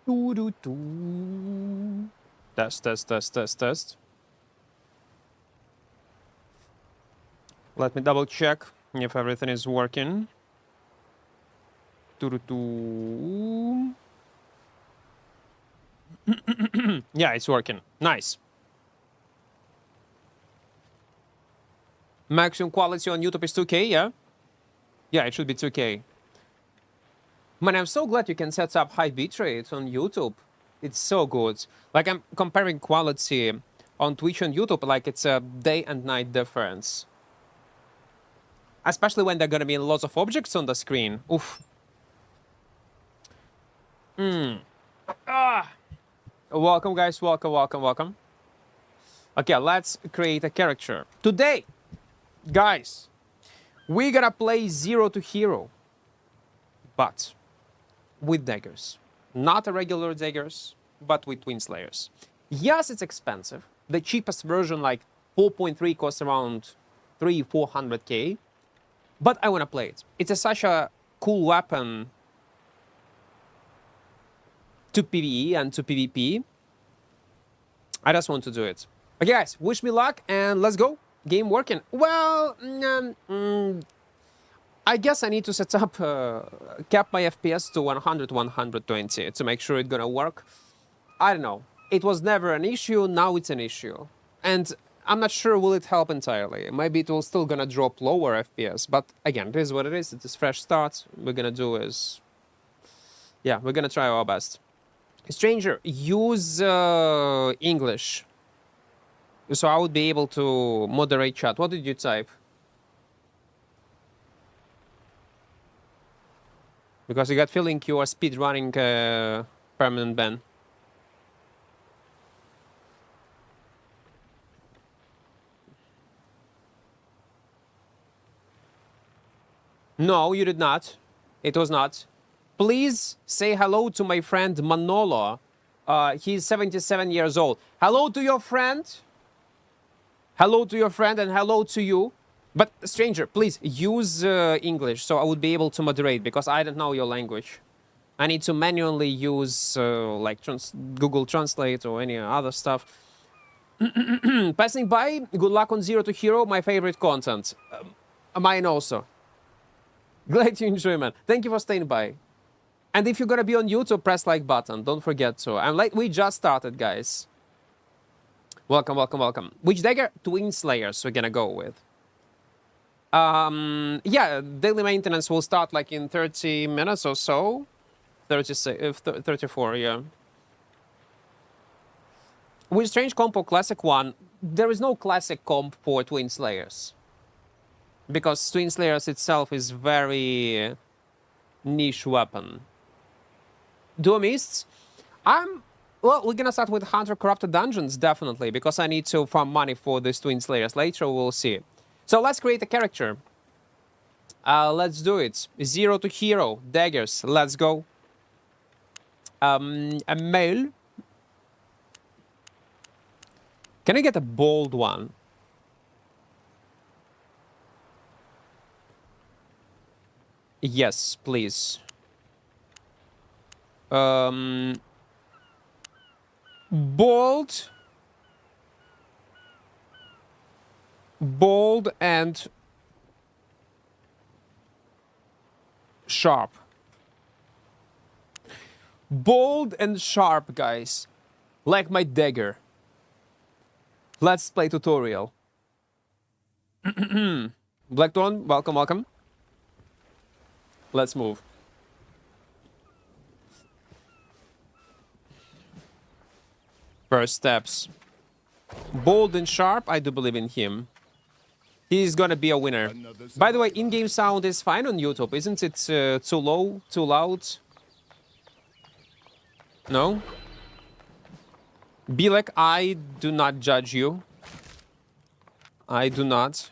Doo-doo-doo. Test, test, test, test, test. Let me double check if everything is working. Doo-doo-doo. Yeah, it's working. Nice. Maximum quality on YouTube is 2K, yeah? Yeah, it should be 2K. Man, I'm so glad you can set up high bitrate on YouTube. It's so good. Like, I'm comparing quality on Twitch and YouTube, like it's a day and night difference. Especially when there are gonna be lots of objects on the screen. Oof. Welcome, guys. Welcome, welcome, welcome. Okay, let's create a character. Today, guys, we're gonna play 0 to hero. But with daggers. Not a regular daggers, but with twin slayers. Yes, it's expensive. The cheapest version, like 4.3, costs around 300-400k. But I want to play it. It's such a cool weapon to PvE and to PvP. I just want to do it. Okay, guys, wish me luck and let's go. Game working. Well, I guess I need to set up, cap my FPS to 100, 120 to make sure it's gonna work. I don't know. It was never an issue, now it's an issue. And I'm not sure will it help entirely. Maybe it will still gonna drop lower FPS, but again, it is what it is. It is fresh start. We're gonna do is... Yeah, we're gonna try our best. Stranger, use English. So I would be able to moderate chat. What did you type? Because I got feeling you are speedrunning permanent ban. No, you did not. It was not. Please say hello to my friend Manolo. He's 77 years old. Hello to your friend. Hello to your friend and hello to you. But stranger, please use English so I would be able to moderate because I don't know your language. I need to manually use like Google Translate or any other stuff. Passing by, good luck on 0 to hero, my favorite content. Mine also. Glad you enjoy, man. Thank you for staying by. And if you're gonna be on YouTube, press like button. Don't forget to. And like we just started, guys. Welcome, welcome, welcome. Which dagger? Twin Slayers we're gonna go with. Yeah, daily maintenance will start like in 30 minutes or so. 34, yeah. With Strange Comp or Classic one, there is no classic comp for Twin Slayers. Because Twin Slayers itself is very niche weapon. Duomists? Well, we're gonna start with Hunter Corrupted Dungeons, definitely, because I need to farm money for these Twin Slayers. Later, we'll see. So let's create a character. Let's do it. 0 to hero. Daggers. Let's go. A male. Can I get a bold one? Yes, please. Bold. Bold and sharp. Bold and sharp, guys. Like my dagger. Let's play tutorial. Blackthorn, welcome, welcome. Let's move. First steps. Bold and sharp, I do believe in him. He's gonna be a winner. By the way, in-game sound is fine on YouTube. Isn't it too low, too loud? No? Be like, I do not judge you. I do not.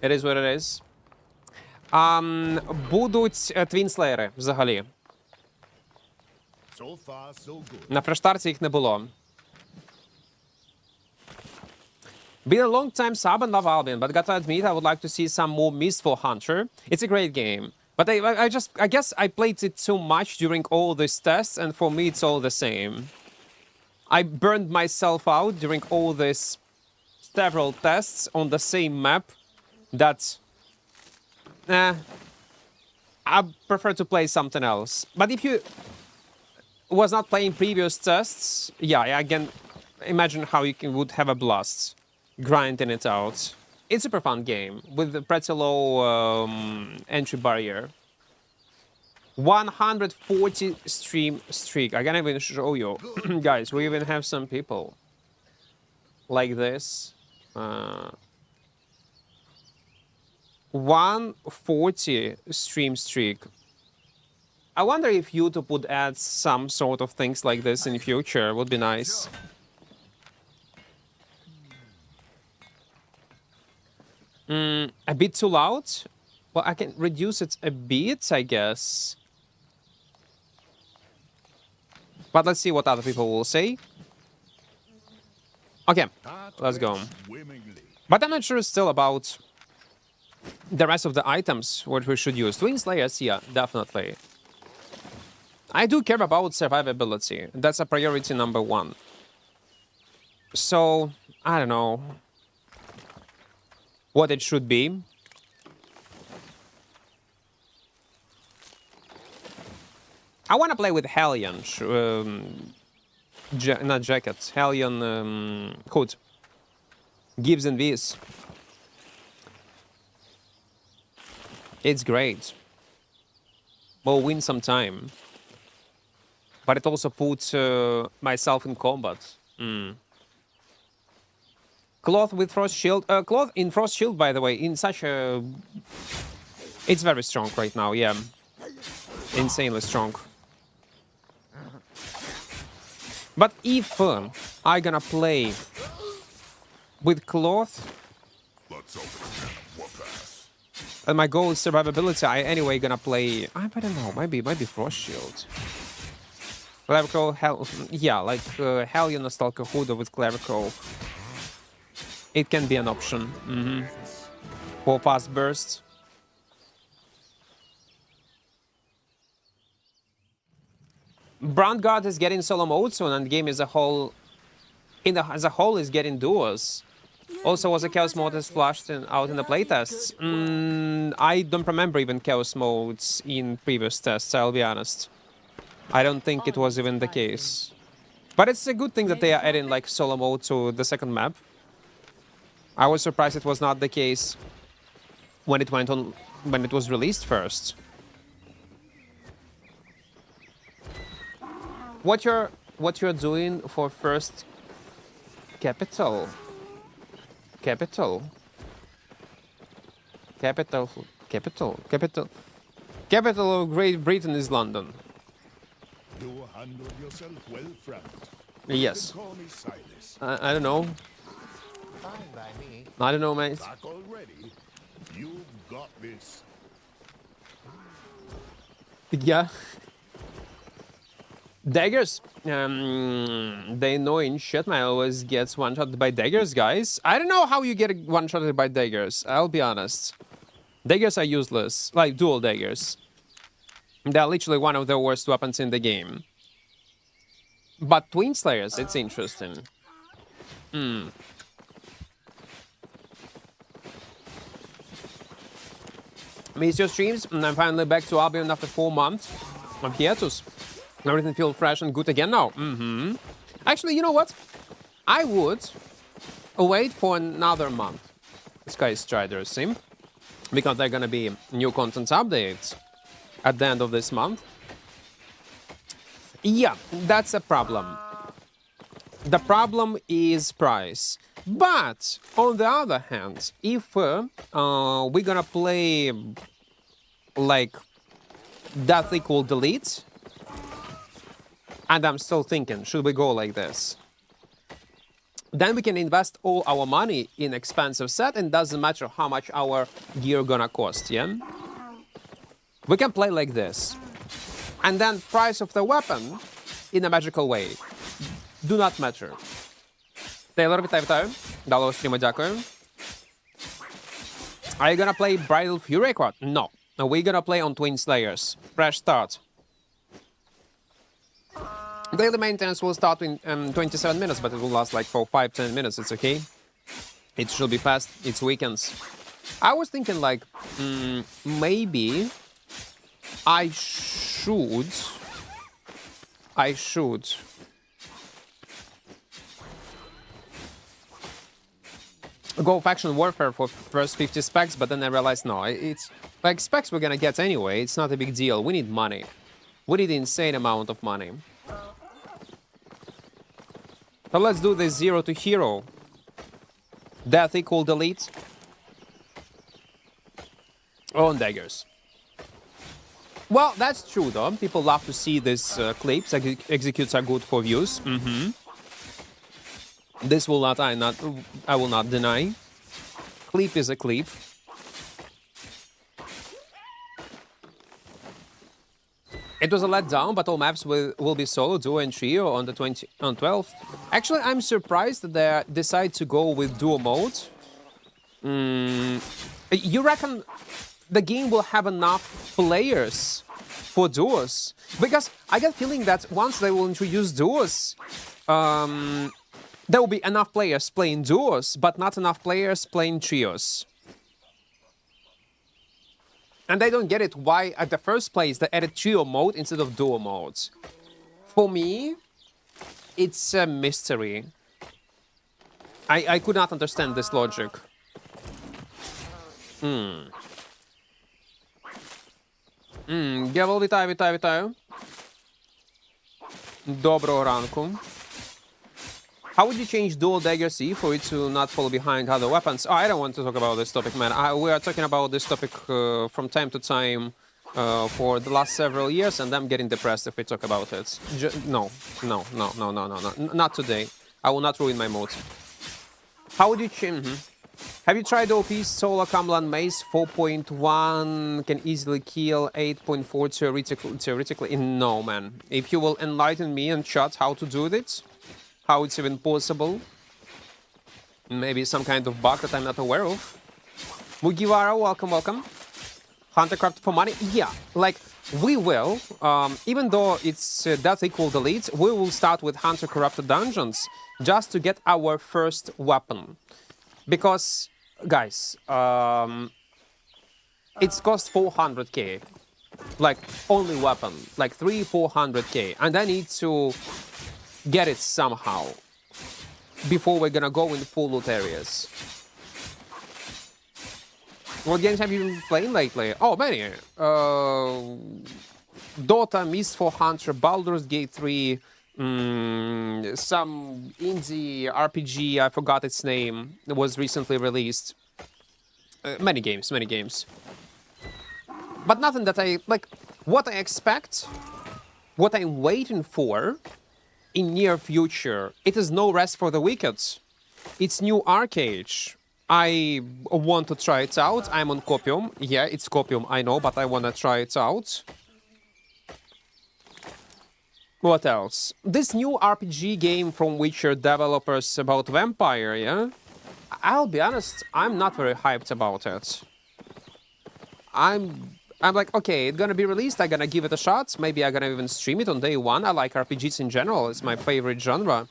It is what it is. Будуть твінслеєри, взагалі. На фрештарці їх не було. Been a long time sub and love Albion, but gotta admit I would like to see some more Mistful Hunter. It's a great game, But I guess I played it too much during all these tests, and for me it's all the same. I burned myself out during all these several tests on the same map that I prefer to play something else. But if you was not playing previous tests, yeah, I can imagine how you would have a blast grinding it out. It's a super fun game with a pretty low entry barrier. 140 stream streak. I can't even show you. Guys, we even have some people like this. 140 stream streak. I wonder if YouTube would add some sort of things like this in the future. Would be nice. A bit too loud? Well, I can reduce it a bit, I guess. But let's see what other people will say. Okay, let's go. But I'm not sure still about the rest of the items, what we should use. Twin Slayers, yeah, definitely. I do care about survivability. That's a priority number 1. So, I don't know what it should be. I want to play with Hellion, not jacket, Hellion hood. Gives and V's. It's great. We'll win some time. But it also puts myself in combat. Cloth with Frost Shield. Cloth in Frost Shield, by the way, in such a... It's very strong right now, yeah. Insanely strong. But if I gonna play with Cloth, and my goal is survivability, I anyway gonna play... I don't know, maybe Frost Shield. Clerical, yeah, like Hellion or Stalker Hood with Clerical. It can be an option. For fast burst. Brown Guard is getting solo mode soon, and the game as a whole, as a whole, is getting duos. Also, was a Chaos mode is flashed out in the playtests. I don't remember even Chaos modes in previous tests, I'll be honest. I don't think it was even the case. But it's a good thing that they are adding like solo mode to the second map. I was surprised it was not the case when it went on, when it was released first. What you're doing for first capital? Capital of Great Britain is London. You handled yourself well, friend. Yes. I don't know. I don't know, mate. Back already? You've got this. Yeah. Daggers. They know in shit man always gets one-shotted by daggers, guys. I don't know how you get one-shotted by daggers, I'll be honest. Daggers are useless, like dual daggers. They're literally one of the worst weapons in the game. But Twin Slayers, it's interesting. Miss your streams, and I'm finally back to Albion after 4 months of hiatus. Everything feels fresh and good again now. Actually, you know what? I would wait for another month. Sky Strider sim, because there are gonna be new content updates at the end of this month. Yeah, that's a problem. The problem is price. But on the other hand, if we're gonna play like Death Equal Delete, and I'm still thinking, should we go like this? Then we can invest all our money in expensive set, and doesn't matter how much our gear gonna cost, yeah? We can play like this. And then price of the weapon, in a magical way, do not matter. Taylor, вітаю. Дало стріму, дякую. Are you gonna play Bridal Fury Equart? No. Now we're gonna play on Twin Slayers. Fresh start. Daily maintenance will start in 27 minutes, but it will last like for 5-10 minutes. It's okay. It should be fast. It's weekends. I was thinking like maybe I should go faction warfare for first 50 specs, but then I realized no, it's like specs we're gonna get anyway. It's not a big deal. We need money. We need an insane amount of money. So let's do this 0 to hero. Death equal delete. On Daggers. Well, that's true though. People love to see these clips. Executes are good for views. This will not I will not deny. Clip is a clip. It was a letdown, but all maps will be solo, duo, and trio on the 12th. Actually, I'm surprised that they decide to go with duo mode. You reckon the game will have enough players for duos? Because I get feeling that once they will introduce duos, there will be enough players playing duos, but not enough players playing trios. And I don't get it why, at the first place, they added trio mode instead of duo modes. For me, it's a mystery. I could not understand this logic. Гевел, вітаю. Доброго ранку. How would you change dual dagger C for it to not fall behind other weapons? Oh, I don't want to talk about this topic, man. We are talking about this topic from time to time for the last several years, and I'm getting depressed if we talk about it. No. Not today. I will not ruin my mood. How would you change... Have you tried OP Solar Kamlan Mace 4.1 can easily kill 8.4 theoretically? No, man. If you will enlighten me in chat how to do it, how it's even possible. Maybe some kind of bug that I'm not aware of. Mugiwara, welcome. Huntercraft for money? Yeah, like, we will, even though it's death equal delete, we will start with Hunter Corrupted Dungeons just to get our first weapon. Because, guys, it's cost 400k. Like, only weapon. Like, 300-400k. And I need to get it somehow before we're gonna go in full loot areas. What games have you been playing lately? Oh, many. Dota, Mist for Hunter, Baldur's Gate 3, some indie RPG, I forgot its name, it was recently released. Many games. But nothing that I, like, what I expect, what I'm waiting for in near future, it is no rest for the wicked. It's new Arcade. I want to try it out. I'm on Copium. Yeah, it's Copium, I know, but I want to try it out. What else? This new RPG game from Witcher developers about vampire, yeah? I'll be honest, I'm not very hyped about it. I'm like, okay, it's gonna be released, I'm gonna give it a shot. Maybe I'm gonna even stream it on day one. I like RPGs in general, it's my favorite genre.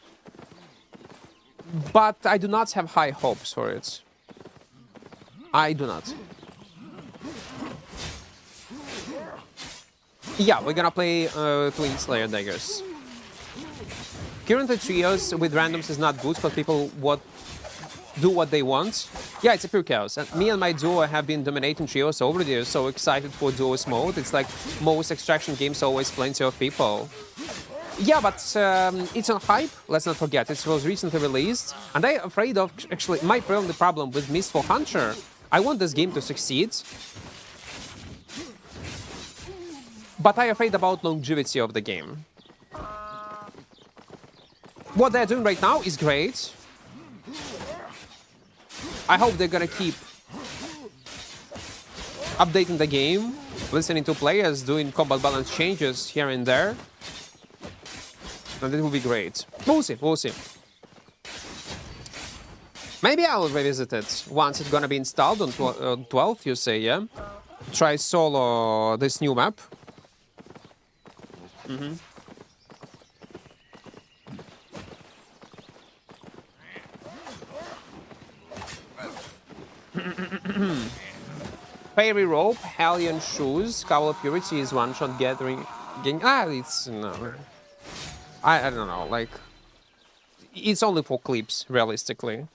But I do not have high hopes for it. I do not. Yeah, we're gonna play Twin Slayer Daggers. Currently trios with randoms is not good, but people do what they want. Yeah, it's a pure chaos. And me and my duo have been dominating trios over the years, so excited for duos mode. It's like most extraction games, always plenty of people. Yeah, but it's on hype, let's not forget. It was recently released, and I'm afraid of, actually, my only problem with Mist for Hunter, I want this game to succeed. But I'm afraid about longevity of the game. What they're doing right now is great. I hope they're gonna keep updating the game, listening to players, doing combat balance changes here and there. And it will be great. We'll see. Maybe I will revisit it once it's gonna be installed on 12th, you say, yeah? try solo this new map. Fairy rope, Hellion shoes, Cowl of Purity is one-shot gathering. It's no. I don't know. Like, it's only for clips, realistically.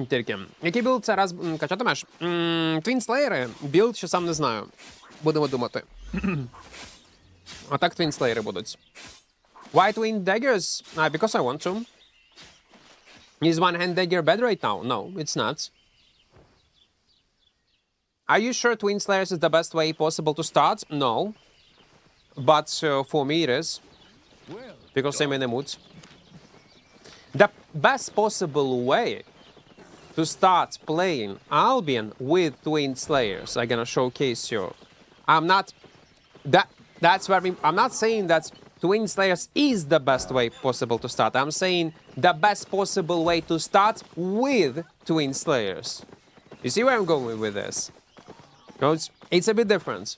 Тільки. Який білд це раз качатимеш? Twin Slayer, білд, що сам не знаю. Будемо думати. А так Twin Slayer будуть. Why Twin Daggers? Because I want to. Is one-hand dagger bad right now? No, it's not. Are you sure Twin Slayers is the best way possible to start? No. But for me it is. Because I'm in the mood. The best possible way to start playing Albion with Twin Slayers, I'm gonna showcase you. I'm not saying that Twin Slayers is the best way possible to start. I'm saying the best possible way to start with Twin Slayers. You see where I'm going with this? It's a bit different.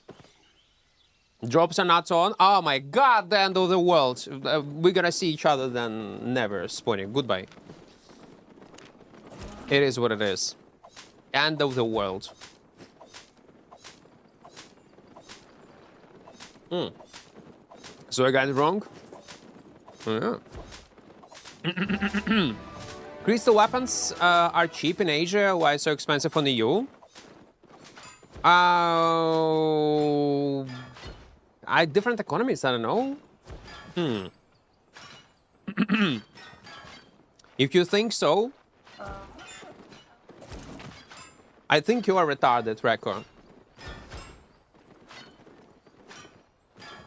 Drops are not on. Oh my god, the end of the world. We're gonna see each other then never spawning. Goodbye. It is what it is. End of the world. So I got it wrong? Yeah. Crystal weapons are cheap in Asia. Why so expensive on the EU? Different economies, I don't know. If you think so, I think you are retarded, Record.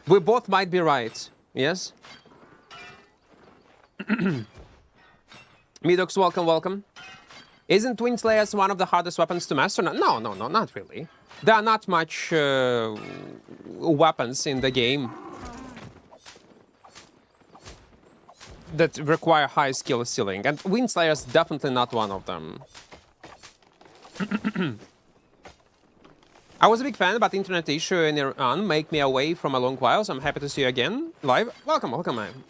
We both might be right, yes? Midox, welcome, welcome. Isn't Twin Slayers one of the hardest weapons to master? No, not really. There are not much weapons in the game that require high skill ceiling, and Twin Slayers definitely not one of them. I was a big fan, but internet issue in Iran make me away from a long while, so I'm happy to see you again live. Welcome, man.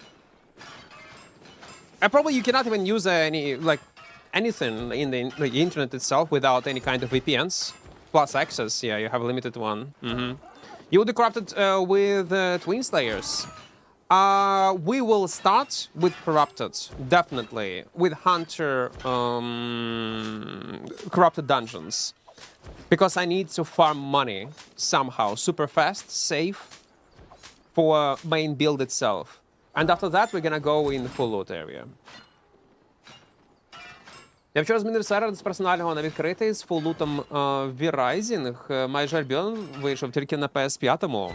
Probably you cannot even use anything in the internet itself without any kind of VPNs. Plus access, yeah, you have a limited one. You will be corrupted with Twin Slayers. We will start with corrupted, definitely, with Hunter corrupted dungeons. Because I need to farm money somehow, super fast, safe, for main build itself. And after that, we're gonna go in the full loot area. Я вчора змінив сервер з персонального на відкритий з фуллутом V-Rising. Майже Альбіон вийшов тільки на PS5.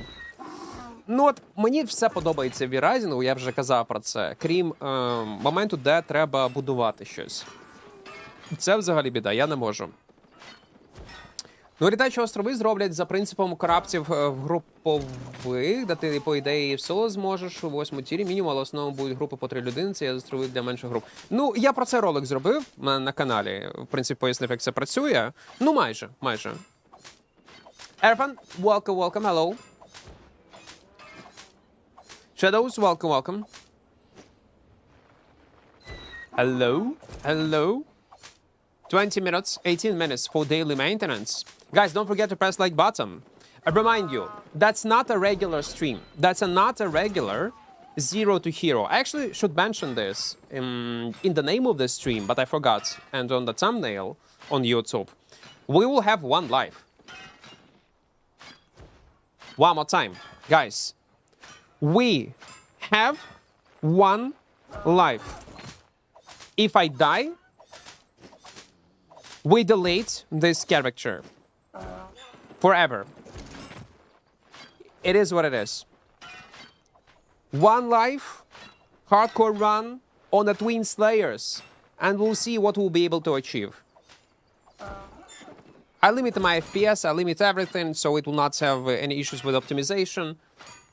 Ну от, мені все подобається в V-Rising, я вже казав про це. Крім моменту, де треба будувати щось. Це взагалі біда, я не можу. Ну, літаючі острови зроблять за принципом корабців групових, де ти, по ідеї, в соло зможеш у 8 тірі мінімум, але в основному будуть групи по 3 людини, це я острови для менших груп. Ну, я про це ролик зробив на каналі, в принципі, пояснив, як це працює. Ну, майже. Erfan, welcome, hello. Shadows, welcome. Hello. 20 minutes, 18 minutes for daily maintenance. Guys, don't forget to press like button. I remind you, that's not a regular stream. That's not a regular 0 to hero. I actually should mention this in the name of the stream, but I forgot. And on the thumbnail on YouTube, we will have one life. One more time. Guys, we have one life. If I die, we delete this character forever. It is what it is. One life, hardcore run on the Twin Slayers, and we'll see what we'll be able to achieve. I limit my FPS, I limit everything, so it will not have any issues with optimization,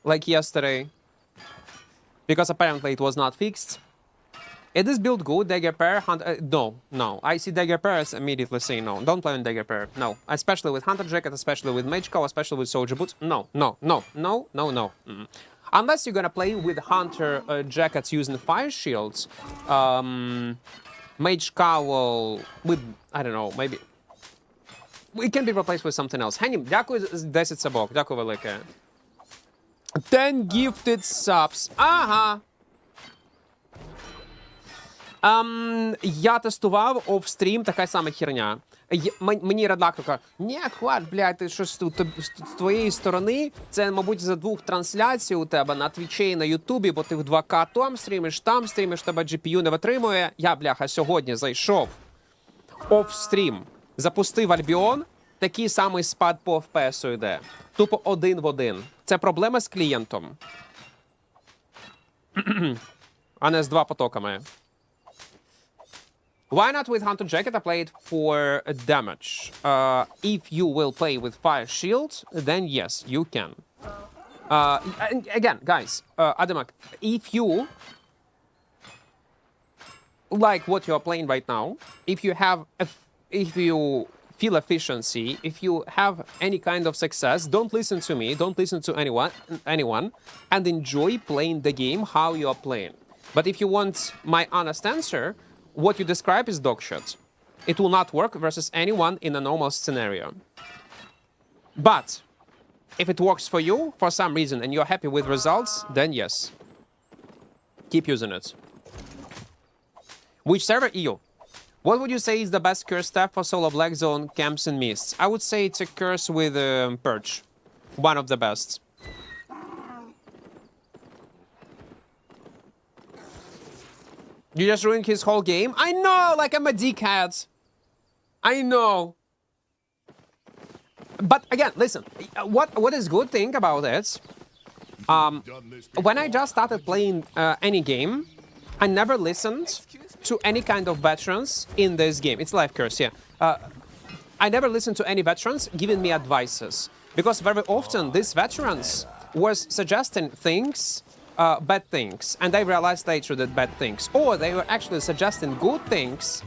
like yesterday, because apparently it was not fixed. Is this build good? Dagger pair? No. I see dagger pairs immediately say no. Don't play on dagger pair. No. Especially with hunter jacket, especially with mage cow, especially with soldier boots. No. Mm-mm. Unless you're gonna play with hunter jackets using fire shields, mage cowl with, I don't know, maybe it can be replaced with something else. Хенім, дякую за 10 сабок. Дякую велике. 10 gifted subs. Ага. Я тестував офстрім, така сама херня. Мені редактор каже, ні, Equart, блядь, ти щось тут з твоєї сторони, це, мабуть, за 2 трансляцій у тебе на Твічі і на Ютубі, бо ти в 2К там стрімиш, тебе GPU не витримує. Я, бляха, сьогодні зайшов офстрім, запустив Альбіон, такий самий спад по FPS йде. Тупо 1 в 1. Це проблема з клієнтом. А не з 2 потоками. Why not with Hunter Jacket? I play it for damage. If you will play with Fire Shield, then yes, you can. And again, guys, Adamak, if you like what you are playing right now, if you feel efficiency, if you have any kind of success, don't listen to me, don't listen to anyone, and enjoy playing the game how you are playing. But if you want my honest answer, what you describe is dog shit. It will not work versus anyone in a normal scenario. But if it works for you for some reason and you're happy with results, then yes. Keep using it. Which server? EU. What would you say is the best curse staff for solo black zone camps and mists? I would say it's a curse with Purge. One of the best. You just ruined his whole game? I know, like I'm a dickhead. I know. But again, listen, what is good thing about it, when I just started playing any game, I never listened to any kind of veterans in this game. It's life curse, yeah. I never listened to any veterans giving me advices. Because very often these veterans was suggesting things, bad things, and I realized later that bad things, or they were actually suggesting good things,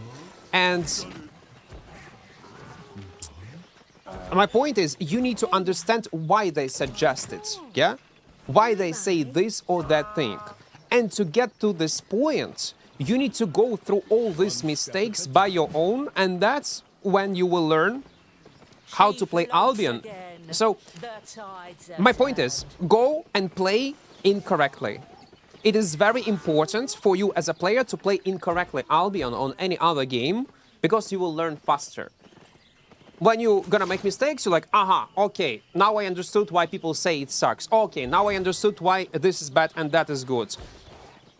and my point is you need to understand why they suggest it, yeah? Why they say this or that thing. And to get to this point, you need to go through all these mistakes by your own, and that's when you will learn how to play Albion. So my point is, go and play incorrectly. It is very important for you as a player to play incorrectly Albion on any other game, because you will learn faster. When you're gonna make mistakes, you're like, aha, okay, now I understood why people say it sucks. Okay, now I understood why this is bad and that is good.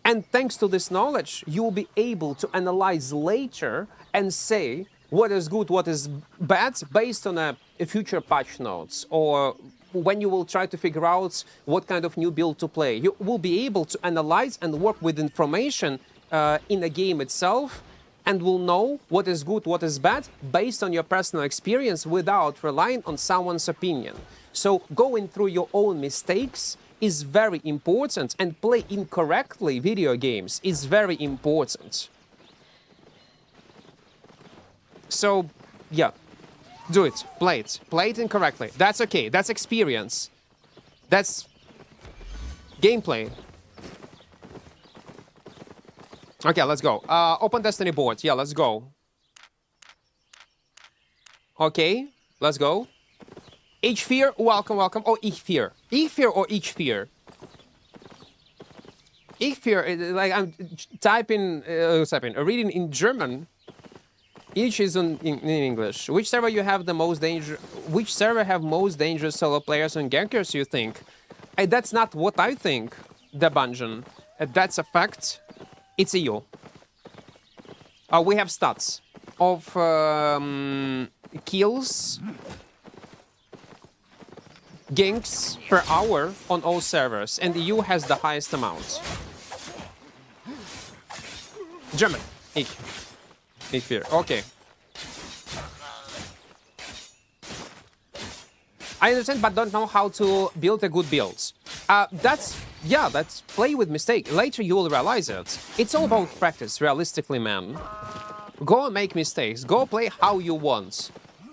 And thanks to this knowledge, you will be able to analyze later and say what is good, what is bad, based on a future patch notes, or when you will try to figure out what kind of new build to play. You will be able to analyze and work with information in the game itself, and will know what is good, what is bad, based on your personal experience without relying on someone's opinion. So going through your own mistakes is very important, and play incorrectly video games is very important. So, yeah, do it, play it incorrectly. That's okay, that's experience. That's gameplay. Okay, let's go. Open Destiny board. Yeah, let's go. Okay, let's go. H-Fear, welcome. Oh, Ich-Fear. Ich-Fear or Ich-Fear? Ich-Fear, like I'm reading in German. Each is in English. Which server you have the most danger? Which server have most dangerous solo players and gankers, you think? That's not what I think, the Bungeon. That's a fact. It's EU. We have stats of kills, ganks per hour on all servers, and the EU has the highest amount. German. Ich fear. Okay. I understand, but don't know how to build a good build. That's yeah, that's play with mistake. Later you will realize it. It's all about practice, realistically, man. Go and make mistakes. Go play how you want.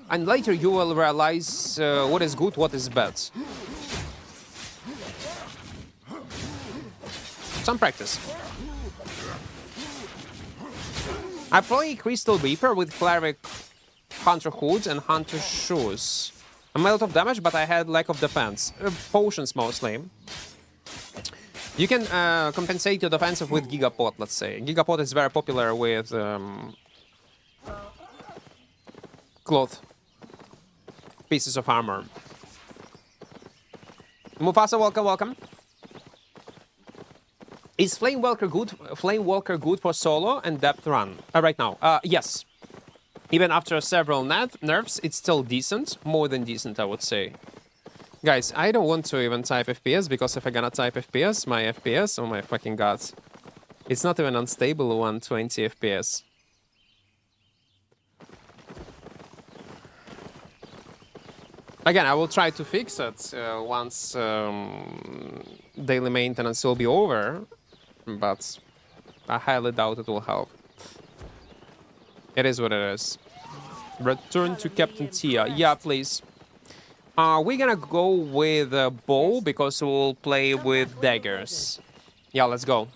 And later you will realize what is good, what is bad. Some practice. I play Crystal Reaper with Cleric, Hunter Hood, and Hunter Shoes. I'm a lot of damage, but I had lack of defense. Potions mostly. You can compensate your defensive with Gigapot, let's say. Gigapot is very popular with cloth pieces of armor. Mufasa, welcome, welcome. Is Flamewalker good for solo and depth run right now? Yes. Even after several nerfs, it's still decent. More than decent, I would say. Guys, I don't want to even type FPS, because if I'm gonna type FPS, my FPS, oh my fucking god. It's not even unstable 120 FPS. Again, I will try to fix it once daily maintenance will be over, but I highly doubt it will help. It is what it is. Return to Captain Tia. Yeah, please. We're gonna go with a bow because we'll play with daggers. Yeah, let's go.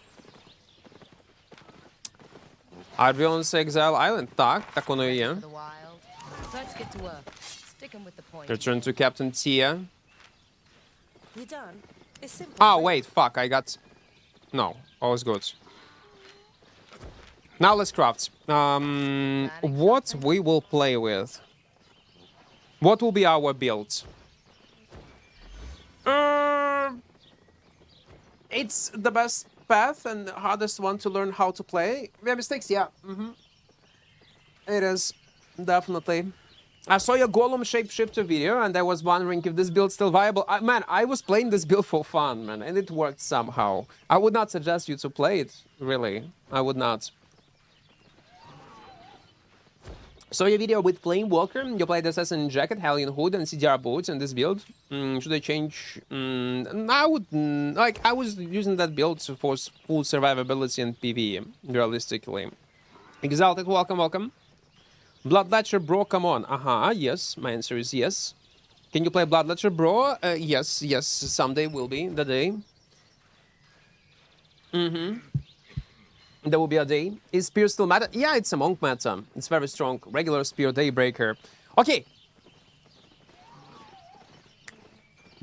Arbion's Exile Island. Так оно и є. Return to Captain Tia. Oh, wait, fuck, I got... No, all's good. Now let's craft. What we will play with? What will be our build? It's the best path and hardest one to learn how to play. We have mistakes, yeah. It is, definitely. I saw your Golem Shapeshifter video and I was wondering if this build's still viable. Man, I was playing this build for fun, man, and it worked somehow. I would not suggest you to play it, really. I would not. Saw your video with Flamewalker. You played Assassin Jacket, Hellion Hood, and CDR Boots in this build. Should I change? I would... like, I was using that build for full survivability and PvE, realistically. Exalted, welcome, welcome. Bloodletcher Bro, come on. Yes, my answer is yes. Can you play Bloodletcher Bro? Yes, yes, someday will be the day. There will be a day. Is Spear still meta? Yeah, it's a monk meta. It's very strong. Regular Spear, Daybreaker. Okay.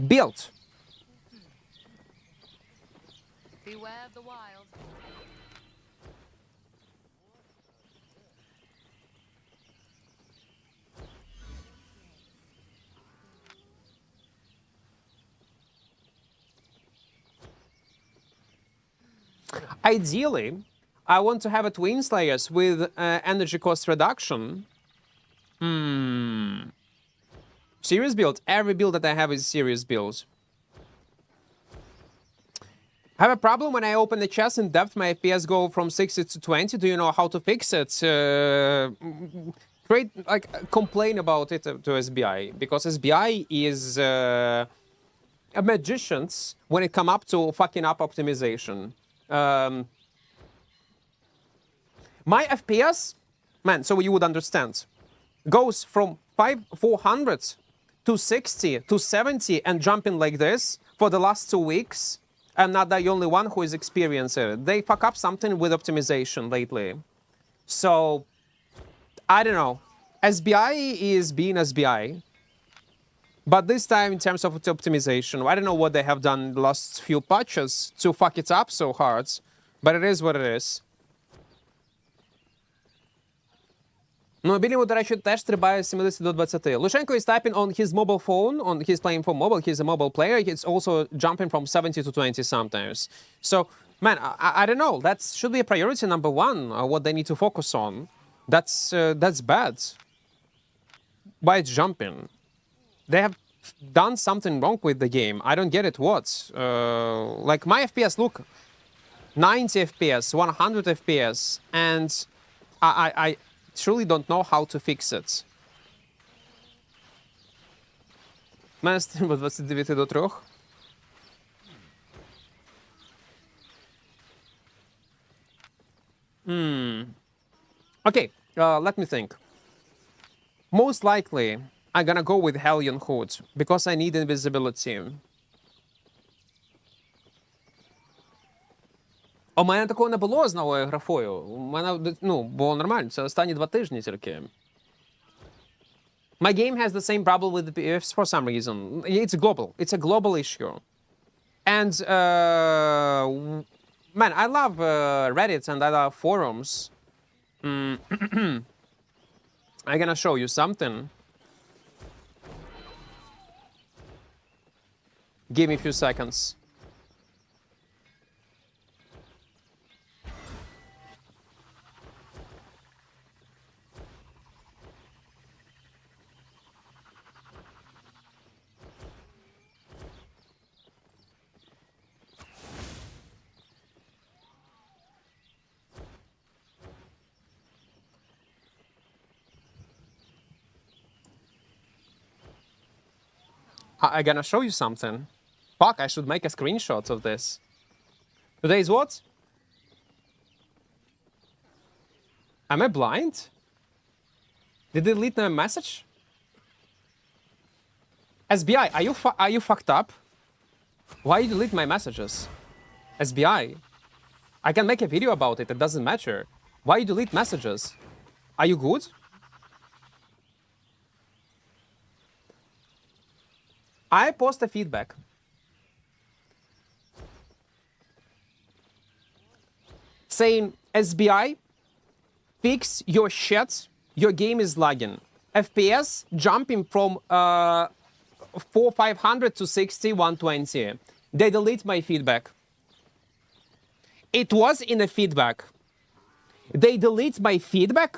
Build. Beware of the wild. Ideally, I want to have a Twin Slayers with energy cost reduction. Serious build. Every build that I have is serious build. I have a problem when I open the chest in depth, my FPS go from 60 to 20. Do you know how to fix it? Complain about it to SBI, because SBI is a magicians when it come up to fucking up optimization. My FPS, man, so you would understand, goes from 400 to 60 to 70 and jumping like this for the last 2 weeks. I'm not the only one who is experiencing it. They fuck up something with optimization lately. So, I don't know. SBI is being SBI. But this time, in terms of optimization, I don't know what they have done in the last few patches to fuck it up so hard. But it is what it is. Ну, мобільному, до речі, теж стрибає з 70 до 20. Lushenko is typing on his mobile phone, he's playing for mobile, he's a mobile player, he's also jumping from 70 to 20 sometimes. So, man, I don't know, that should be a priority number one, what they need to focus on. That's bad. Why it's jumping? They have done something wrong with the game. I don't get it, what? Like, my FPS, look, 90 FPS, 100 FPS, and I truly don't know how to fix it. У мене стрім з 29 до 3. Let me think. Most likely, I'm gonna go with Hellion Hood because I need invisibility. У мене такого не було з новою графою. У мене, ну, було нормально. Це останні 2 тижні тільки. My game has the same problem with the PFs for some reason. It's global. It's a global issue. And, man, I love Reddit and I love forums. I'm gonna show you something. Give me a few seconds. I'm gonna show you something. Fuck, I should make a screenshot of this. Today is what? Am I blind? Did they delete my message? SBI, are you fucked up? Why you delete my messages? SBI, I can make a video about it. It doesn't matter. Why you delete messages? Are you good? I post a feedback. Saying, SBI, fix your shit, your game is lagging. FPS jumping from 4500 to 120. They delete my feedback. It was in a feedback. They delete my feedback?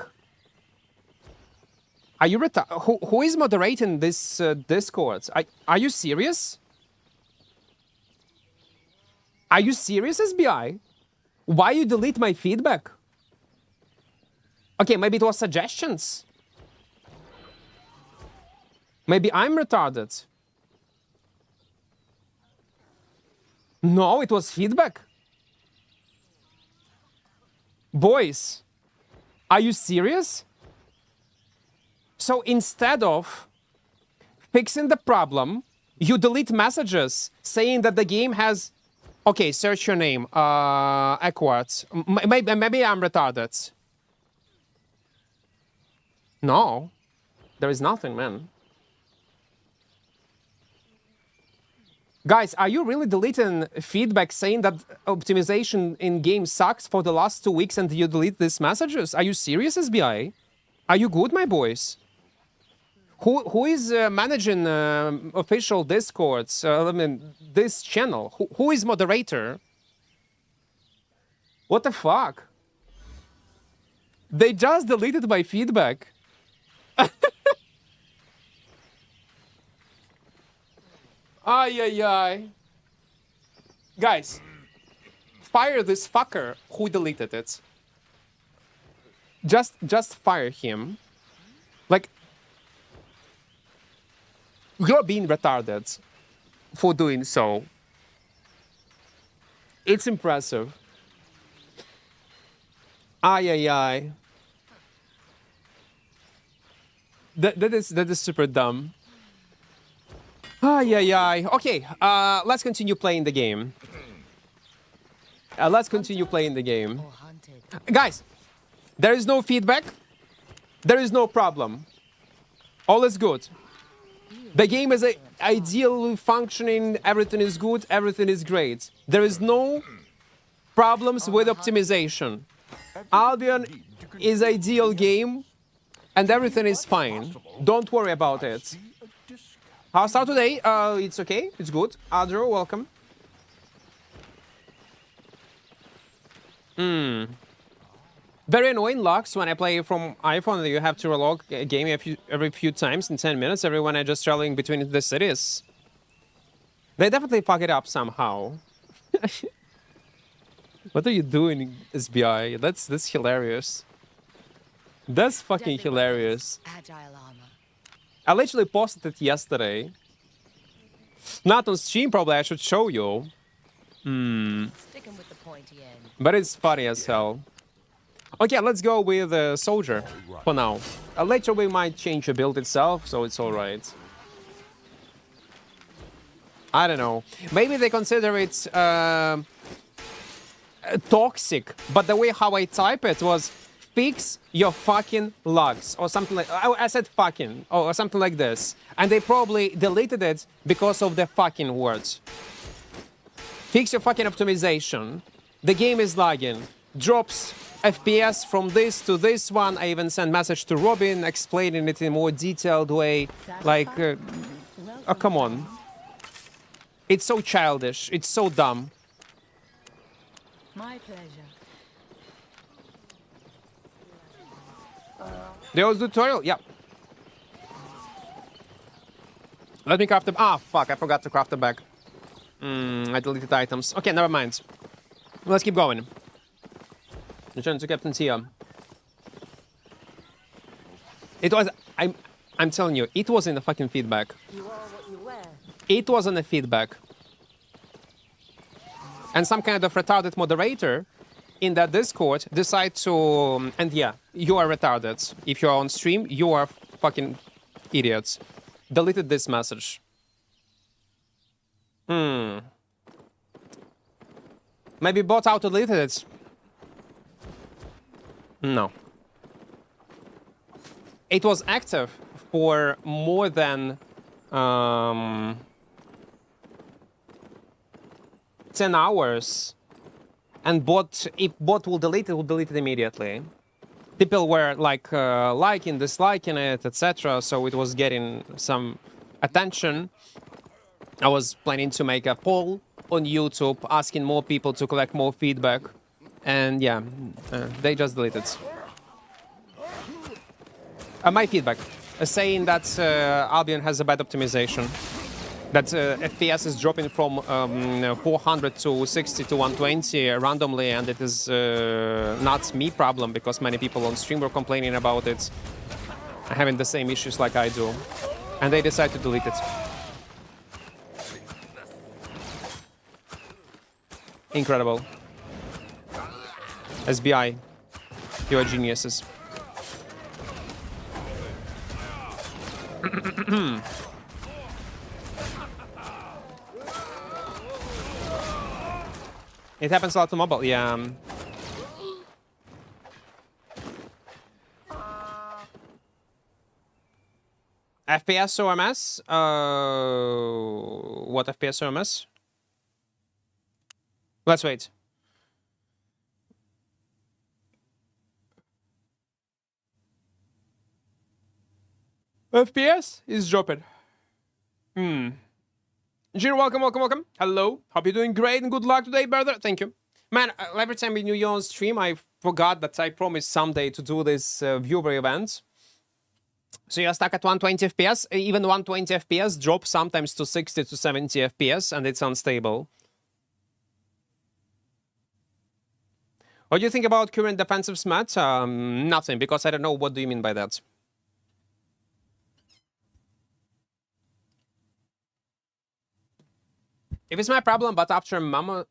Are you who is moderating this Discord? Are you serious? Are you serious, SBI? Why you delete my feedback? Okay, maybe it was suggestions. Maybe I'm retarded. No, it was feedback. Boys, are you serious? So instead of fixing the problem, you delete messages saying that the game has... Okay, search your name. Equart. Maybe I'm retarded. No. There is nothing, man. Guys, are you really deleting feedback saying that optimization in game sucks for the last 2 weeks and you delete these messages? Are you serious, SBI? Are you good, my boys? Who is managing official Discords? I mean, this channel? Who is moderator? What the fuck? They just deleted my feedback. Ay, ay, ay. Guys, fire this fucker who deleted it. Just fire him. Like, you're being retarded for doing so. It's impressive. Ay, ay, ay. That is super dumb. Ay, ay, ay. Okay, let's continue playing the game. Let's continue playing the game. Guys, there is no feedback. There is no problem. All is good. The game is ideally functioning. Everything is good. Everything is great. There is no problems with optimization. Albion is ideal game, and everything is fine. Don't worry about it. How's out today? It's okay. It's good. Adro, welcome. Very annoying locks when I play from iPhone. You have to relog a game every few times in 10 minutes. Every when I just traveling between the cities. They definitely fuck it up somehow. What are you doing, SBI? That's hilarious. That's fucking hilarious. I literally posted it yesterday. Not on stream, probably I should show you. Sticking with the pointy end. But it's funny as hell. Okay, let's go with Soldier for now. Later we might change the build itself, so it's alright. I don't know. Maybe they consider it toxic, but the way how I type it was fix your fucking logs or something like I said fucking or something like this, and they probably deleted it because of the fucking words. Fix your fucking optimization. The game is lagging. Drops FPS from this to this one. I even sent message to Robin explaining it in a more detailed way. Like, oh come on. It's so childish. It's so dumb. My pleasure. There was tutorial? Yeah. Let me craft the... Ah, fuck, I forgot to craft the bag. I deleted items. Okay, never mind. Let's keep going. Return to Captain Tia. It was... I'm telling you, it was in the fucking feedback. You are what you wear. It was in the feedback. And some kind of retarded moderator in that Discord decide to... and yeah, you are retarded. If you are on stream, you are fucking idiots. Deleted this message. Maybe bot auto deleted it. No. It was active for more than 10 hours. And bot, if bot will delete it immediately. People were like liking, disliking it, etc. So it was getting some attention. I was planning to make a poll on YouTube asking more people to collect more feedback. And yeah, they just deleted my feedback, saying that Albion has a bad optimization. That FPS is dropping from 400 to 60 to 120 randomly, and it is not me problem because many people on stream were complaining about it, having the same issues like I do, and they decided to delete it. Incredible. SBI, you are geniuses. It happens a lot to mobile, yeah. FPS OMS? What FPS OMS? Let's wait. FPS is dropping. Jir, welcome, welcome, welcome. Hello. Hope you're doing great and good luck today, brother. Thank you. Man, every time we knew you on stream, I forgot that I promised someday to do this viewer event. So you're stuck at 120 FPS. Even 120 FPS drop sometimes to 60 to 70 FPS, and it's unstable. What do you think about current defensive smat? Nothing, because I don't know what do you mean by that. If it's my problem, but after Mammoth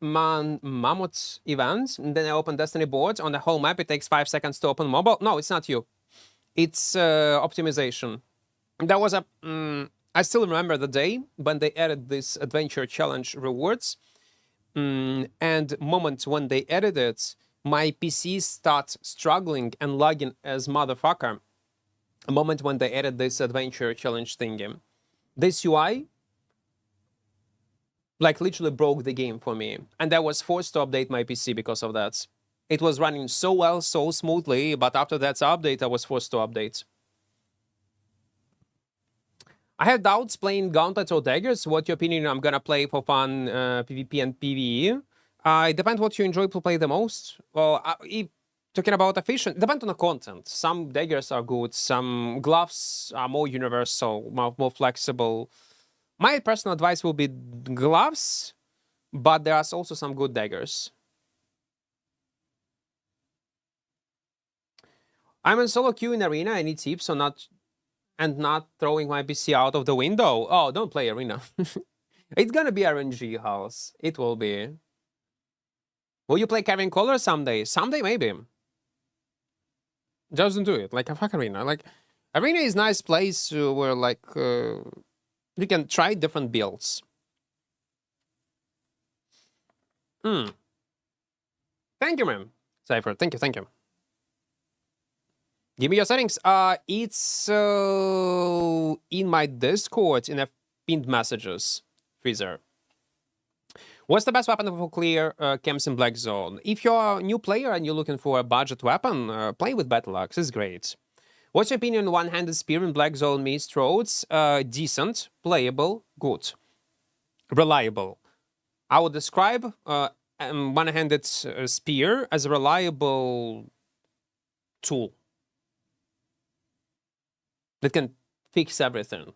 event, then I open Destiny board on the whole map, it takes 5 seconds to open mobile. No, it's not you. It's optimization. That was a... I still remember the day when they added this adventure challenge rewards. And moment when they added it, my PC start struggling and lagging as motherfucker. A moment when they added this adventure challenge thingy. This UI... like literally broke the game for me, and I was forced to update my PC because of that. It was running so well, so smoothly, but after that update, I was forced to update. I have doubts playing Gauntlet or Daggers. What's your opinion? I'm gonna play for fun PvP and PvE. It depends what you enjoy to play the most. Well, if talking about efficient, depends on the content. Some Daggers are good, some gloves are more universal, more flexible. My personal advice will be gloves, but there are also some good daggers. I'm in solo queue in arena. I need tips on not throwing my PC out of the window. Oh, don't play arena. It's gonna be RNG house. It will be. Will you play Kevin Collar someday? Someday maybe. Just don't do it. Like, fuck Arena. Like, Arena is nice place where, like, you can try different builds. Hmm. Thank you, man. Cypher, thank you, thank you. Give me your settings. It's in my Discord in a pinned messages. Freezer. What's the best weapon for clear camps in Black Zone? If you're a new player and you're looking for a budget weapon, play with Battle Axe. It's great. What's your opinion on one-handed spear in Black Zone Mist Roads? Decent, playable, good, reliable. I would describe one-handed spear as a reliable tool that can fix everything.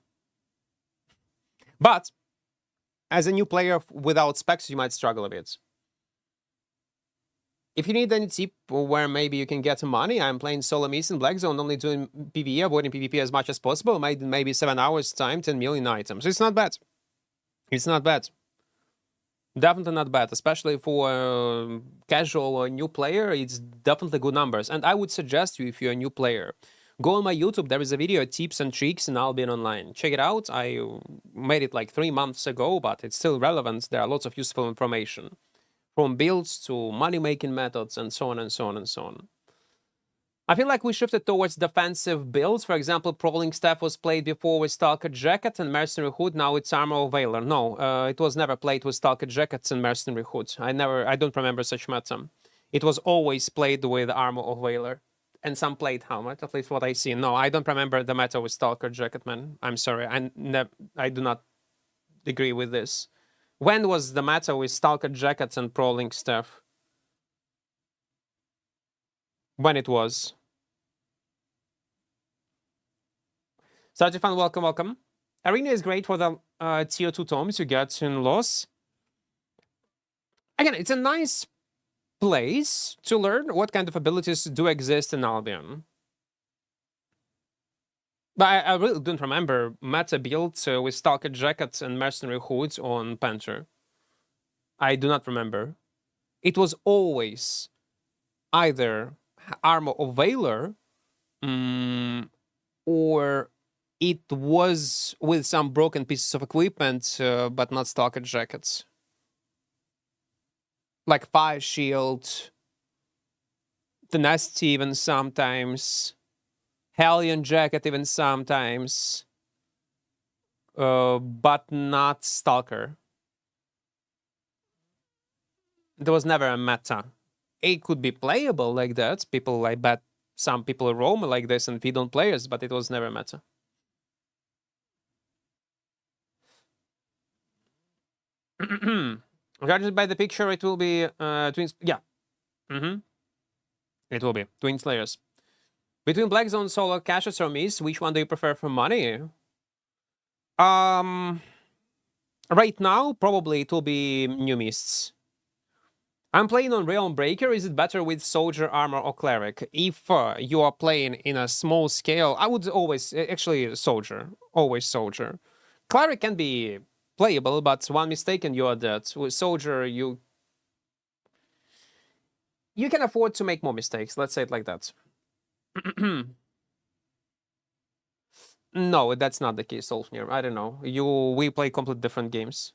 But as a new player without specs, you might struggle a bit. If you need any tip where maybe you can get money, I'm playing solo Mist in Black Zone, only doing PvE, avoiding PvP as much as possible. Maybe 7 hours time, 10 million items. It's not bad. It's not bad. Definitely not bad, especially for a casual or new player. It's definitely good numbers. And I would suggest you, if you're a new player, go on my YouTube. There is a video, tips and tricks in Albion Online. Check it out. I made it like 3 months ago, but it's still relevant. There are lots of useful information, from builds to money-making methods, and so on and so on and so on. I feel like we shifted towards defensive builds. For example, Prowling Staff was played before with Stalker Jacket and Mercenary Hood. Now it's Armor of Valor. No, it was never played with Stalker Jackets and Mercenary Hood. I don't remember such meta. It was always played with Armor of Valor. And some played Helmet, at least what I see. No, I don't remember the meta with Stalker Jacket, man. I'm sorry. I do not agree with this. When was the meta with Stalker Jackets and Prowling Staff? When it was. Sajifan, welcome, welcome. Arena is great for the tier 2 tomes you get in Loss. Again, it's a nice place to learn what kind of abilities do exist in Albion. But I really don't remember meta builds with Stalker Jackets and Mercenary Hoods on Panther. I do not remember. It was always either Armor of Valor or it was with some broken pieces of equipment, but not Stalker Jackets. Like Fire Shield, the Nest even sometimes, Hellion Jacket even sometimes, but not Stalker. There was never a meta. It could be playable like that. People, I bet some people roam like this and feed on players, but it was never a meta. Judged by the picture, it will be twins. Yeah. It will be Twin Slayers. Between Black Zone Solo, Caches, or Mist, which one do you prefer for money? Right now, probably it will be New Mists. I'm playing on Realm Breaker. Is it better with Soldier, Armor, or Cleric? If you are playing in a small scale, I would always, actually, Soldier. Always Soldier. Cleric can be playable, but one mistake and you are dead. With Soldier, you can afford to make more mistakes. Let's say it like that. No, that's not the case, Solfnir. I don't know. We play completely different games.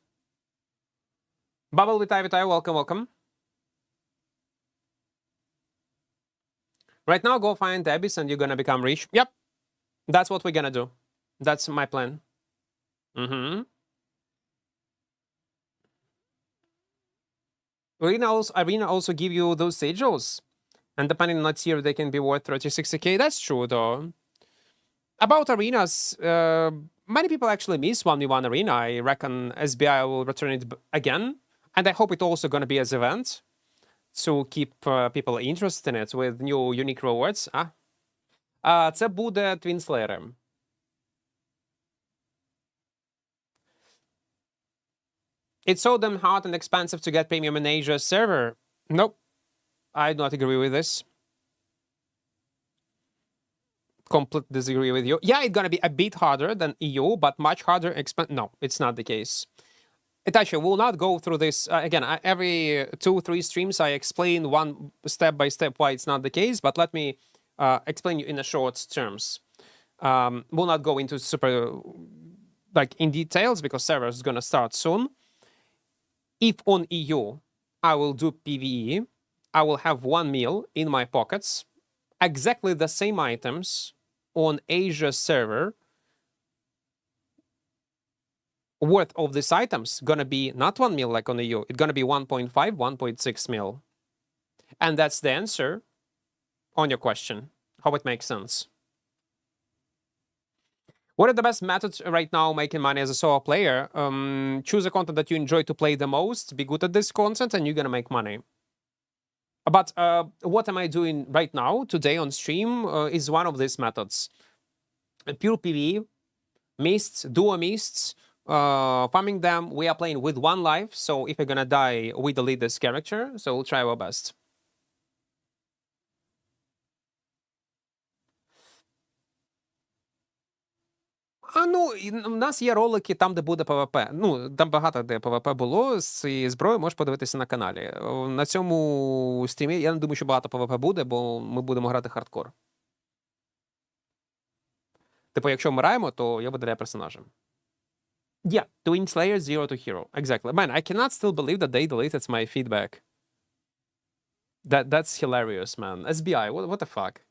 Bubble with Ivitai, welcome, welcome. Right now, go find Abyss and you're gonna become rich. Yep. That's what we're gonna do. That's my plan. Arena also give you those sigils. And depending on the tier, they can be worth 30-60k. That's true, though. About arenas, many people actually miss 1v1 arena. I reckon SBI will return it again. And I hope it's also gonna be as event to keep people interested in it with new unique rewards. Це буде Twin Slayer. It's so damn hard and expensive to get premium in Asia server. Nope. I do not agree with this. Complete disagree with you. Yeah, it's gonna be a bit harder than EU, but much harder. No, it's not the case. Itachi, we'll not go through this again. Every 2-3 streams, I explain one step by step why it's not the case. But let me explain you in a short terms. We'll not go into super like in details because server is gonna start soon. If on EU I will do PvE, I will have 1 mil in my pockets, exactly the same items on Asia server. Worth of these items gonna be not 1 mil like on EU, it's gonna be 1.5, 1.6 mil. And that's the answer on your question. How it makes sense. What are the best methods right now making money as a solo player? Choose a content that you enjoy to play the most, be good at this content, and you're gonna make money. But what am I doing right now, today on stream, is one of these methods. Pure PvE, mists, duo mists, farming them. We are playing with 1 life, so if you're gonna die, we delete this character, so we'll try our best. Ну, в нас є ролики там, де буде ПВП. Ну, там багато де ПВП було з цієї зброї, можеш подивитися на каналі. На цьому стрімі я не думаю, що багато ПВП буде, бо ми будемо грати хардкор. Типу, якщо вмираємо, то я видаляю персонажа. Yeah, Twin Slayer, Zero to Hero. Exactly. Man, I cannot still believe that they deleted my feedback. That's hilarious, man. SBI, what the fuck?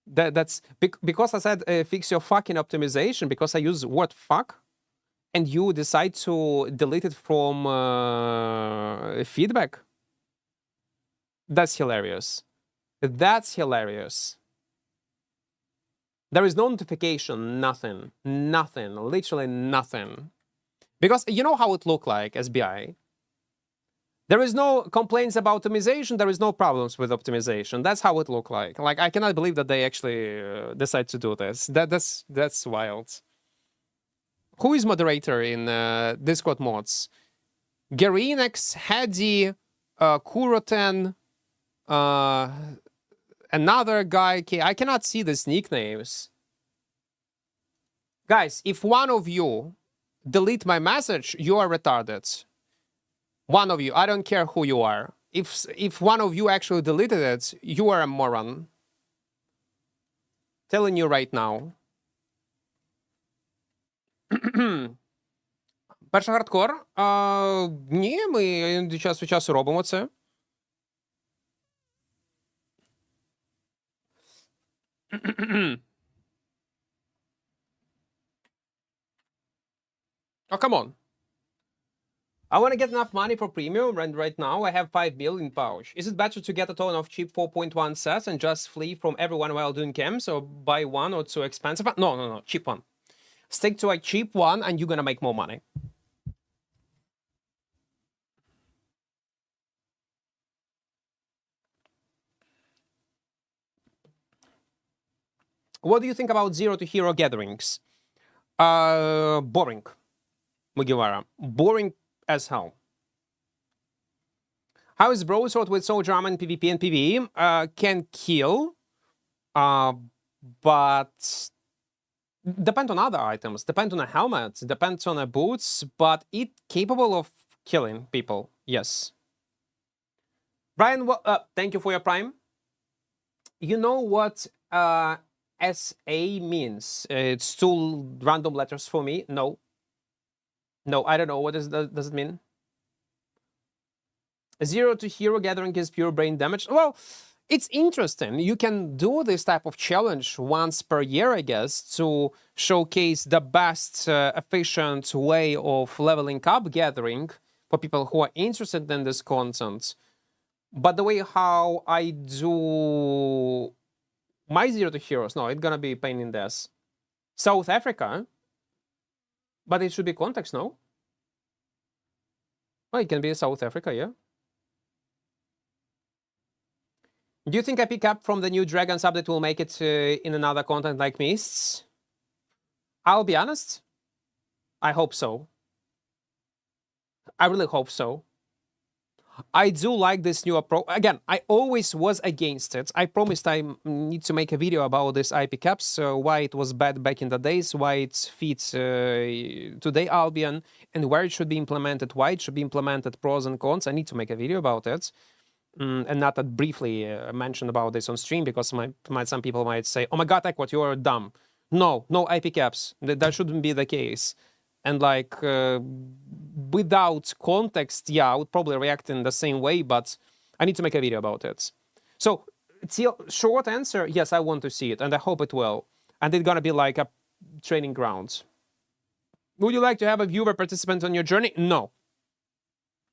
That's because I said fix your fucking optimization, because I use word fuck, and you decide to delete it from feedback. That's hilarious. That's hilarious. There is no notification, nothing, literally nothing. Because you know how it looked like, SBI. There is no complaints about optimization. There is no problems with optimization. That's how it looked like. Like, I cannot believe that they actually decide to do this. That's wild. Who is moderator in Discord mods? Garinex, Hadi, Kuroten, another guy. I cannot see these nicknames. Guys, if one of you delete my message, you are retarded. One of you, I don't care who you are. If one of you actually deleted it, you are a moron. Telling you right now. Перший хардкор? Ні, ми час від часу робимо це. Oh, come on. I want to get enough money for premium, and right now I have 5 mil in pouch. Is it better to get a ton of cheap 4.1 sets and just flee from everyone while doing camps, or buy 1 or 2 expensive one? No, cheap one. Stick to a cheap one and you're gonna make more money. What do you think about Zero to Hero gatherings? Boring. Mugiwara. Boring as hell. How is Broadsword with Soldier Armor in PvP and PvE? Can kill, but depend on other items. Depend on a helmet. Depends on a boots, but it capable of killing people. Yes. Brian, thank you for your prime. You know what SA means? It's 2 random letters for me. No. No, I don't know. What does it mean? Zero to Hero gathering is pure brain damage. Well, it's interesting. You can do this type of challenge once per year, I guess, to showcase the best efficient way of leveling up gathering for people who are interested in this content. But the way how I do my Zero to Heroes, no, it's gonna be a pain in the ass. South Africa? But it should be context, no? Oh, it can be South Africa, yeah. Do you think I pick up from the new Dragons update will make it in another content like Mists? I'll be honest. I hope so. I really hope so. I do like this new approach. Again, I always was against it. I promised I need to make a video about this IP caps, why it was bad back in the days, why it fits today Albion, and where it should be implemented, why it should be implemented, pros and cons. I need to make a video about it. and not that briefly mention about this on stream, because some people might say, oh my god, Equart, you are dumb. No, no IP caps. That shouldn't be the case. And like, without context, yeah, I would probably react in the same way, but I need to make a video about it. So, short answer, yes, I want to see it, and I hope it will. And it's gonna be like a training ground. Would you like to have a viewer participant on your journey? No.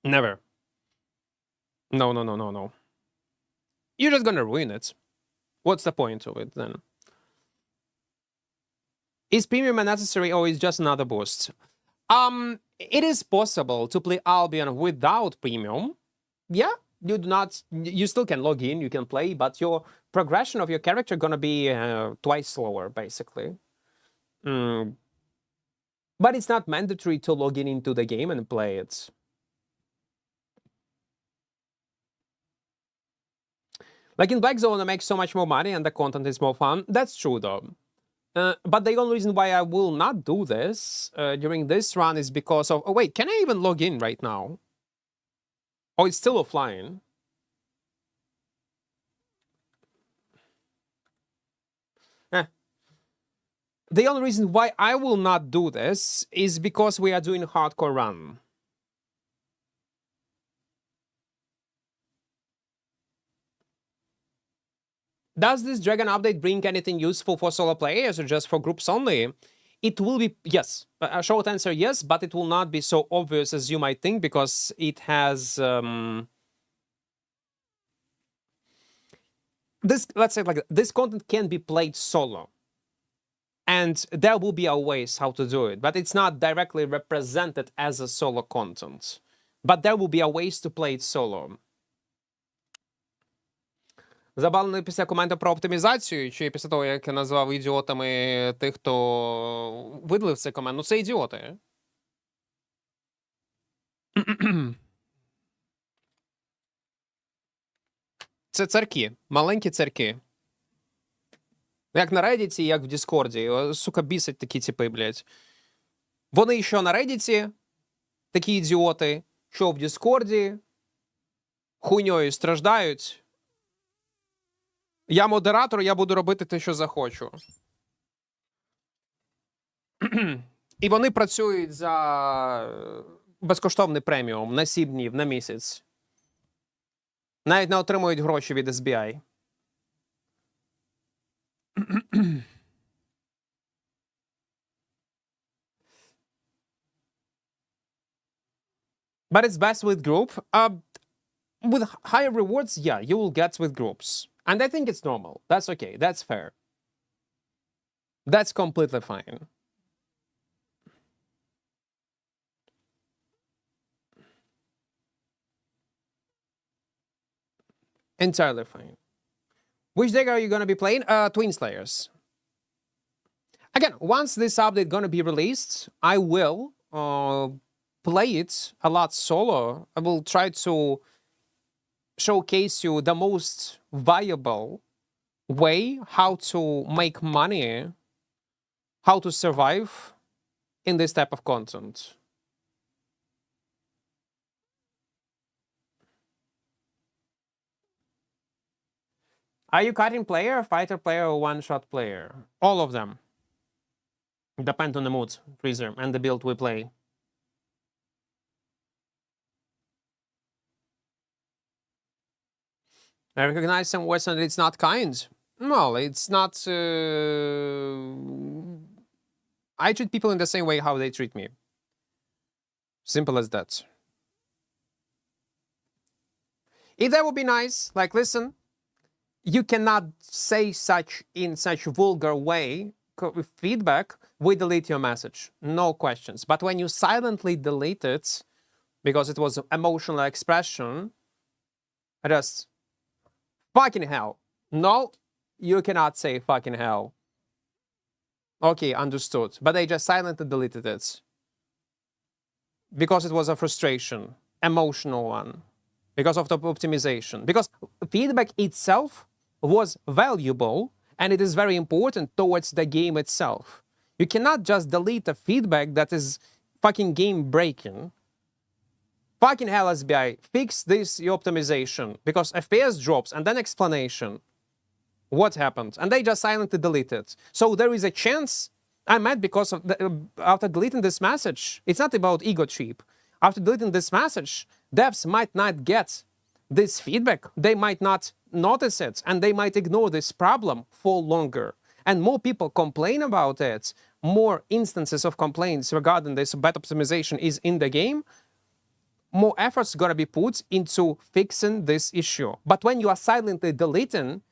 Never. No, no, no, no, no. You're just gonna ruin it. What's the point of it then? Is premium necessary or is just another boost? It is possible to play Albion without premium. Yeah, you do not. You still can log in, you can play, but your progression of your character gonna be twice slower, basically. But it's not mandatory to log in into the game and play it. Like in Black Zone, I make so much more money and the content is more fun. That's true, though. But the only reason why I will not do this during this run is because of... Oh, wait, can I even log in right now? Oh, it's still offline. The only reason why I will not do this is because we are doing hardcore run. Does this Dragon update bring anything useful for solo players or just for groups only? It will be, yes. A short answer, yes, but it will not be so obvious as you might think, because it has... let's say like this content can be played solo. And there will be a ways how to do it, but it's not directly represented as a solo content. But there will be a ways to play it solo. Забавлено після коменту про оптимізацію, чи після того, як я назвав ідіотами тих, хто видалив цей комент? Ну, це ідіоти. Це царки, маленькі царки. Як на Reddit, як в Discord. Сука, бісить такі типи, блядь. Вони що на Reddit, такі ідіоти, що в Discord, хуйньою страждають. Я модератор, я буду робити те, що захочу. І вони працюють за безкоштовний преміум на 7 днів, на місяць. Навіть не отримують гроші від SBI. But it's best with group. With higher rewards, yeah, you will get with groups. And I think it's normal. That's okay. That's fair. That's completely fine. Entirely fine. Which deck are you going to be playing? Twin Slayers. Again, once this update going to be released, I will play it a lot solo. I will try to showcase you the most viable way how to make money, how to survive in this type of content. Are you cutting player, fighter player, or one-shot player? All of them. Depend on the mood, Freezer, and the build we play. I recognize some words and it's not kind. No, it's not... I treat people in the same way how they treat me. Simple as that. If that would be nice, like, listen, you cannot say such in such vulgar way with feedback, we delete your message. No questions. But when you silently delete it, because it was emotional expression, just... Fucking hell. No, you cannot say fucking hell. Okay, understood. But they just silently deleted it. Because it was a frustration. Emotional one. Because of the optimization. Because feedback itself was valuable, and it is very important towards the game itself. You cannot just delete a feedback that is fucking game breaking Fucking hell, SBI, fix this optimization, because FPS drops and then explanation. What happened? And they just silently delete it. So there is a chance I'm mad because of after deleting this message. It's not about ego trip. After deleting this message, devs might not get this feedback. They might not notice it, and they might ignore this problem for longer. And more people complain about it, more instances of complaints regarding this bad optimization is in the game, more efforts gonna be put into fixing this issue. But when you are silently deleting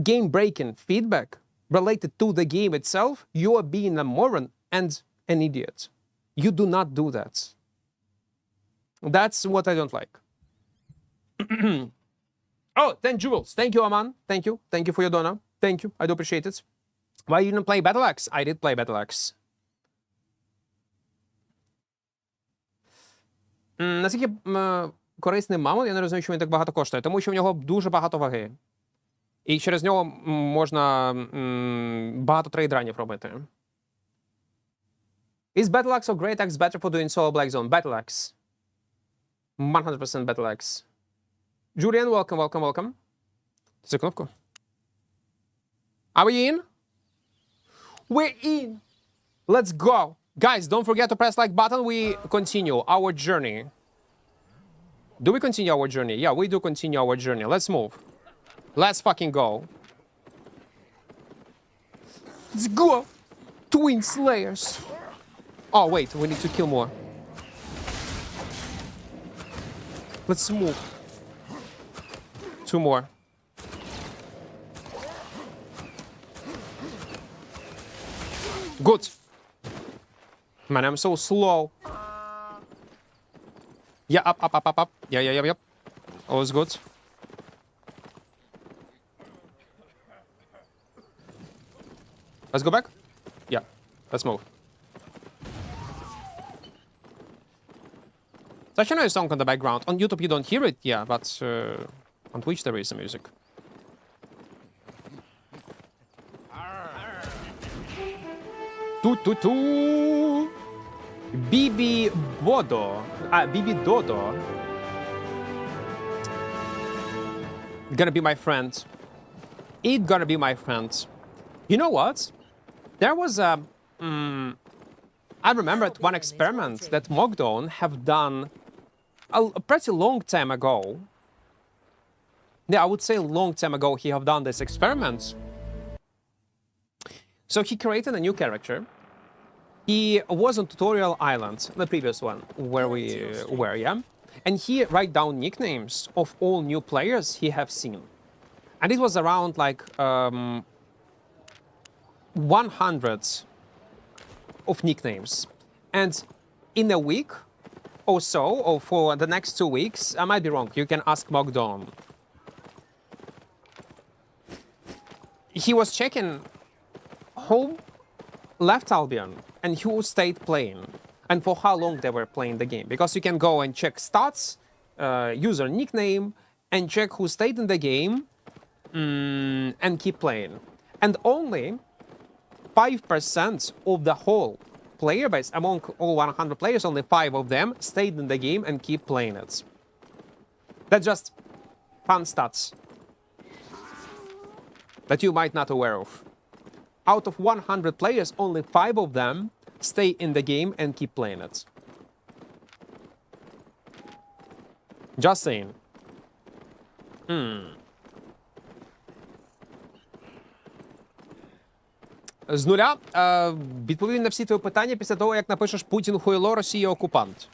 game-breaking feedback related to the game itself, you are being a moron and an idiot. You do not do that. That's what I don't like. Oh, 10 jewels. Thank you, Aman. Thank you. Thank you for your donor. Thank you. I do appreciate it. Why you didn't play Battle Axe? I did play Battle Axe. Наскільки корисний мамон, я не розумію, що він так багато коштує. Тому що в нього дуже багато ваги. І через нього можна багато трейдранів робити. Is Battle Axe or Great Axe better for doing solo Black Zone? Battle Axe. 100% Battle Axe. Julian, welcome, welcome, welcome. Цю кнопку. Are we in? We're in! Let's go! Guys, don't forget to press like button. We continue our journey. Do we continue our journey? Yeah, we do continue our journey. Let's move. Let's fucking go. Let's go! Twin Slayers. Oh, wait, we need to kill more. Let's move. 2 more. Good. Man, I'm so slow. Yeah, up, up, up, up, up. Yeah, yeah, yeah, yep. All is good. Let's go back? Yeah, let's move. Such a nice song on the background. On YouTube you don't hear it, yeah, but on Twitch there is some music. Tu. Bibi Bodo. Bibi Dodo. Gonna be my friend. It gonna be my friend. You know what? There was a... I remembered one experiment that Mogdon have done a pretty long time ago. Yeah, I would say a long time ago he have done this experiment. So he created a new character. He was on Tutorial Island, the previous one, where we were, yeah? And he write down nicknames of all new players he have seen. And it was around like 100 of nicknames. And in a week or so, or for the next 2 weeks, I might be wrong, you can ask Mogdon. He was checking who left Albion and who stayed playing and for how long they were playing the game. Because you can go and check stats, user nickname, and check who stayed in the game and keep playing. And only 5% of the whole player base, among all 100 players, only 5 of them stayed in the game and keep playing it. That's just fun stats that you might not aware of. Out of 100 players, only 5 of them stay in the game and keep playing it. Just saying. З нуля відповім на всі твої питання після того, як напишеш «Путін хуйло, Росія окупант».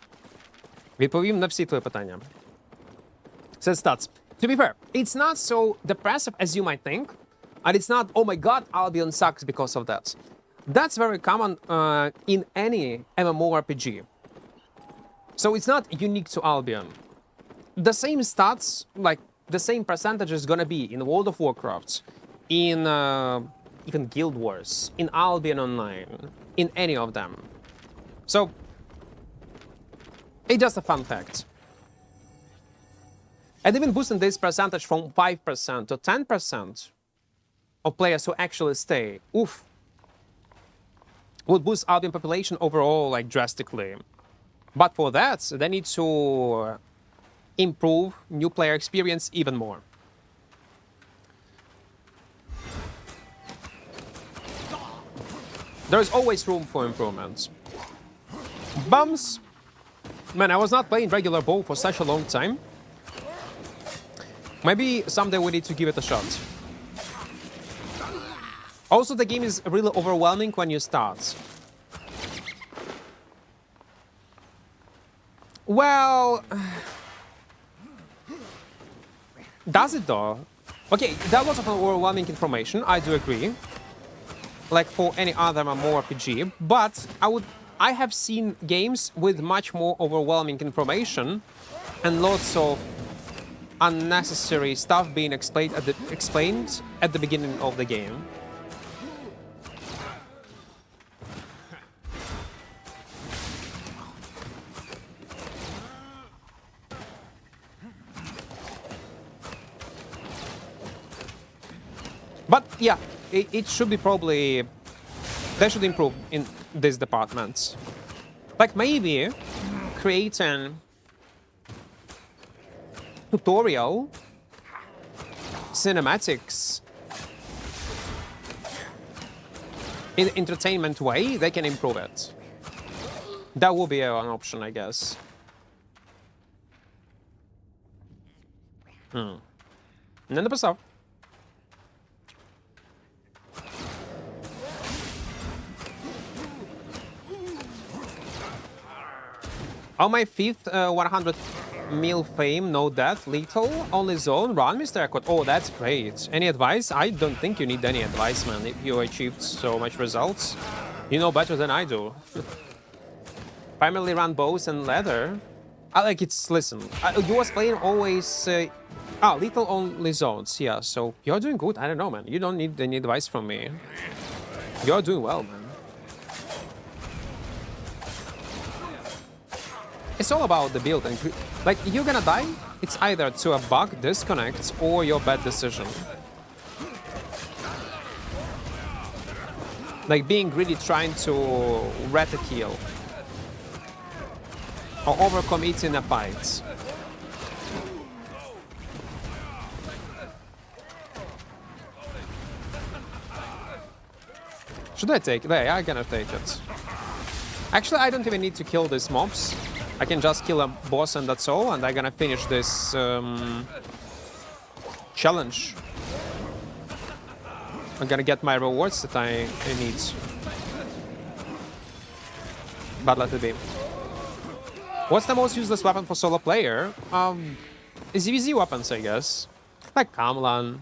Відповім на всі твої питання. Says stats. To be fair, it's not so depressive as you might think. And it's not, oh my god, Albion sucks because of that. That's very common in any mmorpg. So it's not unique to Albion. The same stats, like the same percentage is gonna be in World of Warcraft, in even Guild Wars, in Albion Online, in any of them. So, it's just a fun fact. And even boosting this percentage from 5% to 10% of players who actually stay, oof, would boost Albion population overall like drastically. But for that, they need to improve new player experience even more. There's always room for improvements. Bums. Man, I was not playing regular bow for such a long time. Maybe someday we need to give it a shot. Also, the game is really overwhelming when you start. Well... Does it though? Okay, there are lots of overwhelming information, I do agree. Like for any other mmorpg, but I have seen games with much more overwhelming information and lots of unnecessary stuff being explained at the beginning of the game. But yeah, it should be probably... They should improve in this department. Like maybe create an tutorial, cinematics, in entertainment way, they can improve it. That will be an option, I guess. Не написав. On my 5th 100 mil fame, no death, lethal, only zone, run, Mr. Equart. Oh, that's great. Any advice? I don't think you need any advice, man. If you achieved so much results, you know better than I do. Primarily run bows and leather. I like it's, listen, you was playing always, lethal only zones, yeah, so you're doing good. I don't know, man. You don't need any advice from me. You're doing well, man. It's all about the build and like you're gonna die. It's either to a bug, disconnect, or your bad decision. Like being greedy, trying to ret a kill, or overcommit in a fight. Should I take it? Yeah, I'm gonna take it. Actually, I don't even need to kill these mobs. I can just kill a boss and that's all, and I'm gonna finish this challenge. I'm gonna get my rewards that I need. But let it be. What's the most useless weapon for solo player? ZVZ weapons, I guess. Like Kamlan.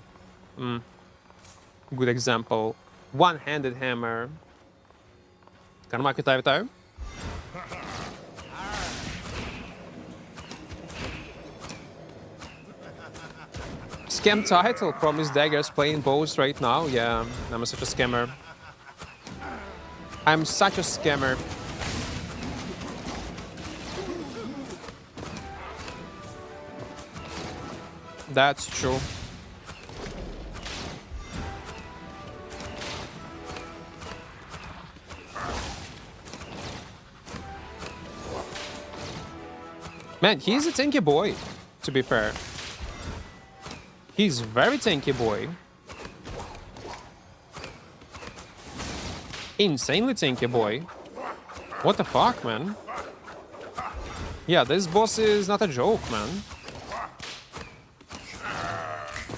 Good example. One-handed hammer. Kan maak je het even. Scam title, promise Daggers playing bows right now. Yeah, I'm such a scammer. I'm such a scammer. That's true. Man, he's a tanky boy, to be fair. He's very tanky boy. Insanely tanky boy. What the fuck, man? Yeah, this boss is not a joke, man.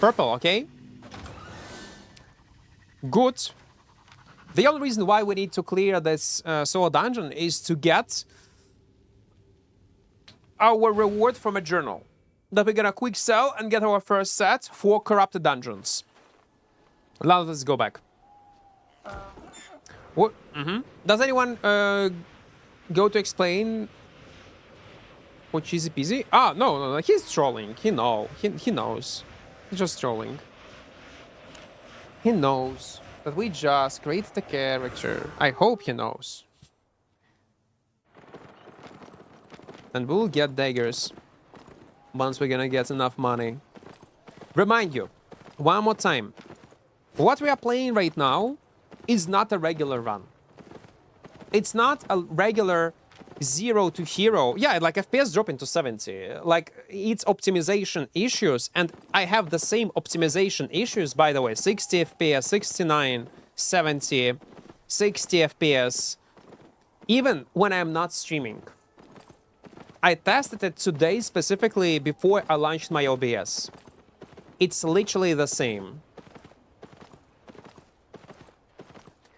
Purple, okay? Good. The only reason why we need to clear this solo dungeon is to get our reward from a journal that we're gonna quick sell and get our first set for corrupted dungeons. Now let's go back. What? Does anyone go to explain what cheesy peasy? Ah, no, he's trolling. He knows. He's just trolling. He knows that we just created the character. I hope he knows. And we'll get daggers once we're gonna get enough money. Remind you, one more time, what we are playing right now is not a regular run. It's not a regular 0 to hero. Yeah, like FPS dropping to 70. Like, it's optimization issues, and I have the same optimization issues, by the way. 60 FPS, 69, 70, 60 FPS. Even when I'm not streaming. I tested it today specifically before I launched my OBS. It's literally the same.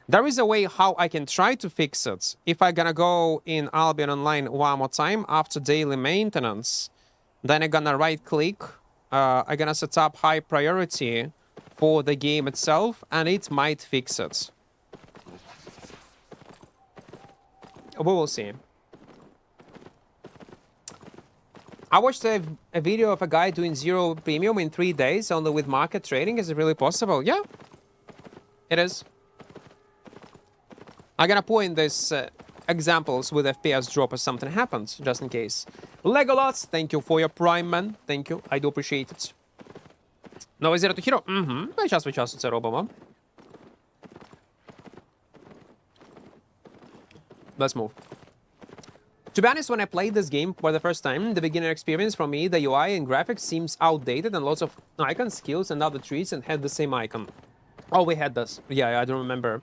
There is a way how I can try to fix it. If I'm gonna go in Albion Online one more time after daily maintenance, then I'm gonna right click, I'm gonna set up high priority for the game itself, and it might fix it. We will see. I watched a video of a guy doing 0 premium in 3 days only with market trading. Is it really possible? Yeah, it is. I'm gonna put in these examples with FPS drop if something happens, just in case. Legolas, thank you for your Prime, man. Thank you, I do appreciate it. Новий Zero to Hero? Ми час від часу це робимо. Let's move. To be honest, when I played this game for the first time, the beginner experience for me, the UI and graphics seems outdated and lots of icons, skills, and other trees and had the same icon. Oh, we had this. Yeah, I don't remember.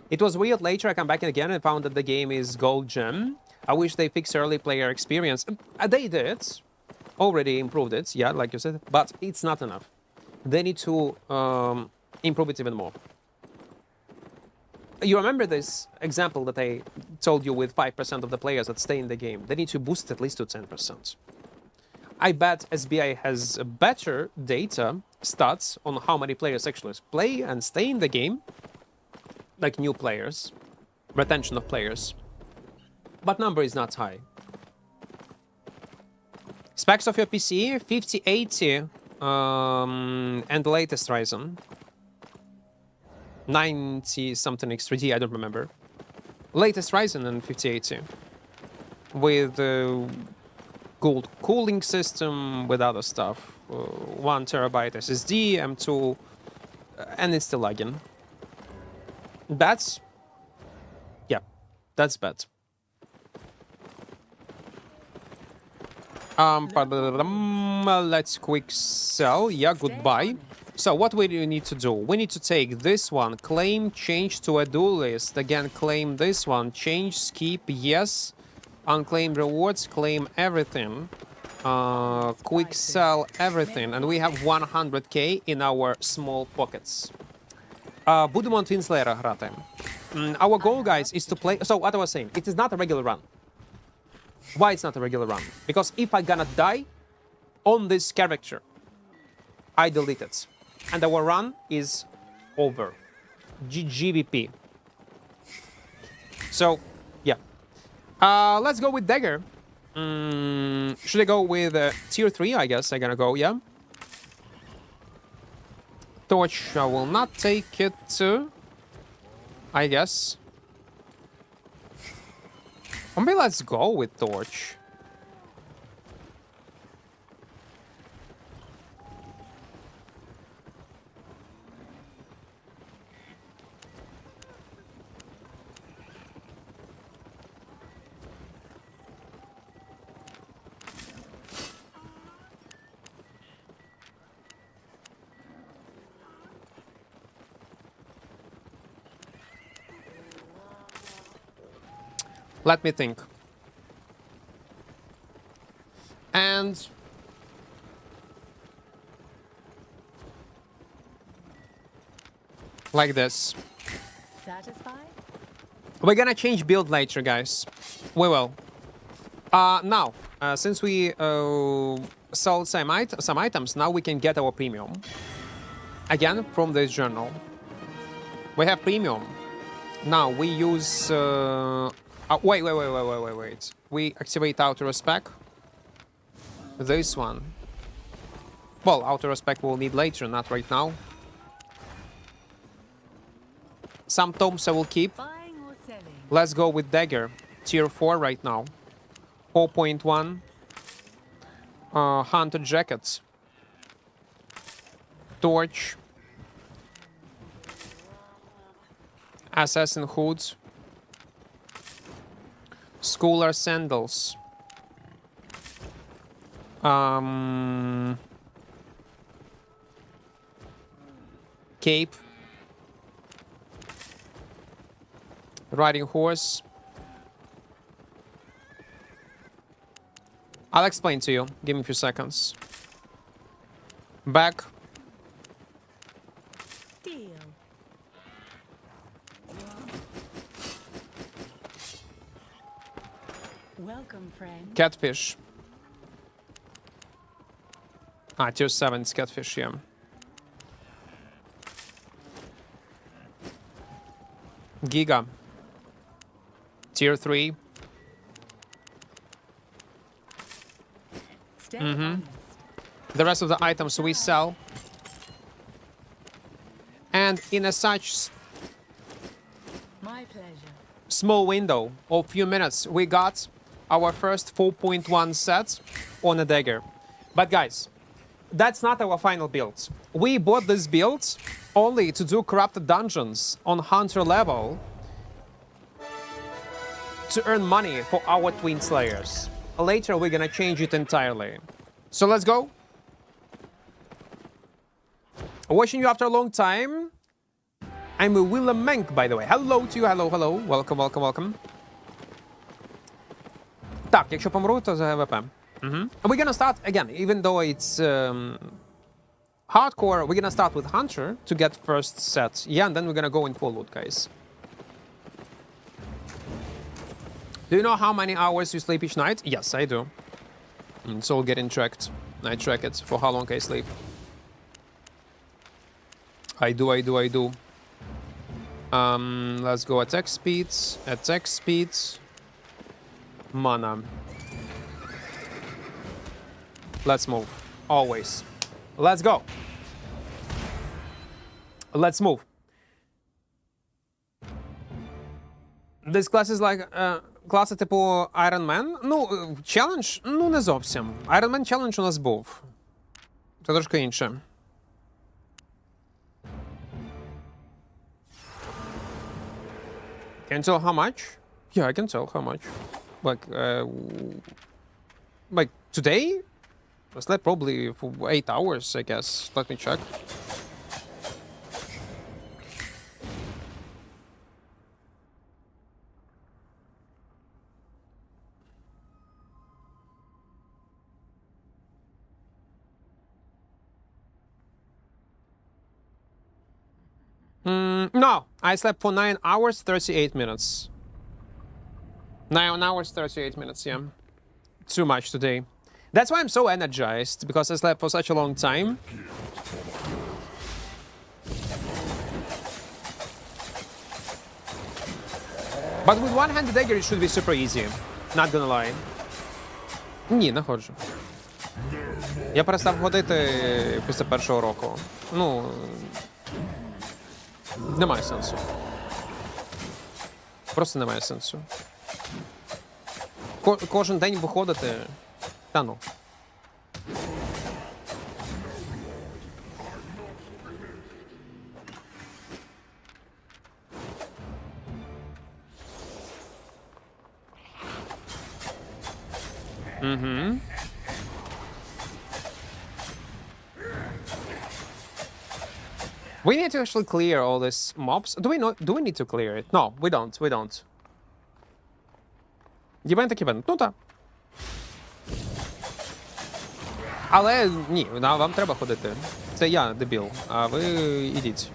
It was weird. Later, I come back again and found that the game is gold gem. I wish they fixed early player experience. They did. Already improved it, yeah, like you said. But it's not enough. They need to improve it even more. You remember this example that I told you with 5% of the players that stay in the game? They need to boost it at least to 10%. I bet SBI has better data, stats, on how many players actually play and stay in the game. Like new players. Retention of players. But number is not high. Specs of your PC, 5080 and the latest Ryzen. 90 something X3D, I don't remember. Latest Ryzen and 5080. With good cooling system, with other stuff. 1 terabyte SSD, M2, and it's still lagging. That's... yeah, that's bad. Let's quick sell. Yeah, goodbye. So what we need to do? We need to take this one, claim, change to a do list. Again, claim this one, change, skip, yes. Unclaimed rewards, claim everything. Quick sell everything. And we have 100k in our small pockets. Будемо Twinslayer грати. Our goal, guys, is to play... So, what I was saying, it is not a regular run. Why it's not a regular run? Because if I'm gonna die on this character, I delete it. And our run is over. GGVP. So, yeah. Let's go with Dagger. Should I go with tier 3? I guess I'm gonna go, yeah. Torch, I will not take it to, I guess. Maybe let's go with Torch. Let me think. And like this. Satisfied? We're gonna change build later, guys. We will. Now, since we sold some items, now we can get our premium. Again, from this journal. We have premium. Now, we use... wait. We activate auto respec. This one. Well, auto respec we'll need later, not right now. Some tomes I will keep. Buying or selling? Let's go with Dagger. Tier 4 right now. 4.1. Hunter jackets. Torch. Assassin hoods. Schooler sandals. Cape. Riding horse. I'll explain to you. Give me a few seconds. Back. Deal. Welcome, friend. Catfish. Ah, tier 7 is catfish, yeah. Giga. Tier 3. Stay honest. The rest of the items we sell. And in a such My pleasure. small window of few minutes, we got our first 4.1 sets on a dagger. But guys, that's not our final build. We bought this build only to do corrupted dungeons on hunter level to earn money for our twin slayers. Later, we're gonna change it entirely. So let's go. Watching you after a long time. I'm Willem Menk, by the way. Hello to you, hello. Welcome, welcome, welcome. Так, якщо помру, то за ГВП. We're gonna start again, even though it's hardcore, we're gonna start with Hunter to get first set. Yeah, and then we're gonna go in full loot, guys. Do you know how many hours you sleep each night? Yes, I do. It's all getting tracked. I track it for how long I sleep. I do. Let's go attack speeds. Mana. Let's move. Always. Let's go. Let's move. This class is like класи типу Iron Man. Ну, челендж? Ну, не зовсім. Iron Man челендж у нас був. Це трошки інше. Can you tell how much? Yeah, I can tell how much. Like today? I slept probably for 8 hours, I guess. Let me check. No, I slept for 9 hours, 38 minutes. 9 hours, 38 minutes, yeah. Too much today. That's why I'm so energized, because I slept for such a long time. But with one-handed dagger it should be super easy. Not gonna lie. Ні, не ходжу. Я перестав ходити після першого року. Ну... Немає сенсу. Просто немає сенсу. Кожен день виходити... Та ну. We need to actually clear all these mobs. Do we need to clear it? No, we don't. Єбен. Ну так. Але ні, вам треба ходити. Це я, дебіл, а ви ідіть.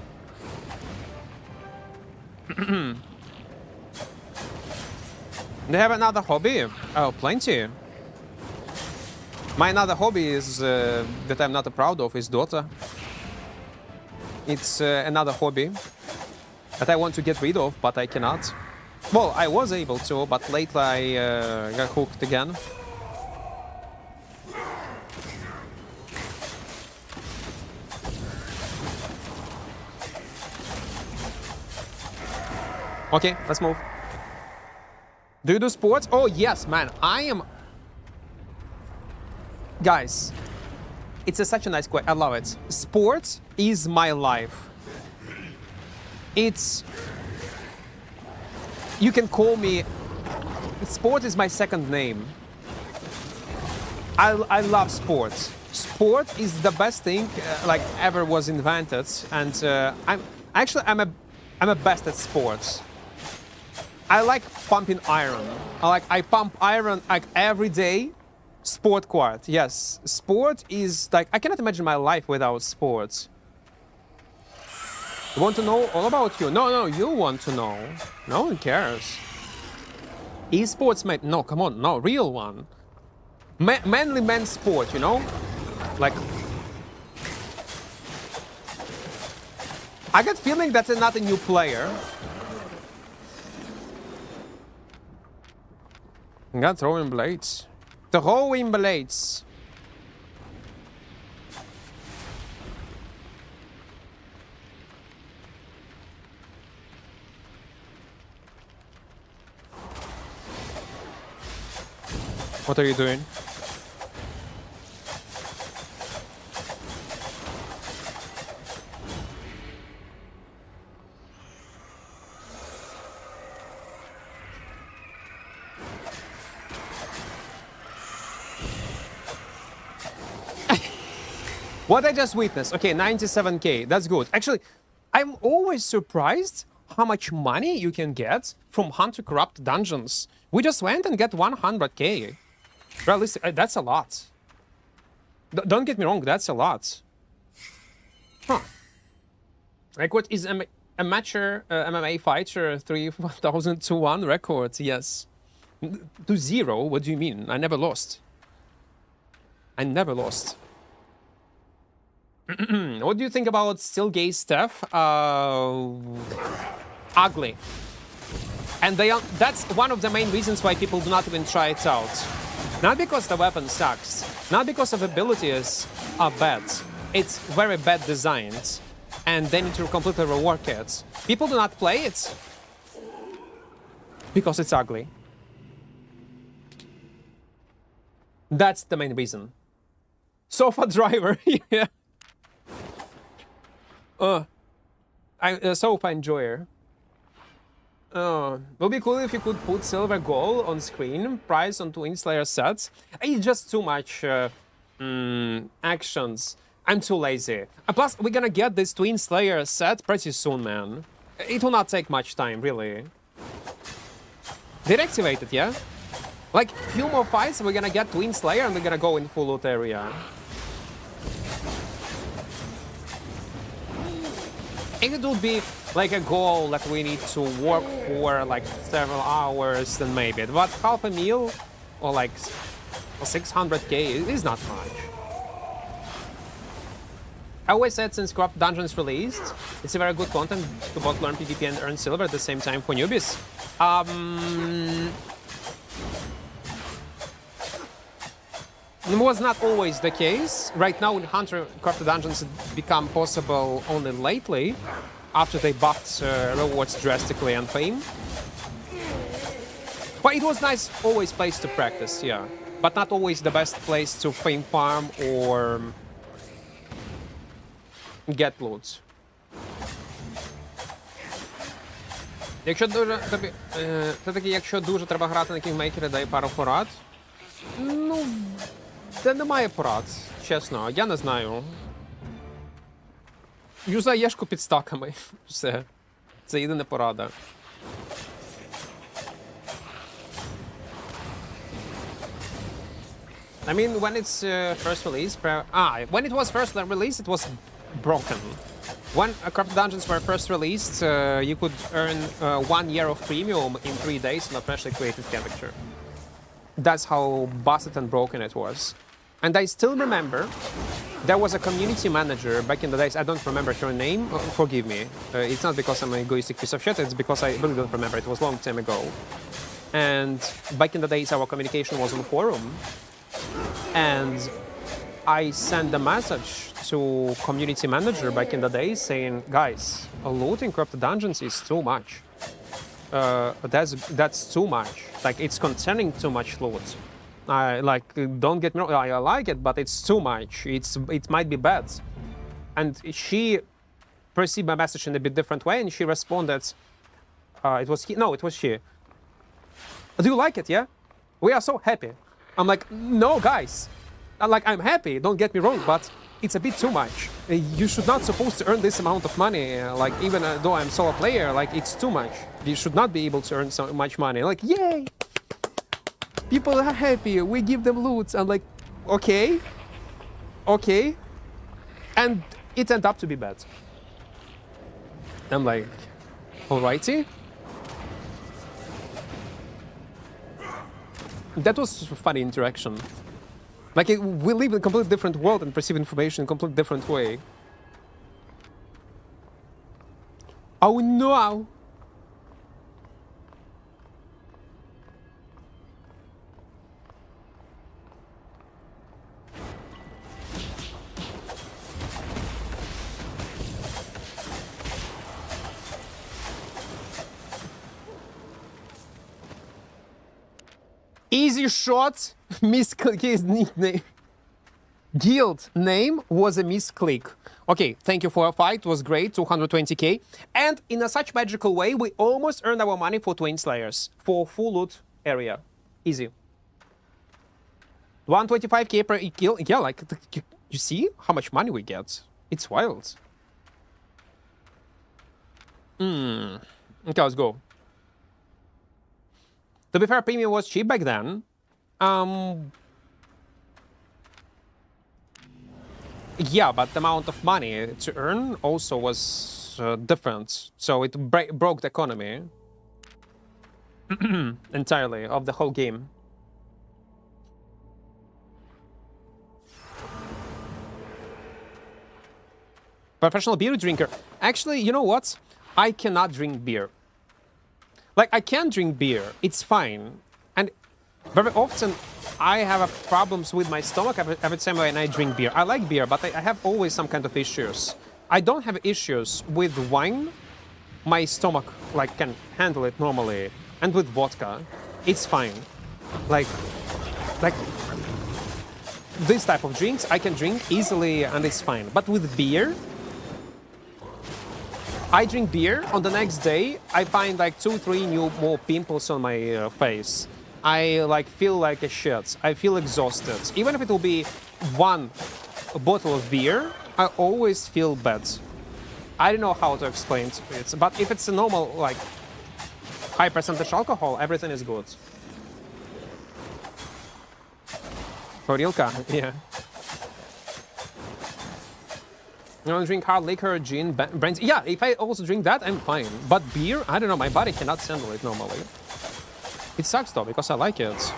Do you have another hobby? Oh, plenty. My another hobby is that I'm not proud of is Dota. It's another hobby that I want to get rid of, but I cannot. Well, I was able to, but lately I got hooked again. Okay, let's move. Do you do sports? Oh, yes, man. I am... Guys, it's such a nice question. I love it. Sports is my life. It's... You can call me sport is my second name. I love sports. Sport is the best thing like ever was invented, and I'm a best at sports. I like pumping iron. I pump iron like every day. Sport quart, yes. Sport is like I cannot imagine my life without sports. You want to know all about you? No, you want to know. No one cares. Esports, mate. No, come on, no, real one. Manly men's sport, you know? Like, I get feeling that's not a new player. I got throwing blades. Throwing blades. What are you doing? What I just witnessed. Okay, 97k. That's good. Actually, I'm always surprised how much money you can get from Hunter Corrupt dungeons. We just went and get 100k. Realistic, that's a lot. Don't get me wrong, that's a lot. Huh. Equart is a amateur MMA fighter, 3,000 to 1 record, yes. To 0? What do you mean? I never lost. I never lost. What do you think about still gay stuff? Ugly. And that's one of the main reasons why people do not even try it out. Not because the weapon sucks, not because of abilities are bad. It's very bad designed, and they need to completely rework it. People do not play it because it's ugly. That's the main reason. Sofa driver, yeah. Sofa enjoyer. Would be cool if you could put silver goal on screen, price on Twin Slayer sets. It's just too much actions. I'm too lazy. Plus, we're gonna get this Twin Slayer set pretty soon, man. It will not take much time, really. They're activated, yeah? Like, few more fights, we're gonna get Twin Slayer and we're gonna go in full loot area. It would be like a goal that we need to work for like several hours, then maybe. But half a meal or like 600k is not much. I always said since Corrupt Dungeons released, it's a very good content to both learn PvP and earn silver at the same time for newbies. It was not always the case. Right now in Hunter, Corrupt Dungeons become possible only lately, after they buffed rewards drastically and fame. But it was nice always place to practice, yeah. But not always the best place to fame farm or get loot. Якщо дуже тобі, все-таки, якщо дуже треба грати на кінгмейкері, дай пару порад. Ну, це немає порад, чесно, я не знаю. Юзай єшку під стаками. Все. Це єдина порада. I mean, when it's first released, when it was first released, it was broken. When Corrupt Dungeons were first released, you could earn 1 year of premium in 3 days on a freshly created character. That's how busted and broken it was. And I still remember there was a community manager back in the days. I don't remember her name. Forgive me. It's not because I'm an egoistic piece of shit. It's because I really don't remember. It was a long time ago. And back in the days, our communication was on forum. And I sent a message to community manager back in the days saying, guys, looting Corrupt Dungeons is too much. That's too much. Like, it's concerning too much loot. Don't get me wrong, I like it, but it's too much. It might be bad. And she perceived my message in a bit different way, and she responded. It was she. Do you like it? Yeah? We are so happy. I'm like, no, guys. I'm happy, don't get me wrong, but it's a bit too much. You should not supposed to earn this amount of money. Like, even though I'm solo player, like, it's too much. You should not be able to earn so much money. Like, yay! People are happy. We give them loot. I'm like, okay. Okay. And it ended up to be bad. I'm like, alrighty. That was a funny interaction. Like, we live in a completely different world and perceive information in a completely different way. Oh no! Easy shot, misclick his nickname. Guild name was a misclick. Okay, thank you for a fight, it was great, 220k. And in a such magical way, we almost earned our money for Twin Slayers, for full loot area. Easy. 125k per kill. Yeah, like, you see how much money we get? It's wild. Okay, let's go. To be fair, premium was cheap back then. Yeah, but the amount of money to earn also was different. So it broke the economy entirely of the whole game. Professional beer drinker. Actually, you know what? I cannot drink beer. Like, I can drink beer, it's fine. And very often, I have problems with my stomach every time when I drink beer. I like beer, but I have always some kind of issues. I don't have issues with wine. My stomach, like, can handle it normally. And with vodka, it's fine. Like, this type of drinks, I can drink easily and it's fine. But with beer, I drink beer, on the next day, I find like 2-3 more pimples on my face. I like feel like a shit. I feel exhausted. Even if it will be one bottle of beer, I always feel bad. I don't know how to explain it, but if it's a normal, like, high percentage alcohol, everything is good. Horilka, yeah. You want to drink hard liquor, gin, brandy? Yeah, if I also drink that, I'm fine. But beer, I don't know, my body cannot handle it normally. It sucks though, because I like it.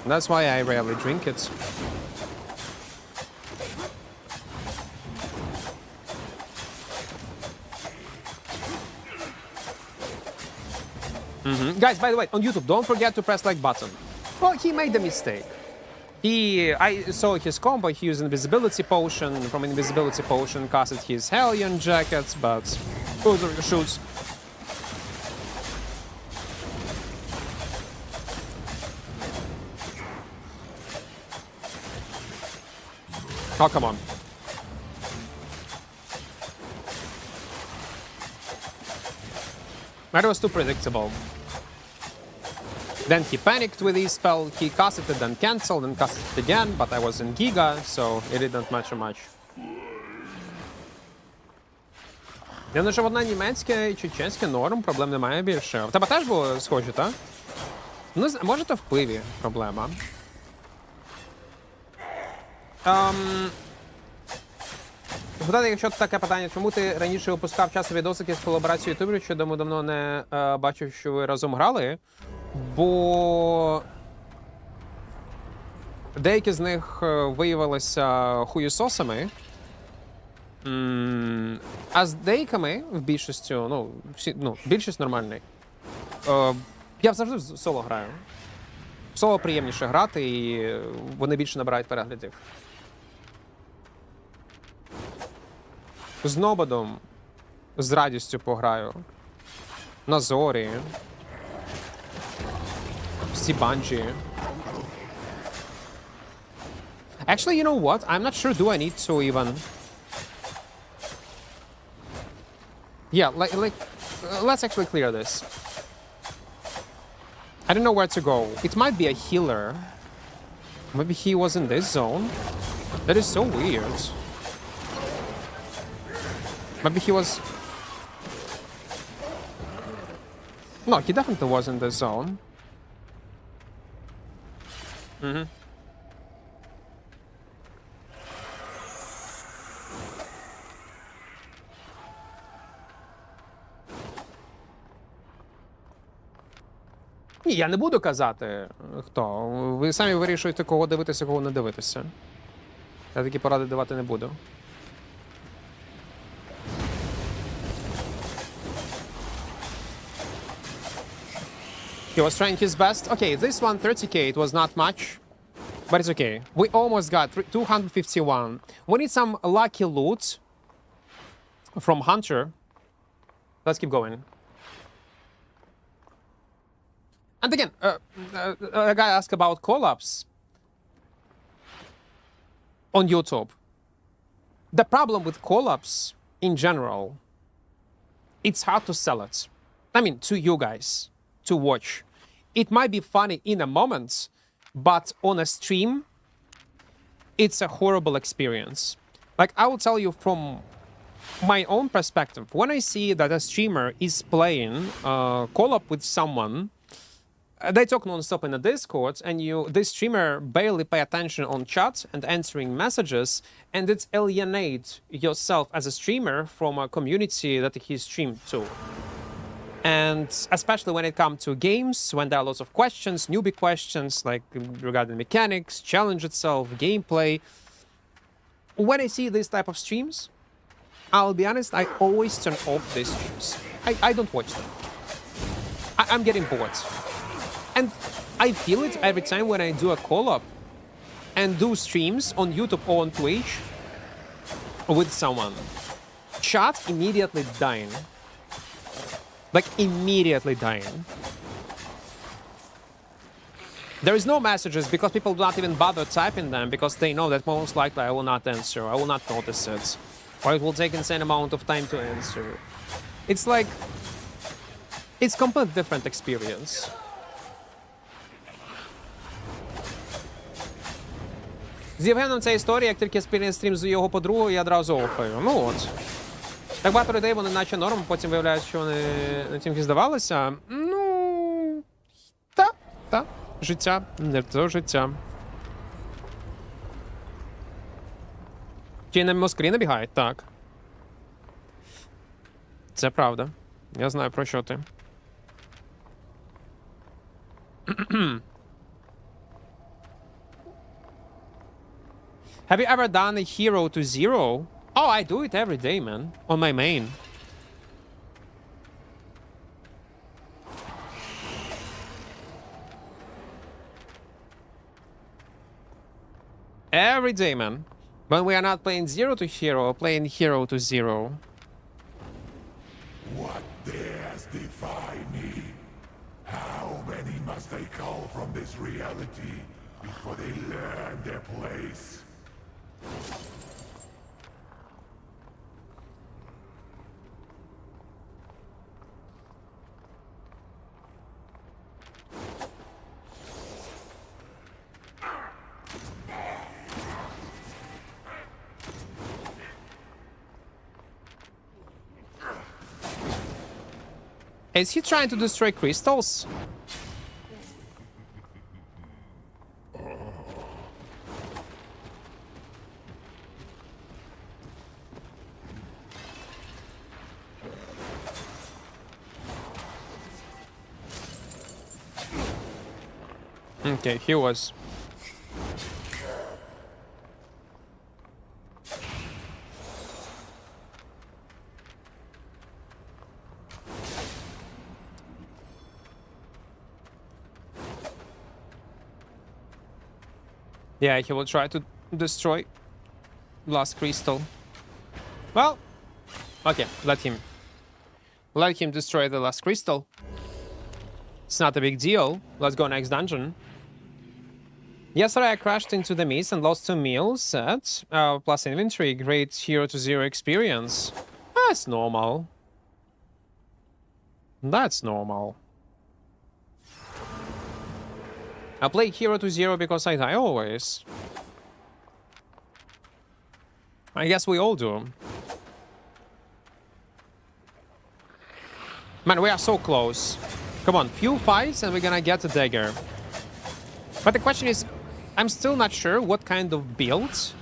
That's why I rarely drink it. Guys, by the way, on YouTube, don't forget to press like button. Well, he made a mistake. I saw his combo, he used invisibility potion, from invisibility potion casted his Hellion jackets, but shoots. Oh, come on. That was too predictable. Then he panicked with his spell, he cast it, then cancelled, and cast it again, but I was in Giga, so it didn't matter much. Я знайшов одне німецьке і чеченське норм, проблем немає більше. В тебе теж було схожі, так? Ну, може, то в пиві проблема. Гадати, якщо таке питання, чому ти раніше випускав часові відосики з колаборацією ютуберів, що давно не бачив, що ви разом грали? Бо деякі з них виявилися хуєсосами, а з деякими, в більшості, більшість нормальний. Я завжди в соло граю. В соло приємніше грати, і вони більше набирають переглядів. З Нободом з радістю пограю. На Зорі. Всі банджі. Actually, you know what? I'm not sure do I need to even... Yeah, let's actually clear this. I don't know where to go. It might be a healer. Maybe he was in this zone. That is so weird. Maybe he was... No, he definitely was in this zone. Mm-hmm. Ні, я не буду казати, хто. Ви самі вирішуєте, кого дивитися, кого не дивитися. Я такі поради давати не буду. He was trying his best. Okay, this one, 30k, it was not much. But it's okay. We almost got 251. We need some lucky loot from Hunter. Let's keep going. And again, a guy asked about collabs on YouTube. The problem with collabs in general, it's hard to sell it. I mean, to you guys, to watch. It might be funny in a moment, but on a stream, it's a horrible experience. Like, I will tell you from my own perspective, when I see that a streamer is playing collab with someone, they talk non-stop in the Discord, and this streamer barely pay attention on chat and answering messages, and it alienates yourself as a streamer from a community that he streamed to. And especially when it comes to games, when there are lots of questions, newbie questions, like regarding mechanics, challenge itself, gameplay. When I see this type of streams, I'll be honest, I always turn off these streams. I don't watch them. I'm getting bored. And I feel it every time when I do a call-up and do streams on YouTube or on Twitch with someone. Chat immediately dying. Like, immediately dying. There is no messages because people do not even bother typing them because they know that most likely I will not answer, I will not notice it, or it will take insane amount of time to answer. It's like... It's completely different experience. З Євгеном ця історія, як тільки спільний стрім з його подругою, я одразу офаю. Ну от. Так багато людей, вони наче норм, потім виявляють, що вони не тим здавалися. Ну... Та. Життя. Не то життя. Чи на Москві набігають? Так. Це правда. Я знаю, про що ти. Have you ever done a hero to zero? Oh, I do it every day, man. On my main. Every day, man. When we are not playing zero to hero, we're playing hero to zero. What dares defy me? How many must they call from this reality before they learn their place? Is he trying to destroy crystals? Okay, he was. Yeah, he will try to destroy last crystal. Well, okay, let him. Let him destroy the last crystal. It's not a big deal. Let's go next dungeon. Yesterday I crashed into the mist and lost 2 meals set. Plus inventory, great hero to zero experience. That's normal. That's normal. I play hero to zero because I die always. I guess we all do. Man, we are so close. Come on, few fights and we're gonna get a dagger. But the question is, I'm still not sure what kind of build,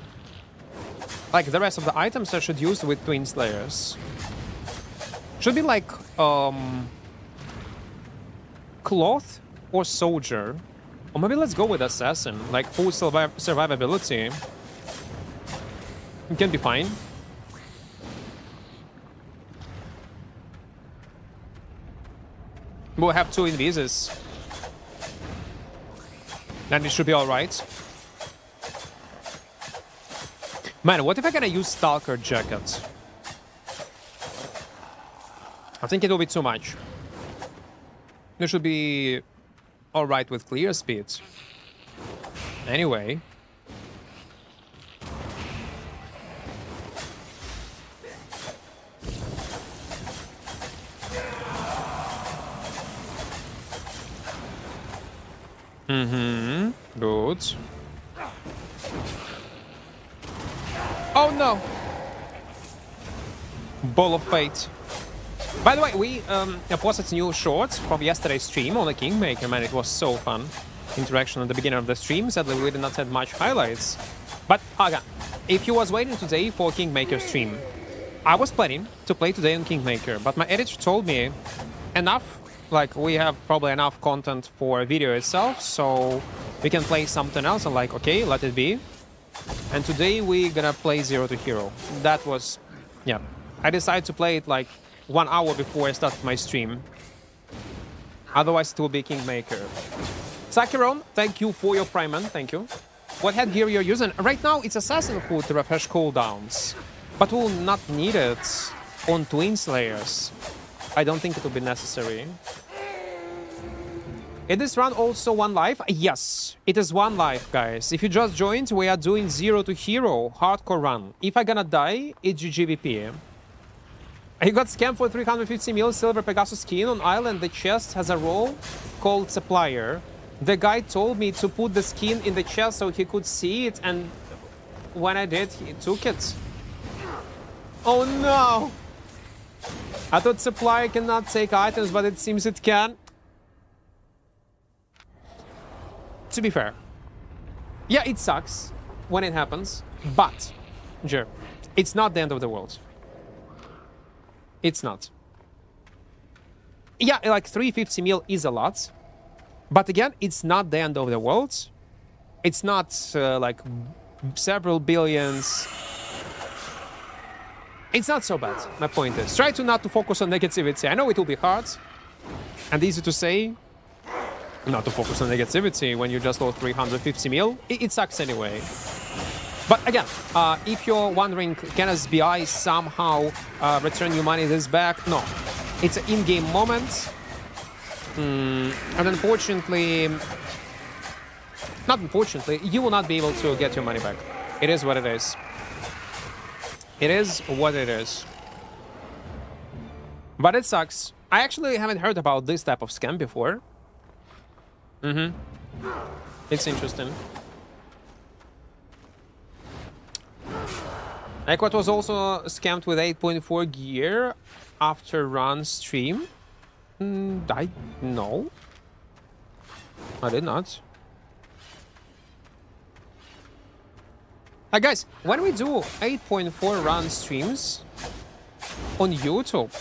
like the rest of the items, I should use with Twin Slayers. Should be like cloth or soldier, or maybe let's go with assassin, like full survivability. It can be fine. We'll have 2 invises. And it should be alright. Man, what if I'm gonna use Stalker Jacket? I think it will be too much. It should be alright with clear speed. Anyway. Good. Oh no! Ball of Fate. By the way, we posted new shorts from yesterday's stream on the Kingmaker. Man, it was so fun. Interaction at the beginning of the stream. Sadly, we did not have much highlights. But again, if you was waiting today for Kingmaker stream, I was planning to play today on Kingmaker, but my editor told me enough. Like, we have probably enough content for a video itself, so we can play something else. I'm like, okay, let it be. And today we're gonna play Zero to Hero. That was, yeah. I decided to play it like 1 hour before I started my stream. Otherwise it will be Kingmaker. Sakiron, thank you for your Prime, man. Thank you. What headgear you're using? Right now it's Assassin Hood to refresh cooldowns. But we'll not need it on Twin Slayers. I don't think it will be necessary. Is this run also 1 life? Yes, it is 1 life, guys. If you just joined, we are doing Zero to Hero hardcore run. If I gonna die, it's GGVP. I got scammed for 350 mil silver Pegasus skin on island. The chest has a role called supplier. The guy told me to put the skin in the chest so he could see it, and when I did, he took it. Oh no! I thought supplier cannot take items, but it seems it can. To be fair, yeah, it sucks when it happens, but, Jer, it's not the end of the world. It's not. Yeah, like 350 mil is a lot, but again, it's not the end of the world. It's not like several billions. It's not so bad, my point is. Try to not to focus on negativity. I know it will be hard and easy to say, not to focus on negativity when you just lost 350 mil. It sucks anyway. But again, if you're wondering, can SBI somehow return your money this back? No. It's an in-game moment. And unfortunately, not unfortunately, you will not be able to get your money back. It is what it is. It is what it is. But it sucks. I actually haven't heard about this type of scam before. It's interesting. Equart was also scammed with 8.4 gear after run stream. No. I did not. Guys, when we do 8.4 run streams on YouTube,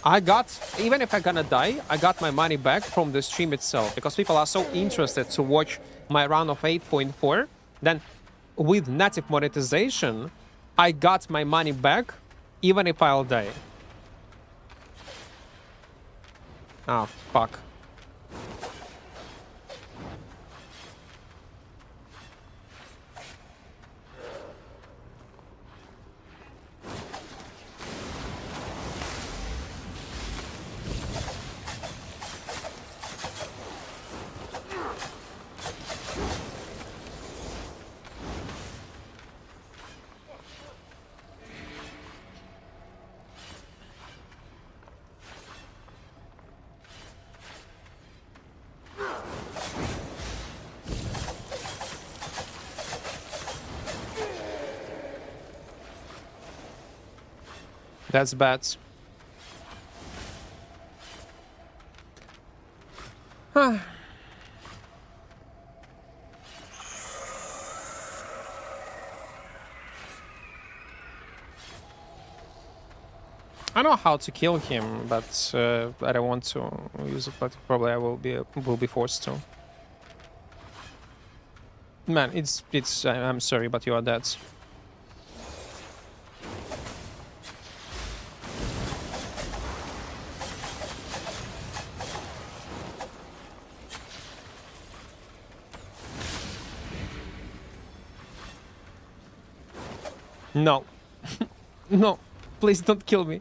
I got, even if I'm gonna die, I got my money back from the stream itself, because people are so interested to watch my run of 8.4. Then with native monetization, I got my money back even if I'll die. Ah, fuck. That's bad. I know how to kill him, but I don't want to use it. But probably I will be forced to. Man, it's. I'm sorry, but you are dead. No, no, please don't kill me.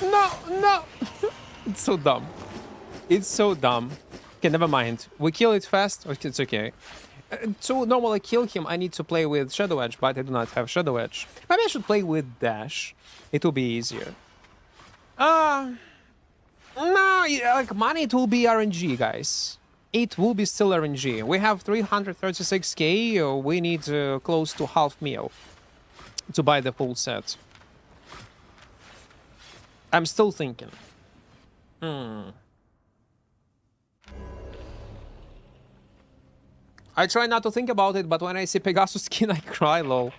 No, no. It's so dumb. It's so dumb. Okay, never mind. We kill it fast. It's okay. To normally kill him, I need to play with Shadow Edge, but I do not have Shadow Edge. Maybe I should play with Dash. It will be easier. No, like money, it will be RNG, guys. It will be still RNG. We have 336k. We need close to half mil to buy the full set. I'm still thinking. I try not to think about it, but when I see Pegasus skin, I cry, lol.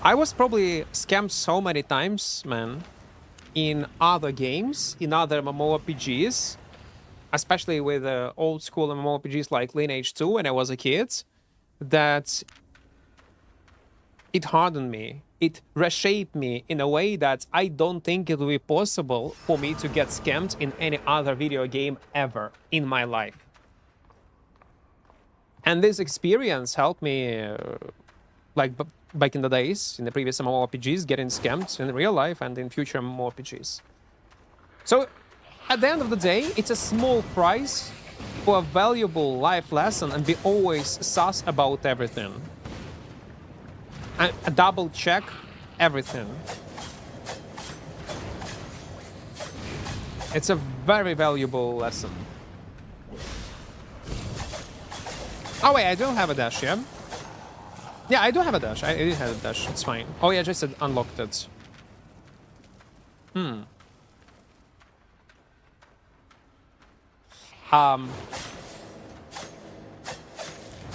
I was probably scammed so many times, man, in other games, in other mmorpgs, especially with old school mmorpgs like Lineage 2 when I was a kid, that it hardened me. It reshaped me in a way that I don't think it will be possible for me to get scammed in any other video game ever in my life. And this experience helped me, back in the days, in the previous MMORPGs, getting scammed in real life and in future MMORPGs. So, at the end of the day, it's a small price for a valuable life lesson, and be always sus about everything. And double check everything. It's a very valuable lesson. Oh wait, I do have a dash, yeah? Yeah, I do have a dash. I did have a dash. It's fine. Oh yeah, I just unlocked it.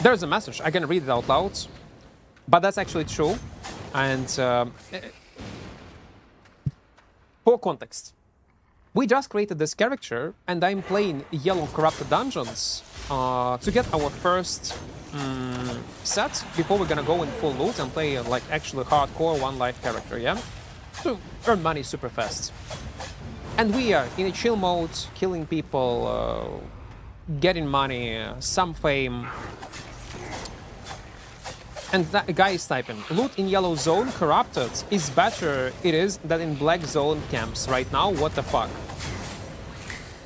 There's a message. I can read it out loud. But that's actually true. And for context, we just created this character, and I'm playing Yellow Corrupted Dungeons to get our first set before we're gonna go in full loot and play like actually hardcore one life character, yeah? To earn money super fast. And we are in a chill mode, killing people, getting money, some fame. And that guy is typing, loot in yellow zone corrupted is better it is than in black zone camps right now, what the fuck.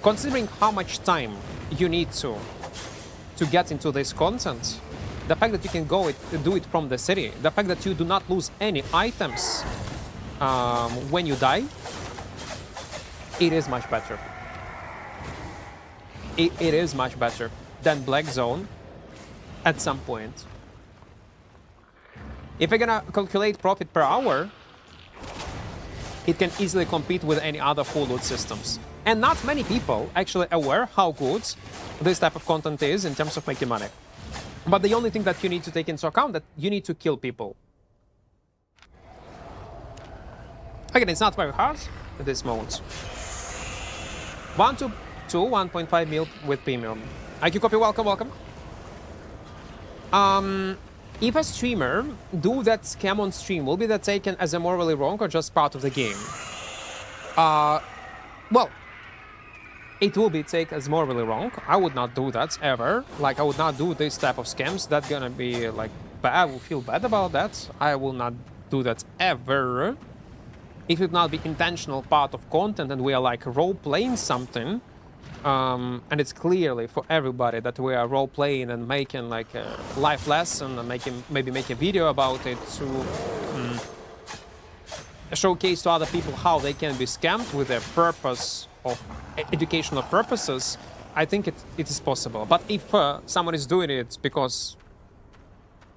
Considering how much time you need to get into this content, the fact that you can do it from the city, the fact that you do not lose any items when you die, it is much better. It is much better than black zone at some point. If you're gonna calculate profit per hour, it can easily compete with any other full loot systems. And not many people actually aware how good this type of content is in terms of making money. But the only thing that you need to take into account that you need to kill people. Again, it's not very hard at this moment. 1 to 2, 1.5 mil with premium. IQ copy, welcome. If a streamer do that scam on stream, will be that taken as a morally wrong or just part of the game? Well, it will be taken as morally wrong. I would not do that ever. Like, I would not do this type of scams. That's gonna be like bad. I will feel bad about that. I will not do that ever. If it would not be intentional part of content and we are like role-playing something, and it's clearly for everybody that we are role-playing and making like a life lesson and maybe make a video about it to showcase to other people how they can be scammed with a purpose of educational purposes, I think it is possible. But if someone is doing it because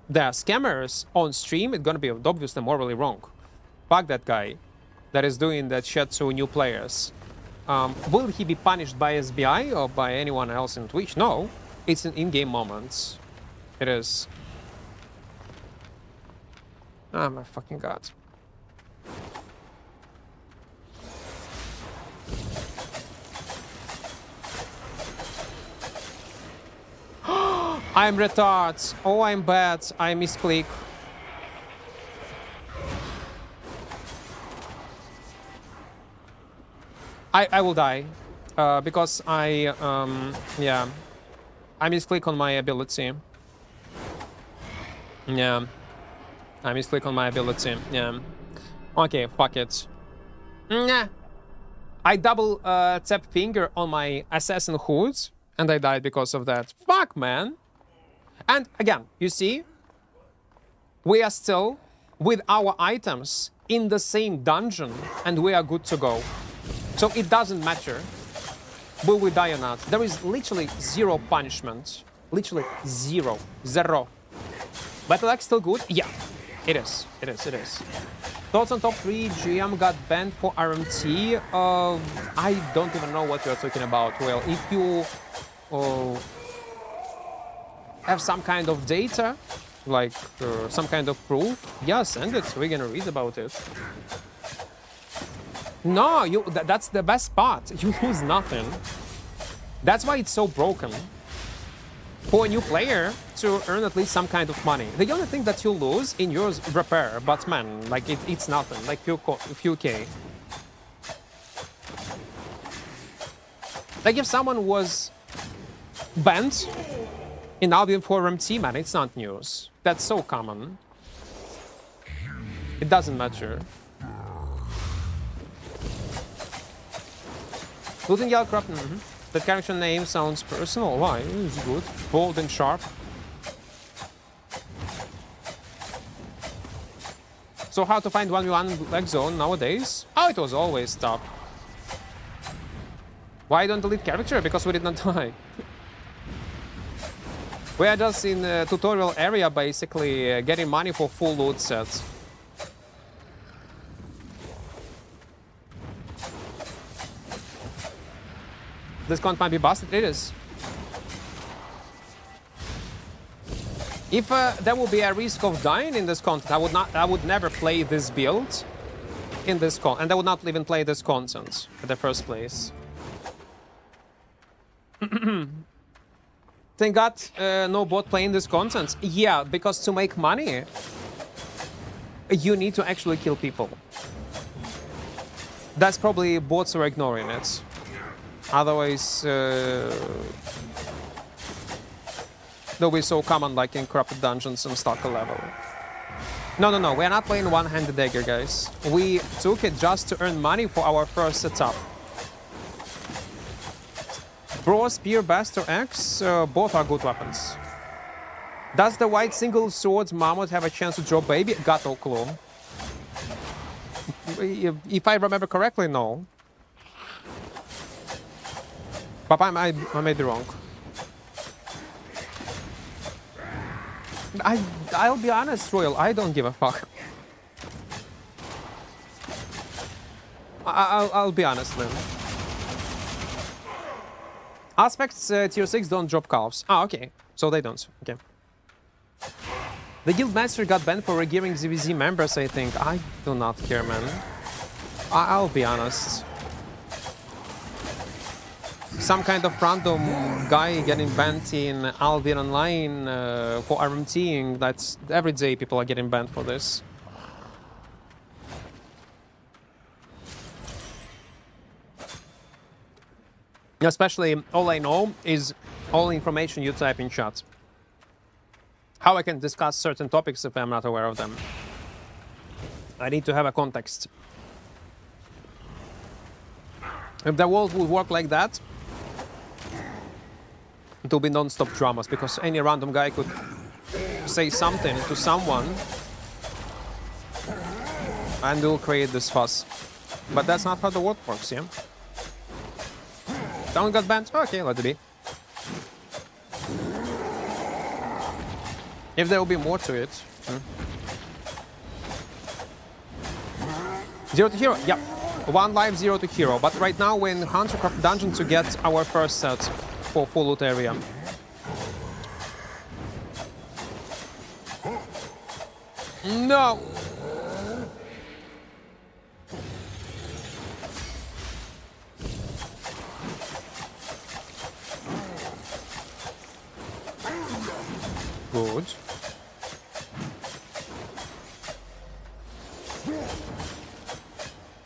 they're scammers on stream, it's gonna be obviously morally wrong. Fuck that guy that is doing that shit to new players. Will he be punished by SBI or by anyone else in Twitch? No, it's an in-game moment. It is. Oh my fucking god. I'm retarded. Oh, I'm bad. I misclick. I will die because yeah, I misclick on my ability. Yeah, I misclick on my ability. Yeah. Okay, fuck it. Nah. I double tap finger on my assassin hood and I died because of that. Fuck, man. And again, you see, we are still with our items in the same dungeon and we are good to go. So it doesn't matter will we die or not. There is literally zero punishment. Literally zero. Zero. Battle Axe still good? Yeah, it is. It is. It is. Thoughts on top 3? GM got banned for RMT. I don't even know what you're talking about. Well, if you have some kind of data, like some kind of proof, yeah, send it. We're gonna read about it. No, that's the best part. You lose nothing. That's why it's so broken. For a new player to earn at least some kind of money. The only thing that you lose in yours repair, but man, like it's nothing, like few K. Like if someone was banned in Albion for RMT, man, it's not news. That's so common. It doesn't matter. Looting Yellow Crop. That character name sounds personal. Why? It's good. Bold and sharp. So how to find 1v1 Black Zone nowadays? Oh, it was always tough. Why don't delete character? Because we did not die. We are just in the tutorial area, basically getting money for full loot sets. This content might be busted. It is. If there will be a risk of dying in this content, I would never play this build in this content, and I would not even play this content in the first place. Thank God, no bot playing this content. Yeah, because to make money, you need to actually kill people. That's probably bots are ignoring it. Otherwise, they'll be so common like in corrupted dungeons and stalker level. No, we're not playing one-handed dagger, guys. We took it just to earn money for our first setup. Bro, Spear, Bast, or Axe, both are good weapons. Does the white single sword Mammoth have a chance to drop baby? Got no clue. If I remember correctly, no. But I may be wrong. I'll be honest, Royal, I don't give a fuck. I'll be honest, man. Aspects tier 6 don't drop calves. Ah, okay. So they don't. Okay. The Guildmaster got banned for regearing ZVZ members, I think. I do not care, man. I'll be honest. Some kind of random guy getting banned in Albion Online for RMTing. That's every day people are getting banned for this. Especially, all I know is all information you type in chat. How I can discuss certain topics if I'm not aware of them. I need to have a context. If the world would work like that, it will be non-stop dramas, because any random guy could say something to someone and will create this fuss. But that's not how the world works, yeah? Someone got banned? Okay, let it be. If there will be more to it. 0 to hero, yeah. 1 life, 0 to hero. But right now we're in Huntercraft dungeon to get our first set for full loot area. No! Good.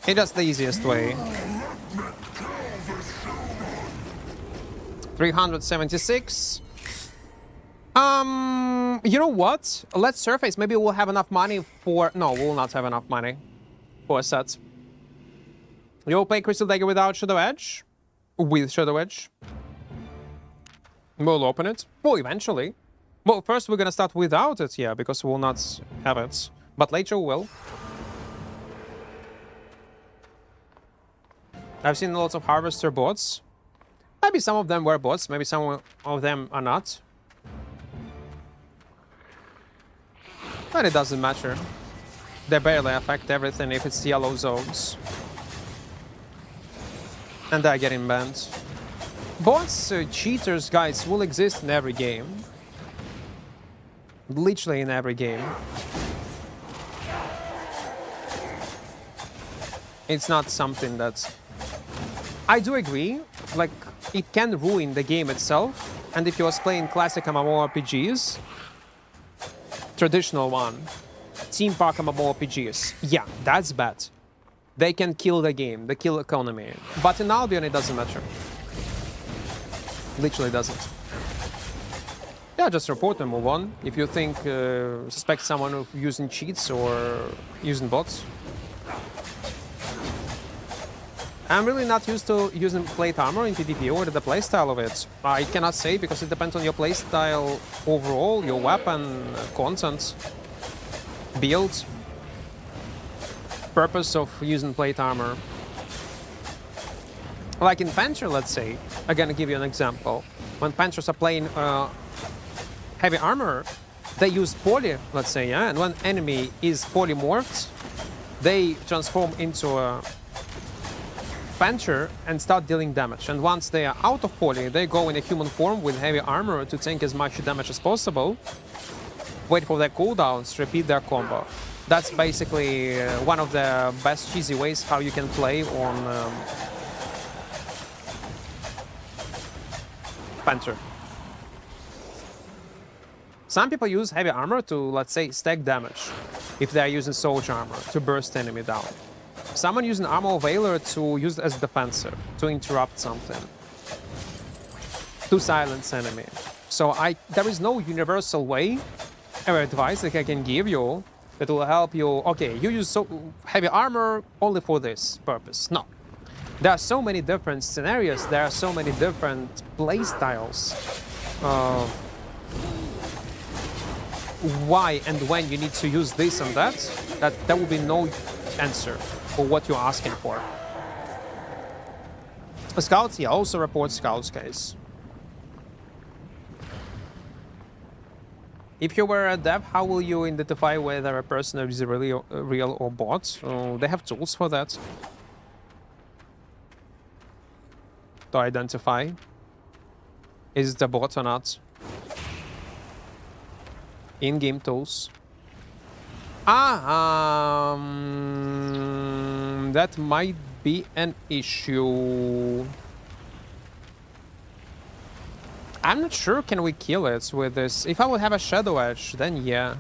It's just the easiest way. 376. You know what? Let's surface. Maybe we'll have enough money for... No, we'll not have enough money for a set. You'll play Crystal Dagger without Shadow Edge? With Shadow Edge? We'll open it. Well, eventually. Well, first we're gonna start without it, yeah, because we'll not have it. But later we will. I've seen lots of Harvester bots. Maybe some of them were bots, maybe some of them are not. But it doesn't matter. They barely affect everything if it's yellow zones. And they're getting banned. Bots, cheaters, guys, will exist in every game. Literally in every game. It's not something that's... I do agree, like, it can ruin the game itself. And if you was playing classic mmorpgs, traditional one, Team Park mmorpgs, yeah, that's bad. They can kill the game, they kill economy. But in Albion, it doesn't matter. Literally doesn't. Yeah, just report and move on. If you think, suspect someone of using cheats or using bots. I'm really not used to using plate armor in PvP or the playstyle of it. I cannot say because it depends on your playstyle overall, your weapon, content, build, purpose of using plate armor. Like in Panther, let's say, I'm gonna give you an example. When Panthers are playing heavy armor, they use poly, let's say, yeah? And when enemy is polymorphed, they transform into a Panther and start dealing damage. And once they are out of poly, they go in a human form with heavy armor to tank as much damage as possible, wait for their cooldowns, repeat their combo. That's basically one of the best cheesy ways how you can play on Panther. Some people use heavy armor to, let's say, stack damage, if they are using soldier armor, to burst enemy down. Someone using armor veiler to use it as defensive, to interrupt something, to silence enemy. So there is no universal way or advice that I can give you that will help you. Okay, you use heavy armor only for this purpose. No. There are so many different scenarios, there are so many different play styles. Why and when you need to use this and that there will be no answer for what you're asking for. Scouts, yeah, also report Scouts case. If you were a dev, how will you identify whether a person is real or bot? They have tools for that. To identify is it a bot or not. In-game tools. That might be an issue. I'm not sure can we kill it with this. If I would have a Shadow Edge, then yeah.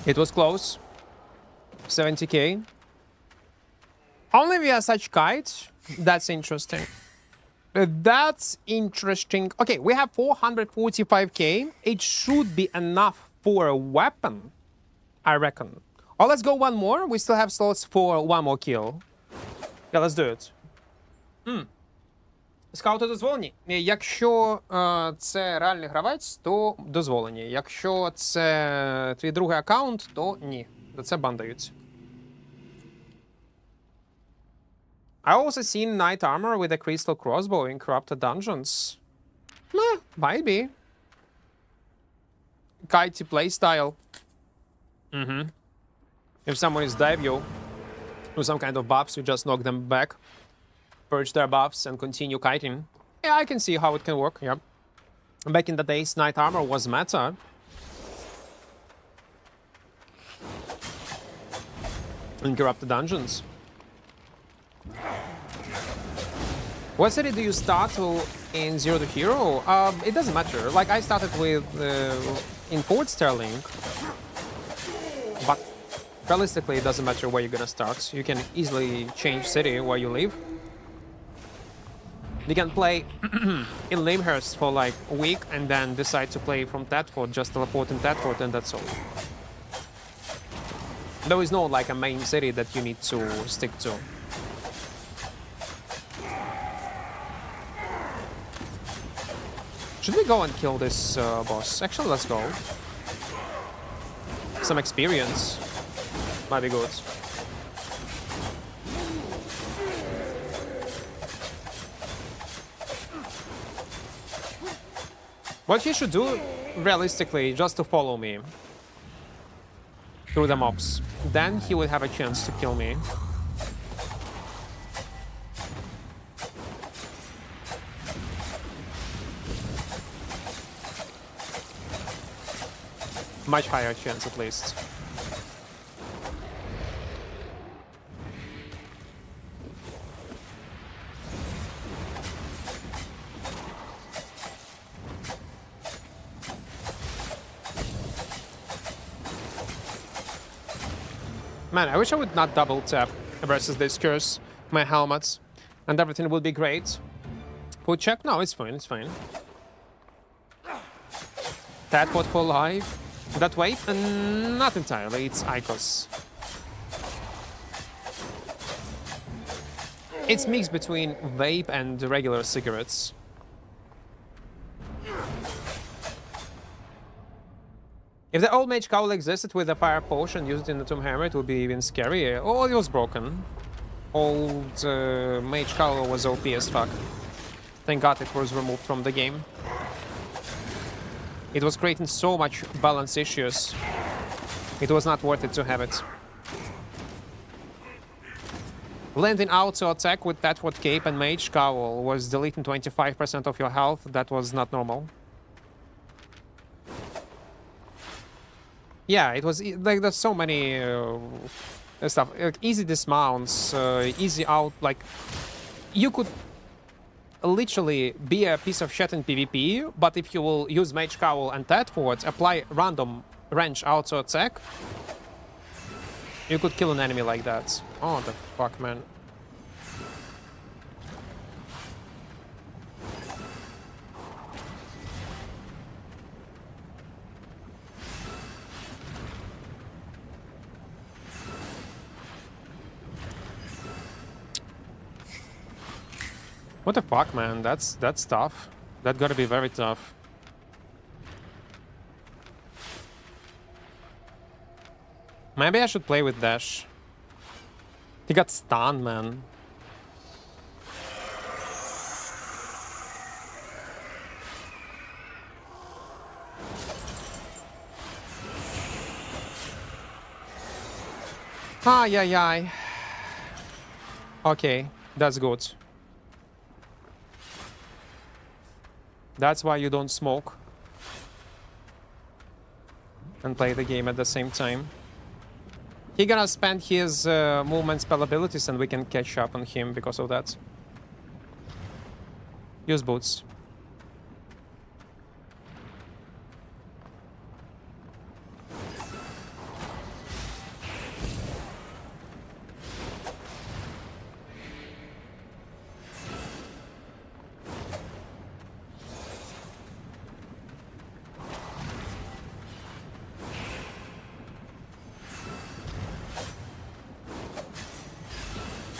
It was close. 70k. Only via such kites? That's interesting. That's interesting. Okay, we have 445k. It should be enough for a weapon, I reckon. Oh, let's go one more. We still have slots for one more kill. Yeah, let's do it. Скаути дозволені. Якщо це реальний гравець, то дозволені. Якщо це твій другий аккаунт, то ні. За це бан дають. I also seen knight armor with a crystal crossbow in corrupted dungeons. Nah, might be. Kitey playstyle. If someone is dive you with some kind of buffs, you just knock them back, purge their buffs, and continue kiting. Yeah, I can see how it can work, yeah. Back in the days, knight armor was meta. In corrupted dungeons. What city do you start in Zero to Hero? It doesn't matter. Like, I started with in Port Sterling, but realistically, it doesn't matter where you're gonna start. You can easily change city where you live. You can play in Limehurst for like a week and then decide to play from Thetford, just teleport in Thetford, and that's all. There is no like a main city that you need to stick to. Should we go and kill this boss? Actually, let's go. Some experience might be good. What he should do, realistically, just to follow me through the mobs. Then he would have a chance to kill me. Much higher chance, at least. Man, I wish I would not double tap versus this curse, my helmets, and everything would be great. Would check? No, it's fine, it's fine. That what for life? That weight? Not entirely, it's Icos. It's mixed between vape and regular cigarettes. If the old mage cowl existed with a fire potion used in the Tomb Hammer, it would be even scarier. Oh, it was broken. Old mage cowl was OP as fuck. Thank God it was removed from the game. It was creating so much balance issues. It was not worth it to have it. Landing auto attack with that what cape and mage cowl was deleting 25% of your health. That was not normal. Yeah, it was like there's so many stuff. Like, easy dismounts, easy out. Like you could literally be a piece of shit in PvP, but if you will use Mage Cowl and Thetford, apply random range auto attack, you could kill an enemy like that. Oh, the fuck, man. What the fuck, man? That's tough. That gotta be very tough. Maybe I should play with Dash. He got stunned, man. Ah, yeah. Okay, that's good. That's why you don't smoke and play the game at the same time. He gonna spend his movement spell abilities and we can catch up on him because of that. Use boots.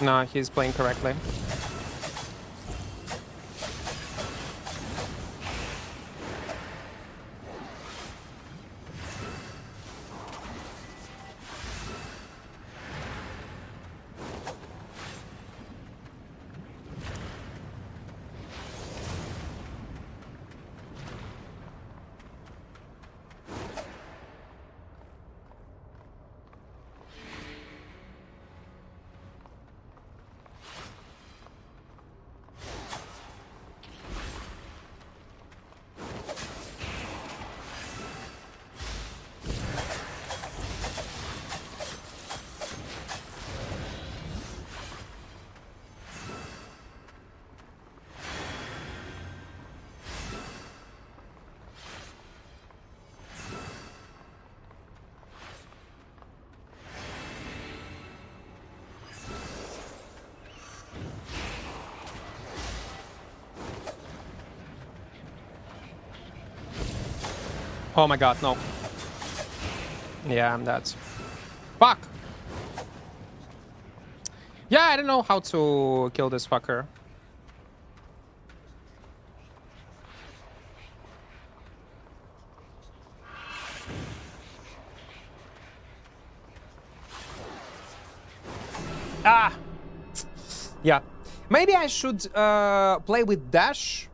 No, he's playing correctly. Oh my god, no. Yeah, I'm dead. Fuck! Yeah, I don't know how to kill this fucker. Ah! Yeah. Maybe I should play with dash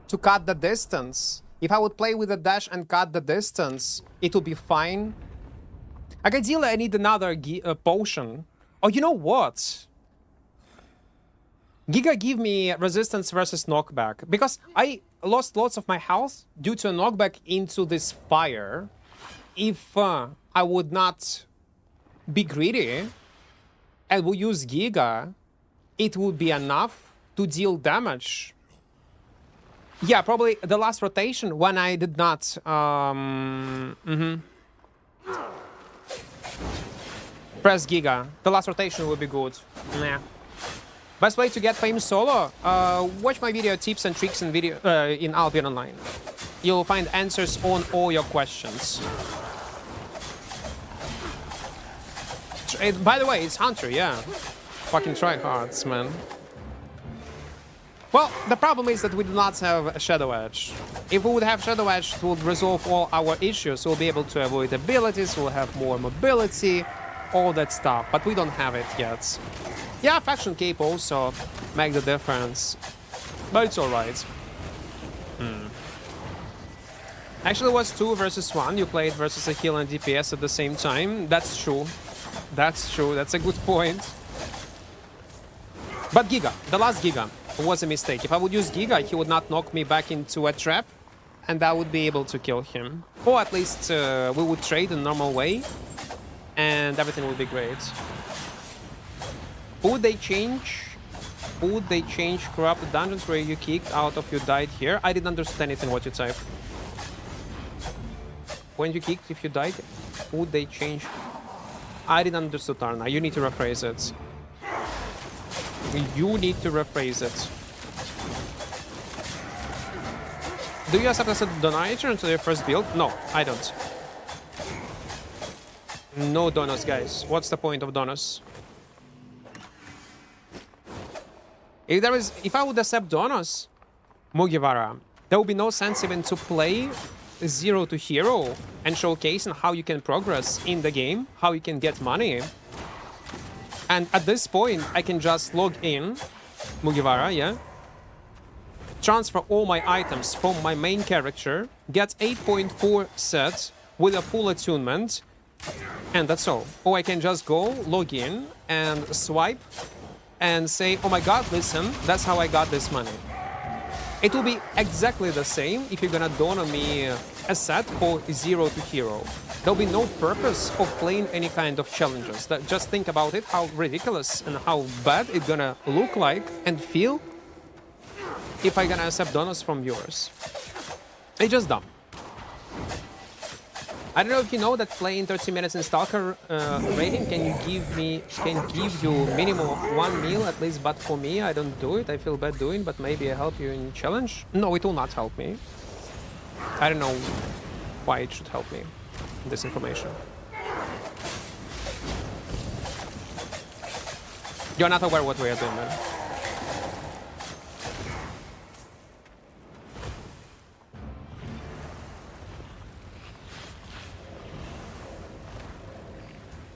to cut the distance. If I would play with the dash and cut the distance, it would be fine. Like ideally, I need another potion. Oh, you know what? Giga give me resistance versus knockback. Because I lost lots of my health due to a knockback into this fire. If I would not be greedy and would use Giga, it would be enough to deal damage. Yeah, probably the last rotation when I did not. Press Giga. The last rotation would be good. Nah. Best way to get famous solo? Watch my video tips and tricks in video in Albion Online. You'll find answers on all your questions. By the way, it's Hunter, yeah. Fucking tryhards, man. Well, the problem is that we do not have a Shadow Edge. If we would have Shadow Edge, it would resolve all our issues. We'll be able to avoid abilities, we'll have more mobility, all that stuff. But we don't have it yet. Yeah, Faction Cape also make the difference. But it's alright. Actually, it was 2 versus 1. You played versus a heal and DPS at the same time. That's true. That's true. That's a good point. But Giga, the last Giga, was a mistake. If I would use Giga, he would not knock me back into a trap, and I would be able to kill him. Or at least we would trade in a normal way, and everything would be great. Would they change? Would they change corrupted dungeons where you kicked out of you died here? I didn't understand anything what you typed. When you kicked, if you died, would they change? I didn't understand, Tarna. You need to rephrase it. You need to rephrase it. Do you accept as a donator into your first build? No, I don't. No donos, guys. What's the point of donos? If I would accept donos, Mugiwara, there would be no sense even to play 0 to hero and showcasing how you can progress in the game, how you can get money. And at this point, I can just log in, Mugiwara, yeah? Transfer all my items from my main character, get 8.4 sets with a full attunement, and that's all. Or I can just go, log in, and swipe, and say, oh my god, listen, that's how I got this money. It will be exactly the same if you're gonna donor me a set for 0 to hero. There'll be no purpose of playing any kind of challenges. Just think about it, how ridiculous and how bad it's gonna look like and feel if I'm gonna accept donors from viewers. It's just dumb. I don't know if you know that playing 30 minutes in Stalker rating can give you minimum of 1 meal at least, but for me, I don't do it. I feel bad doing, but maybe I help you in challenge. No, it will not help me. I don't know why it should help me, this information. You're not aware what we are doing, man.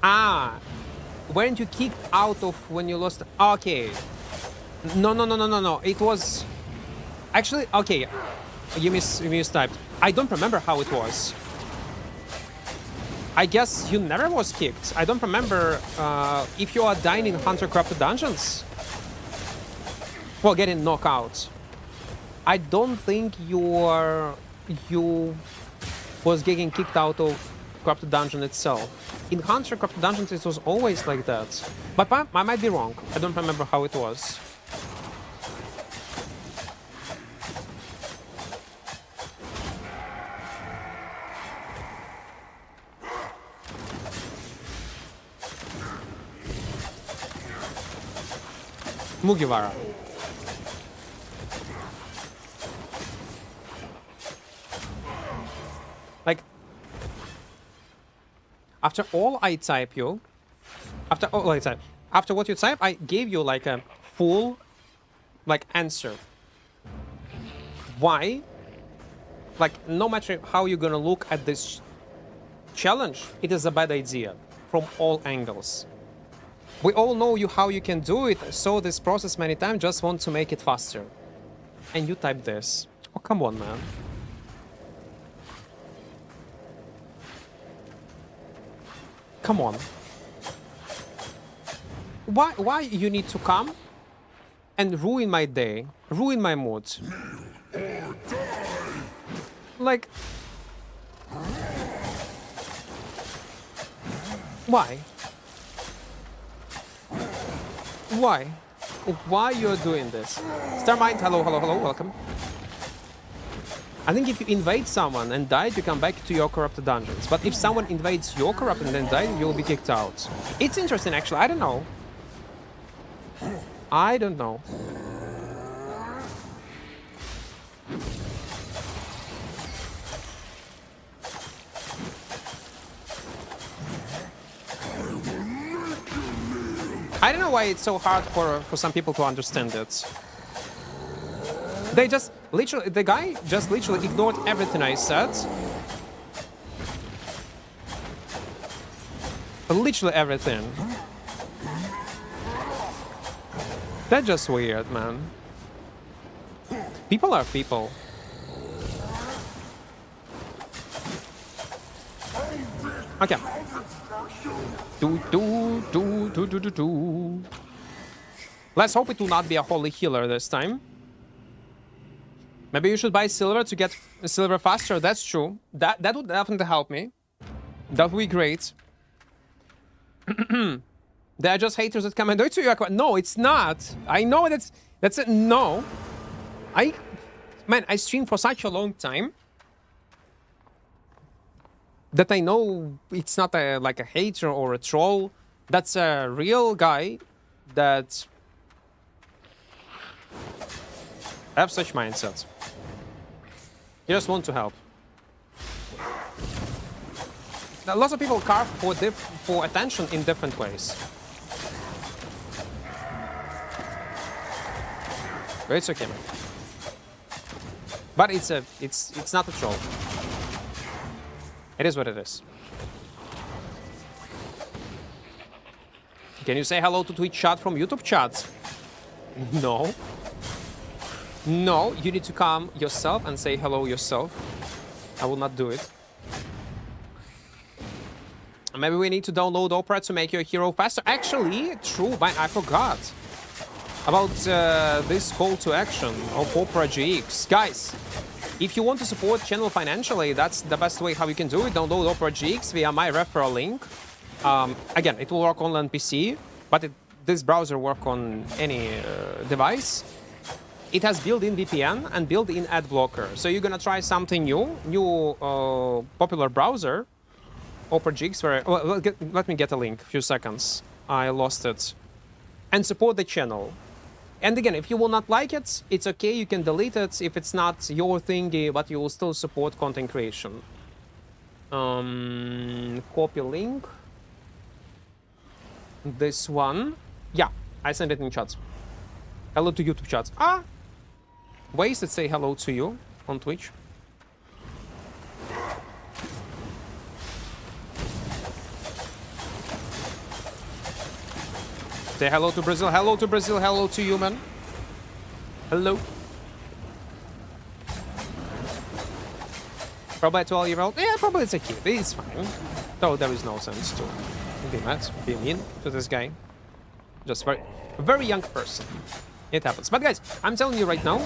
Ah, weren't you kicked out of when you lost? Okay. No. It was actually okay. You mistyped. I don't remember how it was. I guess you never was kicked. I don't remember if you are dying in Hunter Crafted Dungeons. Well, getting knocked out. I don't think you was getting kicked out of Crafted Dungeon itself. In Hunter Crafted Dungeons, it was always like that. But I might be wrong. I don't remember how it was. Mugiwara. Like, after all I type you, after what you type, I gave you like a full, like, answer. Why? Like, no matter how you're gonna look at this challenge, it is a bad idea from all angles. We all know how you can do it, so this process many times, just want to make it faster. And you type this. Oh, come on, man. Come on. Why you need to come and ruin my day, ruin my mood? Like, why? Why? Why you're doing this? Starmind, hello, welcome. I think if you invade someone and died, you come back to your corrupted dungeons. But if someone invades your corrupted and then died, you'll be kicked out. It's interesting, actually. I don't know. I don't know. I don't know why it's so hard for some people to understand it. They just literally, the guy just literally ignored everything I said. Literally everything. That's just weird, man. People are people. Okay. Let's hope it will not be a holy healer this time. Maybe you should buy silver to get silver faster. That's true. That would definitely help me. That would be great. They are just haters that come and do it to you. No, it's not. I know that's it. No. Man, I streamed for such a long time that I know it's not like a hater or a troll. That's a real guy that have such mindsets. You just want to help. Now, lots of people carve for attention in different ways. But it's okay, man. But it's not a troll. It is what it is. Can you say hello to Twitch chat from YouTube chat? No. No, you need to come yourself and say hello yourself. I will not do it. Maybe we need to download Opera to make your hero faster. Actually, true, but I forgot about this call to action of Opera GX. Guys, if you want to support channel financially, that's the best way how you can do it. Download Opera GX via my referral link. Again, it will work only on PC, but this browser works on any device. It has built-in VPN and built-in ad blocker. So you're gonna try something new popular browser, Opera GX. Well, let me get a link. A few seconds. I lost it. And support the channel. And again, if you will not like it, it's okay. You can delete it if it's not your thingy, but you will still support content creation. Copy link. This one. Yeah. I sent it in chats. Hello to YouTube chats. Ah! Wasted say hello to you on Twitch. Say hello to Brazil. Hello to Brazil. Hello to you, man. Hello. Probably a 12-year-old. Yeah, probably it's a kid. It's fine. Though there is no sense to be mad, be mean to this guy. Just a very young person. It happens. But guys, I'm telling you right now,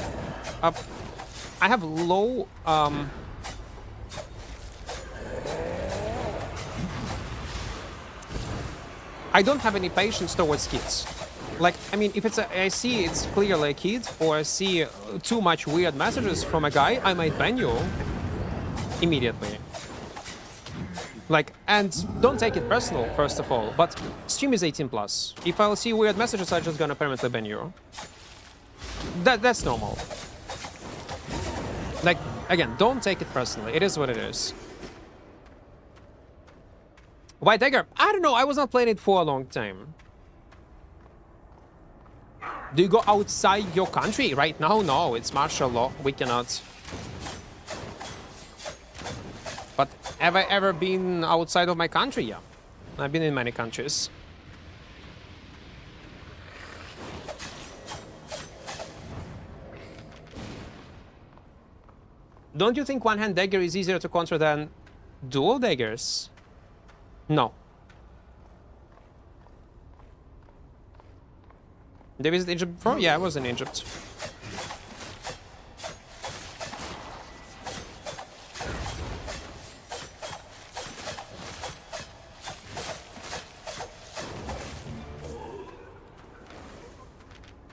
I have low I don't have any patience towards kids. Like, I mean, if I see it's clearly a kid, or I see too much weird messages from a guy, I might ban you immediately. Like, and don't take it personal, first of all, but stream is 18+. If I'll see weird messages, I'm just gonna permanently ban you. That's normal. Like, again, don't take it personally. It is what it is. Why Dagger? I don't know. I was not playing it for a long time. Do you go outside your country right now? No, it's martial law. We cannot. But have I ever been outside of my country? Yeah. I've been in many countries. Don't you think one-hand dagger is easier to counter than dual daggers? No. Did you visit Egypt before? Yeah, I was in Egypt.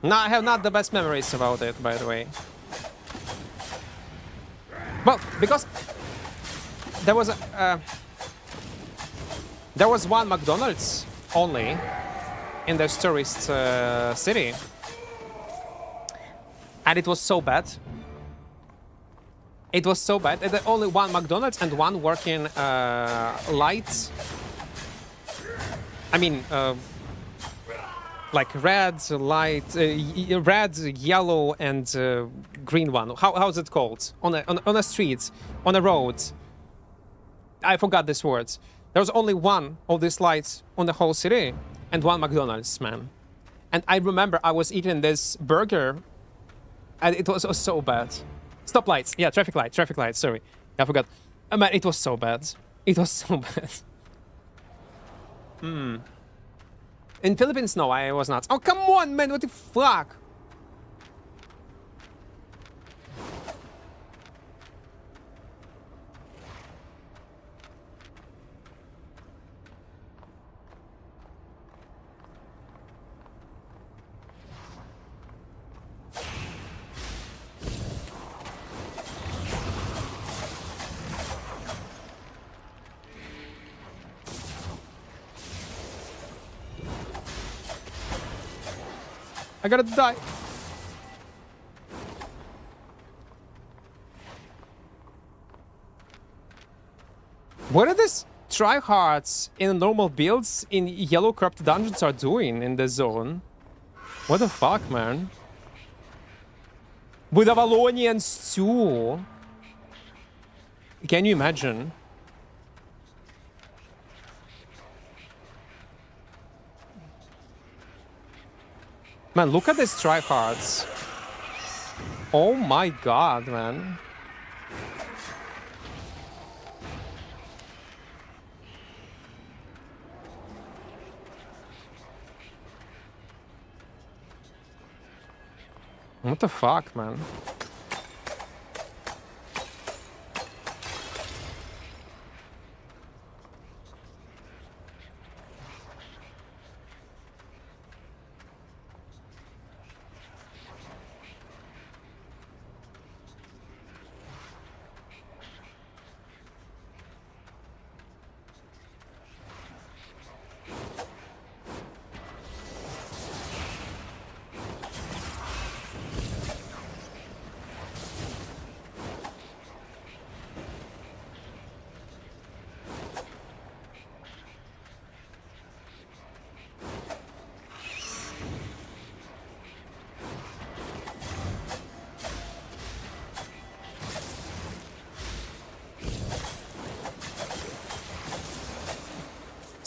No, I have not the best memories about it, by the way. Well, because there was one McDonald's only in this tourist city, and it was so bad. It was so bad. There only one McDonald's and one working light. I mean, like red, light, red, yellow, and green one. How's it called? On a street, on a road. I forgot this word. There was only one of these lights on the whole city, and one McDonald's, man. And I remember I was eating this burger, and it was so bad. Stop lights. Yeah, traffic light. Sorry, I forgot. Man, it was so bad. It was so bad. In Philippines, no, I was not. Oh, come on, man, what the fuck? I gotta die. What are these tryhards in normal builds in yellow corrupt dungeons are doing in the zone? What the fuck, man? With Avalonians too. Can you imagine? Man, look at these tryhards. Oh my god, man. What the fuck, man?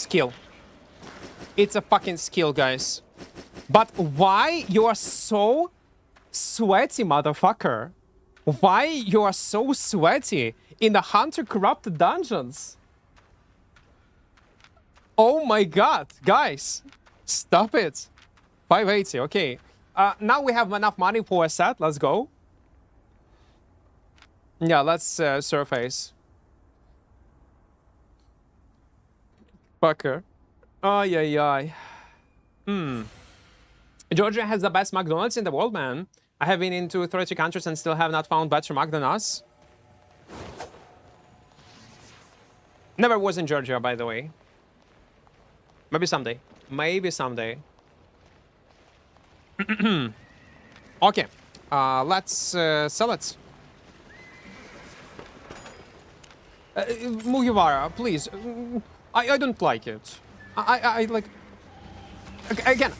skill. It's a fucking skill, guys. But why you are so sweaty, motherfucker? Why you are so sweaty in the Hunter Corrupted dungeons? Oh my god, guys. Stop it. 580, okay. Now we have enough money for a set. Let's go. Yeah, let's surface. Fucker. Ay, ay, ay. Georgia has the best McDonald's in the world, man. I have been into 30 countries and still have not found better McDonald's. Never was in Georgia, by the way. Maybe someday. Maybe someday. Okay. Let's sell it. Mugiwara, please. I don't like it. I like... Again,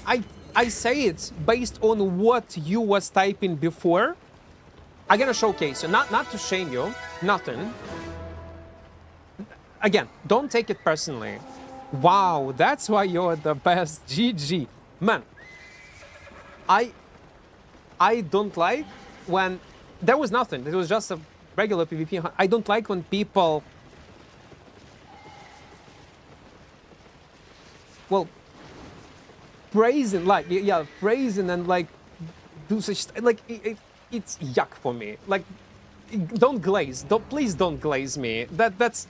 I say it based on what you was typing before. I'm gonna showcase you, not to shame you, nothing. Again, don't take it personally. Wow, that's why you're the best. GG. Man, I don't like when... There was nothing. It was just a regular PvP. I don't like when people... Well, praising, like, yeah, praising and, like, do such... Like, it's yuck for me. Like, don't glaze. Please don't glaze me. That's...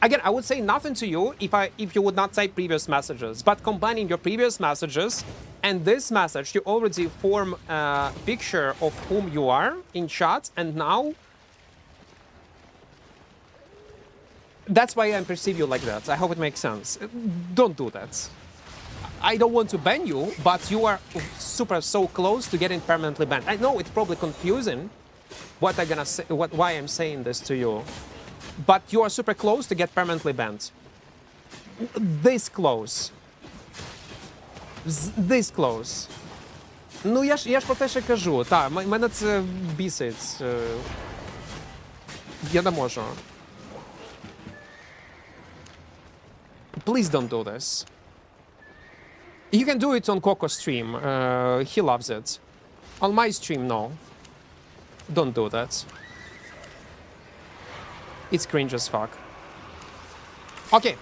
Again, I would say nothing to you if you would not type previous messages, but combining your previous messages and this message, you already form a picture of whom you are in chat, and now that's why I perceive you like that. I hope it makes sense. Don't do that. I don't want to ban you, but you are so close to getting permanently banned. I know it's probably confusing what I'm gonna say, why I'm saying this to you. But you are super close to get permanently banned. This close. This close. Ну, я ж про те, що кажу. Та, мене це бісить. Я не можу. Please don't do this. You can do it on Coco's stream. He loves it. On my stream, no. Don't do that. It's cringe as fuck. Okay,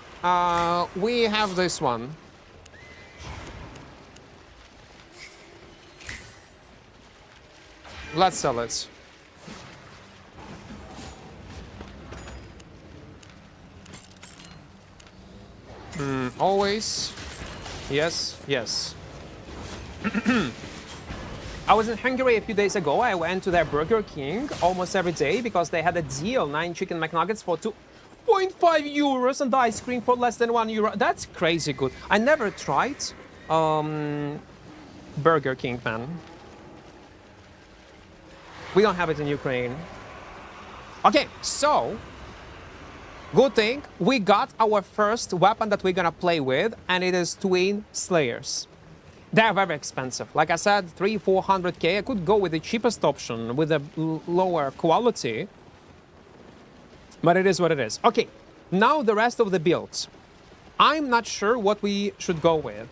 we have this one. Let's sell it. Always. Yes, yes. I was in Hungary a few days ago. I went to their Burger King almost every day because they had a deal. 9 chicken McNuggets for 2.5 euros and ice cream for less than €1. That's crazy good. I never tried Burger King, man. We don't have it in Ukraine. Okay, so good thing we got our first weapon that we're gonna play with, and it is Twin Slayers. They're very expensive. Like I said, 300-400k. I could go with the cheapest option with a lower quality, but it is what it is. Okay, now the rest of the builds. I'm not sure what we should go with.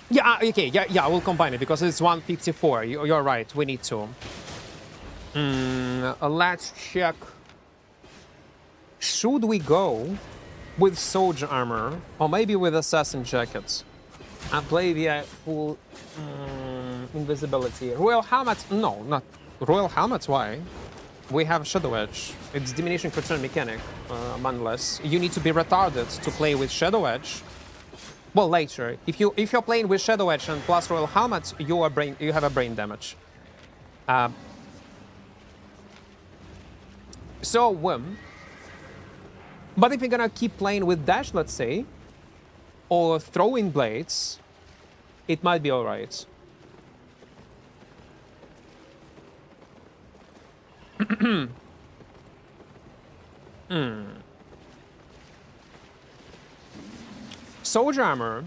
Yeah, okay, yeah, we'll combine it because it's 154. You're right, we need to. Let's check. Should we go with soldier armor or maybe with assassin jackets and play via full invisibility? Royal helmet? No, not royal helmets. Why? We have Shadow Edge. It's diminishing return mechanic, unless you need to be retarded to play with Shadow Edge. Well, later, if you're playing with Shadow Edge and plus royal helmet, you have a brain damage. But if you're gonna keep playing with dash, let's say, or throwing blades, it might be alright. Soldier armor.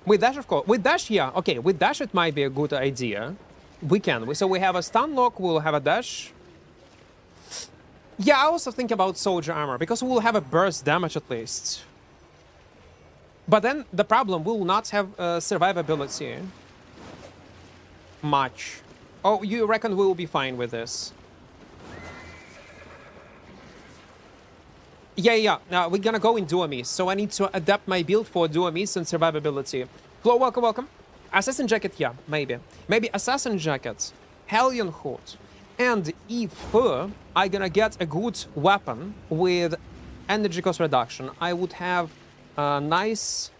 With dash, of course. With dash, yeah. Okay, with dash it might be a good idea. We can. So we have a stun lock, we'll have a dash. Yeah, I also think about soldier armor, because we'll have a burst damage at least. But then the problem, we will not have survivability. Much. Oh, you reckon we will be fine with this? Yeah. We're gonna go in Duomis, so I need to adapt my build for Duomis and survivability. Flo, welcome. Assassin jacket, yeah, maybe. Maybe assassin jacket, Hellion hood. And if I gonna get a good weapon with energy cost reduction, I would have nice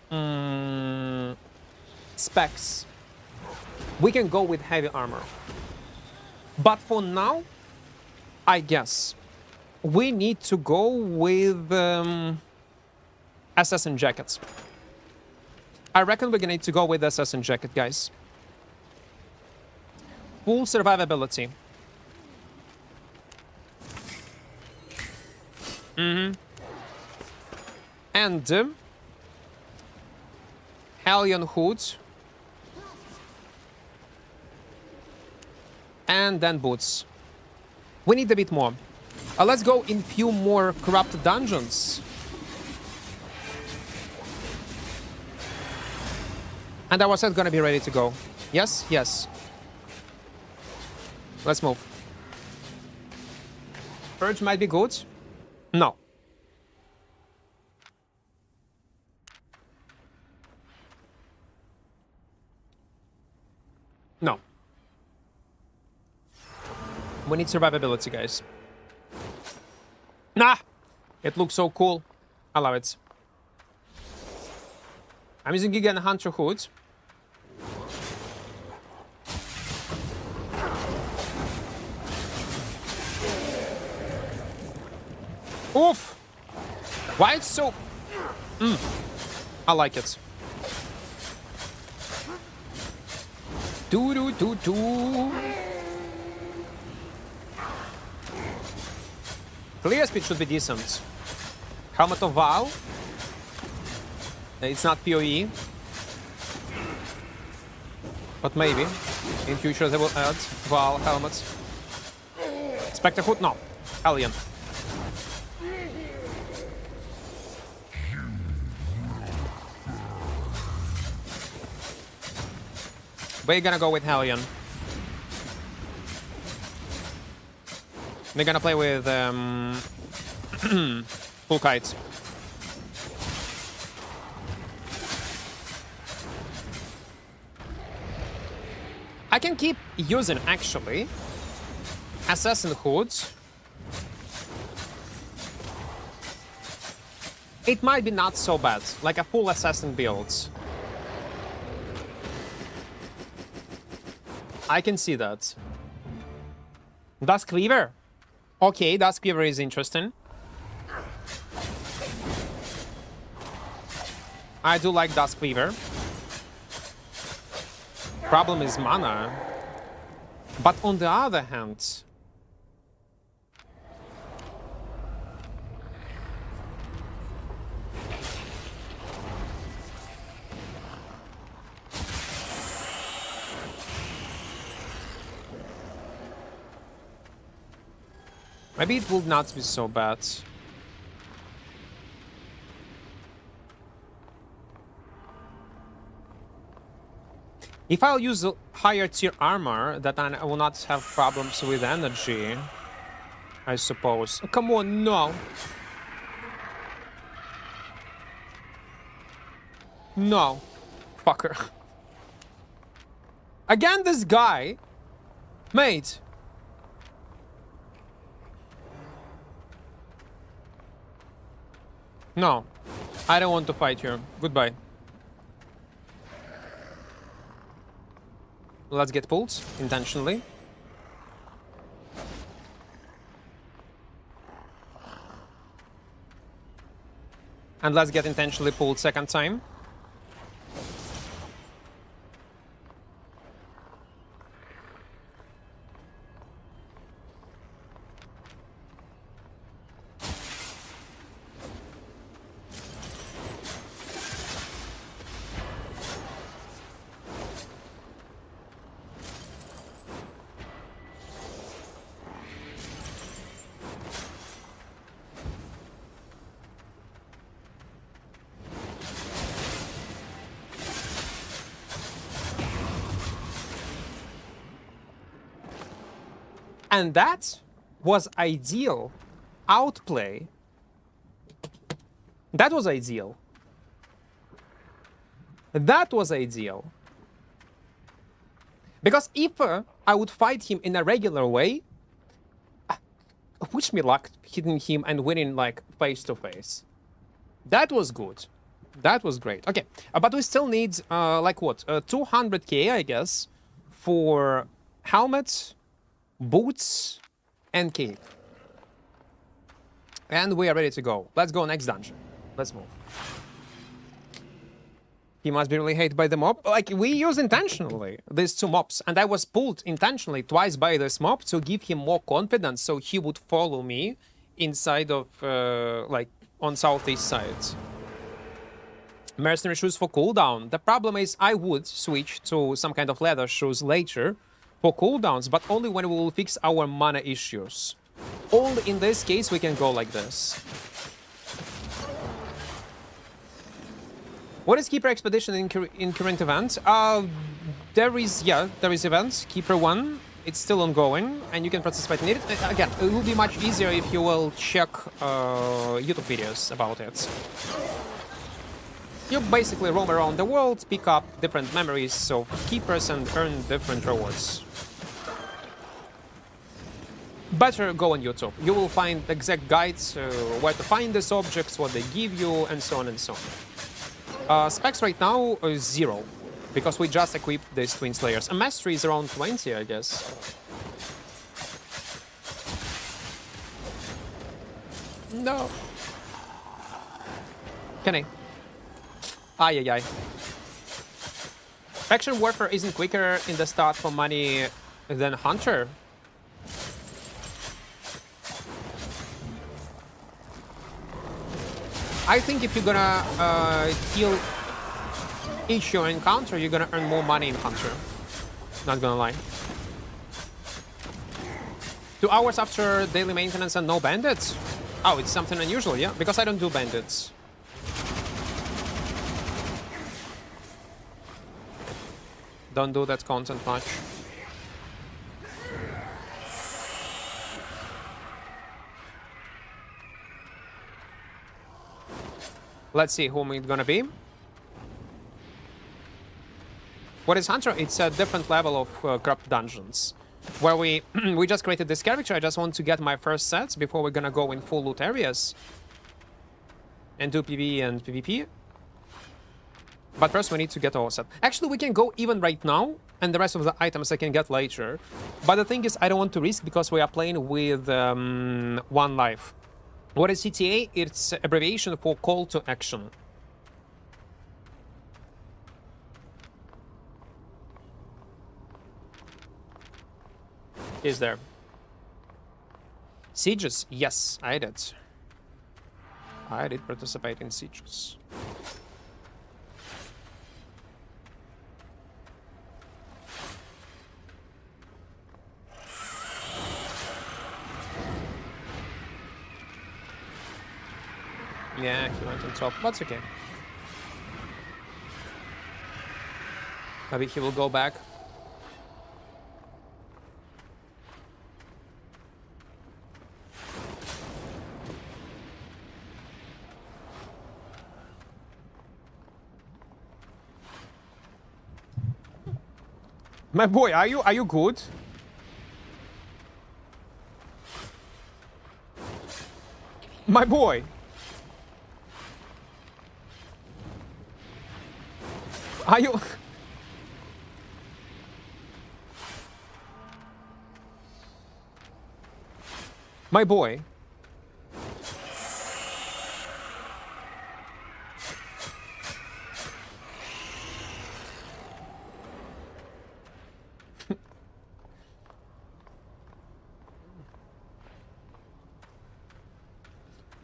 specs. We can go with heavy armor. But for now, I guess we need to go with assassin jackets. I reckon we're gonna need to go with assassin jacket, guys. Full survivability. And Hellion hood. And then boots. We need a bit more. Let's go in few more corrupt dungeons. And our set gonna be ready to go. Yes? Yes. Let's move. Purge might be good. No. No. We need survivability, guys. Nah! It looks so cool. I love it. I'm using Giga and Hunter Hood. Oof! Why it's so... I like it. Do. Clear speed should be decent. Helmet of Val. It's not PoE. But maybe. In future they will add Val helmets. Spectre Hood? No. Hellion. We're gonna go with Hellion. We're gonna play with full kites. I can keep using actually Assassin Hoods. It might be not so bad, like a full assassin build. I can see that. Dusk Cleaver. Okay, Dusk Cleaver is interesting. I do like Dusk Cleaver. Problem is mana. But on the other hand... maybe it will not be so bad. If I'll use a higher tier armor, that I will not have problems with energy, I suppose. Oh, come on, no. No. Fucker. Again, this guy. Mate. No. I don't want to fight you. Goodbye. Let's get pulled intentionally. And let's get intentionally pulled second time. And that was ideal outplay. That was ideal. That was ideal. Because if I would fight him in a regular way, wish me luck hitting him and winning like face to face. That was good. That was great. Okay, but we still need like what? 200k, I guess, for helmet, boots, and cape. And we are ready to go. Let's go next dungeon. Let's move. He must be really hated by the mob. Like, we use intentionally these two mobs. And I was pulled intentionally twice by this mob to give him more confidence so he would follow me inside of, like, on southeast side. Mercenary shoes for cooldown. The problem is I would switch to some kind of leather shoes later for cooldowns, but only when we will fix our mana issues. Only in this case we can go like this. What is Keeper Expedition in current event? There is events. Keeper 1, it's still ongoing, and you can participate in it. Again, it will be much easier if you will check YouTube videos about it. You basically roam around the world, pick up different memories of Keepers, and earn different rewards. Better go on YouTube. You will find exact guides where to find these objects, what they give you, and so on and so on. Specs right now is 0, because we just equipped these Twin Slayers. A mastery is around 20, I guess. No. Can I? Ay, ay, ay. Faction Warfare isn't quicker in the start for money than Hunter. I think if you're gonna heal each your encounter, you're gonna earn more money in Hunter. Not gonna lie. 2 hours after daily maintenance and no bandits? Oh, it's something unusual, yeah? Because I don't do bandits. Don't do that content much. Let's see whom it's gonna be. What is Hunter? It's a different level of corrupt dungeons. Where we just created this character. I just want to get my first sets before we're gonna go in full loot areas. And do PvE and PvP. But first we need to get our set. Actually, we can go even right now. And the rest of the items I can get later. But the thing is, I don't want to risk because we are playing with 1 life. What is CTA? It's abbreviation for call to action. Is there? Sieges? Yes, I did. I did participate in sieges. Yeah, he went on top. That's okay. Maybe he will go back. My boy, are you good? My boy. Are you... My boy.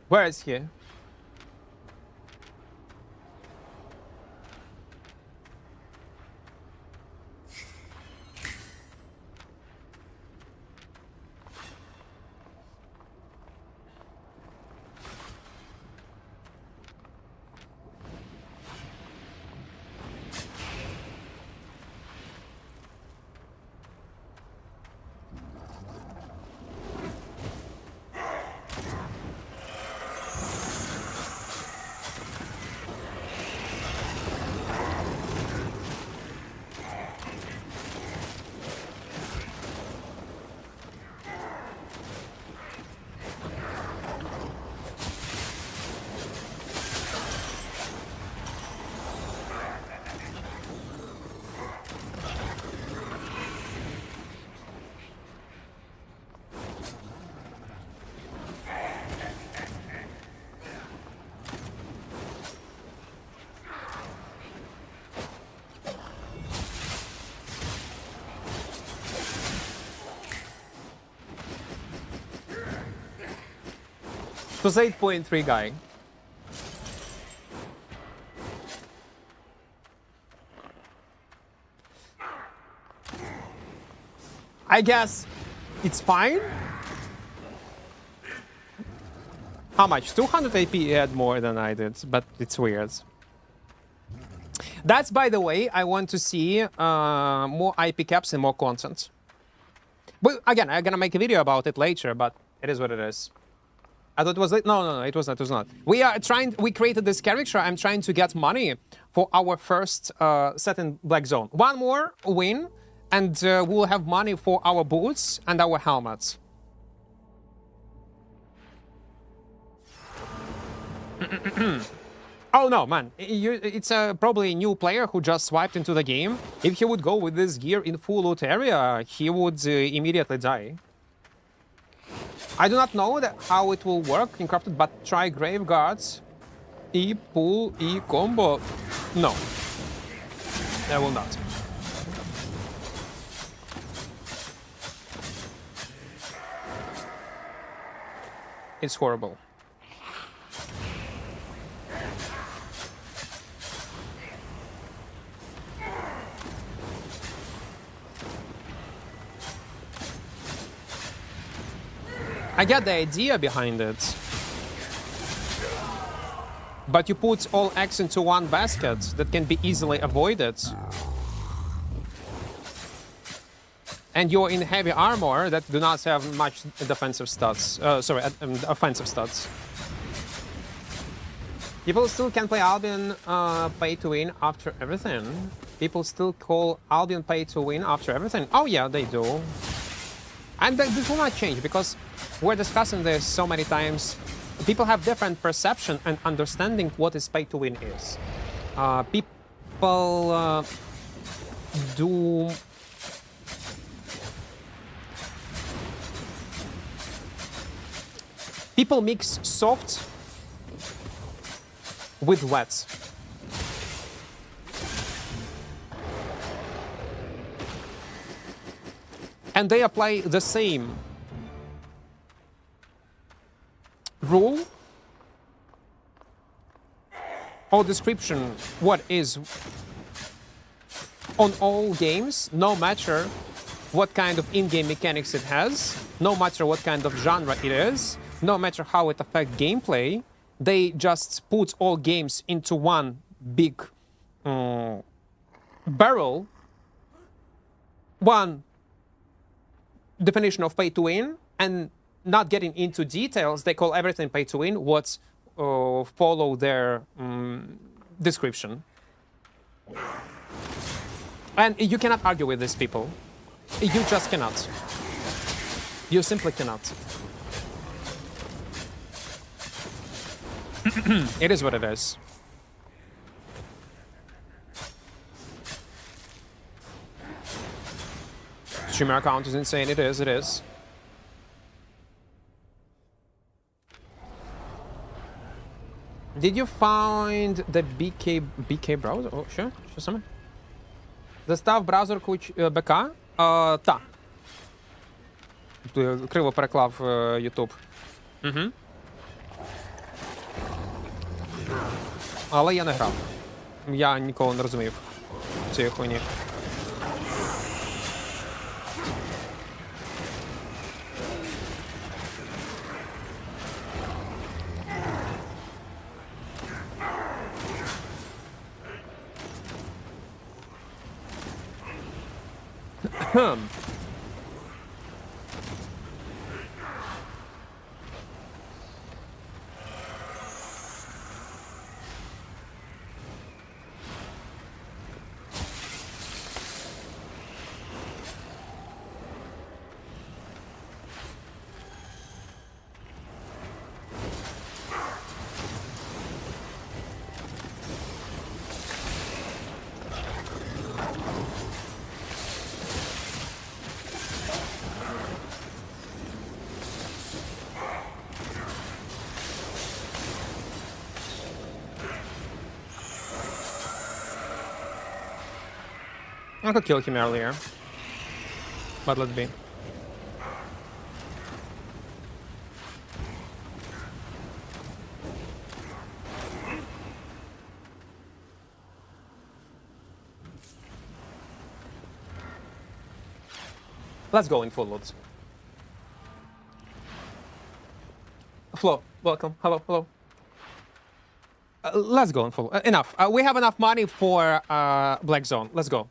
Where is he? was 8.3 guy. I guess it's fine. How much? 200 AP he had more than I did, but it's weird. That's, by the way, I want to see more IP caps and more content. But again, I'm gonna make a video about it later, but it is what it is. I thought it was... No, it was not, it was not. We created this character. I'm trying to get money for our first set in Black Zone. One more win, and we'll have money for our boots and our helmets. Oh no, man, it's probably a new player who just swiped into the game. If he would go with this gear in full loot area, he would immediately die. I do not know how it will work in Corrupted, but try Grave Guards. E pull, E combo. No, I will not. It's horrible. I get the idea behind it. But you put all eggs into one basket that can be easily avoided. And you're in heavy armor that do not have much defensive stats. Offensive stats. People still can play Albion pay to win after everything. People still call Albion pay to win after everything. Oh yeah, they do. And this will not change because we're discussing this so many times. People have different perception and understanding what is pay to win is. People do... People mix soft with wet. And they apply the same rule or description what is on all games, no matter what kind of in-game mechanics it has, no matter what kind of genre it is, no matter how it affects gameplay. They just put all games into one big barrel, one definition of pay to win, and not getting into details, they call everything pay to win what's follow their description. And you cannot argue with these people. You just cannot. You simply cannot. It is what it is. Streamer account is insane. It is, it is. Did you find the BK browser? Oh, що? Що саме? Застав браузерку БК? Та. Криво переклав YouTube. Угу. Але я не грав. Я ніколи не розумів цієї хуйні. I could kill him earlier, but let be. Let's go in full loot. Flo, welcome. Hello, hello. Let's go in full. Enough. We have enough money for Black Zone. Let's go.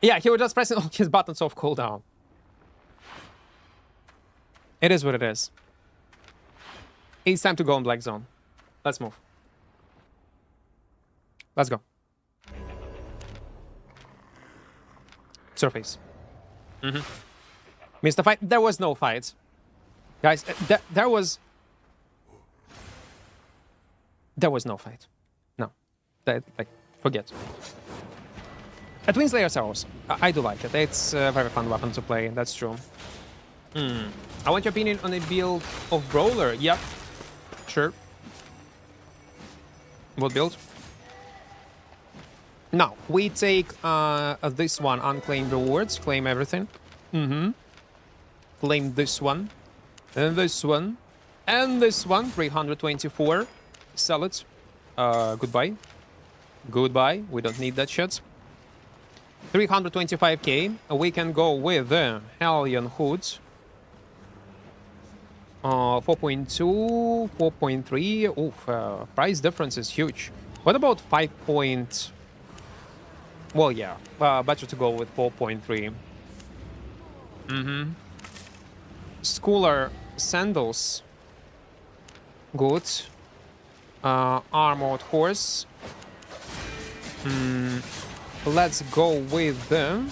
Yeah, he was just pressing all his buttons off cooldown. It is what it is. It's time to go in Black Zone. Let's move. Let's go. Surface. Missed the fight. There was no fight. Guys, there was no fight. No. Like, forget. Twin Slayer's Arrows. I do like it. It's a very fun weapon to play. That's true. I want your opinion on a build of Brawler. Yep. Sure. What build? Now, we take this one, Unclaimed Rewards. Claim everything. Claim this one. And this one. And this one. 324. Sell it. Goodbye. Goodbye. We don't need that shit. 325k. We can go with the Hellion Hood. 4.2, 4.3. Oof, price difference is huge. What about 5 point... Well, yeah. Better to go with 4.3. Schooler Sandals. Good. Armored Horse. Let's go with the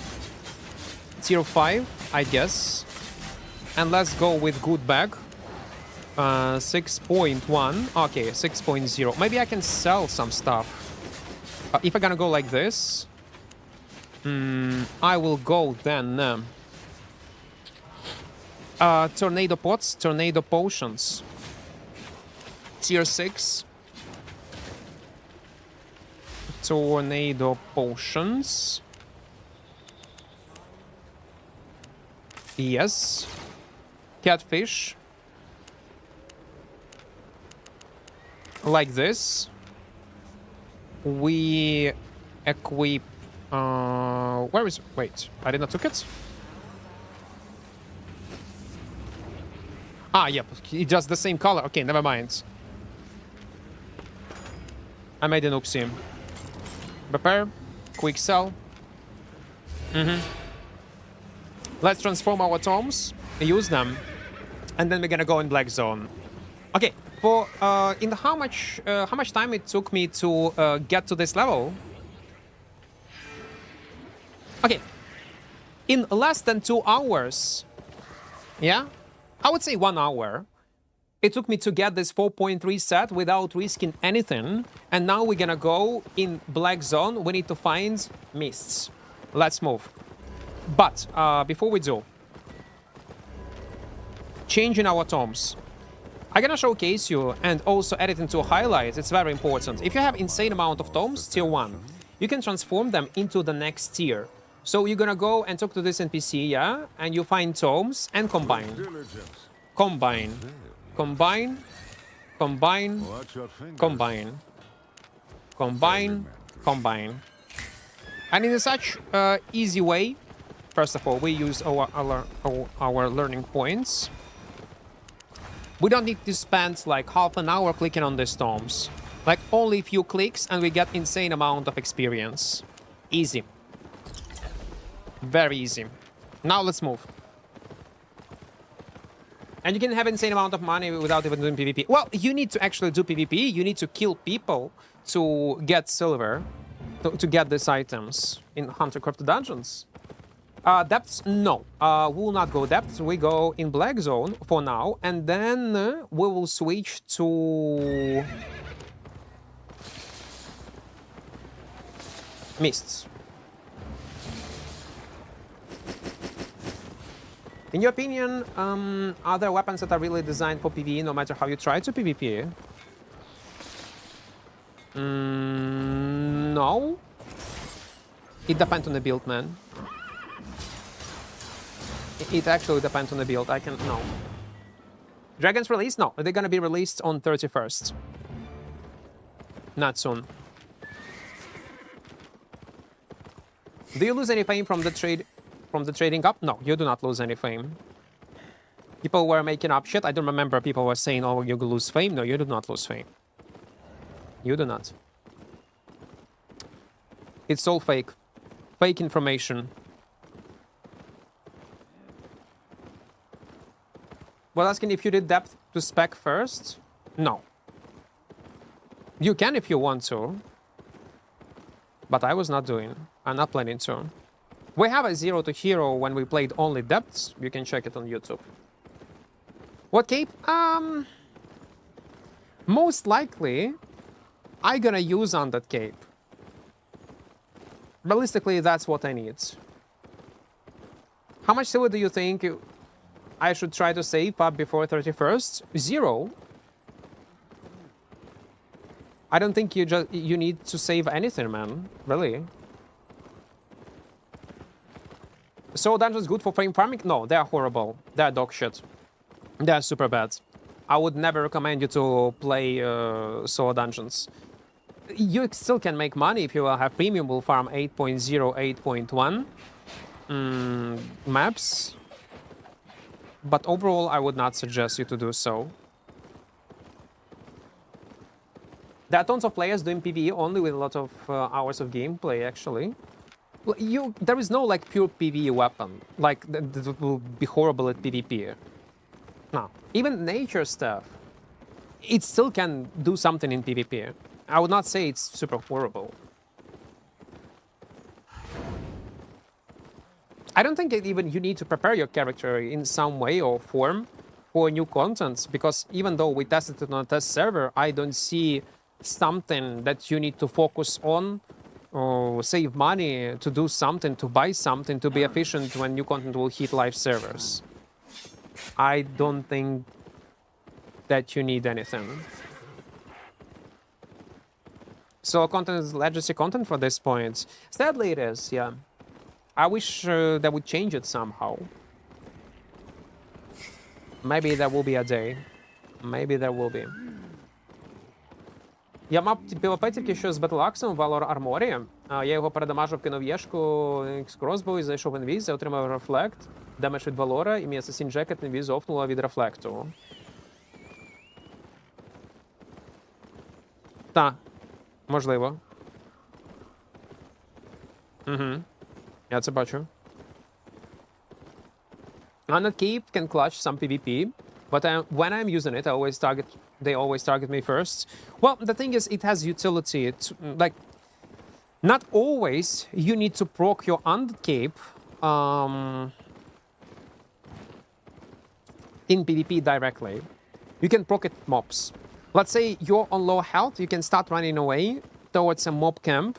tier 5, I guess. And let's go with good bag. 6.1. Okay, 6.0. Maybe I can sell some stuff. If I'm gonna go like this, I will go then. Tornado Pots, Tornado Potions. Tier 6. Tornado Potions. Yes. Catfish. Like this. We equip... where is... Wait, I did not took it? Ah, yep, it's just the same color. Okay, never mind. I made an oopsie. Prepare. Quick sell. Let's transform our tomes, use them, and then we're gonna go in Black Zone. Okay, for in how much time it took me to get to this level? Okay, in less than 2 hours. Yeah, I would say 1 hour. It took me to get this 4.3 set without risking anything. And now we're gonna go in Black Zone. We need to find mists. Let's move. But before we do, changing our tomes. I'm gonna showcase you and also edit into highlights. It's very important. If you have insane amount of tomes, tier 1, you can transform them into the next tier. So you're gonna go and talk to this NPC, yeah? And you find tomes and combine. Combine. Combine. Combine. Combine. Combine. Combine. And in such easy way, first of all, we use our learning points. We don't need to spend like half an hour clicking on these tomes. Like only a few clicks and we get insane amount of experience. Easy. Very easy. Now let's move. And you can have insane amount of money without even doing PvP. Well, you need to actually do PvP. You need to kill people to get silver, to get these items in Hunter Crypto Dungeons. Depths? No. We will not go depths. We go in Black Zone for now. And then we will switch to... Mists. In your opinion, are there weapons that are really designed for PvE no matter how you try to PvP? No. It depends on the build, man. It actually depends on the build. I can... No. Dragons release? No. They're gonna be released on 31st. Not soon. Do you lose any pain from the trade from the trading up? No, you do not lose any fame. People were making up shit. I don't remember people were saying, oh, you lose fame. No, you do not lose fame. You do not. It's all fake. Fake information. Well, asking if you did depth to spec first? No. You can if you want to. But I was not doing. I'm not planning to. We have a 0 to hero when we played only depths. You can check it on YouTube. What cape? Most likely, I'm gonna use on that cape. Realistically, that's what I need. How much silver do you think I should try to save up before 31st? 0. I don't think you need to save anything, man. Really. So dungeons good for frame farming? No, they're horrible. They're dog shit. They're super bad. I would never recommend you to play solo dungeons. You still can make money if you will have premium, will farm 8.0, 8.1 maps. But overall, I would not suggest you to do so. There are tons of players doing PvE only with a lot of hours of gameplay, actually. There is no like pure PvE weapon, like that will be horrible at PvP. No, even nature stuff, it still can do something in PvP. I would not say it's super horrible. I don't think even you need to prepare your character in some way or form for new content, because even though we tested it on a test server, I don't see something that you need to focus on or save money to do something, to buy something, to be efficient when new content will hit live servers. I don't think that you need anything. So content is legacy content for this point. Sadly it is, yeah. I wish they would change it somehow. Maybe there will be a day. Maybe there will be. Я мав PvP тільки що з Battle-Ax'ом в Valor Armory. Я його передамажив, кинув єшку, X-Crossbow, зайшов в інвіз, я отримав рефлект, демедж від Valora, і мій Assassin Jacket інвіз офнула від рефлекту. Та, можливо. Угу. Я це бачу. Undead Cape can clutch some PvP, but when I'm using it, they always target me first. Well, the thing is, it has utility. Like, not always you need to proc your Undead Cape in PvP directly. You can proc it mobs. Let's say you're on low health, you can start running away towards a mob camp.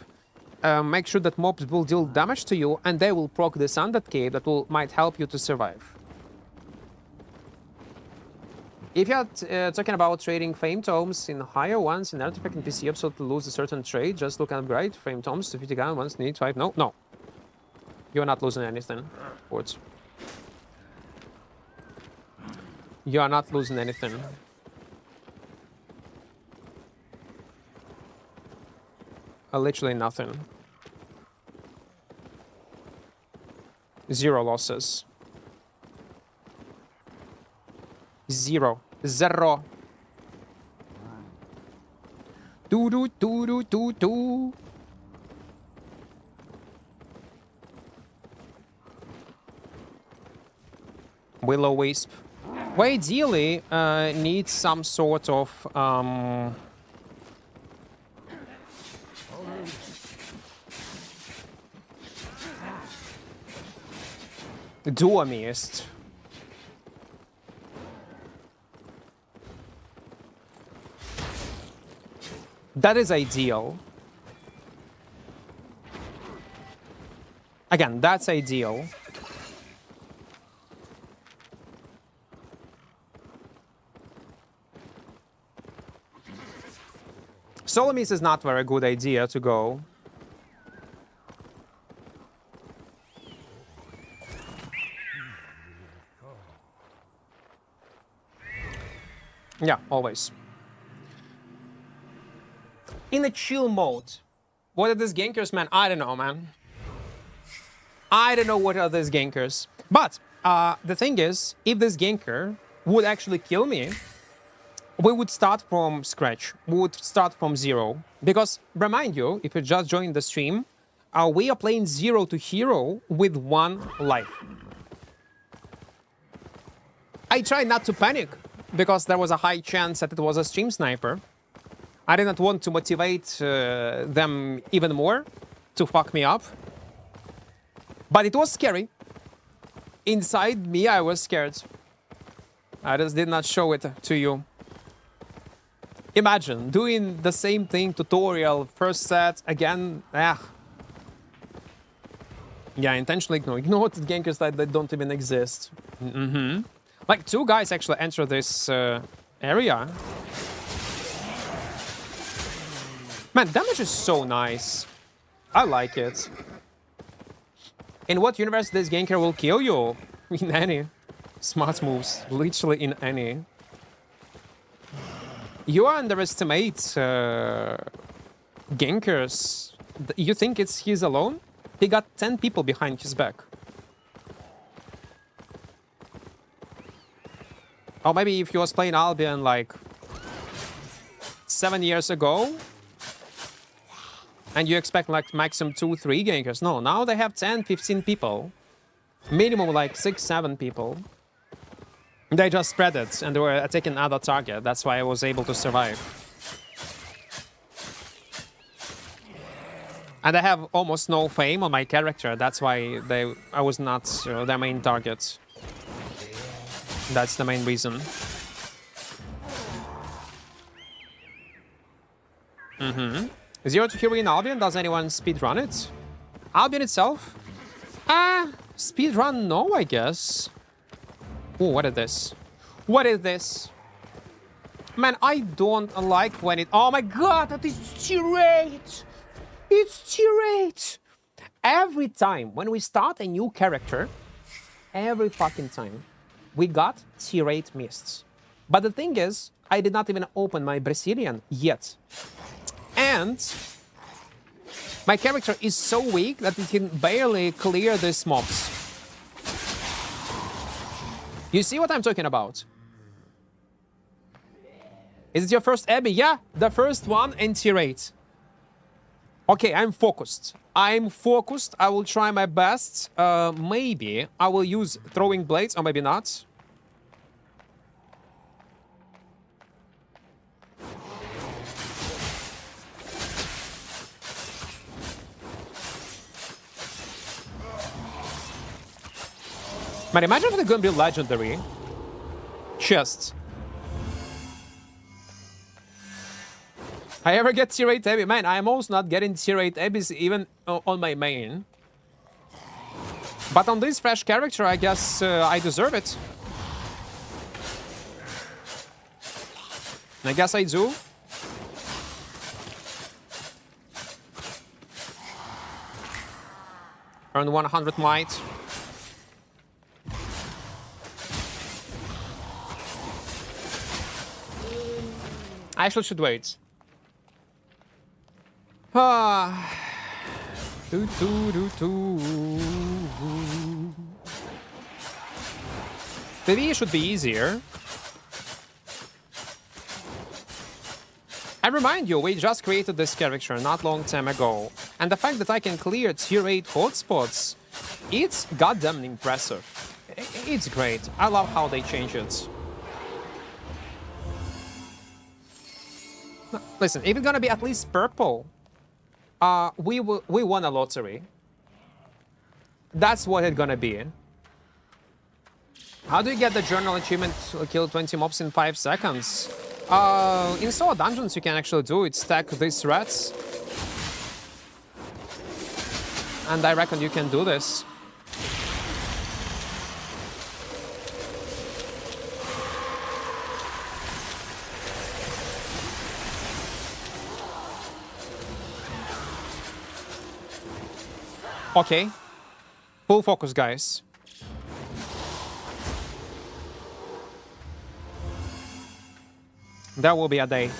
Make sure that mobs will deal damage to you, and they will proc this Undead Cape that might help you to survive. If you're talking about trading Fame Tomes in higher ones in Artifact and PC episode to lose a certain trade, just look at upgrade Fame Tomes to 50 gun once need 5. No. You're not losing anything. Words. You are not losing anything. Literally nothing. 0 losses. 0. Do. Will-O-Wisp. We ideally need some sort of Duomist. That is ideal. Again, that's ideal. Solomis is not very good idea to go. Yeah, always. In a chill mode. What are these gankers, man? I don't know, man. I don't know what are these gankers. But the thing is, if this ganker would actually kill me, we would start from scratch. We would start from zero. Because, remind you, if you just joined the stream, we are playing 0 to hero with 1 life. I tried not to panic, because there was a high chance that it was a stream sniper. I did not want to motivate them even more to fuck me up. But it was scary. Inside me, I was scared. I just did not show it to you. Imagine doing the same thing, tutorial, first set, again. Yeah, intentionally ignore the gankers that don't even exist. Like 2 guys actually enter this area. Man, damage is so nice. I like it. In what universe this ganker will kill you? In any. Smart moves. Literally in any. You underestimate gankers. You think he's alone? He got 10 people behind his back. Or maybe if he was playing Albion like 7 years ago, and you expect like maximum 2-3 gankers. No, now they have 10-15 people. Minimum like 6-7 people. They just spread it and they were attacking other target. That's why I was able to survive. And I have almost no fame on my character. That's why I was not their main target. That's the main reason. 0 to hero in Albion. Does anyone speedrun it? Albion itself? Speedrun, no, I guess. Oh, what is this? What is this? Man, I don't like when it... Oh my god, that is tier 8! It's tier 8! Every time when we start a new character, every fucking time, we got tier 8 mists. But the thing is, I did not even open my Brazilian yet. And my character is so weak that it can barely clear these mobs. You see what I'm talking about? Is it your first Abby? Yeah, the first one in tier 8. Okay, I'm focused. I'm focused. I will try my best. Maybe I will use throwing blades, or maybe not. Man, imagine if it's gonna be legendary. Chest. I ever get tier 8 Abby? Man, I am almost not getting tier 8 Abbies even on my main. But on this fresh character, I guess I deserve it. I guess I do. Earn 100 might. I actually should wait. PvE should be easier. I remind you, we just created this character not long time ago. And the fact that I can clear tier 8 hotspots, it's goddamn impressive. It's great. I love how they change it. Listen, if it's gonna be at least purple, we won a lottery. That's what it's gonna be. How do you get the journal achievement to kill 20 mobs in 5 seconds? In solo dungeons you can actually do it. Stack these rats. And I reckon you can do this. Okay. Full focus, guys. There will be a day.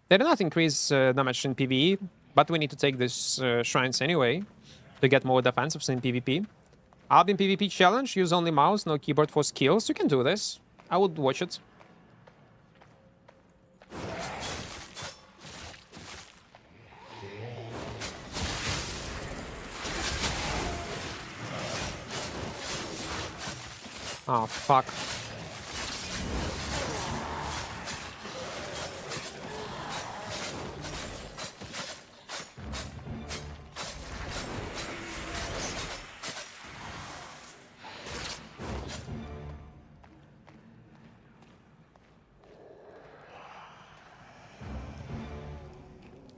They do not increase damage in PvE, but we need to take these shrines anyway. to get more defensives in PvP. I'll be in PvP challenge, use only mouse, no keyboard for skills. You can do this. I would watch it. Oh, fuck.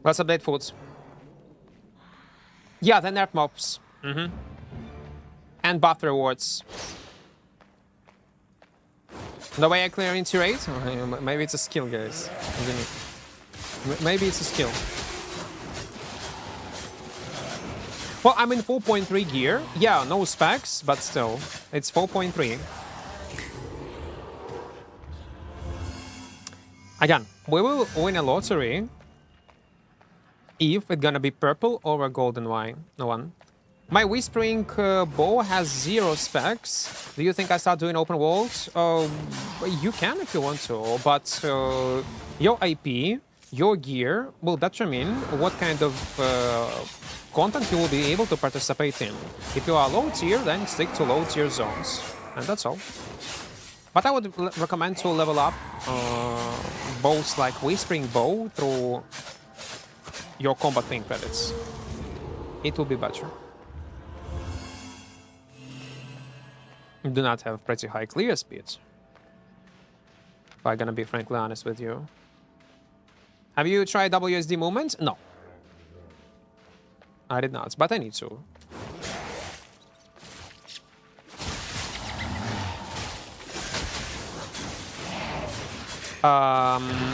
Let's update foods. Yeah, the nerf mobs. And buff rewards. The way I clear into rate? Maybe it's a skill, guys. Maybe it's a skill. Well, I'm in 4.3 gear. Yeah, no specs, but still. It's 4.3. Again, we will win a lottery if it's gonna be purple or a golden one. My Whispering bow has 0 specs. Do you think I start doing open worlds? You can if you want to, but your IP, your gear will determine what kind of content you will be able to participate in. If you are low tier, then stick to low tier zones, and that's all. But I would recommend to level up bows like Whispering bow through your combat thing credits. It will be better. Do not have pretty high clear speeds. If I'm gonna be frankly honest with you. Have you tried WSD movement? No. I did not, but I need to.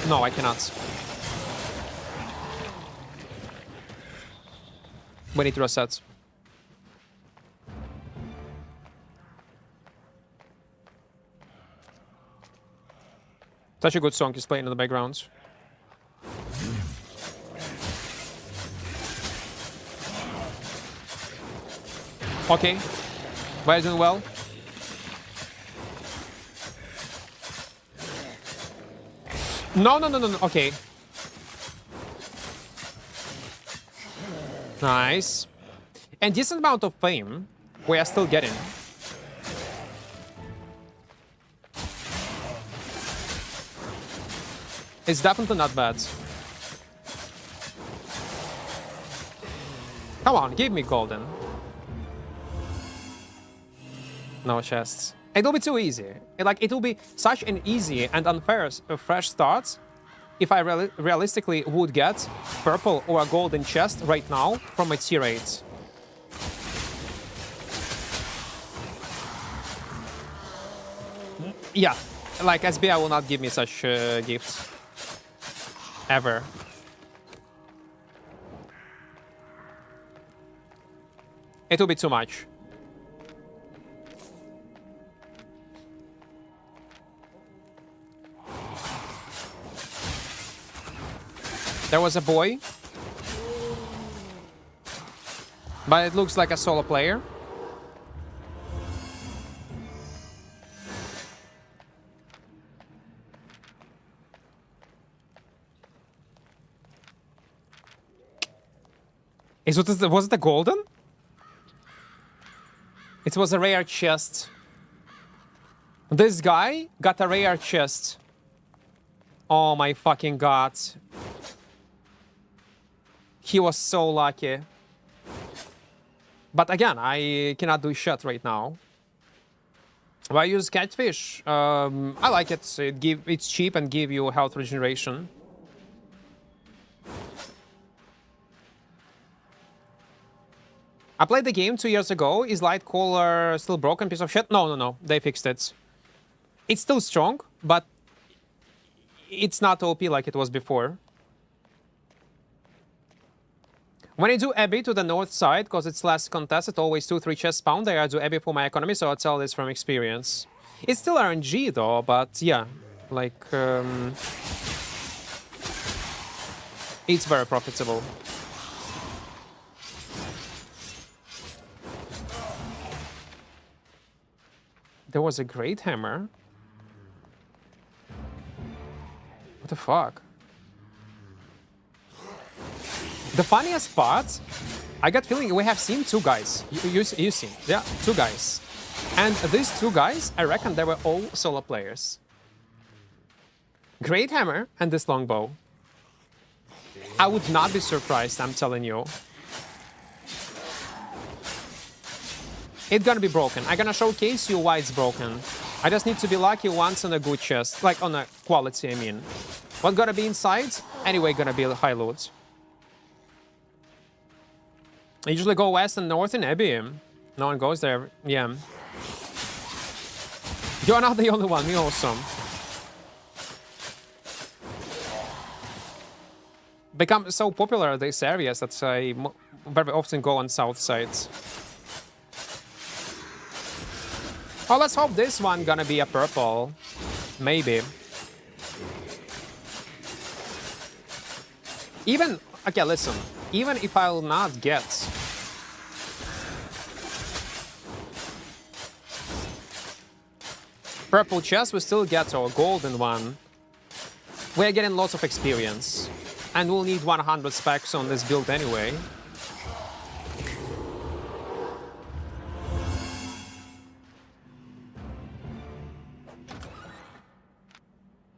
No, I cannot. We need to reset. Such a good song is playing in the background. Okay, we're doing well. No. Okay. Nice. And decent amount of fame we are still getting. It's definitely not bad. Come on, give me golden. No chests. It'll be too easy. It will be such an easy and unfair fresh start if I realistically would get purple or a golden chest right now from a tier 8. Yeah, like SBI will not give me such gifts. Ever. It will be too much. There was a boy. But it looks like a solo player. Was it the golden? It was a rare chest. This guy got a rare chest. Oh my fucking god. He was so lucky. But again, I cannot do shit right now. I use catfish. I like it. It's cheap and give you health regeneration. I played the game 2 years ago. Is Lightcaller still broken? Piece of shit? No. They fixed it. It's still strong, but it's not OP like it was before. When I do Abbey to the north side, because it's less contested, always 2-3 chests spawn there, I do Abbey for my economy, so I'll tell this from experience. It's still RNG though, but yeah, like, it's very profitable. There was a great hammer. What the fuck? The funniest part, I got feeling we have seen two guys. You seen? Yeah, two guys. And these two guys, I reckon they were all solo players. Great hammer and this longbow. I would not be surprised, I'm telling you. It's gonna be broken. I'm gonna showcase you why it's broken. I just need to be lucky once on a good chest. Like on a quality, I mean. What's gonna be inside? Anyway, gonna be high loot. I usually go west and north in Abbey. No one goes there. Yeah. You're not the only one. Me also. Become so popular these areas that I very often go on south sides. Oh, let's hope this one gonna be a purple. Maybe. Even, okay, listen. Even if I'll not get purple chest, we still get our golden one. We're getting lots of experience. And we'll need 100 specs on this build anyway.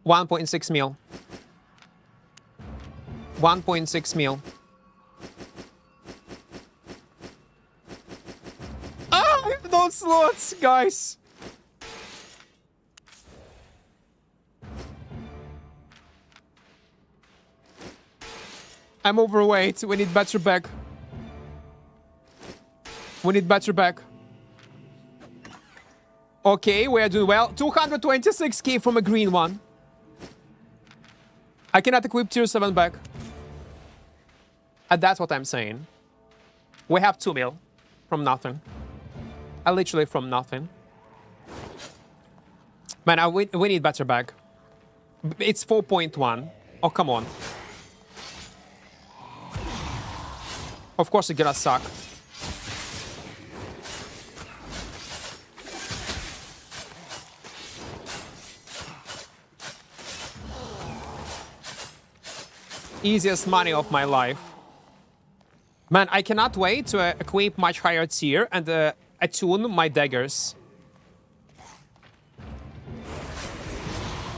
$1.6 mil. 1.6 mil. Ah, I have no slots, guys. I'm overweight. We need better back. We need better back. Okay, we are doing well. 226k from a green one. I cannot equip tier 7 back. And that's what I'm saying. We have 2 mil from nothing. Literally from nothing. Man, we need better back. It's 4.1. Oh, come on. Of course it's gonna suck. Easiest money of my life. Man, I cannot wait to equip much higher tier and attune my daggers.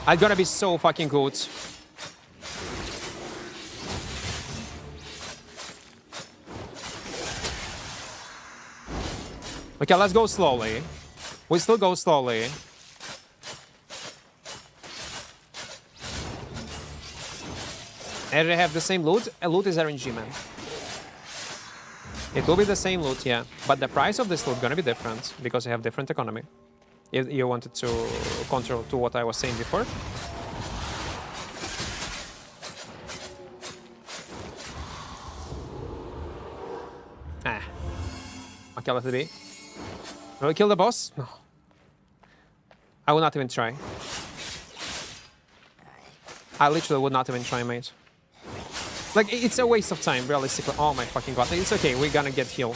I'm gonna be so fucking good. Okay, let's go slowly. We still go slowly. And they have the same loot. Loot is RNG, man. It will be the same loot, yeah. But the price of this loot gonna be different because I have different economy. If you wanted to control to what I was saying before. Ah. Okay, let it be. Will we kill the boss? No. I will not even try. I literally would not even try, mate. Like, it's a waste of time, realistically. Oh my fucking god. It's okay, we're gonna get healed.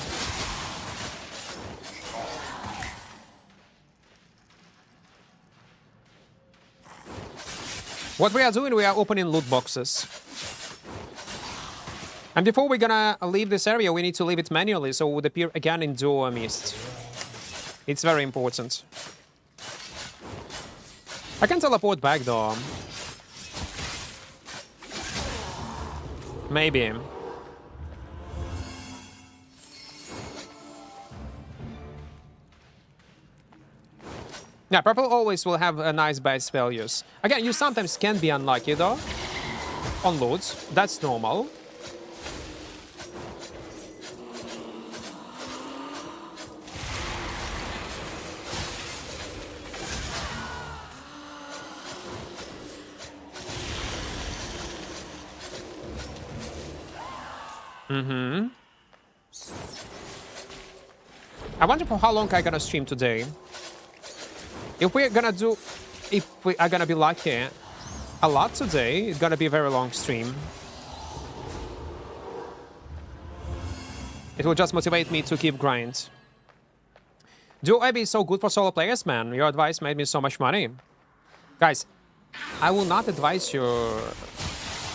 What we are doing, we are opening loot boxes. And before we're gonna leave this area, we need to leave it manually, so it would appear again in Duo Mist. It's very important. I can teleport back, though. Maybe. Yeah, purple always will have a nice base values. Again, you sometimes can be unlucky, though. On loot. That's normal. I wonder for how long I'm gonna stream today. If we are gonna be lucky a lot today, it's gonna be a very long stream. It will just motivate me to keep grind. Duo AB is so good for solo players, man. Your advice made me so much money. Guys, I will not advise you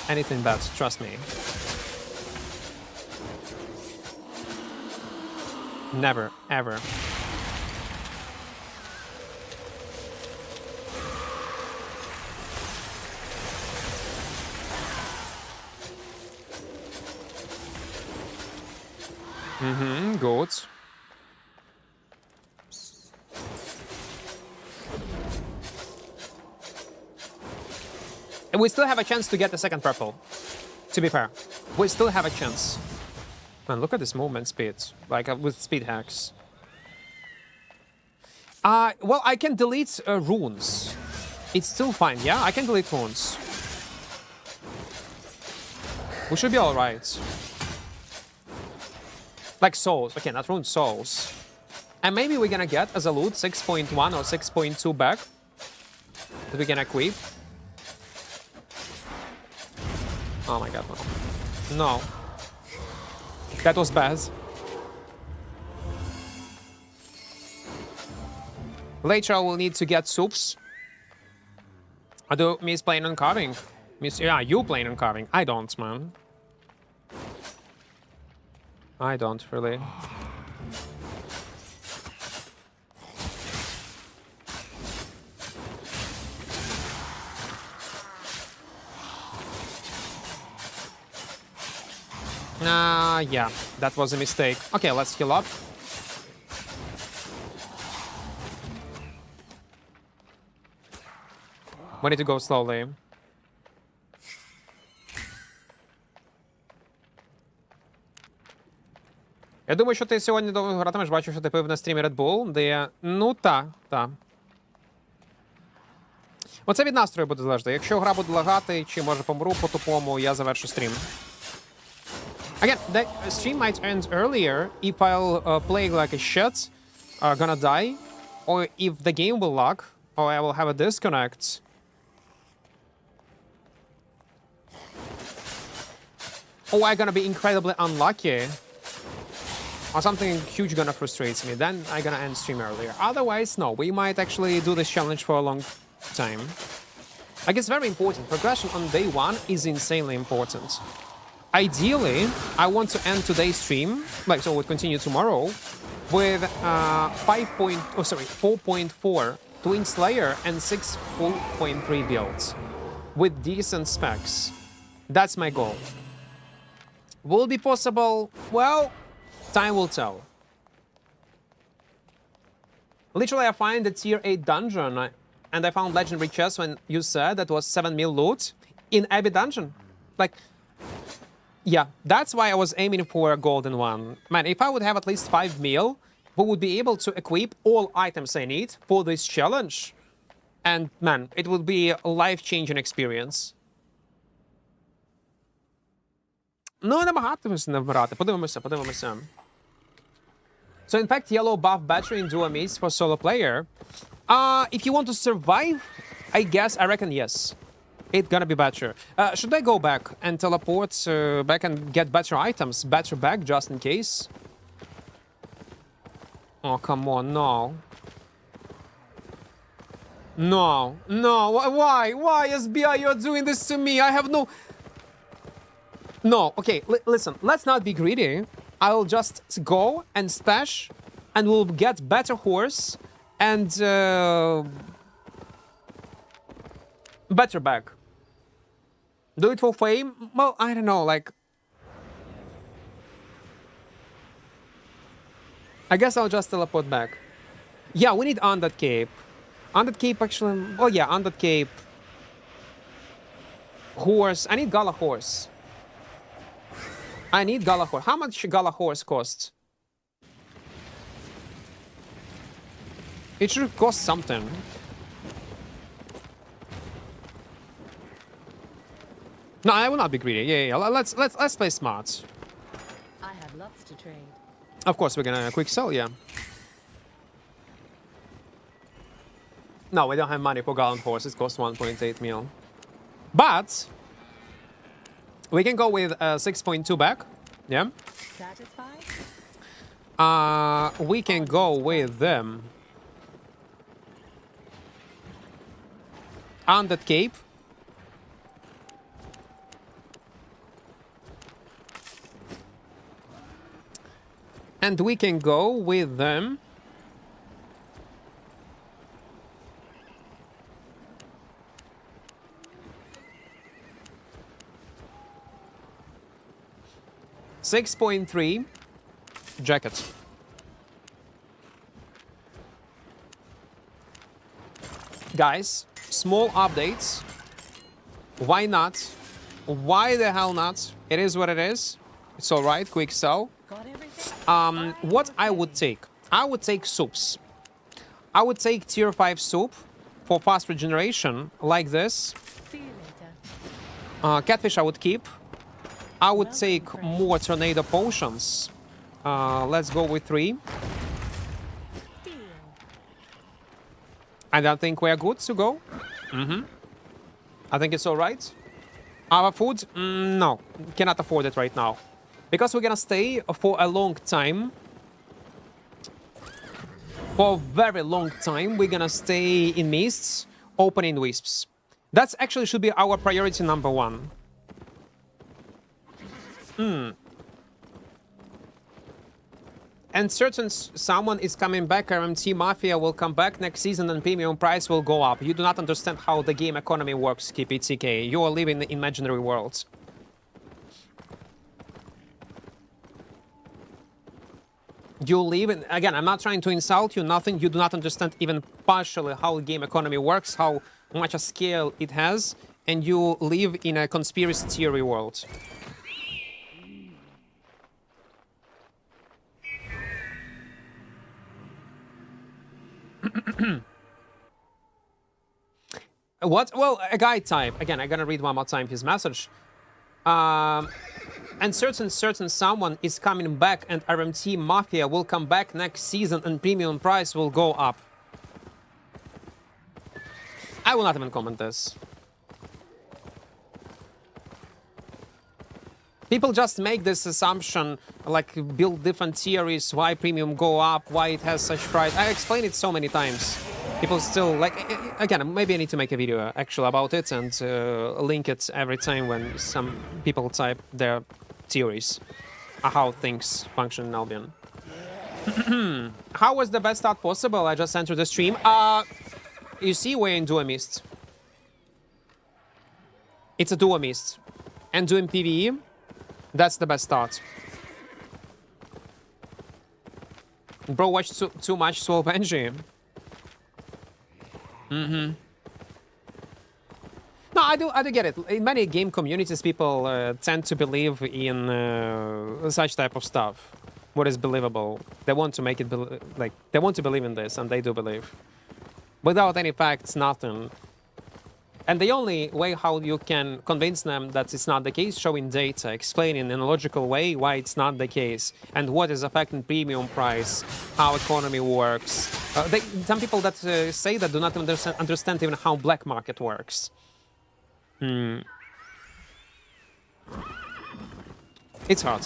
anything bad, trust me. Never, ever. Good. And we still have a chance to get the second purple. To be fair, we still have a chance. Man, look at this movement speed, like with speed hacks. Well, I can delete runes. It's still fine, yeah? I can delete runes. We should be alright. Like souls. Okay, not runes, souls. And maybe we're gonna get as a loot 6.1 or 6.2 back that we can equip. Oh my god, no. No. That was bad. Later I will need to get soups. I do miss playing on carving. Yeah, you playing on carving. I don't, man. I don't really. Yeah, that was a mistake. Okay, let's heal up. We need to go slowly. Я думаю, що ти сьогодні довго гратимеш, бачу, що ти пив на стрімі Red Bull, де... Ну, та. Оце від настрою буде залежати. Якщо гра буде лагати, чи може помру по-тупому, я завершу стрім. Again, the stream might end earlier if I'll play like a shit, gonna die, or if the game will lag, or I will have a disconnect. Or I'm gonna be incredibly unlucky, or something huge gonna frustrate me, then I'm gonna end stream earlier. Otherwise, no, we might actually do this challenge for a long time. Like, it's very important. Progression on day one is insanely important. Ideally, I want to end today's stream, like, so we'll continue tomorrow, with 4.4 Twin Slayer and 6.3 builds, with decent specs. That's my goal. Will it be possible? Well, time will tell. Literally, I find the tier 8 dungeon, and I found legendary chest when you said that was 7 mil loot in Abbey dungeon. Like, yeah, that's why I was aiming for a golden one. Man, if I would have at least 5 mil, we would be able to equip all items I need for this challenge. And man, it would be a life-changing experience. Ну, намагатимуся не вмирати. Подивимося. So, in fact, yellow buff battery in duo maze for solo player. If you want to survive, I reckon yes. It's gonna be better. Should I go back and teleport back and get better items? Better back, just in case? Oh, come on, no. No, why? Why, SBI, you're doing this to me? I have no... No, okay, listen, let's not be greedy. I'll just go and stash, and we'll get better horse and better bag. Do it for fame? Well, I don't know, like... I guess I'll just teleport back. Yeah, we need Undead Cape. Undead Cape actually... Oh yeah, Undead Cape. Horse. I need Gala Horse. I need Gala Horse. How much Gala Horse costs? It should cost something. No, I will not be greedy. Yeah. Let's play smart. I have lots to trade. Of course, we're gonna quick sell, yeah. No, we don't have money for Gallant Horse. It costs 1.8 mil. But we can go with 6.2 back. Yeah. Satisfied? We can go with them. On that cape. And we can go with them. $6.3 jacket. Guys, small updates. Why not? Why the hell not? It is what it is. It's all right. Quick sell. Got everything? What I would take? I would take soups. I would take tier 5 soup for fast regeneration, like this. See you later. Catfish I would keep. I would take more tornado potions. Let's go with 3. Deal. And I think we're good to go. I think it's all right. Our food? No, cannot afford it right now. Because we're gonna stay for a long time. For a very long time, we're gonna stay in mists, opening wisps. That's actually should be our priority number 1. And certain someone is coming back, RMT Mafia will come back next season and premium price will go up. You do not understand how the game economy works, KPTK. You are living in imaginary worlds. You live in, again, I'm not trying to insult you, nothing. You do not understand even partially how game economy works, how much a scale it has, and you live in a conspiracy theory world. What? Well, a guy type. Again, I'm gonna read one more time his message. And certain someone is coming back and RMT Mafia will come back next season and premium price will go up. I will not even comment this. People just make this assumption, like build different theories, why premium go up, why it has such price. I explained it so many times. People still, like, again, maybe I need to make a video actually about it and link it every time when some people type their theories, how things function in Albion. How was the best start possible? I just entered the stream. You see, we're in Duo Mist. It's a Duo Mist. And doing PvE, that's the best start. Bro, watch too much Swole Benji. No, I do get it. In many game communities, people tend to believe in such type of stuff. What is believable? They want to make it like they want to believe in this, and they do believe. Without any facts, nothing. And the only way how you can convince them that it's not the case, showing data, explaining in a logical way why it's not the case, and what is affecting premium price, how economy works. Some people that say that do not understand even how black market works. It's hard.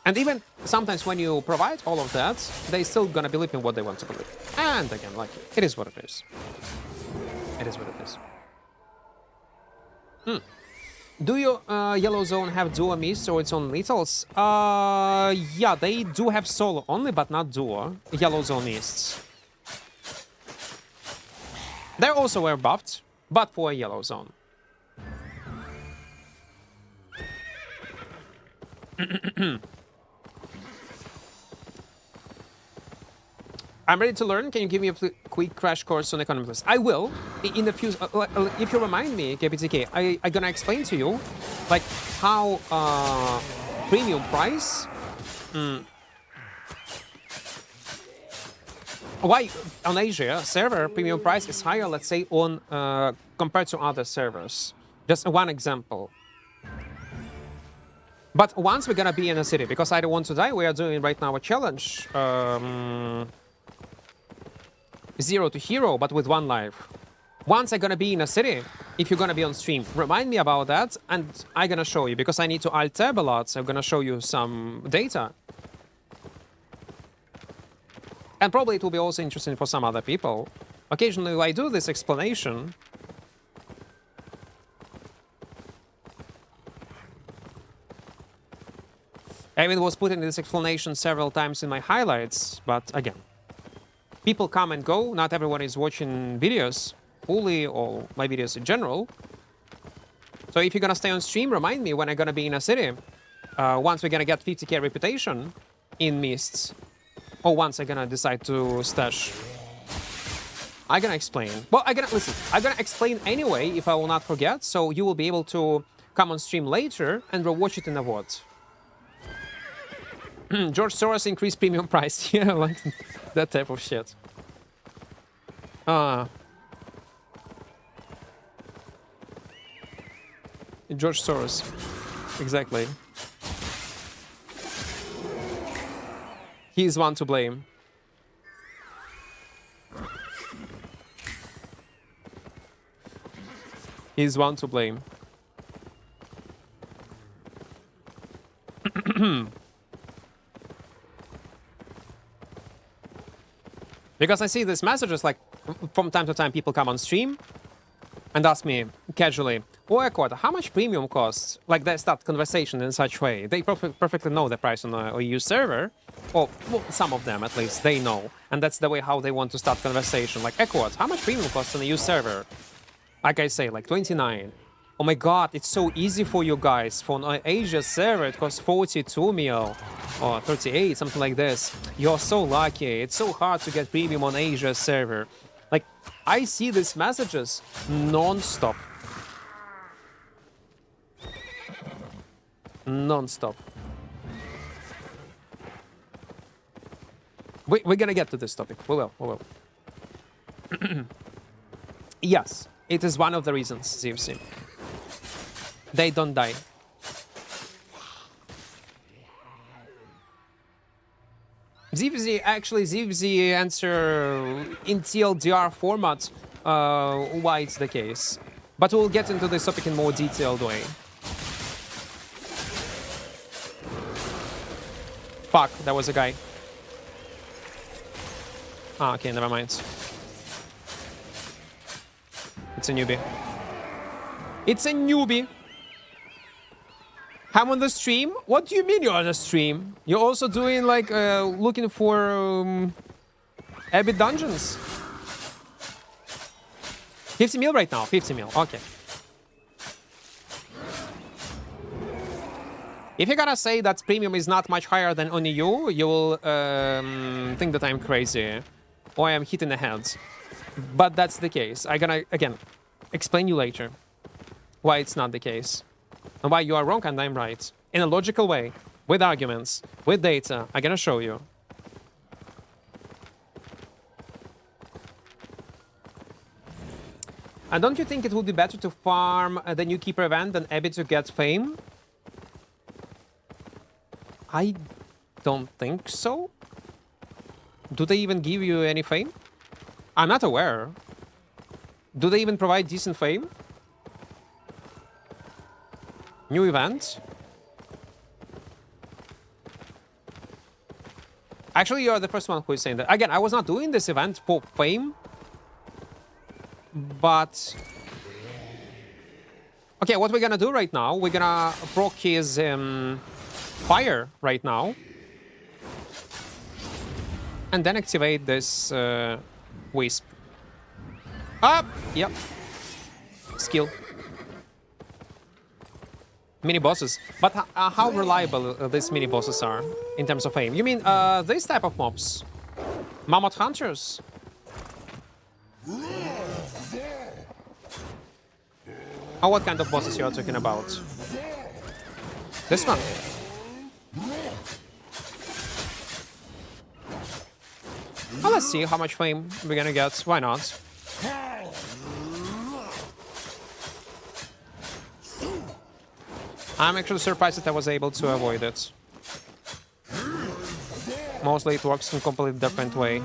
And even sometimes when you provide all of that, they still gonna believe in what they want to believe. And again, like, it is what it is. It is what it is. Do your Yellow Zone have duo mists or its own littles? Yeah, they do have solo only, but not duo. Yellow Zone mists. They also were buffed, but for a Yellow Zone. I'm ready to learn. Can you give me a quick crash course on economy, please? I will. In the few, if you remind me, KPTK, I'm gonna explain to you, like, how premium price. Why on Asia server premium price is higher, let's say, on compared to other servers. Just one example. But once we're gonna be in a city, because I don't want to die, we are doing right now a challenge. 0 to hero, but with 1 life. Once I'm gonna be in a city, if you're gonna be on stream, remind me about that, and I'm gonna show you, because I need to alt tab a lot, so I'm gonna show you some data. And probably it will be also interesting for some other people. Occasionally I do this explanation. I even was putting this explanation several times in my highlights, but again, people come and go, not everyone is watching videos fully, or my videos in general. So if you're gonna stay on stream, remind me when I'm gonna be in a city. Once we're gonna get 50k reputation in Mists, or once I'm gonna decide to stash. I'm gonna explain. Well, I'm gonna explain anyway if I will not forget, so you will be able to come on stream later and rewatch it in a VOD. George Soros increased premium price. Yeah, like that type of shit. George Soros. Exactly. He's one to blame. He's one to blame. Because I see these messages, like, from time to time people come on stream and ask me casually, oh, Equart, how much premium costs? Like, they start conversation in such way. They perfectly know the price on a EU server. Or, well, some of them, at least, they know. And that's the way how they want to start conversation. Like, Equart, how much premium costs on a EU server? Like I say, like, 29. Oh my god, it's so easy for you guys. For an Asia server, it costs 42 mil. Or 38, something like this. You're so lucky. It's so hard to get premium on Asia server. Like, I see these messages non-stop. Non-stop. We're gonna get to this topic. We will. Yes, it is one of the reasons, ZFC. They don't die. ZFZ answer in TLDR format why it's the case. But we'll get into this topic in more detailed way. Fuck, that was a guy. Ah, okay, never mind. It's a newbie. It's a newbie. I'm on the stream? What do you mean you're on the stream? You're also doing, like, looking for Abbey dungeons? 50 mil right now? 50 mil, okay. If you're gonna say that premium is not much higher than on EU, you will think that I'm crazy. Or I'm hitting the head. But that's the case. I'm gonna, again, explain you later why it's not the case. And why you are wrong and I'm right. In a logical way. With arguments. With data. I'm gonna show you. And don't you think it would be better to farm the new Keeper event than Abbey to get fame? I don't think so. Do they even give you any fame? I'm not aware. Do they even provide decent fame? New event? Actually, you're the first one who is saying that. Again, I was not doing this event for fame. But... okay, what we're gonna do right now, we're gonna proc his fire right now. And then activate this wisp. Up! Yep. Skill. Mini bosses. But how reliable these mini bosses are in terms of aim? You mean this type of mobs? Mammoth hunters? Or what kind of bosses you are talking about? This one. Well, let's see how much fame we're gonna get. Why not? I'm actually surprised that I was able to avoid it. Mostly it works in a completely different way.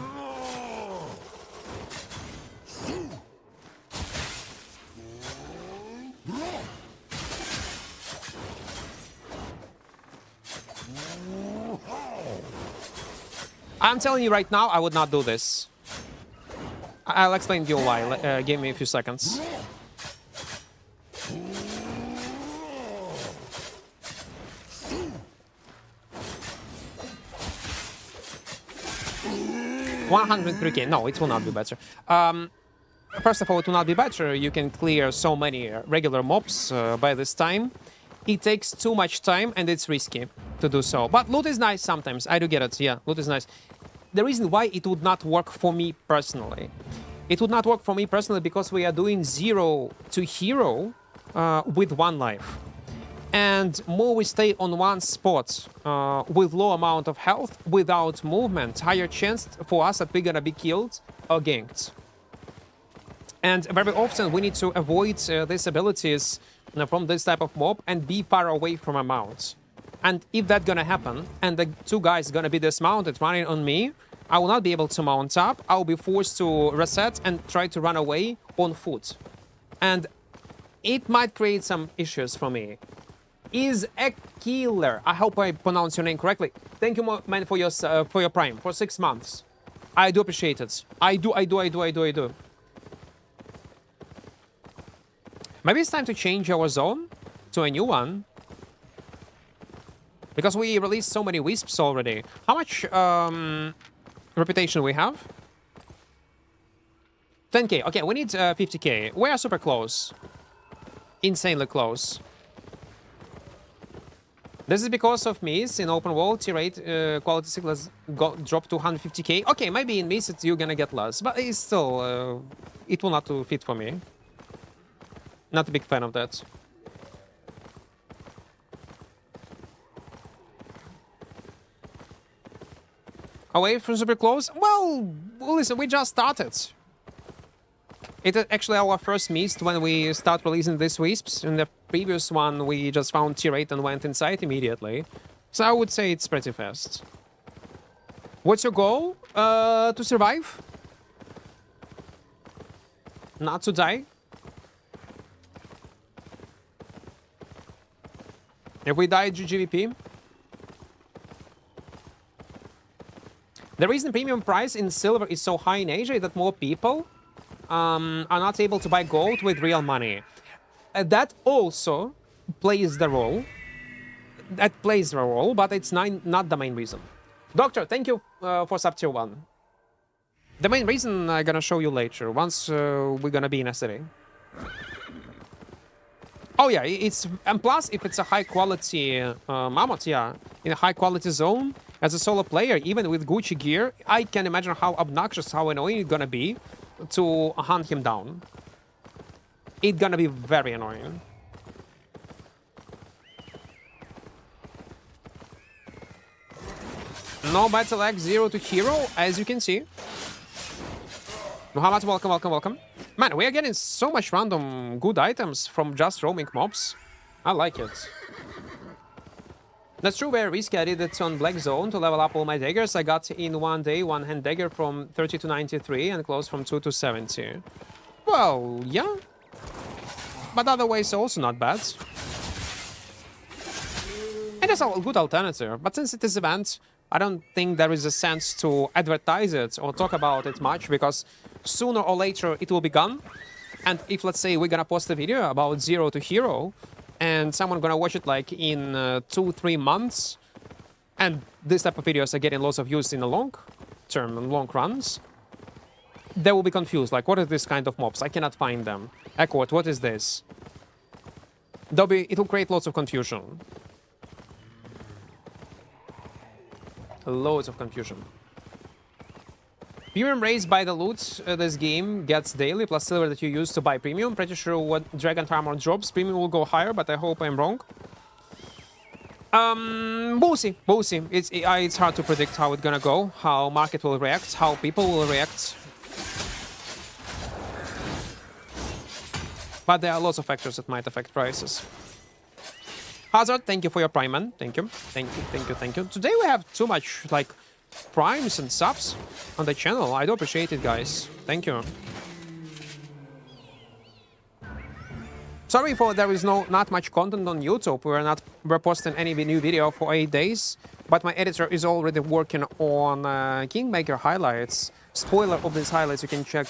I'm telling you right now, I would not do this. I'll explain to you why. Give me a few seconds. $103K. No, it will not be better. First of all, it will not be better. You can clear so many regular mobs by this time. It takes too much time and it's risky to do so. But loot is nice sometimes. I do get it. Yeah, loot is nice. The reason why it would not work for me personally. It would not work for me personally because we are doing 0 to hero with 1 life. And more we stay on one spot with low amount of health, without movement, higher chance for us that we're gonna be killed or ganked. And very often we need to avoid these abilities from this type of mob and be far away from a mount. And if that's gonna happen, and the 2 guys gonna be dismounted running on me, I will not be able to mount up. I will be forced to reset and try to run away on foot. And it might create some issues for me. Is a killer. I hope I pronounce your name correctly. Thank you, man, for your prime for 6 months. I do appreciate it. I do. Maybe it's time to change our zone to a new one. Because we released so many wisps already. How much reputation we have? 10k. Okay, we need 50k. We are super close. Insanely close. This is because of Miss in open world, tier 8 quality sickness dropped to 150k. Okay, maybe in Miss you're gonna get less, but it's still, it will not fit for me. Not a big fan of that. Away from super close? Well, listen, we just started. It's actually our first mist when we start releasing these wisps. In the previous one, we just found tier 8 and went inside immediately. So I would say it's pretty fast. What's your goal? To survive? Not to die? If we die, GGVP. The reason premium price in silver is so high in Asia is that more people are not able to buy gold with real money. That also plays the role. That plays the role, but it's not the main reason. Doctor, thank you for sub tier 1. The main reason I'm gonna show you later, once we're gonna be in a city. Oh yeah, and plus if it's a high quality mammoth, yeah, in a high quality zone, as a solo player, even with Gucci gear, I can imagine how obnoxious, how annoying it's gonna be to hunt him down. It's gonna be very annoying. No battle lag, 0 to hero, as you can see. Muhammad, welcome. Man, we are getting so much random good items from just roaming mobs. I like it. That's true, very risky. I did it on Black Zone to level up all my daggers. I got in one day one hand dagger from 30 to 93 and close from 2 to 70. Well, yeah. But otherwise also not bad. And it's a good alternative. But since it is event, I don't think there is a sense to advertise it or talk about it much, because sooner or later it will be gone. And if, let's say, we're gonna post a video about 0 to hero, and someone gonna watch it like in 2-3 months, and this type of videos are getting lots of views in the long term and long runs, they will be confused, like, what are this kind of mobs? I cannot find them. Equart, what is this? It will create lots of confusion. Loads of confusion. Premium raised by the loot this game gets daily, plus silver that you use to buy premium. Pretty sure what Dragon Armor drops, premium will go higher, but I hope I'm wrong. We'll see. It's hard to predict how it's gonna go, how market will react, how people will react. But there are lots of factors that might affect prices. Hazard, thank you for your prime, man. Thank you. Today we have too much, like, primes and subs on the channel. I do appreciate it, guys. Thank you. Sorry for there is not much content on YouTube. We're posting any new video for 8 days. but my editor is already working on Kingmaker highlights. Spoiler of these highlights you can check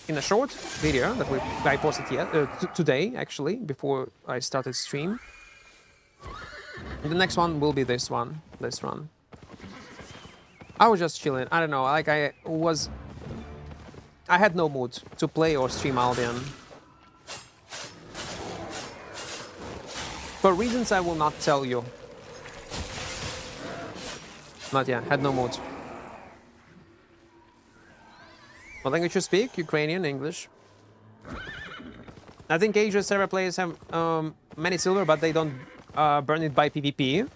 in a short video that I posted today, actually, before I started stream. And the next one will be this one, this run. I was just chilling. I don't know, like I had no mood to play or stream Albion. For reasons I will not tell you. Not yet, had no mood. What language you speak? Ukrainian, English. I think Asia server players have many silver, but they don't burn it by PvP.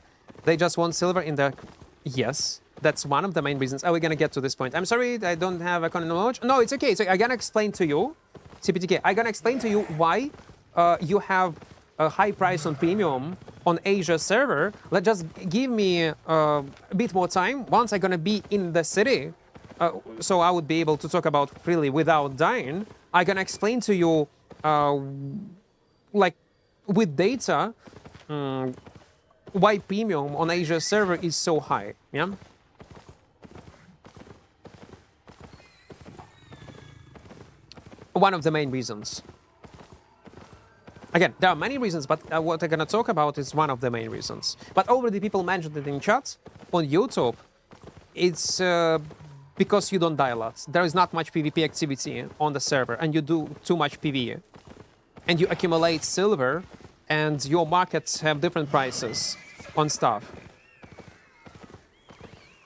They just want silver in the... Yes, that's one of the main reasons. Are we gonna get to this point? I'm sorry, I don't have economic knowledge. No, it's okay. So I'm gonna explain to you, CPTK, I'm gonna explain to you why you have a high price on premium on Asia server. Just give me a bit more time. Once I'm gonna be in the city, so I would be able to talk about freely without dying. I'm gonna explain to you, like with data, why premium on Asia server is so high. Yeah. One of the main reasons. Again, there are many reasons, but what I'm gonna talk about is one of the main reasons. But already people mentioned it in chat on YouTube. It's because you don't die a lot. There is not much PvP activity on the server, and you do too much PvE. And you accumulate silver, and your markets have different prices on stuff.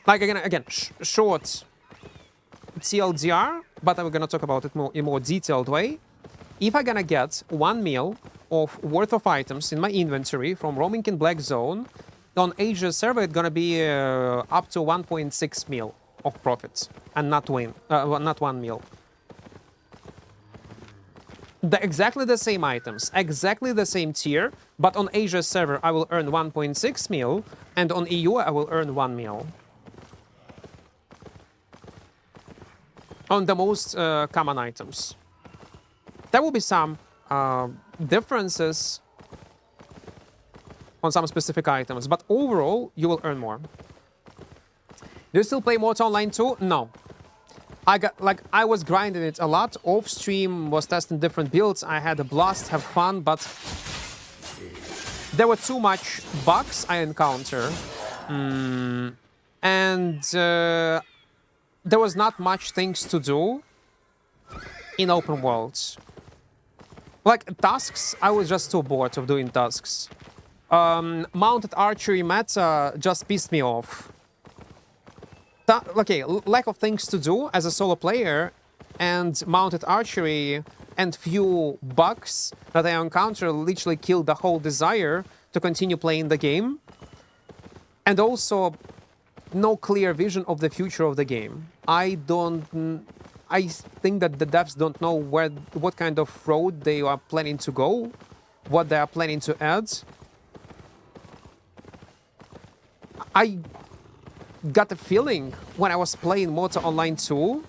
Like again, short TLDR, but I'm gonna talk about it in more detailed way. If I'm gonna get 1 mil of worth of items in my inventory from roaming in Black Zone, on Asia server it's gonna be up to 1.6 mil of profits, and not 1 mil. Exactly the same items, exactly the same tier, but on Asia server I will earn 1.6 mil, and on EU I will earn 1 mil. On the most common items. There will be some differences on some specific items, but overall you will earn more. Do you still play Mortal Online 2? No. I was grinding it a lot off stream, was testing different builds. I had a blast, have fun, but there were too much bugs I encountered, and there was not much things to do in open worlds. Like tasks, I was just too bored of doing tasks. Mounted archery meta just pissed me off. Okay, lack of things to do as a solo player, and mounted archery and few bugs that I encountered literally killed the whole desire to continue playing the game. And also, no clear vision of the future of the game. I think that the devs don't know what kind of road they are planning to go, what they are planning to add. I got the feeling when I was playing Mortal Online 2,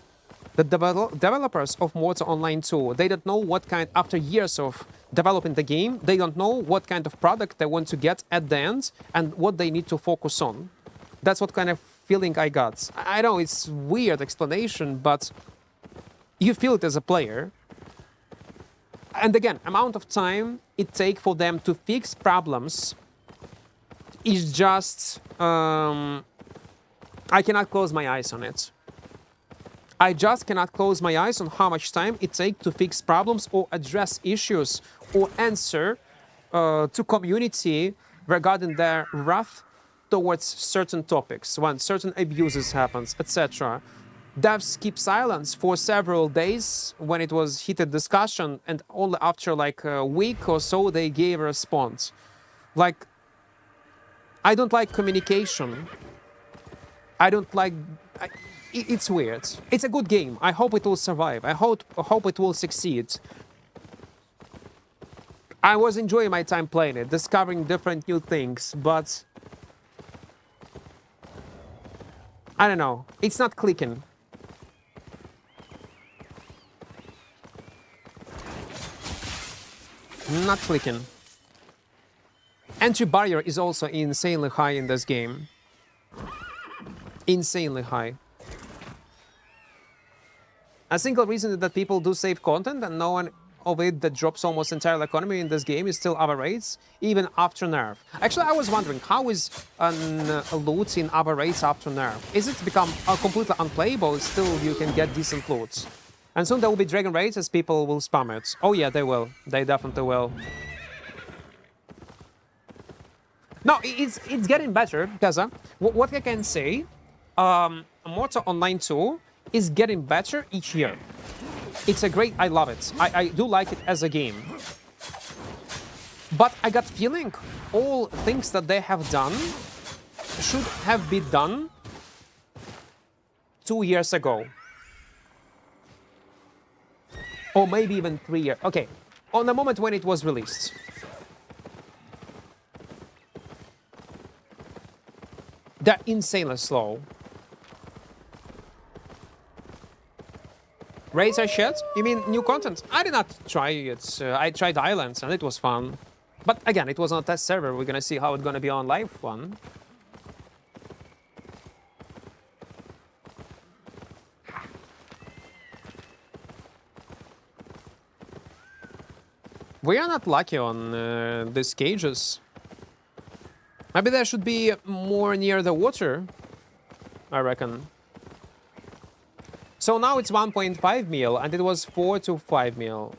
the developers of Mortal Online 2, they don't know what kind, after years of developing the game, they don't know what kind of product they want to get at the end and what they need to focus on. That's what kind of feeling I got. I know it's weird explanation, but you feel it as a player. And again, amount of time it takes for them to fix problems is just... I cannot close my eyes on it. I just cannot close my eyes on how much time it takes to fix problems or address issues or answer to community regarding their wrath towards certain topics, when certain abuses happens, etc. Devs keep silence for several days when it was heated discussion, and only after like a week or so they gave a response. Like, I don't like communication. I don't like... it's weird. It's a good game. I hope it will survive. I hope it will succeed. I was enjoying my time playing it, discovering different new things, but... I don't know. It's not clicking. Not clicking. Entry barrier is also insanely high in this game. Insanely high. A single reason is that people do save content and no one of it that drops almost entire economy in this game is still upper rates, even after nerf. Actually, I was wondering, how is loot in upper rates after nerf? Is it become completely unplayable? Still, you can get decent loot. And soon there will be dragon raids as people will spam it. Oh yeah, they will. They definitely will. No, it's getting better, because what I can say, Mortal Online 2 is getting better each year. It's a great, I love it. I do like it as a game. But I got feeling all things that they have done should have been done 2 years ago. Or maybe even 3 years. Okay, on the moment when it was released. They're insanely slow. Raids are shit? You mean new content? I did not try it. I tried Islands and it was fun. But again, it was on a test server. We're gonna see how it's gonna be on live one. We are not lucky on these cages. Maybe there should be more near the water, I reckon. So now it's 1.5 mil, and it was 4 to 5 mil.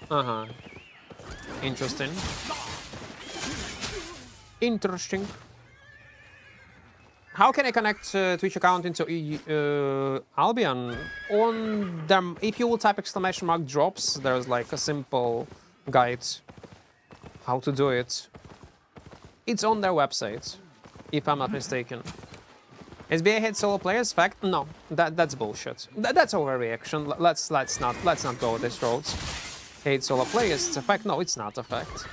Uh-huh. Interesting. Interesting. How can I connect Twitch account into Albion? On them, if you will type ! drops, there's like a simple guide how to do it. It's on their website, if I'm not mistaken. SBA hate solo players? Fact? No, that's bullshit. That's overreaction. Let's not go this road. Hate solo players? It's a fact? No, it's not a fact.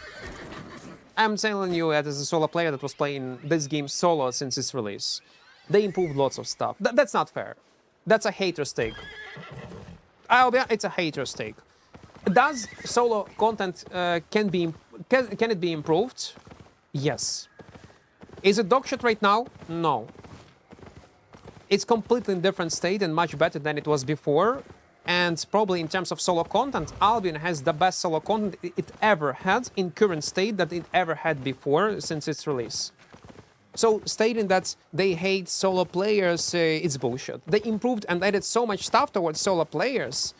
I'm telling you, as a solo player that was playing this game solo since its release, they improved lots of stuff. That's not fair. That's a hater's take. It's a hater's take. Does solo content can it be improved? Yes. Is it dog shit right now? No. It's completely in different state and much better than it was before. And probably in terms of solo content, Albion has the best solo content it ever had in current state that it ever had before since its release. So stating that they hate solo players, it's bullshit. They improved and added so much stuff towards solo players.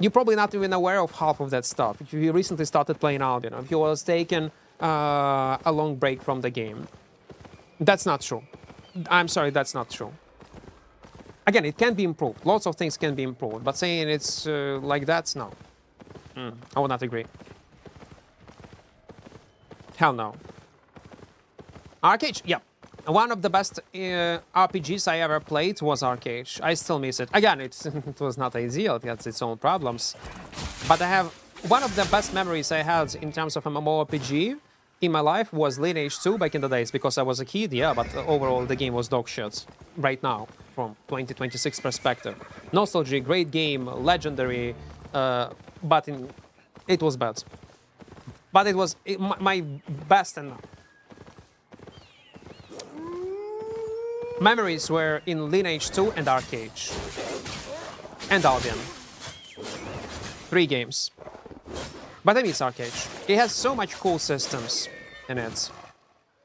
You're probably not even aware of half of that stuff. If you recently started playing Albion, if you was taking a long break from the game. That's not true. I'm sorry, that's not true. Again, it can be improved. Lots of things can be improved. But saying it's like that, no. I would not agree. Hell no. Arcade? Yeah. One of the best RPGs I ever played was Arcade. I still miss it. Again, it was not ideal. It has its own problems. But I have one of the best memories I had in terms of mmorpg in my life was Lineage 2 back in the days, because I was a kid, yeah, but overall the game was dog shit right now from 2026 perspective. Nostalgia, great game, legendary, but it was bad. But it was my best and memories were in Lineage 2 and Arcade. And Albion. 3 games. But I miss Arcade. It has so much cool systems in it.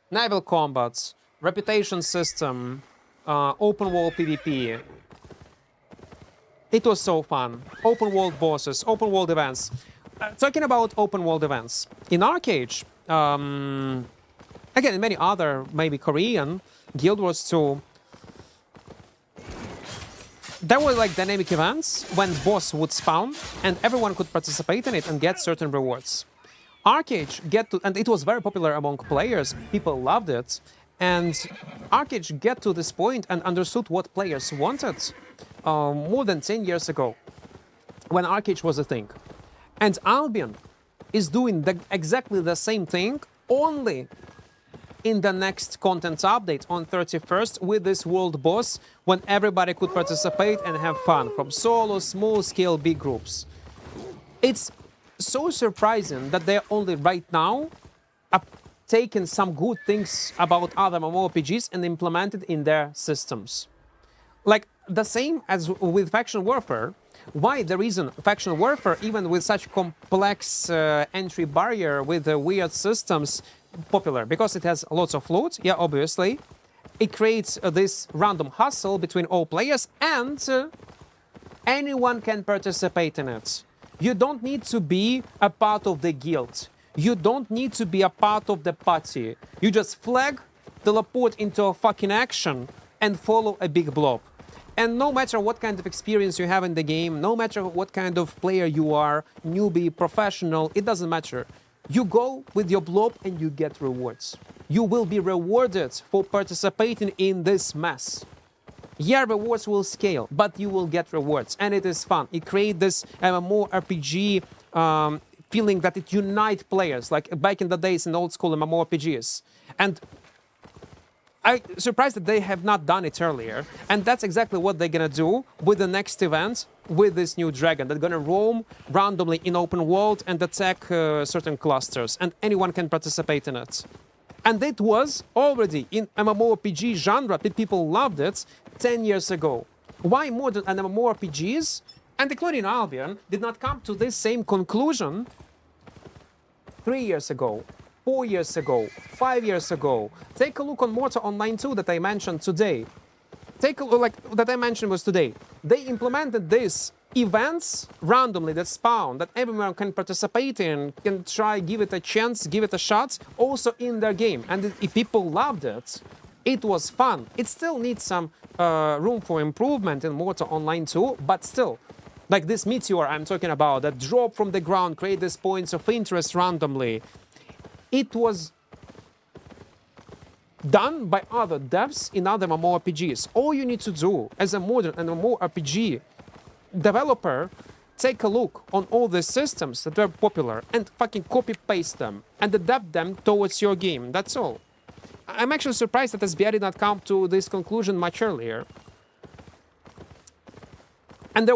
Naval combats, reputation system, open world PvP. It was so fun. Open world bosses, open world events. Talking about open world events. In Arcade, again, in many other, maybe Korean, Guild Wars 2, there were like dynamic events when boss would spawn and everyone could participate in it and get certain rewards. Arcade and it was very popular among players, people loved it, and Arcade get to this point and understood what players wanted more than 10 years ago, when Arcade was a thing. And Albion is doing exactly the same thing, only in the next content update on 31st with this world boss, when everybody could participate and have fun, from solo, small scale, big groups. It's so surprising that they're only right now taken some good things about other mmorpgs and implemented in their systems. Like the same as with faction warfare. Why the reason faction warfare, even with such complex entry barrier with weird systems, popular? Because it has lots of loot, yeah, obviously. It creates this random hustle between all players, and anyone can participate in it. You don't need to be a part of the guild. You don't need to be a part of the party. You just flag, teleport into a fucking action, and follow a big blob. And no matter what kind of experience you have in the game, no matter what kind of player you are, newbie, professional, it doesn't matter. You go with your blob and you get rewards. You will be rewarded for participating in this mess. Yeah, rewards will scale, but you will get rewards, and it is fun. It creates this MMORPG feeling that it unites players, like back in the days in old school MMORPGs. And I'm surprised that they have not done it earlier, and that's exactly what they're gonna do with the next event with this new dragon. They're gonna roam randomly in open world and attack certain clusters, and anyone can participate in it. And it was already in MMORPG genre, people loved it 10 years ago. Why modern MMORPGs, and including Albion, did not come to this same conclusion 3 years ago? 4 years ago, 5 years ago. Take a look on Mortar Online 2 that I mentioned today. Take a look, like that I mentioned was today. They implemented these events randomly that spawn, that everyone can participate in, can try, give it a chance, give it a shot, also in their game. And if people loved it, it was fun. It still needs some room for improvement in Mortar Online 2, but still. Like this meteor I'm talking about, that drop from the ground, create these points of interest randomly. It was done by other devs in other MMORPGs. All you need to do as a modern MMORPG developer, take a look on all the systems that were popular and fucking copy-paste them and adapt them towards your game. That's all. I'm actually surprised that SBI did not come to this conclusion much earlier. And they're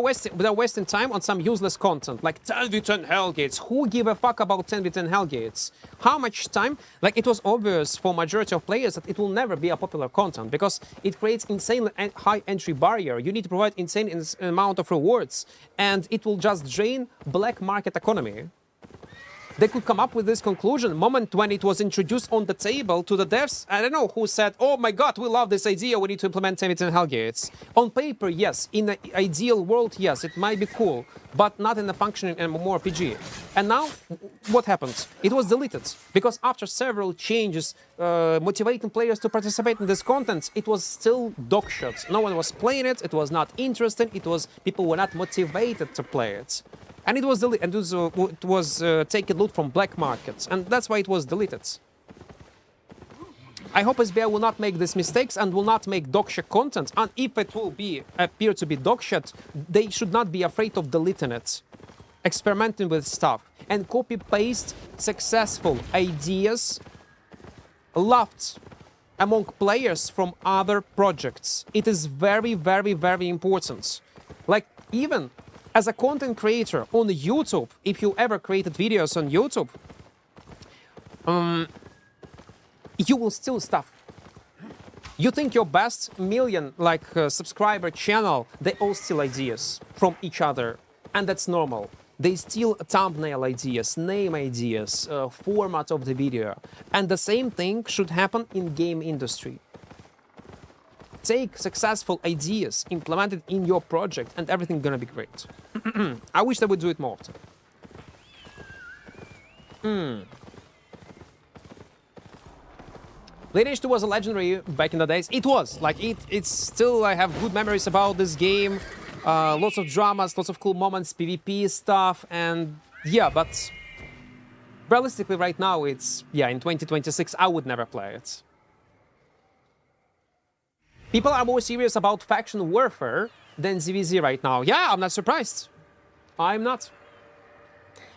wasting time on some useless content, like 10v10 Hellgates. Who give a fuck about 10v10 Hellgates? How much time? Like, it was obvious for majority of players that it will never be a popular content, because it creates insanely high entry barrier. You need to provide insane amount of rewards, and it will just drain black market economy. They could come up with this conclusion moment when it was introduced on the table to the devs. I don't know who said, oh my god, we love this idea, we need to implement 10v10 Hellgates. On paper, yes. In the ideal world, yes, it might be cool, but not in a functioning MMORPG. And now, what happens? It was deleted, because after several changes, motivating players to participate in this content, it was still dogshit. No one was playing it, it was not interesting, people were not motivated to play it. And it was deleted, and it was taken loot from black markets, and that's why it was deleted. I hope SBI will not make these mistakes and will not make dogshit content. And if it will appear to be dogshit, they should not be afraid of deleting it, experimenting with stuff, and copy-paste successful ideas loved among players from other projects. It is very, very, very important. Like, even as a content creator on YouTube, if you ever created videos on YouTube, you will steal stuff. You think your best million subscriber channel, they all steal ideas from each other, and that's normal. They steal thumbnail ideas, name ideas, format of the video, and the same thing should happen in game industry. Take successful ideas, implement it in your project, and everything's gonna be great. I wish they would do it more often. Lineage 2 was a legendary back in the days. It was. It's still, I have good memories about this game. Lots of dramas, lots of cool moments, PvP stuff, and yeah, but realistically right now, in 2026, I would never play it. People are more serious about faction warfare than ZVZ right now. Yeah, I'm not surprised. I'm not.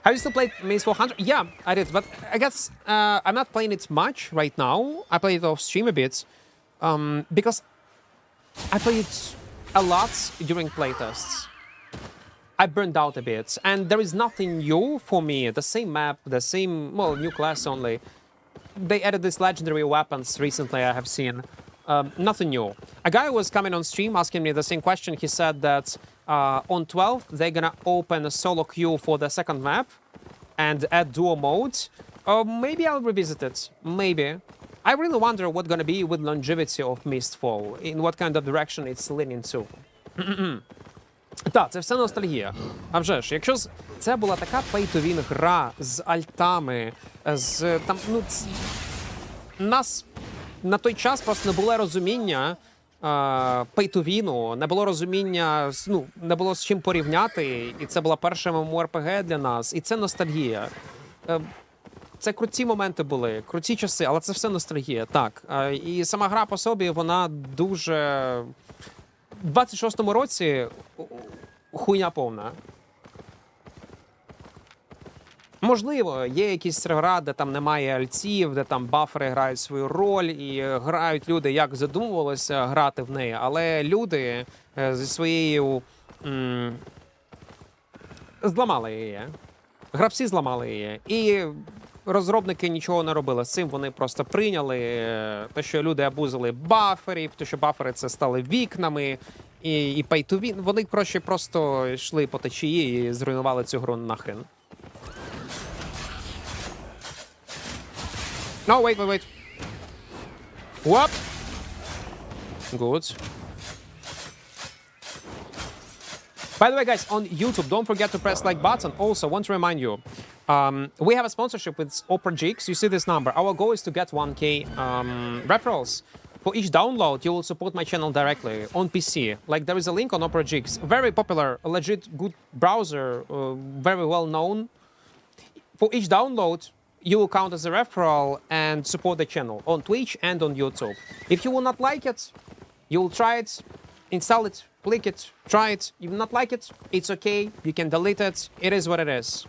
Have you still played Maze 400? Yeah, I did, but I guess I'm not playing it much right now. I play it off stream a bit, because I play it a lot during playtests. I burned out a bit, and there is nothing new for me. The same map, the same, well, new class only. they added these legendary weapons recently, I have seen. Nothing new. A guy was coming on stream asking me the same question. He said that on 12th, they're gonna open a solo queue for the second map and add duo mode. Maybe I'll revisit it. Maybe. I really wonder what's gonna be with longevity of Mistfall, in what kind of direction it's leaning to. Так, це все ностальгія. А вже ж, якщо це була така pay-to-win гра з альтами, з там, ну, нас на той час просто не було розуміння pay-to-win, не було розуміння, ну, не було з чим порівняти, і це була перша mmorpg для нас, і це ностальгія. Це круті моменти були, круті часи, але це все ностальгія, так. І сама гра по собі, вона дуже... У 26-му році хуйня повна. Можливо, є якісь сервера, де там немає альців, де там бафери грають свою роль, і грають люди, як задумувалося грати в неї, але люди зі своєю... зламали її. Гравці зламали її. І розробники нічого не робили з цим, вони просто прийняли те, що люди абузили баферів, те, що бафери це стали вікнами, і pay-to-win. Вони просто йшли по течії і зруйнували цю гру нахрен. No, wait. What? Good. By the way, guys, on YouTube, don't forget to press like button. Also, want to remind you, we have a sponsorship with mmorpg. You see this number. Our goal is to get 1K referrals. For each download, you will support my channel directly on PC. Like, there is a link on mmorpg. Very popular, legit, good browser, very well known. For each download, you will count as a referral and support the channel on Twitch and on YouTube. If you will not like it, you will try it, install it, click it, try it. If you not like it, it's okay. You can delete it. It is what it is.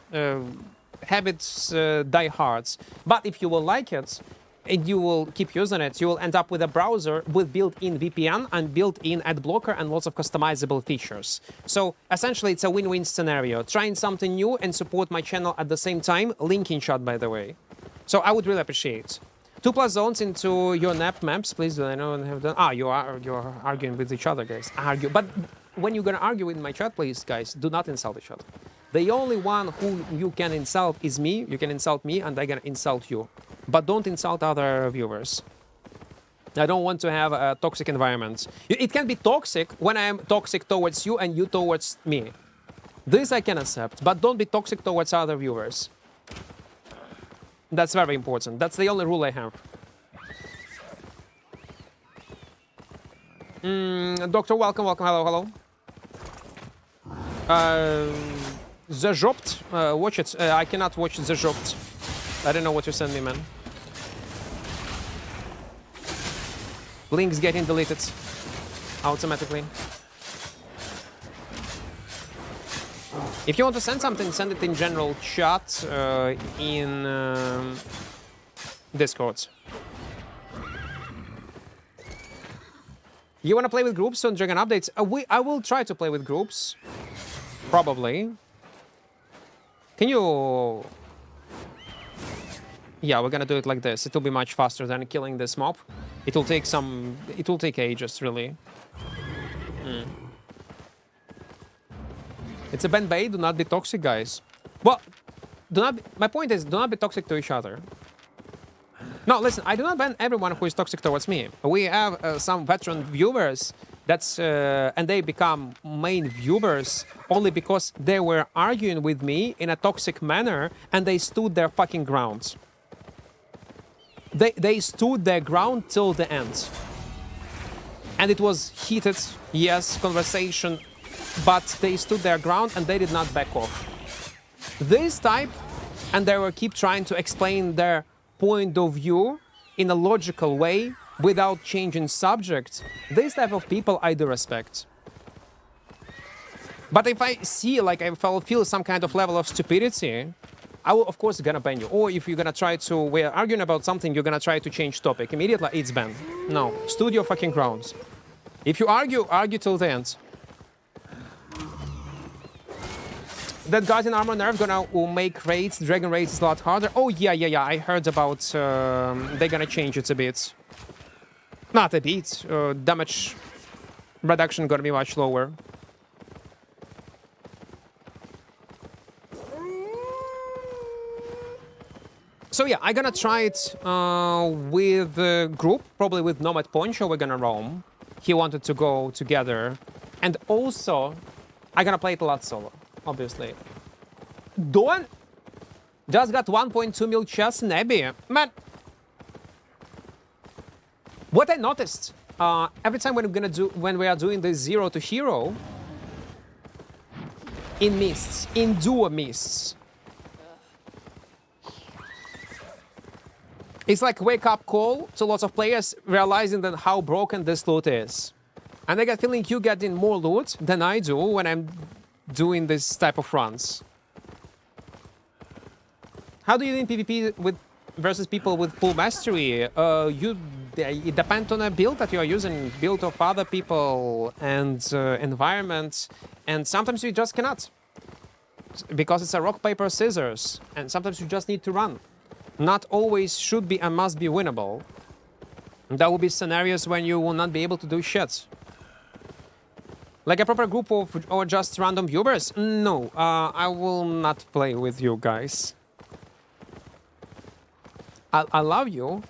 Habits die hard. But if you will like it, and you will keep using it, you will end up with a browser with built-in VPN and built-in ad blocker and lots of customizable features. So essentially, it's a win-win scenario. Trying something new and support my channel at the same time. Link in chat, by the way. So I would really appreciate. 2+ zones into your maps, please. Do I know and have done? You're arguing with each other, guys. Argue, but when you're gonna argue in my chat, please, guys, do not insult each other. The only one who you can insult is me. You can insult me, and I'm gonna insult you. But don't insult other viewers. I don't want to have a toxic environment. It can be toxic when I am toxic towards you and you towards me. This I can accept, but don't be toxic towards other viewers. That's very important. That's the only rule I have. Doctor, welcome. Hello. The Jobt, watch it. I cannot watch The Jobt. I don't know what you sent me, man. Links getting deleted automatically. If you want to send something, send it in general chat in Discord. You want to play with groups on Dragon updates? I will try to play with groups. Probably. Can you... Yeah, we're gonna do it like this. It will be much faster than killing this mob. It will take some... It will take ages, really. It's a ban bait. Do not be toxic, guys. Well, my point is, do not be toxic to each other. No, listen, I do not ban everyone who is toxic towards me. We have some veteran viewers and they become main viewers only because they were arguing with me in a toxic manner and they stood their fucking ground. They stood their ground till the end. And it was heated, yes, conversation, but they stood their ground and they did not back off. This type, and they will keep trying to explain their point of view in a logical way without changing subject. This type of people I do respect. But if I see, like, if I feel some kind of level of stupidity, I will, of course, gonna ban you. Or if you're gonna try to, we're arguing about something, you're gonna try to change topic. Immediately, it's banned. No, stood your fucking grounds. If you argue till the end. that Guardian Armor nerf gonna make raids, Dragon raids a lot harder. Oh, yeah. I heard about they're gonna change it a bit. Not a bit. Damage reduction gonna be much lower. So yeah, I'm gonna try it with the group, probably with Nomad Poncho. We're gonna roam. He wanted to go together, and also I'm gonna play it a lot solo, obviously. Dawn just got 1.2 mil chest in Abbey. Man, what I noticed every time when we are doing the 0 to hero in mists, in duo mists, it's like wake-up call to lots of players realizing that how broken this loot is. And I get feeling you getting more loot than I do when I'm doing this type of runs. How do you win PvP with versus people with full mastery? It depends on a build that you are using, build of other people and environment, and sometimes you just cannot. Because it's a rock, paper, scissors, and sometimes you just need to run. Not always should be and must be winnable. There will be scenarios when you will not be able to do shit. Like a proper group of or just random viewers? No, I will not play with you guys. I love you,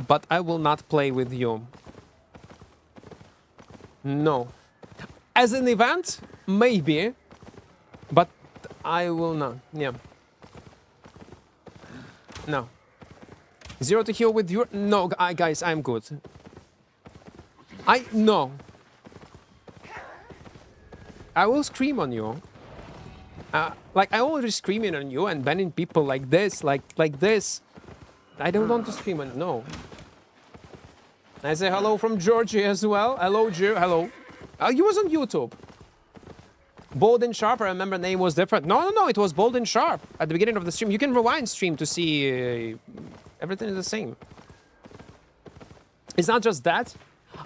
but I will not play with you. No. As an event, maybe, but I will not. Yeah. No. 0 to heal with you? No, guys, I'm good. No. I will scream on you. Like, I always screaming on you and banning people like this, like this. I don't want to scream on no. I say hello from Georgia as well. Hello, hello. You was on YouTube. Bold and Sharp, I remember name was different. No, it was Bold and Sharp at the beginning of the stream. You can rewind stream to see everything is the same. It's not just that.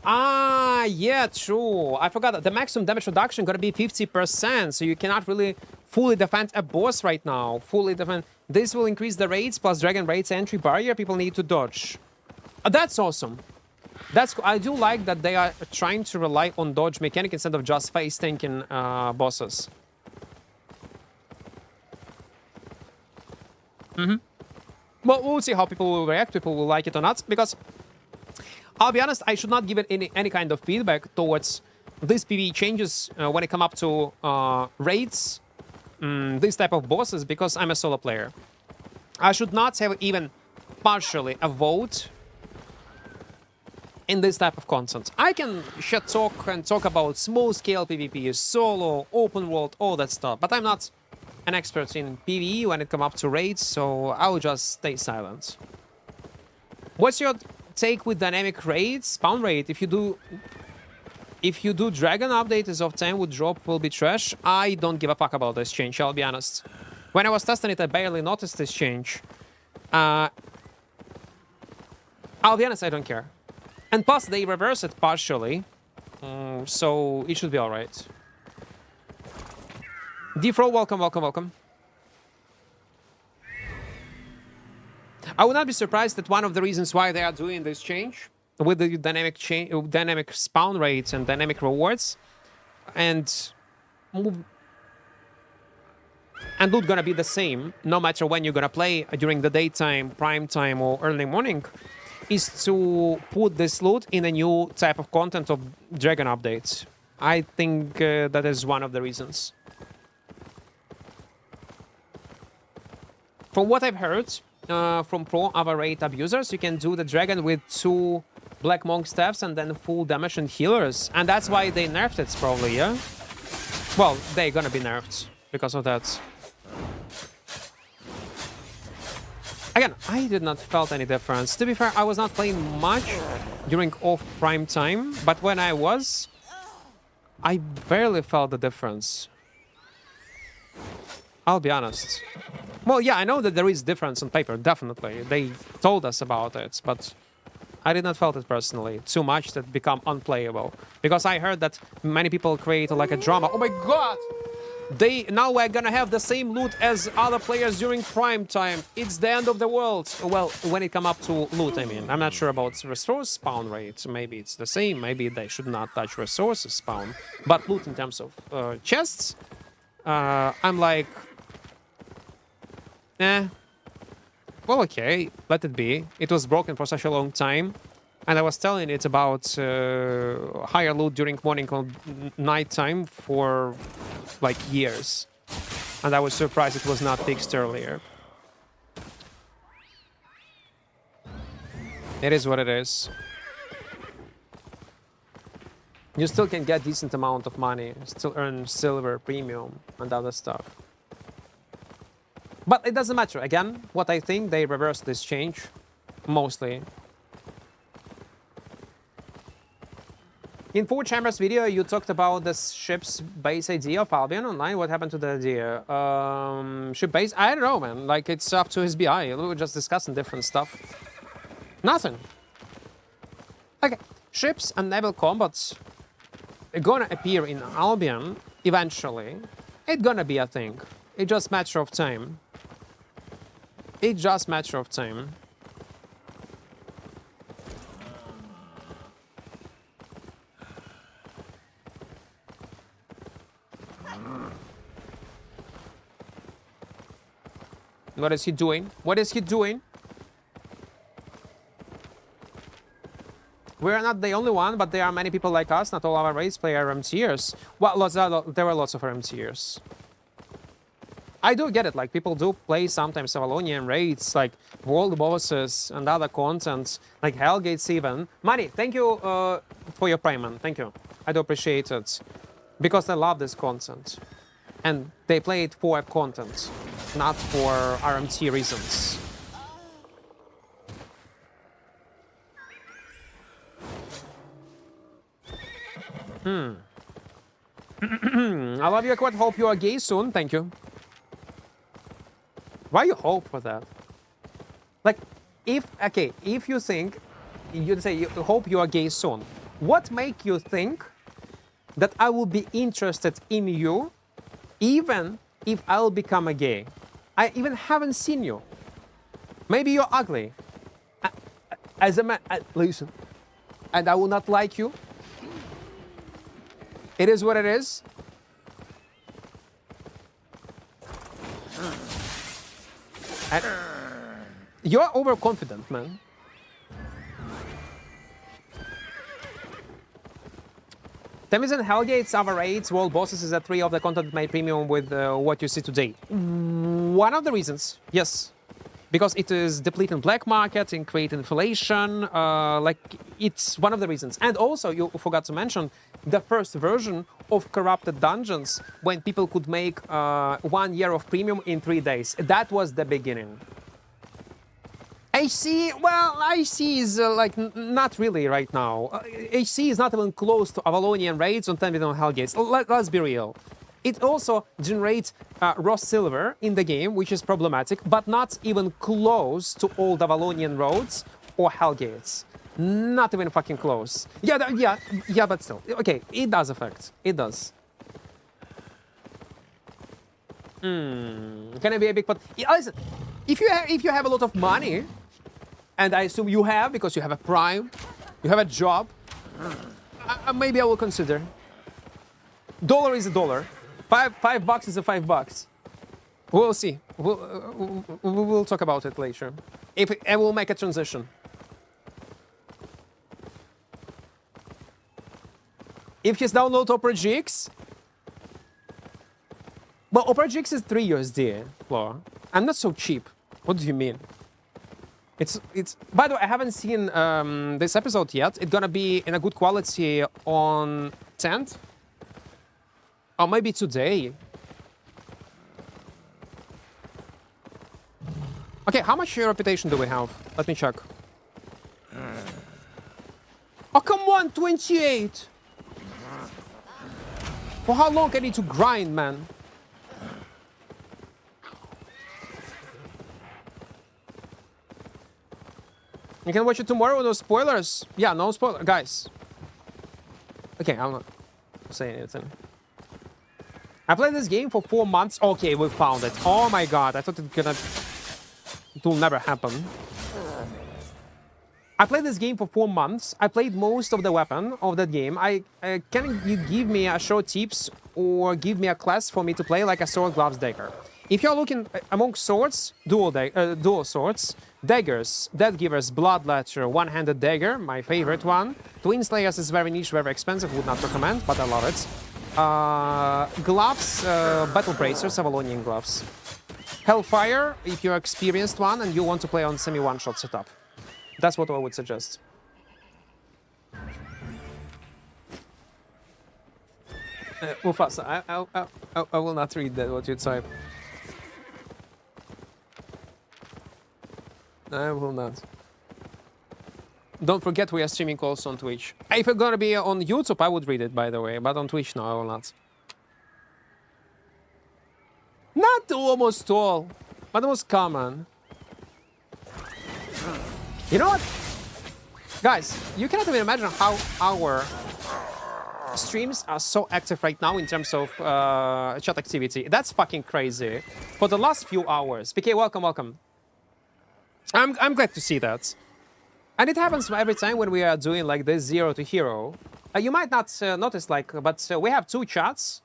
Yeah, true. I forgot that the maximum damage reduction gonna be 50%, so you cannot really fully defend a boss right now. Fully defend. This will increase the raids plus Dragon raids entry barrier people need to dodge. That's awesome. I do like that they are trying to rely on dodge mechanic instead of just face tanking bosses. Well, we'll see how people will react, people will like it or not, because I'll be honest, I should not give it any kind of feedback towards these PvE changes when it come up to raids, this type of bosses, because I'm a solo player. I should not have even partially a vote in this type of content. I can shit talk and talk about small-scale PvP, solo, open world, all that stuff, but I'm not an expert in PvE when it comes up to raids, so I'll just stay silent. What's your take with dynamic raids? Spawn rate, if you do Dragon update as of 10 would drop will be trash. I don't give a fuck about this change, I'll be honest. When I was testing it, I barely noticed this change. I'll be honest, I don't care. And plus, they reverse it partially, so it should be alright. Defro, welcome. I would not be surprised that one of the reasons why they are doing this change with the dynamic spawn rates and dynamic rewards, and loot gonna be the same no matter when you're gonna play during the daytime, prime time, or early morning, is to put this loot in a new type of content of Dragon updates. I think that is one of the reasons. From what I've heard from pro other raid abusers, you can do the Dragon with 2 Black Monk staffs and then full damage and healers. And that's why they nerfed it, probably, yeah? Well, they're gonna be nerfed because of that. Again, I did not felt any difference. To be fair, I was not playing much during off prime time, but when I was, I barely felt the difference. I'll be honest. Well, yeah, I know that there is difference on paper, definitely. They told us about it, but I did not felt it personally too much that become unplayable. Because I heard that many people create like a drama. Oh my god! Now we're gonna have the same loot as other players during prime time. It's the end of the world. Well, when it come up to loot, I mean. I'm not sure about resource spawn rate. Maybe it's the same. Maybe they should not touch resources spawn. But loot in terms of chests, I'm like, eh. Well, okay, let it be. It was broken for such a long time. And I was telling it about higher loot during morning or night time for like years. And I was surprised it was not fixed earlier. It is what it is. You still can get decent amount of money, still earn silver, premium, and other stuff. But it doesn't matter. Again, what I think, they reversed this change, mostly. In 4Chamber's video, you talked about the ship's base idea of Albion online. What happened to the idea? Ship base? I don't know, man. Like, it's up to his BI. We were just discussing different stuff. Nothing. Okay. Ships and naval combats are gonna appear in Albion eventually. It's gonna be a thing. It's just a matter of time. It's just a matter of time. What is he doing? What is he doing? We're not the only one, but there are many people like us. Not all our race play RMTers. Well, there were lots of RMTers. I do get it. Like, people do play sometimes Avalonian raids, like world bosses and other content, like Hellgates even. Money, thank you for your prime, man. Thank you. I do appreciate it. Because I love this content. And they play it for content, not for RMT reasons. I love you, Equart. Hope you are gay soon. Thank you. Why you hope for that? Like, if you think, you'd say you hope you are gay soon. What make you think that I will be interested in you even if I'll become a gay? I even haven't seen you. Maybe you're ugly. As a man, listen, and I will not like you. It is what it is. And you're overconfident, man. Themis and Hellgates, other raids, world bosses is a 3 of the content made premium with what you see today. One of the reasons, yes. Because it is depleting black market and creating inflation. Like, it's one of the reasons. And also, you forgot to mention the first version of corrupted dungeons when people could make 1 year of premium in 3 days. That was the beginning. HC, well, HC is like not really right now. HC is not even close to Avalonian raids on 10 million Hellgates. Let's be real. It also generates raw silver in the game, which is problematic, but not even close to old Avalonian roads or Hellgates. Not even fucking close. Yeah, but still. Okay, it does affect. It does. Can it be a big pot? Yeah, listen, if you have a lot of money, and I assume you have because you have a prime, you have a job, maybe I will consider. Dollar is a dollar. $5 is a $5. We'll see. We'll talk about it later. And we'll make a transition. If he's download OperaGX, well, OperaGX is 3 USD, Laura. I'm not so cheap. What do you mean? It's. By the way, I haven't seen this episode yet. It's gonna be in a good quality on 10th. Or maybe today. Okay, how much reputation do we have? Let me check. Oh, come on, 28! For how long I need to grind, man? You can watch it tomorrow, no spoilers. Yeah, no spoilers. Guys. Okay, I'm not saying anything. I played this game for 4 months. Okay, we found it. Oh my god, I thought it will never happen. I played this game for 4 months. I played most of the weapon of that game. Can you give me a short tips or give me a class for me to play like a sword, gloves, dagger? If you're looking among swords, dual swords, daggers, death givers, bloodletter, one-handed dagger, my favorite one. Twin slayers is very niche, very expensive, would not recommend, but I love it. Gloves, battle bracers, Avalonian gloves. Hellfire, if you're experienced one and you want to play on semi one-shot setup. That's what I would suggest. Mufasa, I will not read that, what you type. I will not. Don't forget we are streaming also on Twitch. If it's gonna be on YouTube, I would read it, by the way. But on Twitch, no, I will not. Not almost all, but the most common. You know what? Guys, you cannot even imagine how our streams are so active right now in terms of chat activity. That's fucking crazy. For the last few hours. PK, welcome, welcome. I'm glad to see that. And it happens every time when we are doing like this 0 to hero. You might not notice, like, but we have 2 chats.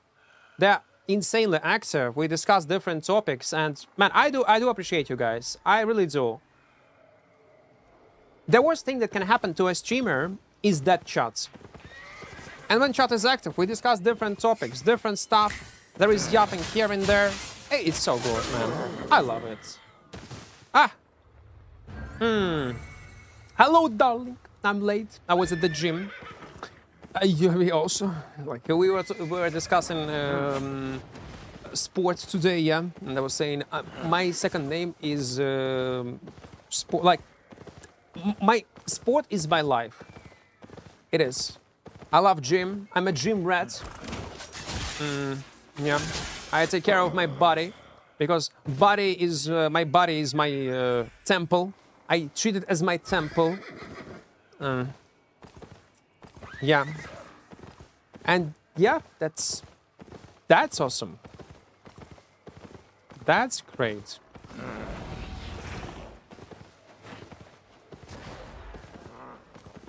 They're insanely active. We discuss different topics, and man, I do appreciate you guys. I really do. The worst thing that can happen to a streamer is that chat. And when chat is active, we discuss different topics, different stuff. There is yapping here and there. Hey, it's so good, man. I love it. Ah. Hello, darling. I'm late. I was at the gym. You also, like, we were discussing sports today, yeah. And I was saying my second name is sport. Like, my sport is my life. It is. I love gym. I'm a gym rat. Yeah. I take care of my body because my body is my temple. I treat it as my temple. Yeah. And yeah, that's awesome. That's great.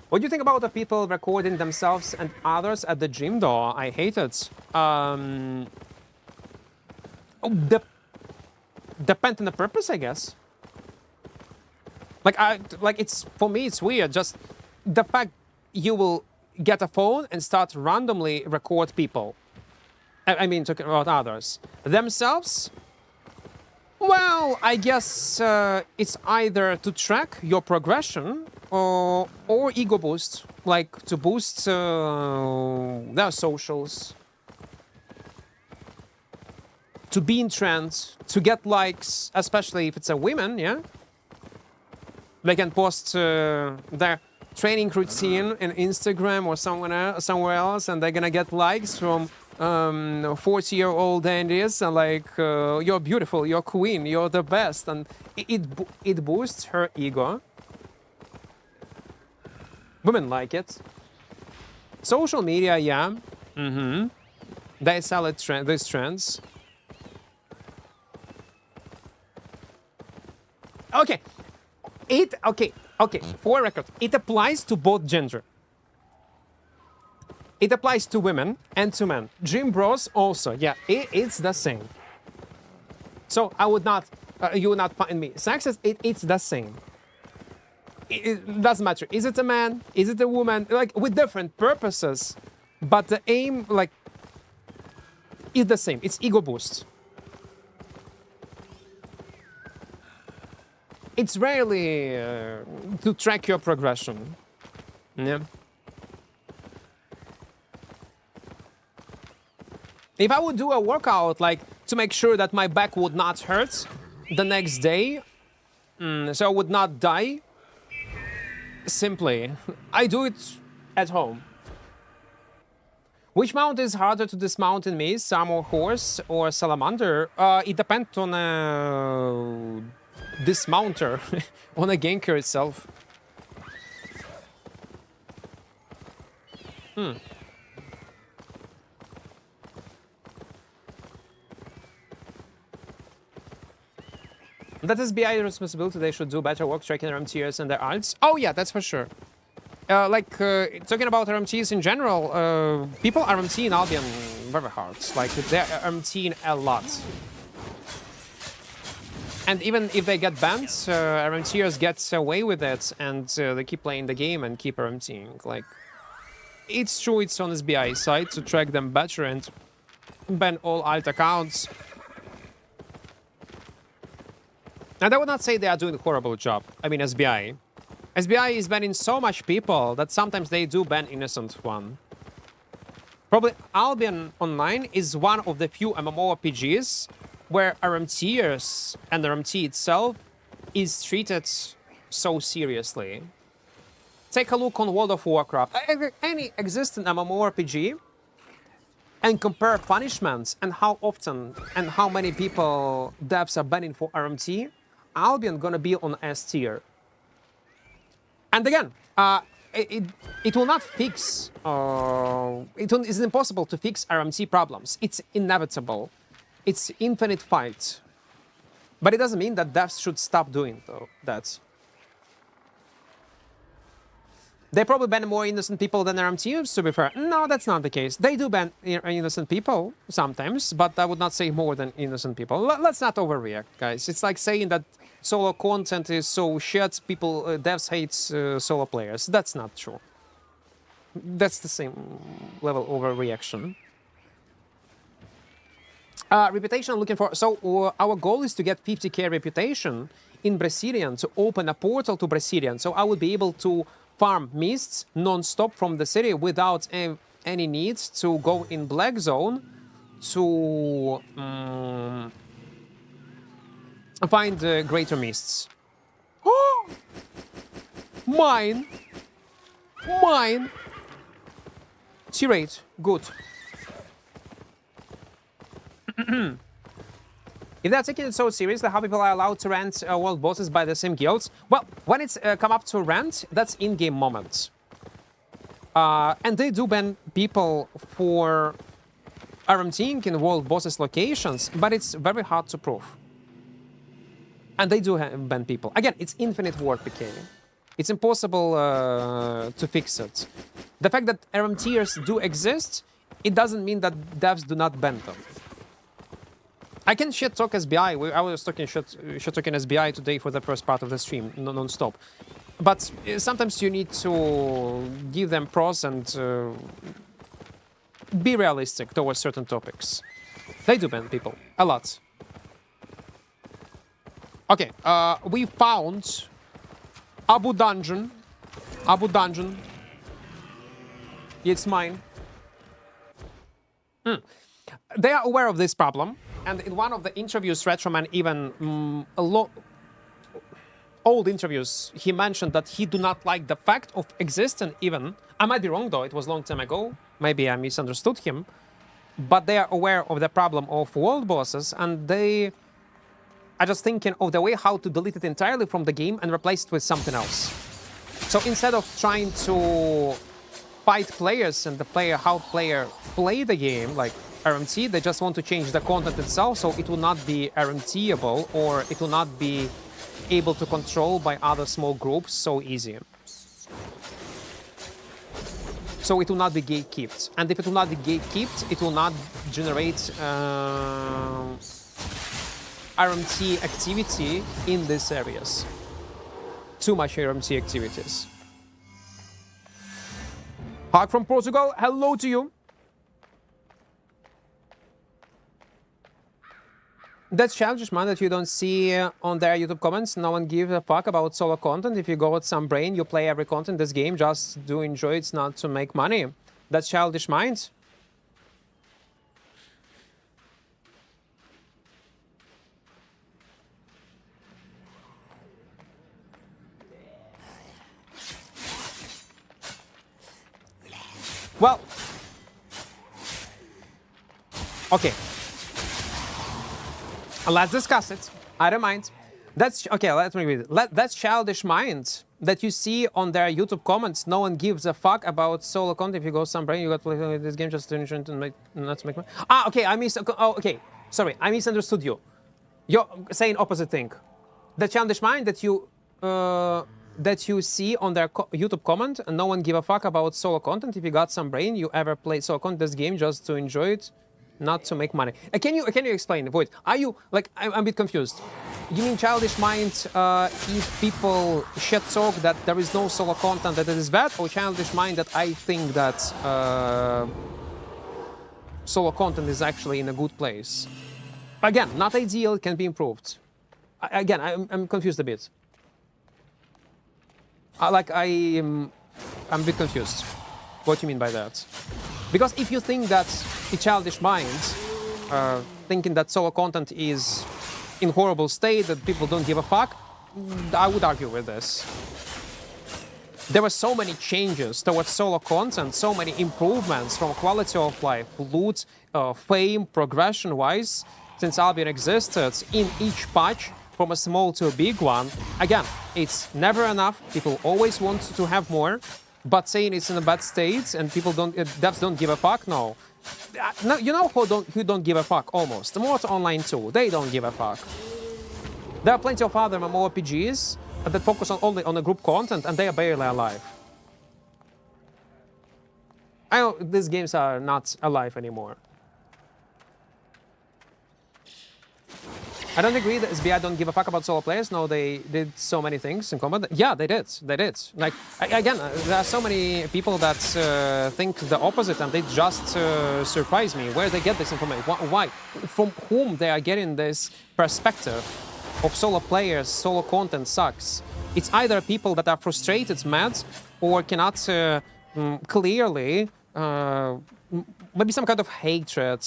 What do you think about the people recording themselves and others at the gym, though? I hate it. Depend on the purpose, I guess. Like it's, for me, it's weird. Just the fact you will get a phone and start randomly record people. I mean, talking about others. Themselves? Well, I guess it's either to track your progression or ego boost, like to boost their socials, to be in trend, to get likes, especially if it's a woman, yeah? They can post their training routine in Instagram or somewhere else, and they're gonna get likes from 40-year-old dandies, and like, you're beautiful, you're queen, you're the best, and it boosts her ego. Women like it. Social media, yeah. They sell it these trends. Okay. Okay. For record, it applies to both gender. It applies to women and to men. Gym bros also, yeah, it's the same. So I would not, you would not find me sexist. It's the same. It doesn't matter. Is it a man? Is it a woman? Like, with different purposes, but the aim, like, is the same. It's ego boost. It's rarely to track your progression. Yeah. If I would do a workout, like, to make sure that my back would not hurt the next day, so I would not die, simply, I do it at home. Which mount is harder to dismount in me, Samo horse or salamander? It depends on a dismounter, on a ganker itself. That is BI responsibility. They should do better work tracking RMTers and their alts. Oh yeah, that's for sure. Talking about RMTs in general, people RMT in Albion very hard. Like, they're RMTing a lot. And even if they get banned, RMTers get away with it, and they keep playing the game and keep RMTing. Like, it's true it's on SBI side to track them better and ban all alt accounts. And I would not say they are doing a horrible job. I mean, SBI. SBI is banning so much people that sometimes they do ban innocent one. Probably Albion Online is one of the few MMORPGs where RMTers and RMT itself is treated so seriously. Take a look on World of Warcraft. Any existing MMORPG and compare punishments and how often and how many people devs are banning for RMT. Albion gonna be on S tier. And again, it will not fix. It's impossible to fix RMT problems. It's inevitable. It's infinite fight. But it doesn't mean that devs should stop doing that. They probably ban more innocent people than RMTs, to be fair. No, that's not the case. They do ban innocent people sometimes, but I would not say more than innocent people. Let's not overreact, guys. It's like saying that solo content is so shit, devs hate solo players. That's not true. That's the same level of overreaction. Reputation looking for... So our goal is to get 50k reputation in Brazilian to open a portal to Brazilian. So I would be able to farm mists non-stop from the city without any need to go in black zone to find greater mists. Oh! Mine! Mine! T-rate, good. If they're taking it so seriously, how people are allowed to rent world bosses by the same guilds? Well, when it's come up to rent, that's in-game moments. And they do ban people for RMTing in world bosses locations, but it's very hard to prove. And they do ban people. Again, it's infinite word PK. It's impossible to fix it. The fact that RMTers do exist, it doesn't mean that devs do not ban them. I can shit talk SBI. I was talking shit talking SBI today for the first part of the stream, non-stop. But sometimes you need to give them pros and be realistic towards certain topics. They do ban people a lot. Okay, we found Abu Dungeon. Abu Dungeon. It's mine. They are aware of this problem. And in one of the interviews, Retroman, even old interviews, he mentioned that he do not like the fact of existing even. I might be wrong though, it was a long time ago. Maybe I misunderstood him. But they are aware of the problem of world bosses, and they are just thinking of the way how to delete it entirely from the game and replace it with something else. So instead of trying to fight players and how player play the game, like RMT, they just want to change the content itself so it will not be RMTable or it will not be able to control by other small groups so easy. So it will not be gatekept. And if it will not be gatekept, it will not generate RMT activity in these areas. Too much RMT activities. Hawk from Portugal, hello to you. That's childish, man, that you don't see on their YouTube comments. No one gives a fuck about solo content. If you go with some brain, you play every content in this game just to enjoy it, not to make money. That's childish mind. Well, okay. Let's discuss it. I don't mind. That's okay. Let me read it. That's childish mind that you see on their YouTube comments. No one gives a fuck about solo content. If you go some brain, you got to play this game just to enjoy to make, not to make money. Ah, okay. Oh, okay. Sorry, I misunderstood you. You're saying opposite thing. the childish mind that you see on their YouTube comment, and no one give a fuck about solo content. If you got some brain, you ever play solo content this game just to enjoy it, not to make money. Can you explain? Void, are you like I'm a bit confused. You mean childish mind if people shit talk that there is no solo content that it is bad, or childish mind that I think that solo content is actually in a good place? Again, not ideal, it can be improved. Again, I'm confused a bit. I'm a bit confused. What do you mean by that? Because if you think that a childish mind, thinking that solo content is in horrible state, that people don't give a fuck, I would argue with this. There were so many changes towards solo content, so many improvements from quality of life, loot, fame, progression-wise, since Albion existed in each patch, from a small to a big one. Again, it's never enough. People always want to have more, but saying it's in a bad state and people don't, devs don't give a fuck, no. No, you know who don't give a fuck almost? The Mortal Online 2, they don't give a fuck. There are plenty of other mmorpgs that focus only on the group content, and they are barely alive. I know these games are not alive anymore. I don't agree that SBI don't give a fuck about solo players. No, they did so many things in combat. Yeah, they did. They did. Like, again, there are so many people that think the opposite, and they just surprise me. Where they get this information? Why? From whom they are getting this perspective of solo players, solo content sucks? It's either people that are frustrated, mad, or cannot clearly, maybe some kind of hatred.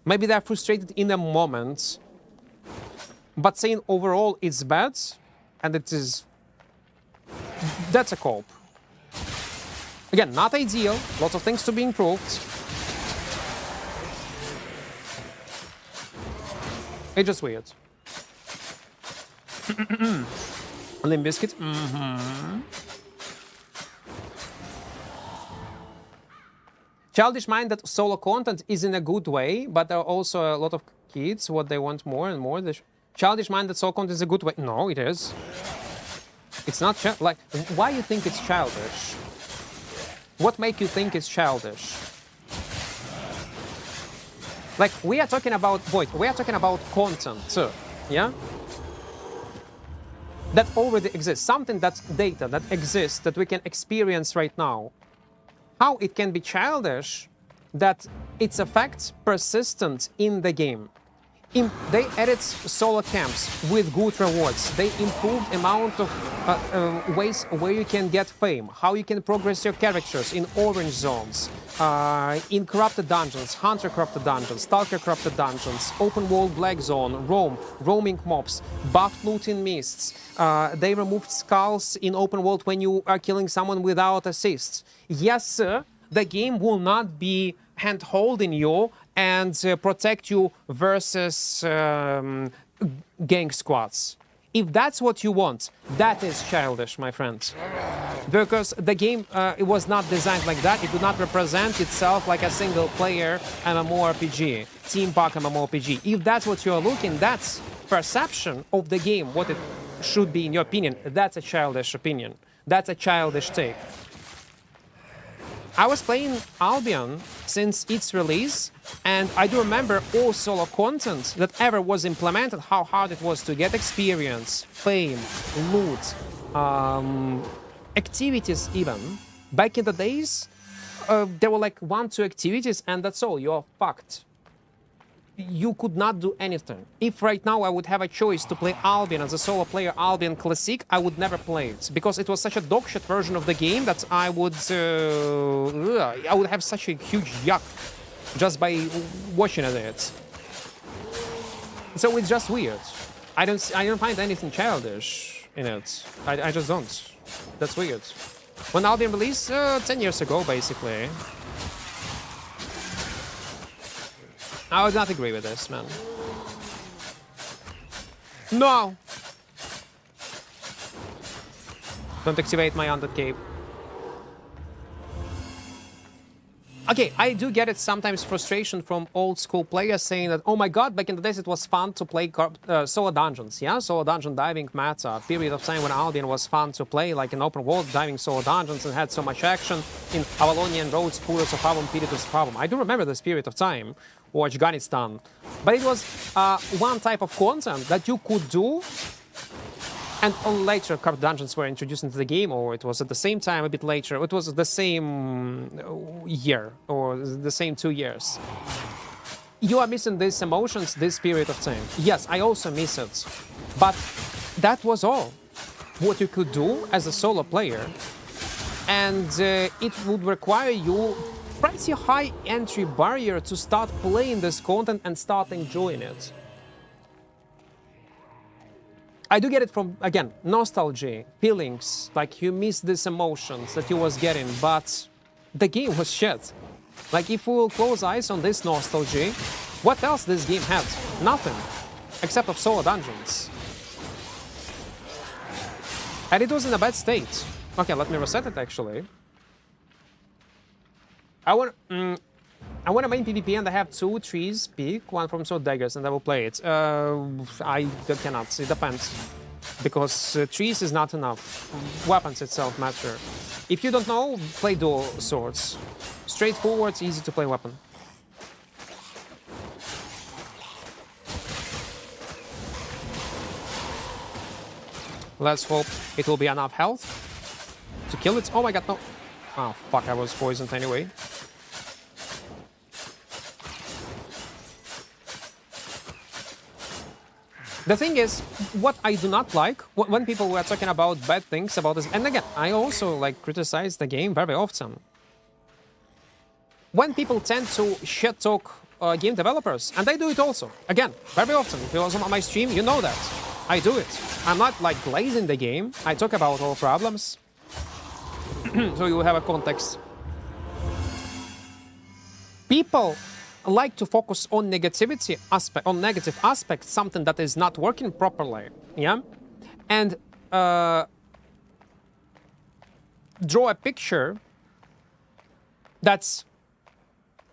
Maybe they're frustrated in a moment. But saying overall it's bad, and it is, that's a cope. Again, not ideal, lots of things to be improved. It's just weird. Limp Bizkit. Childish mind that solo content is in a good way, but there are also a lot of kids what they want more and more. Childish mind that solo content is a good way. No, it is. It's not like, why you think it's childish? What make you think it's childish? Like, we are talking about Void, we are talking about content too, yeah? That already exists, something that's data that exists that we can experience right now. How it can be childish that its effects persistent in the game. They added solo camps with good rewards. They improved amount of ways where you can get fame, how you can progress your characters in orange zones, in corrupted dungeons, hunter corrupted dungeons, stalker corrupted dungeons, open world black zone, roaming mobs, buffed loot in mists. They removed skulls in open world when you are killing someone without assists. Yes, sir, the game will not be hand-holding you and protect you versus gang squads. If that's what you want, that is childish, my friend. Because the game it was not designed like that. It would not represent itself like a single player mmorpg, team pack mmorpg. If that's what you're looking, that's perception of the game, what it should be in your opinion. That's a childish opinion. That's a childish take. I was playing Albion since its release, and I do remember all solo content that ever was implemented, how hard it was to get experience, fame, loot, activities even. Back in the days, there were like 1-2 activities and that's all, you're fucked. You could not do anything. If right now I would have a choice to play Albion as a solo player, Albion Classic, I would never play it because it was such a dogshit version of the game that I would have such a huge yuck just by watching it. So it's just weird. I don't find anything childish in it. I just don't. That's weird. When Albion released 10 years ago, basically. I would not agree with this, man. No! Don't activate my undead cape. Okay, I do get it sometimes frustration from old school players saying that, oh my god, back in the days it was fun to play solo dungeons, yeah? Solo dungeon diving meta, period of time when Albion was fun to play, like in open world diving solo dungeons and had so much action in Avalonian roads, Purus of Avon, period of Avon. I do remember this period of time, or Afghanistan. But it was one type of content that you could do. And later, carved dungeons were introduced into the game, or it was at the same time, a bit later. It was the same year, or the same 2 years. You are missing these emotions, this period of time. Yes, I also miss it. But that was all what you could do as a solo player. And it would require you pretty high entry barrier to start playing this content and start enjoying it. I do get it from, again, nostalgia, feelings, like you miss these emotions that you was getting, but the game was shit. Like, if we will close eyes on this nostalgia, what else this game had? Nothing, except of solo dungeons. And it was in a bad state. Okay, let me reset it, actually. I want to main PvP and I have 2 trees, pick one from Daggers and I will play it. I cannot, it depends. Because trees is not enough. Weapons itself matter. If you don't know, play dual swords. Straightforward, easy to play weapon. Let's hope it will be enough health to kill it. Oh my god, no. Oh fuck, I was poisoned anyway. The thing is, what I do not like, when people were talking about bad things about this, and again, I also like criticize the game very often. When people tend to shit talk game developers, and I do it also, again, very often. If you was on my stream, you know that. I do it. I'm not like glazing the game. I talk about all problems. So you have a context. People like to focus on negativity aspect, on negative aspects, something that is not working properly, yeah, and draw a picture that's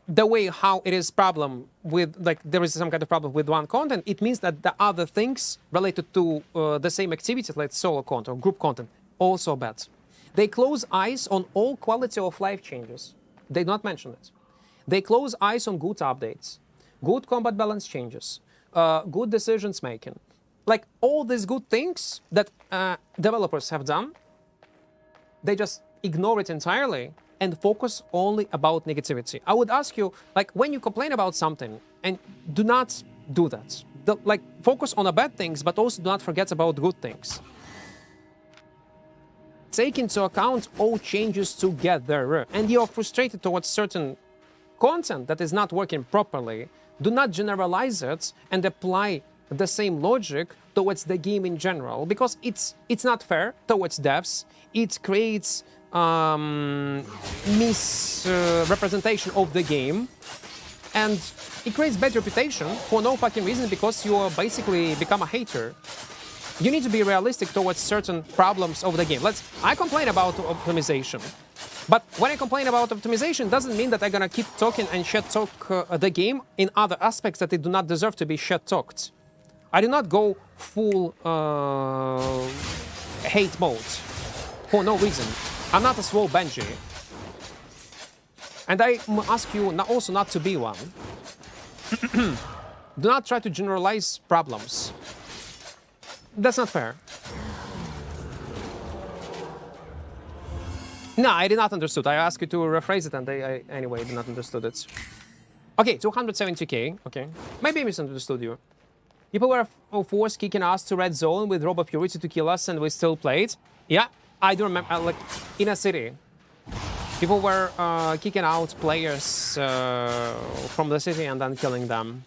the way how it is problem with, like, there is some kind of problem with one content. It means that the other things related to the same activity, like solo content or group content, also bad. They close eyes on all quality of life changes. They do not mention it. They close eyes on good updates, good combat balance changes, good decisions making. Like all these good things that developers have done, they just ignore it entirely and focus only about negativity. I would ask you, like, when you complain about something, and do not do that. Like, focus on the bad things, but also do not forget about good things. Take into account all changes together, and you are frustrated towards certain content that is not working properly. Do not generalize it and apply the same logic towards the game in general, because it's not fair towards devs. It creates misrepresentation of the game, and it creates bad reputation for no fucking reason, because you are basically become a hater. You need to be realistic towards certain problems of the game. I complain about optimization. But when I complain about optimization, doesn't mean that I'm gonna keep talking and shit talk the game in other aspects that it do not deserve to be shit talked. I do not go full hate mode for no reason. I'm not a swole Benji. And I ask you also not to be one. Do not try to generalize problems. That's not fair. No, I did not understood. I asked you to rephrase it, and I anyway did not understood it. Okay, 270k. Okay, maybe I misunderstood you. People were forced kicking us to red zone with Robo Purity to kill us, and we still played. Yeah, I do remember. Like in a city, people were kicking out players from the city and then killing them.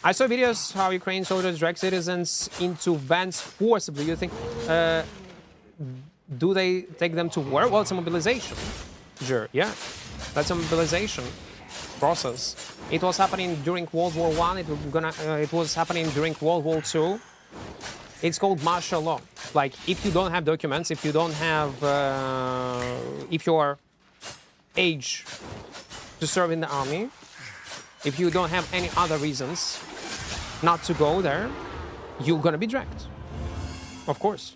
I saw videos how Ukrainian soldiers drag citizens into vans forcibly. You think, do they take them to war? Well, it's a mobilization. Sure, yeah, that's a mobilization. process. It was happening during World War One. It was happening during World War Two. It's called martial law. Like, if you don't have documents, if you don't have, if you're age to serve in the army, if you don't have any other reasons not to go there, you're gonna be dragged. Of course,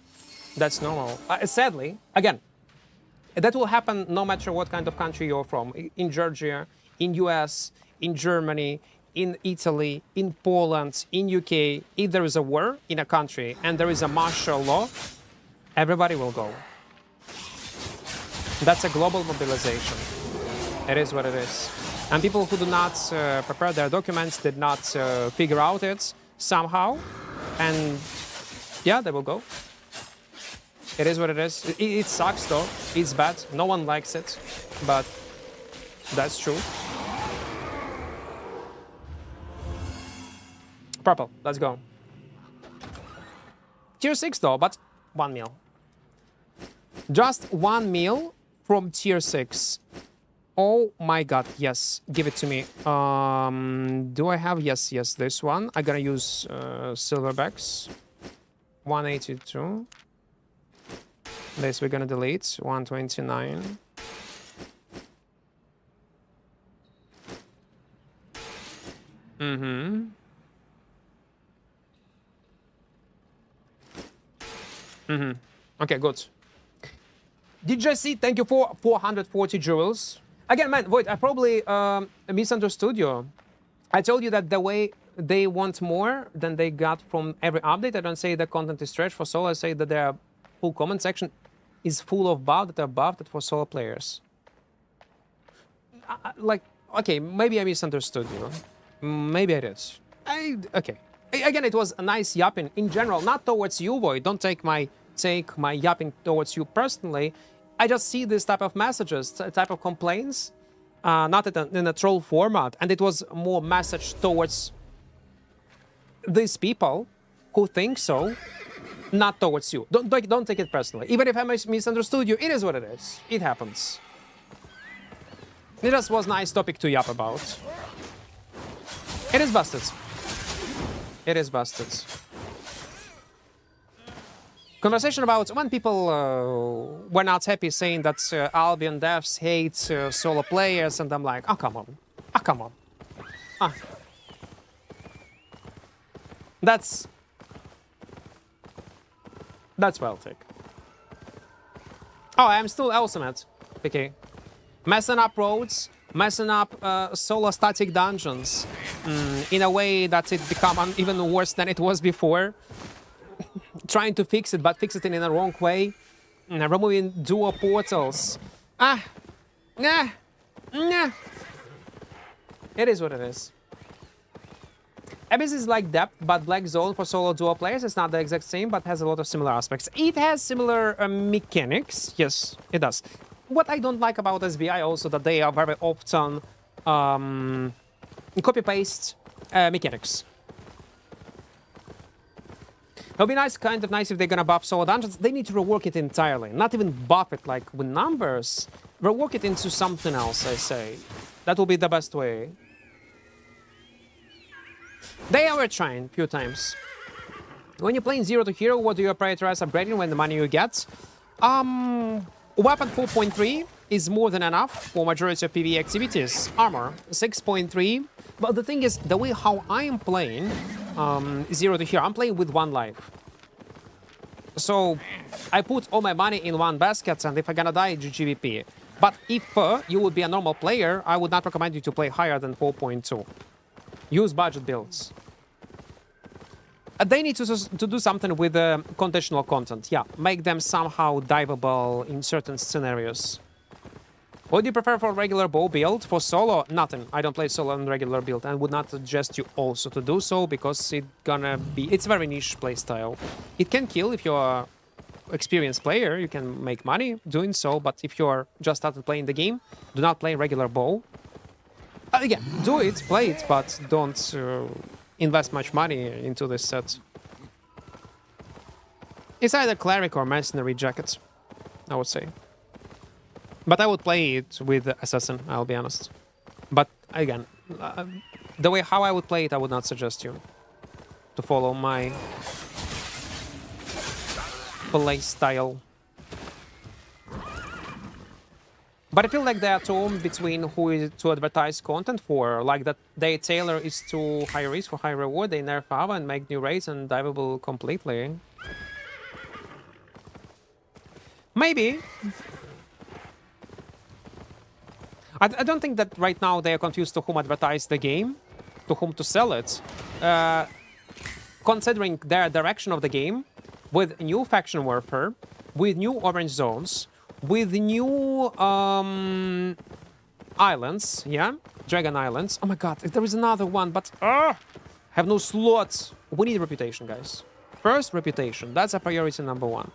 that's normal. Sadly, again, that will happen no matter what kind of country you're from. In Georgia, in US, in Germany, in Italy, in Poland, in UK, if there is a war in a country and there is a martial law, everybody will go. That's a global mobilization. It is what it is. And people who do not prepare their documents did not figure out it somehow. And yeah, they will go. It is what it is. It sucks though. It's bad. No one likes it. But that's true. Purple, let's go. Tier 6 though, but 1 meal. Just 1 meal from tier 6. Oh my god, yes, give it to me. Do I have, yes, this one. I'm gonna use silverbacks. 182. This we're gonna delete. 129. Okay, good. DJC, thank you for 440 jewels. Again, man, wait, I probably misunderstood you. I told you that the way they want more than they got from every update. I don't say the content is trash for solo. I say that their full comment section is full of buffs that are buffed for solo players. Like, okay, maybe I misunderstood you. Maybe I did. Okay. Again, it was a nice yapping in general, not towards you, Void. Don't take my yapping towards you personally. I just see this type of messages, type of complaints, not in a troll format, and it was more message towards these people who think so, not towards you. Don't take it personally. Even if I misunderstood you, it is what it is. It happens. It just was a nice topic to yap about. It is busted. It is busted. Conversation about when people were not happy saying that Albion devs hate solo players, and I'm like, oh, come on. Oh, come on. Ah. That's well take. Oh, I'm still awesome at PK. Messing up roads, messing up solo static dungeons in a way that it become even worse than it was before. Trying to fix it, but fix it in the wrong way. Removing dual portals. Nah. It is what it is. Abyss is like Depth, but Black Zone for solo duo players is not the exact same, but has a lot of similar aspects. It has similar mechanics. Yes, it does. What I don't like about SBI also that they are very often copy-paste mechanics. It'll be kind of nice if they're gonna buff solo dungeons. They need to rework it entirely. Not even buff it like with numbers. Rework it into something else, I say. That will be the best way. They are trying a few times. When you're playing Zero to Hero, what do you prioritize upgrading when the money you get? Weapon 4.3 is more than enough for majority of PvE activities. Armor 6.3. But the thing is, the way how I am playing Zero to Hero, I'm playing with 1 life. So I put all my money in 1 basket, and if I'm gonna die, GGVP. But if you would be a normal player, I would not recommend you to play higher than 4.2. Use budget builds. They need to do something with the conditional content. Yeah, make them somehow diveable in certain scenarios. What do you prefer for regular bow build? For solo, nothing. I don't play solo on regular build, and would not suggest you also to do so, because it's a very niche playstyle. It can kill if you're an experienced player. You can make money doing so, but if you're just started playing the game, do not play regular bow. Again, do it, play it, but don't invest much money into this set. It's either cleric or mercenary jacket, I would say. But I would play it with assassin, I'll be honest. But again, the way how I would play it, I would not suggest you to follow my play style. But I feel like they are torn between who is to advertise content for, like that they tailor is to high risk for high reward, they nerf Ava and make new raids undiveable completely. Maybe. I don't think that right now they are confused to whom advertise the game, to whom to sell it. Considering their direction of the game, with new faction warfare, with new orange zones, with new islands, yeah? Dragon Islands. Oh my god, there is another one, but have no slots. We need reputation, guys. First, reputation. That's a priority number one.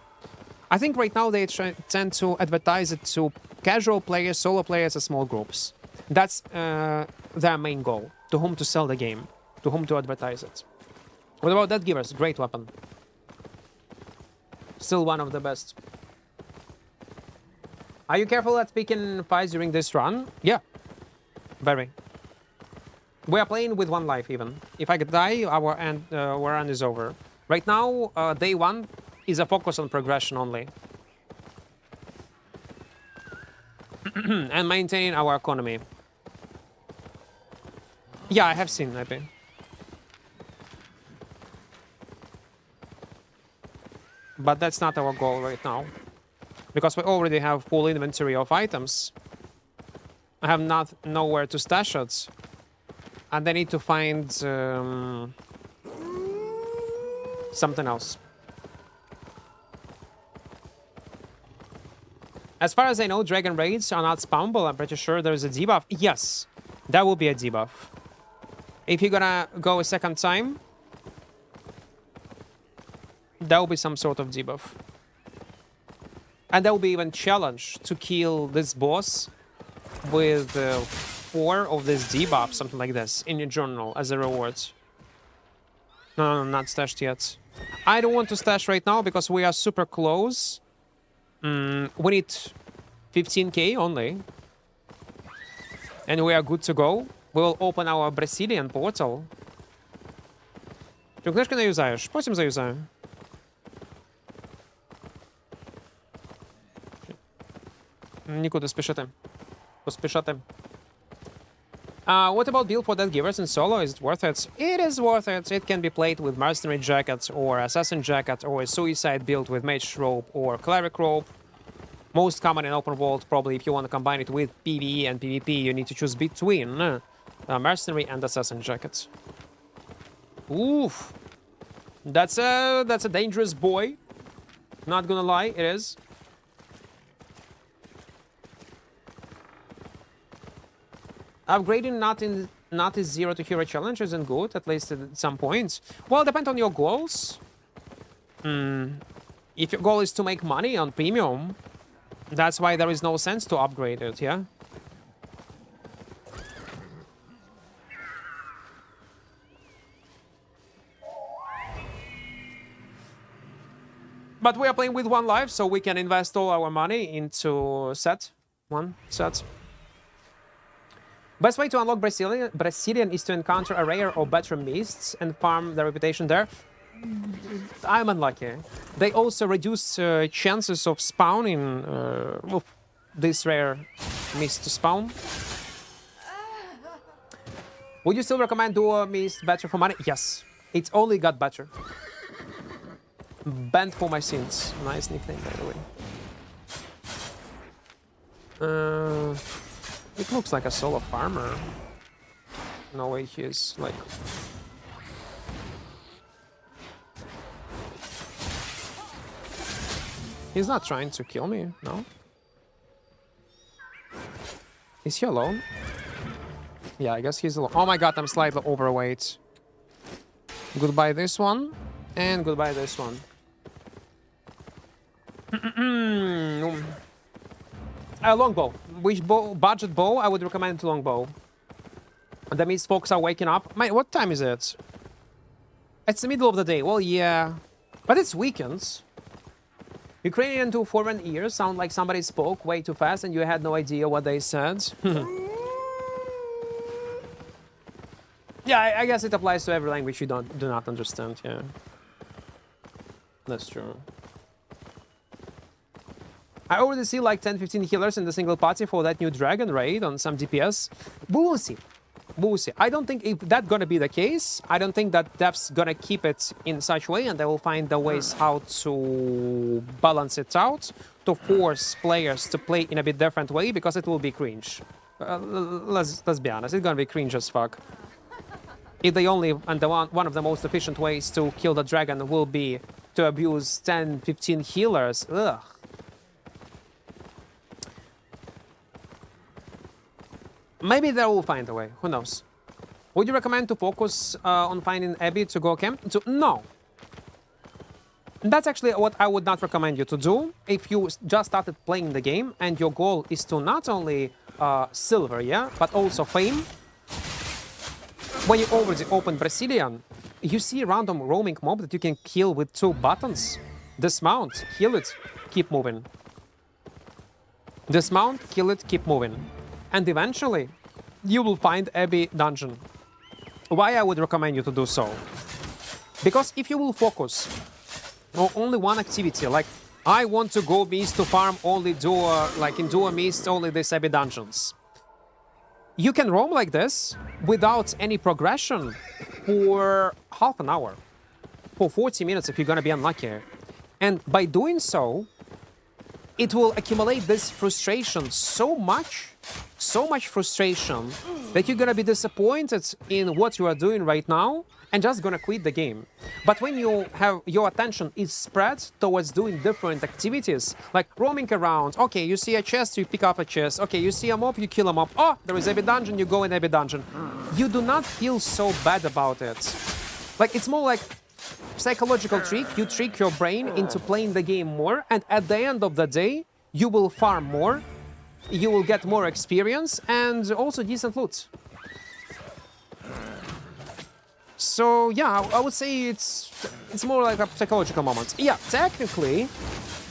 I think right now they tend to advertise it to casual players, solo players, and small groups. That's their main goal. To whom to sell the game, to whom to advertise it. What about Daggers? Great weapon. Still one of the best. Are you careful at picking fights during this run? Yeah, very. We are playing with one life even. If I could die, our run is over. Right now, day one is a focus on progression only. And maintaining our economy. Yeah, I have seen maybe. But that's not our goal right now. Because we already have full inventory of items. I have nowhere to stash it. And I need to find something else. As far as I know, Dragon Raids are not spawnable. I'm pretty sure there's a debuff. Yes, that will be a debuff. If you're gonna go a second time, there will be some sort of debuff. And there will be even challenge to kill this boss with 4 of this debuff, something like this, in your journal as a reward. No, not stashed yet. I don't want to stash right now because we are super close. We need 15k only. And we are good to go. We will open our Brazilian portal. Czy knижки не юзаєш? Потім заюзаю. Нікуди спішити. Поспішати. What about build for Daggers in solo? Is it worth it? It is worth it. It can be played with Mercenary Jacket or Assassin Jacket or a Suicide build with Mage Robe or Cleric Robe. Most common in open world, probably if you want to combine it with PvE and PvP, you need to choose between Mercenary and Assassin Jacket. Oof. That's a dangerous boy. Not gonna lie, it is. Upgrading not is 0 to hero challenge isn't good, at least at some points. Well, depend on your goals. If your goal is to make money on premium, that's why there is no sense to upgrade it, yeah? But we are playing with one life, so we can invest all our money into one set. Best way to unlock Brazilian is to encounter a rare or better mists and farm the reputation there. I'm unlucky. They also reduce chances of spawning this rare mist to spawn. Would you still recommend Duo Mist better for money? Yes. It only got better. Bent for my sins. Nice nickname, by the way. It looks like a solo farmer. No way he is, like... He's not trying to kill me, no? Is he alone? Yeah, I guess he's alone. Oh my god, I'm slightly overweight. Goodbye this one, and goodbye this one. Longbow. Which bow? Budget bow? I would recommend longbow. That means folks are waking up. Man, what time is it? It's the middle of the day. Well, yeah. But it's weekends. Ukrainian to foreign ears sound like somebody spoke way too fast and you had no idea what they said. Yeah, I guess it applies to every language you do not understand, yeah. That's true. I already see like 10-15 healers in the single party for that new dragon raid on some DPS. We will see. We will see. I don't think if that's gonna be the case, I don't think that devs gonna keep it in such way, and they will find the ways how to balance it out, to force players to play in a bit different way, because it will be cringe. Let's be honest, it's gonna be cringe as fuck. If they only, and one of the most efficient ways to kill the dragon will be to abuse 10-15 healers, ugh. Maybe they will find a way. Who knows? Would you recommend to focus on finding Abby to go camp? No. That's actually what I would not recommend you to do if you just started playing the game and your goal is to not only silver, yeah, but also fame. When you already open Brazilian, you see a random roaming mob that you can kill with 2 buttons. Dismount, kill it, keep moving. Dismount, kill it, keep moving. And eventually, you will find Abbey dungeon. Why I would recommend you to do so? Because if you will focus on only one activity, like I want to go Mist to farm only Duo, like in Duo Mist, only these Abbey dungeons. You can roam like this without any progression for half an hour, for 40 minutes if you're gonna be unlucky. And by doing so, it will accumulate this frustration so much frustration that you're gonna be disappointed in what you are doing right now and just gonna quit the game. But when you have your attention is spread towards doing different activities, like roaming around, okay, you see a chest, you pick up a chest, okay, you see a mob, you kill a mob, oh, there is a dungeon, you go in a dungeon. You do not feel so bad about it. Like, it's more like psychological trick. You trick your brain into playing the game more, and at the end of the day, you will farm more, you will get more experience, and also decent loot. So yeah, I would say it's more like a psychological moment. Yeah, technically,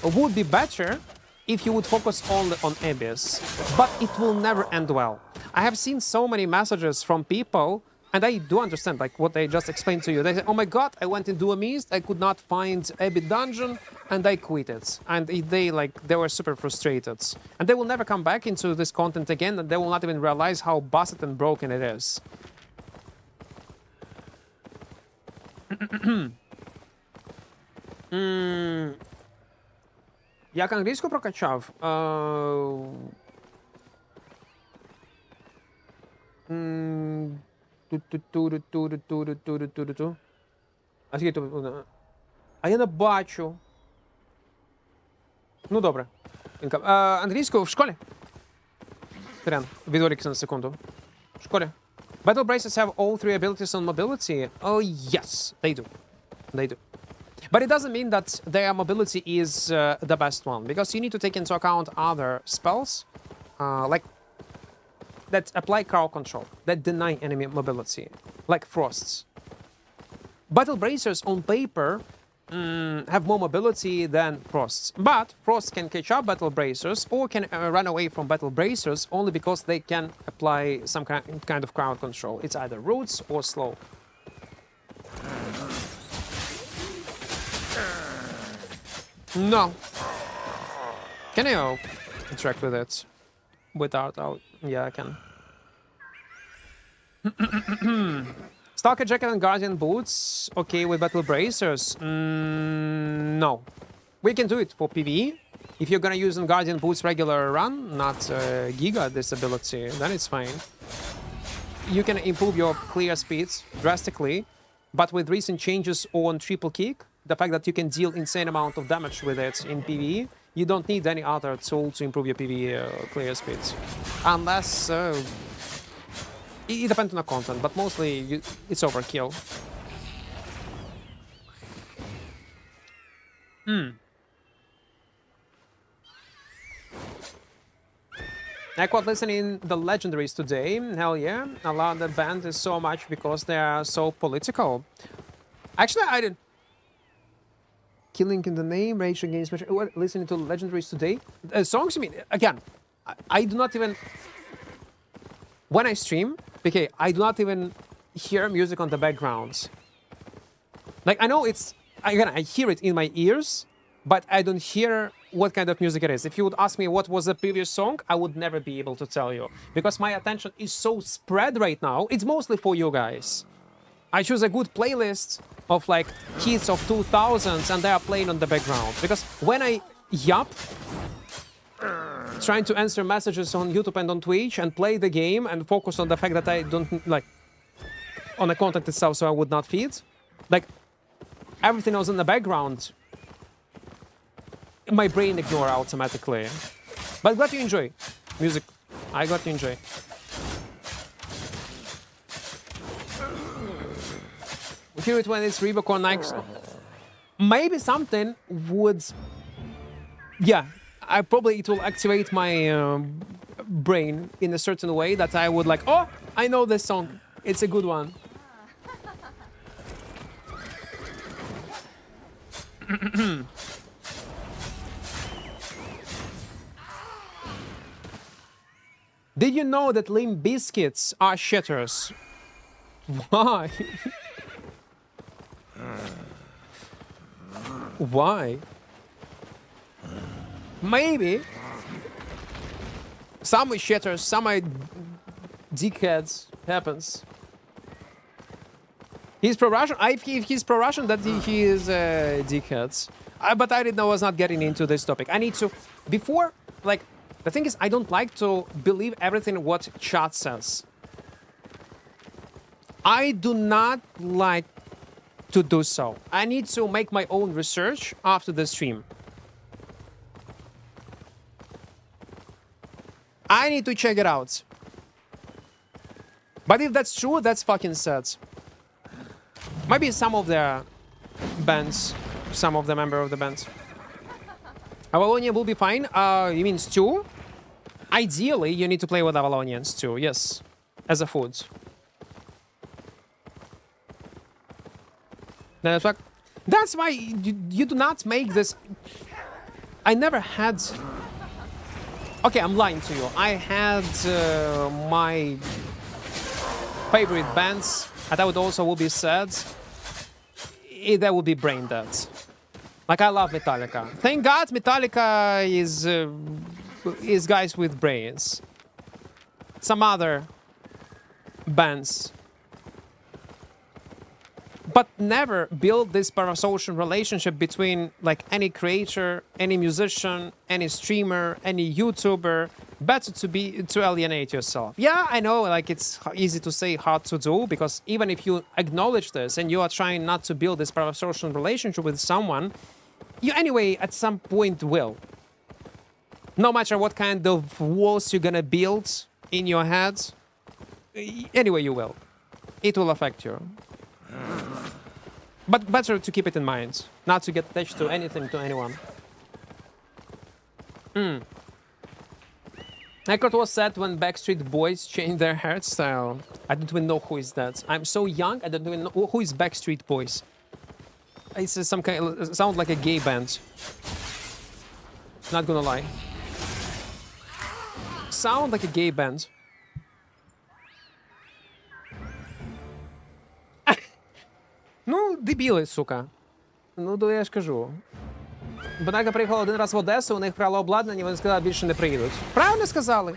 it would be better if you would focus only on Abyss, but it will never end well. I have seen so many messages from people, and I do understand like what they just explained to you. They say, "Oh my God, I went into a mist, I could not find Abbey dungeon, and I quit it." And they were super frustrated, and they will never come back into this content again, and they will not even realize how busted and broken it is. Як англійську прокачав? А скільки тут? А я не бачу. Ну, добре. Англійську в школі? Трен, відволікся на секунду. В школі. Battle Braces have all 3 abilities on mobility? Oh, yes, they do. They do. But it doesn't mean that their mobility is the best one, because you need to take into account other spells, like that apply crowd control, that deny enemy mobility, like Frosts. Battle Bracers on paper have more mobility than Frosts, but Frosts can catch up Battle Bracers or can run away from Battle Bracers only because they can apply some kind of crowd control. It's either roots or slow. No. Can I interact with it? Without out? Yeah, I can. Stalker Jacket and Guardian Boots, okay with Battle Bracers? No. We can do it for PvE. If you're gonna use Guardian Boots regular run, not Giga disability, then it's fine. You can improve your clear speeds drastically, but with recent changes on triple kick, the fact that you can deal insane amount of damage with it in PvE, you don't need any other tool to improve your PvE clear speeds. Unless... it depends on the content, but mostly it's overkill. Equart listening the legendaries today. Hell yeah. A lot of the band is so much because they are so political. Actually, I didn't. Killing in the name, rage against listening to legendaries today. Songs, I mean, again, I do not even. When I stream, okay, I do not even hear music on the background. Like, I know it's, again, I hear it in my ears, but I don't hear what kind of music it is. If you would ask me what was the previous song, I would never be able to tell you. Because my attention is so spread right now, it's mostly for you guys. I choose a good playlist of like hits of 2000s and they are playing on the background. Because when I yap, trying to answer messages on YouTube and on Twitch and play the game and focus on the fact that I don't like on the content itself so I would not feed, like everything was in the background, my brain ignore automatically. But glad you enjoy music. I got to enjoy. Hear it when it's Reebok or Nike. Maybe something would, yeah, it will activate my brain in a certain way that I would like, oh, I know this song. It's a good one. Did you know that Limp Bizkits are shitters? Why? Why? Maybe. Some are shitters, some are dickheads. Happens. He's pro-Russian? If he's pro-Russian, that he is dickheads. But I didn't know I was not getting into this topic. I need to... Before, like... The thing is, I don't like to believe everything what chat says. I do not like to do so. I need to make my own research after the stream. I need to check it out. But if that's true, that's fucking sad. Maybe some of the bands, some of the member of the band. Avalonia will be fine. You mean stew? Ideally, you need to play with Avalonian stew, yes. As a food. That's why you do not make this... I never had... Okay, I'm lying to you. I had my favorite bands, and I would also will be sad. That would be brain dead. Like, I love Metallica. Thank God Metallica is guys with brains. Some other bands. But never build this parasocial relationship between like any creator, any musician, any streamer, any YouTuber. Better to alienate yourself. Yeah, I know, like it's easy to say, hard to do, because even if you acknowledge this and you are trying not to build this parasocial relationship with someone, you anyway at some point will. No matter what kind of walls you're gonna build in your head, anyway you will. It will affect you. But better to keep it in mind, not to get attached to anything, to anyone. Equart was sad when Backstreet Boys changed their hairstyle. I don't even know who is that. I'm so young, I don't even know who is Backstreet Boys. It's some kind, sound like a gay band. Not gonna lie. Sound like a gay band. Ну, дебіли, сука. Ну, то я ж кажу. Банага приїхала один раз в Одесу, у них крало обладнання, вони сказали, більше не приїдуть. Правильно сказали?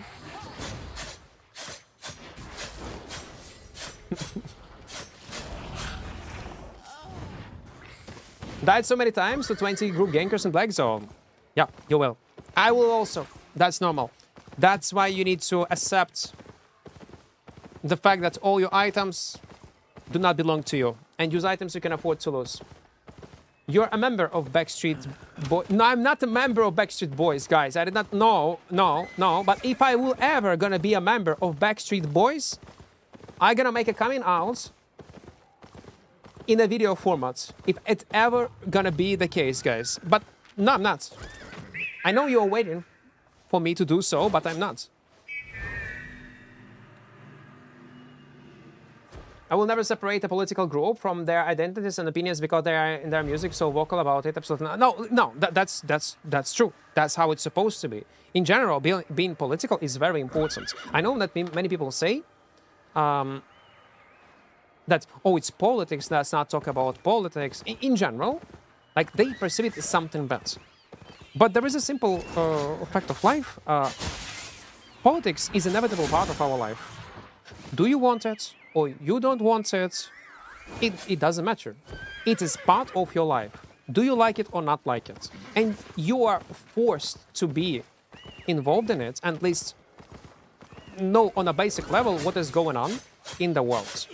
Died so many times to 20 group gankers in Black Zone. Yeah, you will. I will also. That's normal. That's why you need to accept the fact that all your items do not belong to you. And use items you can afford to lose. You're a member of Backstreet Boys. No, I'm not a member of Backstreet Boys, guys. I did not know. No. But if I will ever gonna be a member of Backstreet Boys, I'm gonna make a coming out in a video format. If it's ever gonna be the case, guys. But no, I'm not. I know you're waiting for me to do so, but I'm not. I will never separate a political group from their identities and opinions because they are in their music so vocal about it. Absolutely not. No, that's true. That's how it's supposed to be. In general, being political is very important. I know that many people say that, oh, it's politics, let's not talk about politics. In general, like, they perceive it as something bad. But there is a simple fact of life. Politics is an inevitable part of our life. Do you want it or you don't want it? It doesn't matter. It is part of your life. Do you like it or not like it? And you are forced to be involved in it, and at least know on a basic level what is going on in the world.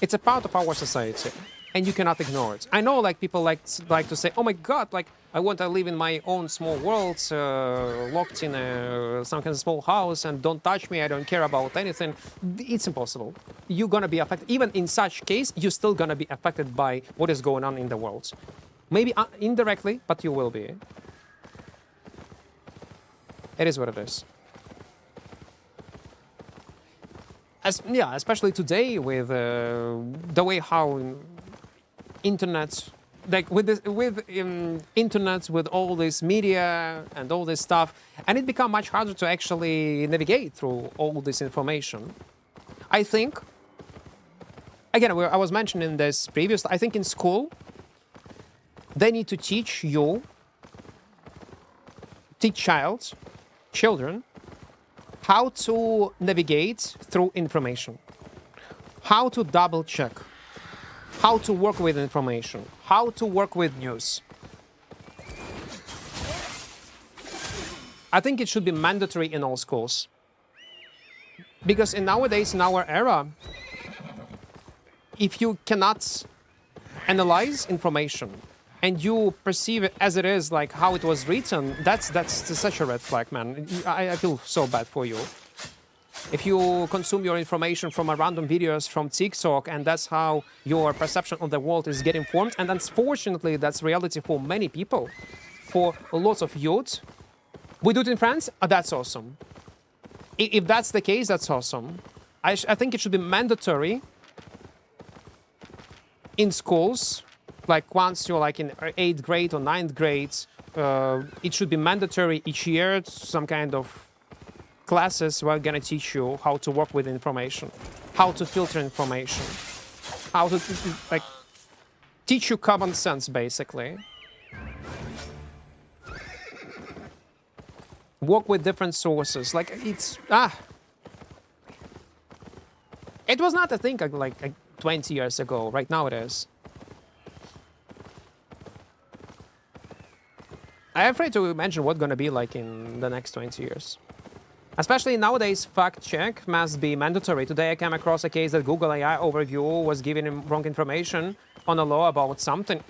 It's a part of our society, and you cannot ignore it. I know, like, people like to say, oh my god, like, I want to live in my own small world, locked in some kind of small house, and don't touch me, I don't care about anything. It's impossible. You're gonna be affected. Even in such case, you're still gonna be affected by what is going on in the world. Maybe indirectly, but you will be. It is what it is. Yeah, especially today with the way how internet, like with internet, with all this media and all this stuff, and it become much harder to actually navigate through all this information. I think, again, I was mentioning this previously, I think in school, they need to teach children, how to navigate through information, how to double check, how to work with information, how to work with news. I think it should be mandatory in all schools. Because nowadays, in our era, if you cannot analyze information and you perceive it as it is, like how it was written, that's such a red flag, man. I feel so bad for you. If you consume your information from a random videos from TikTok, and that's how your perception of the world is getting formed, and unfortunately, that's reality for many people, for lots of youth. We do it in France, that's awesome. If that's the case, that's awesome. I think it should be mandatory in schools. Like once you're like in 8th grade or 9th grade, it should be mandatory each year, some kind of classes where I'm gonna teach you how to work with information, how to filter information, how to like teach you common sense, basically. Work with different sources. Like it's it was not a thing like 20 years ago. Right now it is. I'm afraid to imagine what's going to be like in the next 20 years. Especially nowadays, fact check must be mandatory. Today I came across a case that Google AI overview was giving him wrong information on a law about something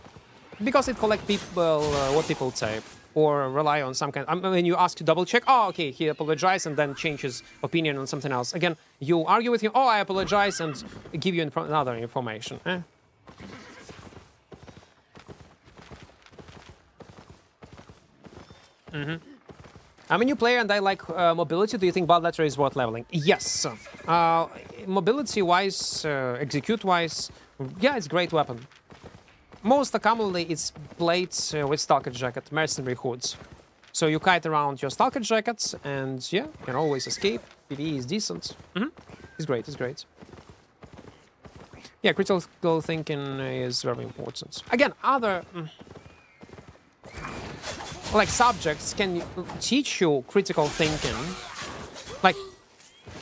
because it collects people, what people type, or rely on some kind. When you ask to double check, oh, okay, he apologized and then change his opinion on something else. Again, you argue with him, oh, I apologize, and give you another information. I'm a new player and I like mobility. Do you think bad letter is worth leveling? Yes. Mobility-wise, execute-wise, yeah, it's a great weapon. Most commonly, it's played with Stalker Jacket, Mercenary Hoods. So you kite around your Stalker Jackets and, yeah, you can always escape. PvE is decent. It's great, it's great. Yeah, critical thinking is very important. Again, other... like subjects can teach you critical thinking. Like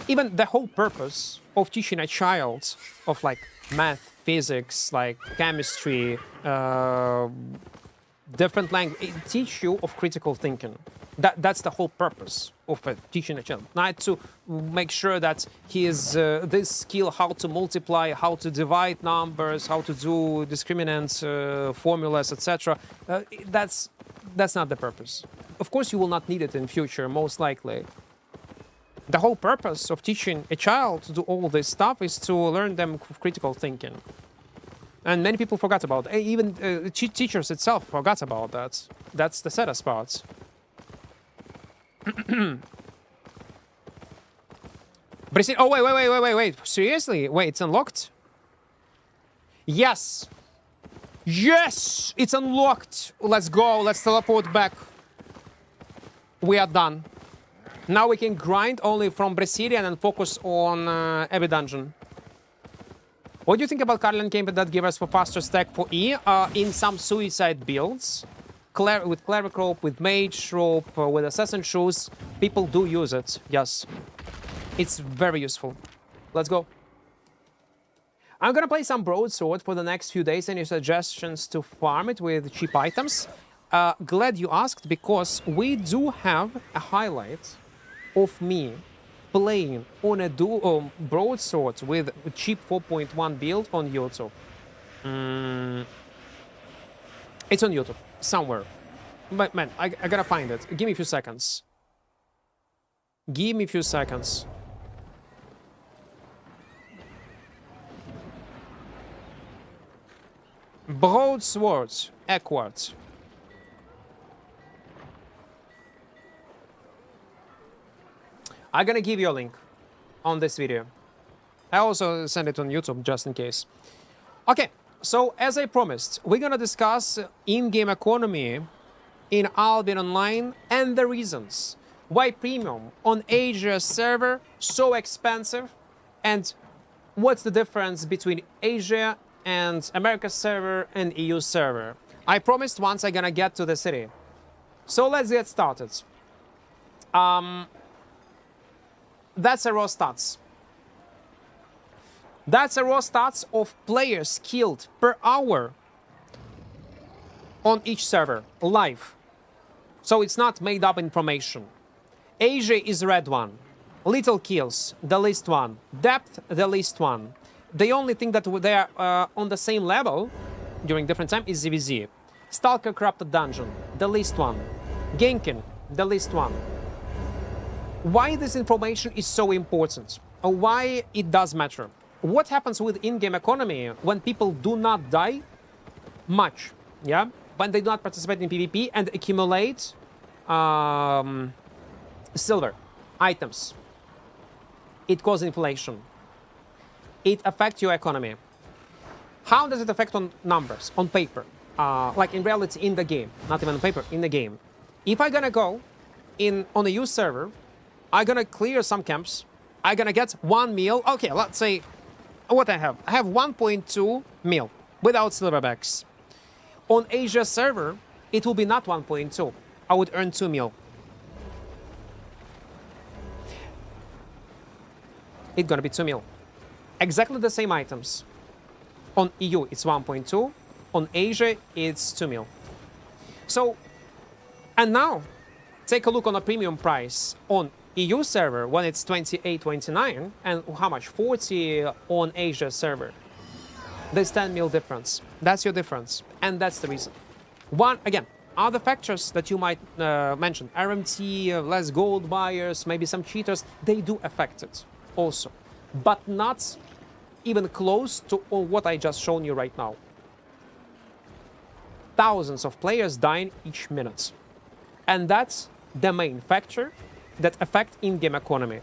even the whole purpose of teaching a child of like math, physics, like chemistry, different language, it teach you of critical thinking. That's the whole purpose of teaching a child. Not to make sure that he is this skill, how to multiply, how to divide numbers, how to do discriminant formulas, etc. That's not the purpose. Of course, you will not need it in future, most likely. The whole purpose of teaching a child to do all this stuff is to learn them critical thinking. And many people forgot about it. Even teachers itself forgot about that. That's the saddest part. But oh, wait. Seriously? Wait, it's unlocked? Yes! Yes! It's unlocked! Let's go, let's teleport back. We are done. Now we can grind only from Brazilian and focus on every dungeon. What do you think about Karlian Campbell that give us for faster stack for E? In some suicide builds, with Cleric Rope, with Mage Rope, with Assassin Shoes, people do use it, yes. It's very useful. Let's go. I'm gonna play some Broadsword for the next few days. Any suggestions to farm it with cheap items? Glad you asked, because we do have a highlight of me playing on a Broadsword with a cheap 4.1 build on YouTube. It's on YouTube, somewhere. But man, I gotta find it. Give me a few seconds. Give me a few seconds. Broadswords, Equart. I'm gonna give you a link on this video. I also send it on YouTube just in case. Okay, so as I promised, we're gonna discuss in-game economy in Albion Online and the reasons why premium on Asia server so expensive, and what's the difference between Asia and America server and EU server. I promised once I'm gonna get to the city. So let's get started. That's a raw stats. That's a raw stats of players killed per hour on each server, live. So it's not made up information. Asia is red one. Little kills, the least one. Depth, the least one. The only thing that they are on the same level during different time is ZVZ. Stalker Corrupted Dungeon, the least one. Genkin, the least one. Why this information is so important? Or why it does matter? What happens with in-game economy when people do not die much? Yeah, when they do not participate in PvP and accumulate silver items. It causes inflation. It affects your economy. How does it affect on numbers, on paper? Like in reality, in the game, not even on paper, in the game. If I'm gonna go on a EU server, I'm gonna clear some camps. I'm gonna get 1 mil. Okay, let's say what I have. I have 1.2 mil without silverbacks. On Asia server, it will be not 1.2. I would earn 2 mil. It's gonna be 2 mil. Exactly the same items. On EU, it's 1.2. On Asia, it's 2 mil. So, and now, take a look on a premium price on EU server when it's 28, 29, and how much? 40 on Asia server. There's 10 mil difference. That's your difference, and that's the reason. One, again, other factors that you might mention, RMT, less gold buyers, maybe some cheaters, they do affect it also, but not even close to what I just shown you right now. Thousands of players dying each minute. And that's the main factor that affect in-game economy.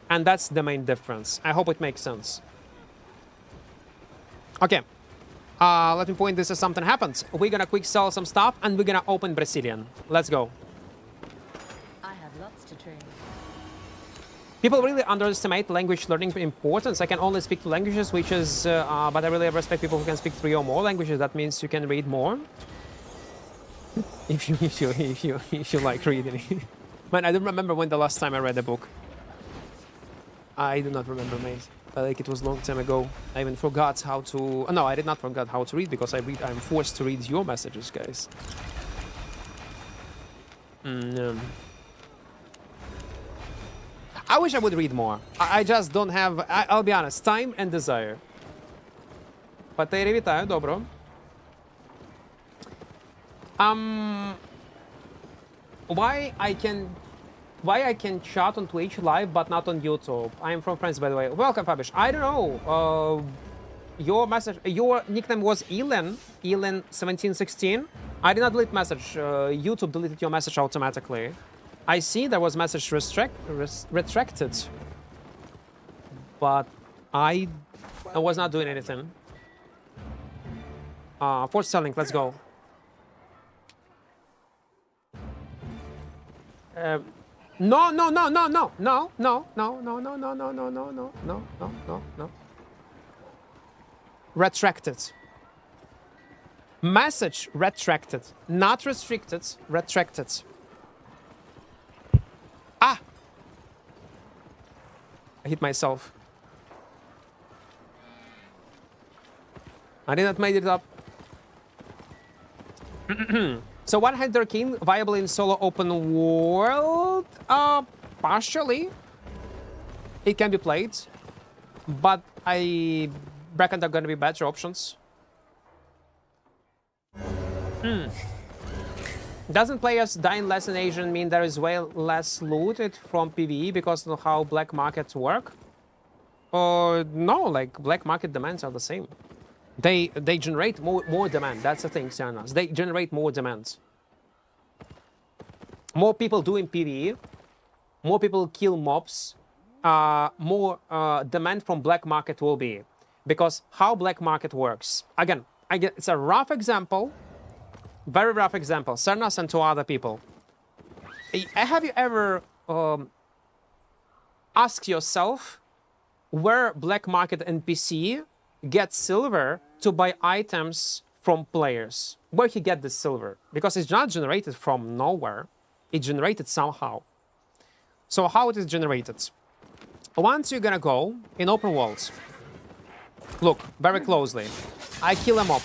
And that's the main difference. I hope it makes sense. Okay. Let me point this as something happens. We're gonna quick sell some stuff and we're gonna open Brazilian. Let's go. I have lots to train. People really underestimate language learning importance. I can only speak 2 languages, which is, but I really respect people who can speak 3 or more languages. That means you can read more. if you like reading. Man, I don't remember when the last time I read a book. I do not remember, mate. Like it was a long time ago. I even forgot how to. No, I did not forget how to read because I'm forced to read your messages, guys. I wish I would read more. I just don't have, I'll be honest, time and desire. Патери, вітаю, добро. Why I can chat on Twitch live but not on YouTube? I am from France, by the way. Welcome, Fabish. I don't know. Your message, your nickname was Elin1716. I did not delete message. YouTube deleted your message automatically. I see there was message retracted, but I was not doing anything. For selling, let's go. No. retracted. Message retracted. Not restricted, retracted. Ah! I hit myself. I did not make it up. So one-hander king viable in solo open world? Partially. It can be played, but I reckon there are going to be better options. Doesn't players dying less in Asian mean there is way less looted from PvE because of how black markets work? No, like black market demands are the same. They generate more demand. That's the thing, Sianas. They generate more demands. More people doing PvE, more people kill mobs, more demand from black market will be. Because how black market works. Again, it's a rough example, very rough example. Cernas and to other people. Have you ever asked yourself where black market NPC get silver to buy items from players? Where he get this silver? Because it's not generated from nowhere. It's generated somehow. So how it is generated? Once you're gonna go in open worlds, look very closely. I kill a mob.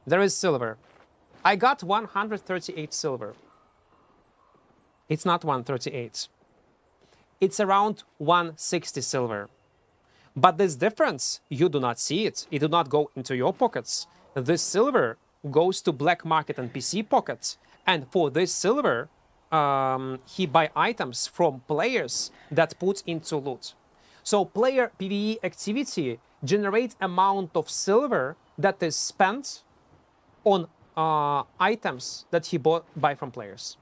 There is silver. I got 138 silver. It's not 138. It's around 160 silver. But this difference, you do not see it. It do not go into your pockets. This silver goes to black market and PC pockets. And for this silver, he buy items from players that put into loot. So player PvE activity generate amount of silver that is spent on items that he buy from players.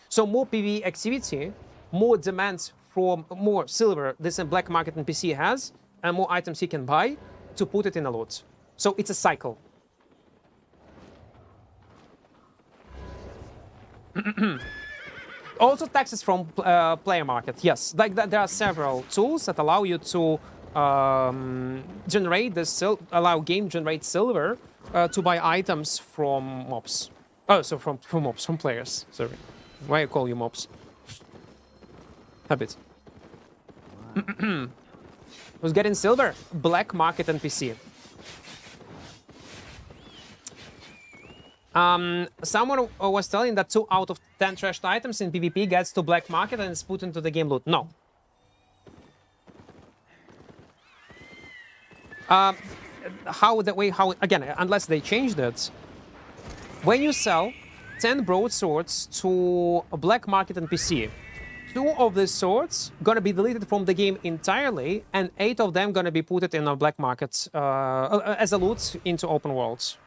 So more PvE activity, more demands from more silver this black market and PC has, and more items he can buy to put it in a loot. So it's a cycle. Also taxes from player market, yes. Like there are several tools that allow you to generate this, allow game generate silver to buy items from mobs. Oh, so from mobs, from players. Sorry, why I call you mobs? Habit. Was getting silver, black market and PC. Someone was telling that 2 out of 10 trashed items in PvP gets to black market and is put into the game loot. No. Again, unless they changed it, when you sell 10 broadswords to a black market and PC, 2 of these swords gonna be deleted from the game entirely, and 8 of them gonna be put in a black market as a loot into open worlds.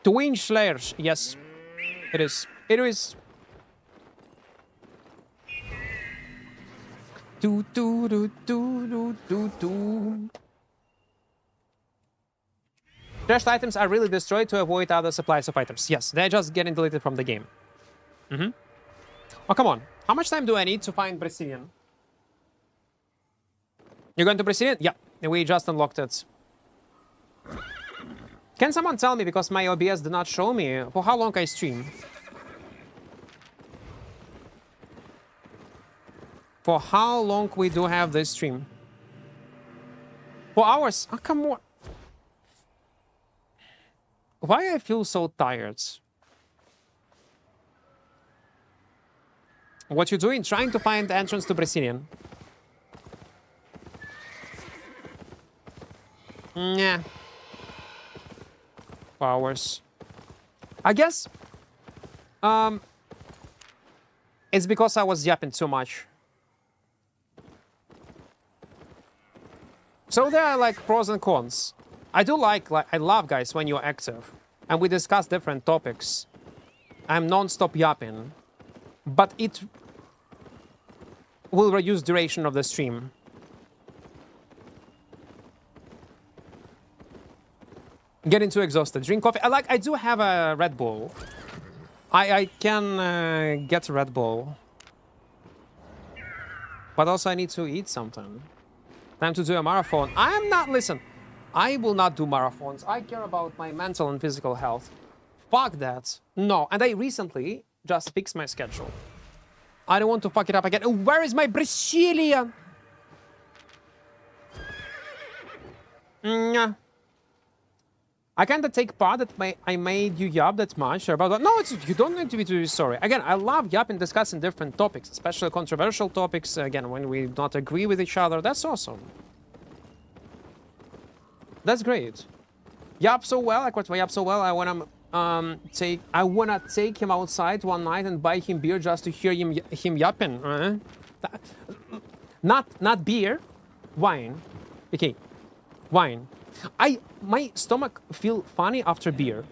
Twin Slayers, yes, it is. It is. Do do do do do do do. Trashed items are really destroyed to avoid other supplies of items. Yes, they're just getting deleted from the game. Oh, come on. How much time do I need to find Brazilian? You're going to Brazilian? Yeah, we just unlocked it. Can someone tell me, because my OBS did not show me, for how long I stream? For how long we do have this stream? 4 hours? Oh, come on. Why I feel so tired? What you doing? Trying to find the entrance to Brazilian. Yeah. 4 hours. I guess it's because I was yapping too much. So there are like pros and cons. I love, guys, when you're active and we discuss different topics. I'm non-stop yapping, but it will reduce duration of the stream. Getting too exhausted. Drink coffee. I do have a Red Bull. I can get Red Bull. But also I need to eat something. Time to do a marathon. I'm not, listen, I will not do marathons. I care about my mental and physical health. Fuck that. No, and I recently just fixed my schedule. I don't want to fuck it up again. Oh, where is my Brazilian? I kind of take part that I made you yap that much about that. No, you don't need to be too sorry. Again, I love yapping, discussing different topics, especially controversial topics. Again, when we don't agree with each other, that's awesome. That's great. Yap so well. I yap so well. I wanna take him outside one night and buy him beer just to hear him yapping. Not beer, wine. Okay, wine. My stomach feel funny after beer.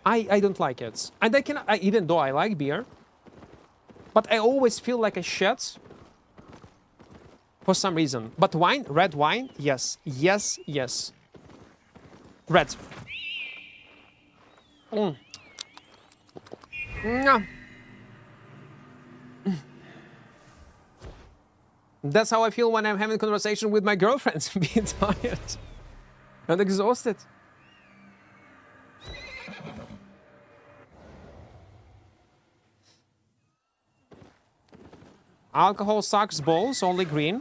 I don't like it, and even though I like beer, but I always feel like a shit for some reason. But wine, red wine, yes, yes, yes. Red. That's how I feel when I'm having a conversation with my girlfriends, being tired and exhausted. Alcohol sucks balls, only green.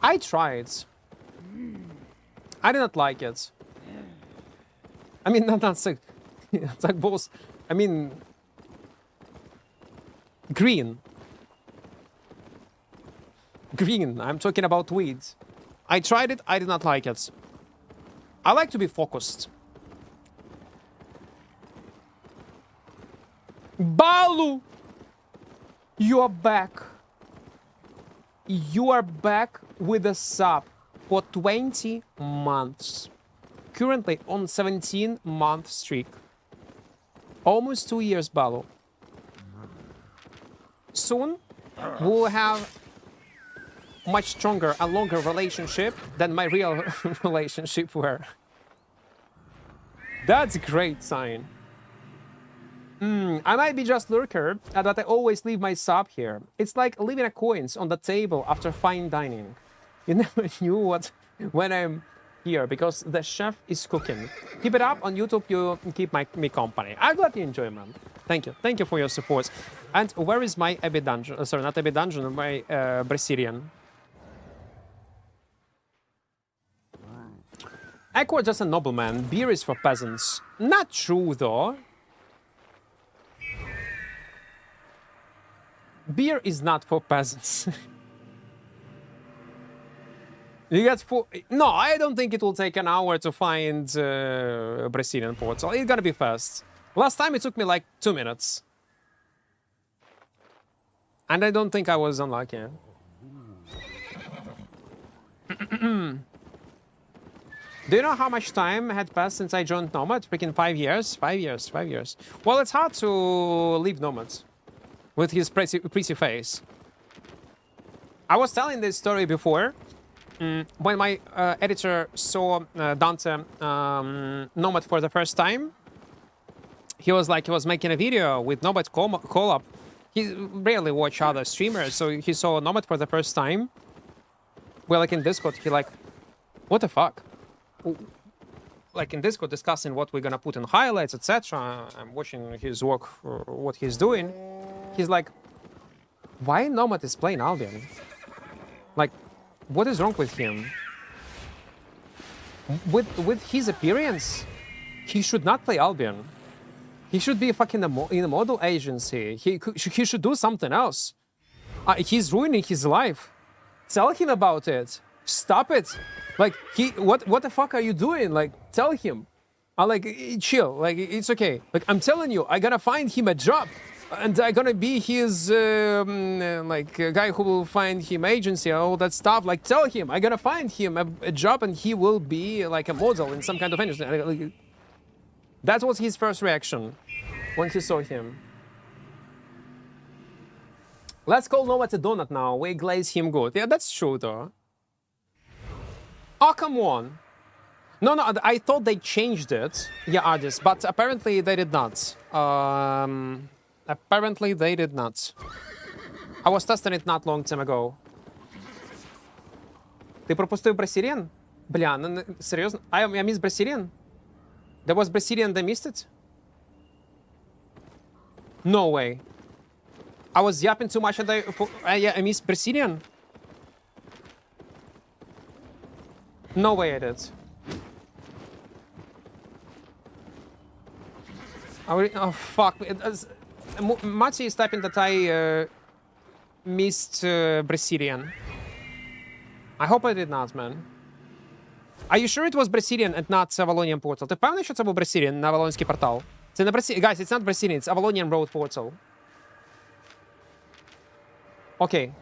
I tried. I did not like it. I mean, not suck, suck balls. I mean, green. Green, I'm talking about weeds. I tried it, I did not like it. I like to be focused. Balu! You are back. You are back with a sub for 20 months. Currently on 17-month streak. Almost 2 years, Balu. Soon, we'll have much stronger and longer relationship than my real relationship were. That's a great sign. I might be just lurker, but I always leave my sub here. It's like leaving a coins on the table after fine dining. You never knew what when I'm here because the chef is cooking. Keep it up on YouTube. You keep me company. I'm glad you enjoy, man. Thank you. Thank you for your support. And where is my Abbey Dungeon? Sorry, not Abbey Dungeon. My Brazilian. Equart just a nobleman. Beer is for peasants. Not true, though. Beer is not for peasants. You get four. No, I don't think it will take an hour to find Brazilian portal. It's gonna be fast. Last time it took me like 2 minutes. And I don't think I was unlucky. Do you know how much time had passed since I joined Nomad? Freaking 5 years? 5 years, 5 years. Well, it's hard to leave Nomad with his pretty face. I was telling this story before. When my editor saw Dante Nomad for the first time, he was making a video with Nomad collab. He rarely watch other streamers, so he saw Nomad for the first time. Well, like in Discord, he like, what the fuck? Like in Discord, discussing what we're gonna put in highlights, etc. I'm watching his work, what he's doing. He's like, why Nomad is playing Albion? Like, what is wrong with him? With his appearance, he should not play Albion. He should be fucking in a model agency. He should do something else. He's ruining his life. Tell him about it. Stop it. Like, what the fuck are you doing? Like, tell him. Like, chill. Like, it's okay. Like, I'm telling you, I gotta find him a job. And I'm gonna be his, like, a guy who will find him agency, all that stuff. Like, tell him, I gotta find him a job and he will be, like, a model in some kind of industry. That was his first reaction when he saw him. Let's call Nomad a donut now. We glaze him good. Yeah, that's true, though. Oh, come on. No, no, I thought they changed it. Yeah, Ardis, but apparently they did not. Apparently they did not. I was testing it not long time ago. Ти пропустив Brazilian? Бля, серйозно? I missed Brazilian? There was Brazilian they missed it? No way. I was yapping too much and I missed Brazilian? No way I did. Oh, fuck. Mati is typing that I missed Brazilian. I hope I did not, man. Are you sure it was Brazilian and not Avalonian Portal? Ти впевнений, що це був Brazilian на Авалонський портал? Це не Brazilian. Guys, it's not Brazilian, it's Avalonian Road Portal. Okay.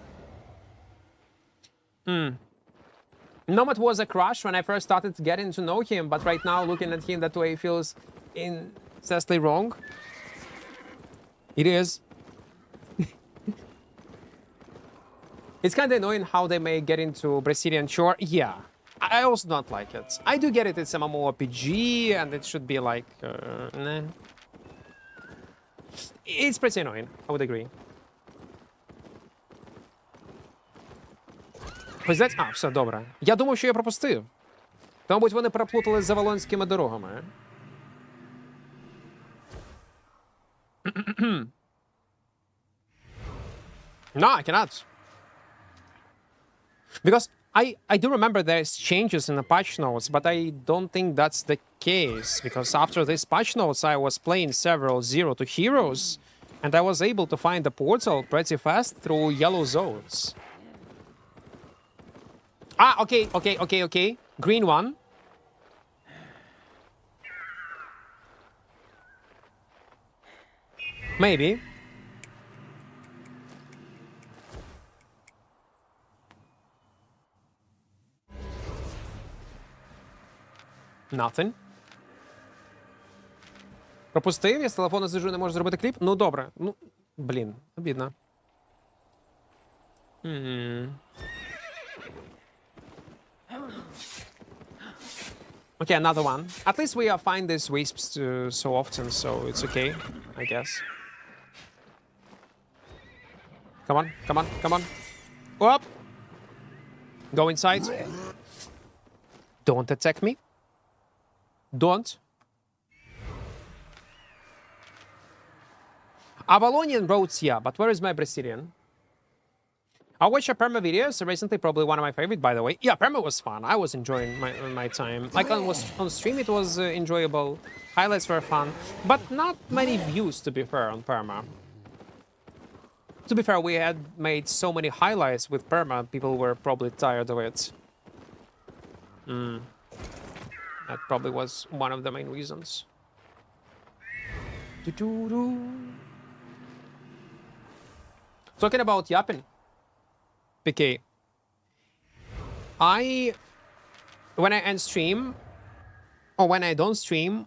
Nomad was a crush when I first started getting to know him, but right now, looking at him that way feels incessantly wrong. It is. It's kind of annoying how they may get into Brazilian shore. Yeah, I also don't like it. I do get it, it's mmorpg, and it should be like, nah. It's pretty annoying, I would agree. А, все, добре. Я думав, що я пропустив. То, мабуть, вони переплутали з Авалонськими дорогами. No, I cannot. Because I do remember there's changes in the patch notes, but I don't think that's the case. Because after this patch notes, I was playing several Zero to Heroes, and I was able to find the portal pretty fast through yellow zones. Ah, okay. Green one. Maybe. Nothing. Пропустив, я з телефону сиджу, не можу зробити кліп. Ну, добре. Ну, блін, обідно. Okay, another one. At least we find these wisps so often, so it's okay, I guess. Come on, come on, come on. Up! Go inside. Don't attack me. Don't. Avalonian roads, yeah, but where is my Brazilian? I watched a Perma videos recently, probably one of my favorite, by the way. Yeah, Perma was fun. I was enjoying my time. Like on stream, it was enjoyable. Highlights were fun, but not many views, to be fair, on Perma. To be fair, we had made so many highlights with Perma, people were probably tired of it. That probably was one of the main reasons. Talking about yapping. PK. When I end stream, or when I don't stream,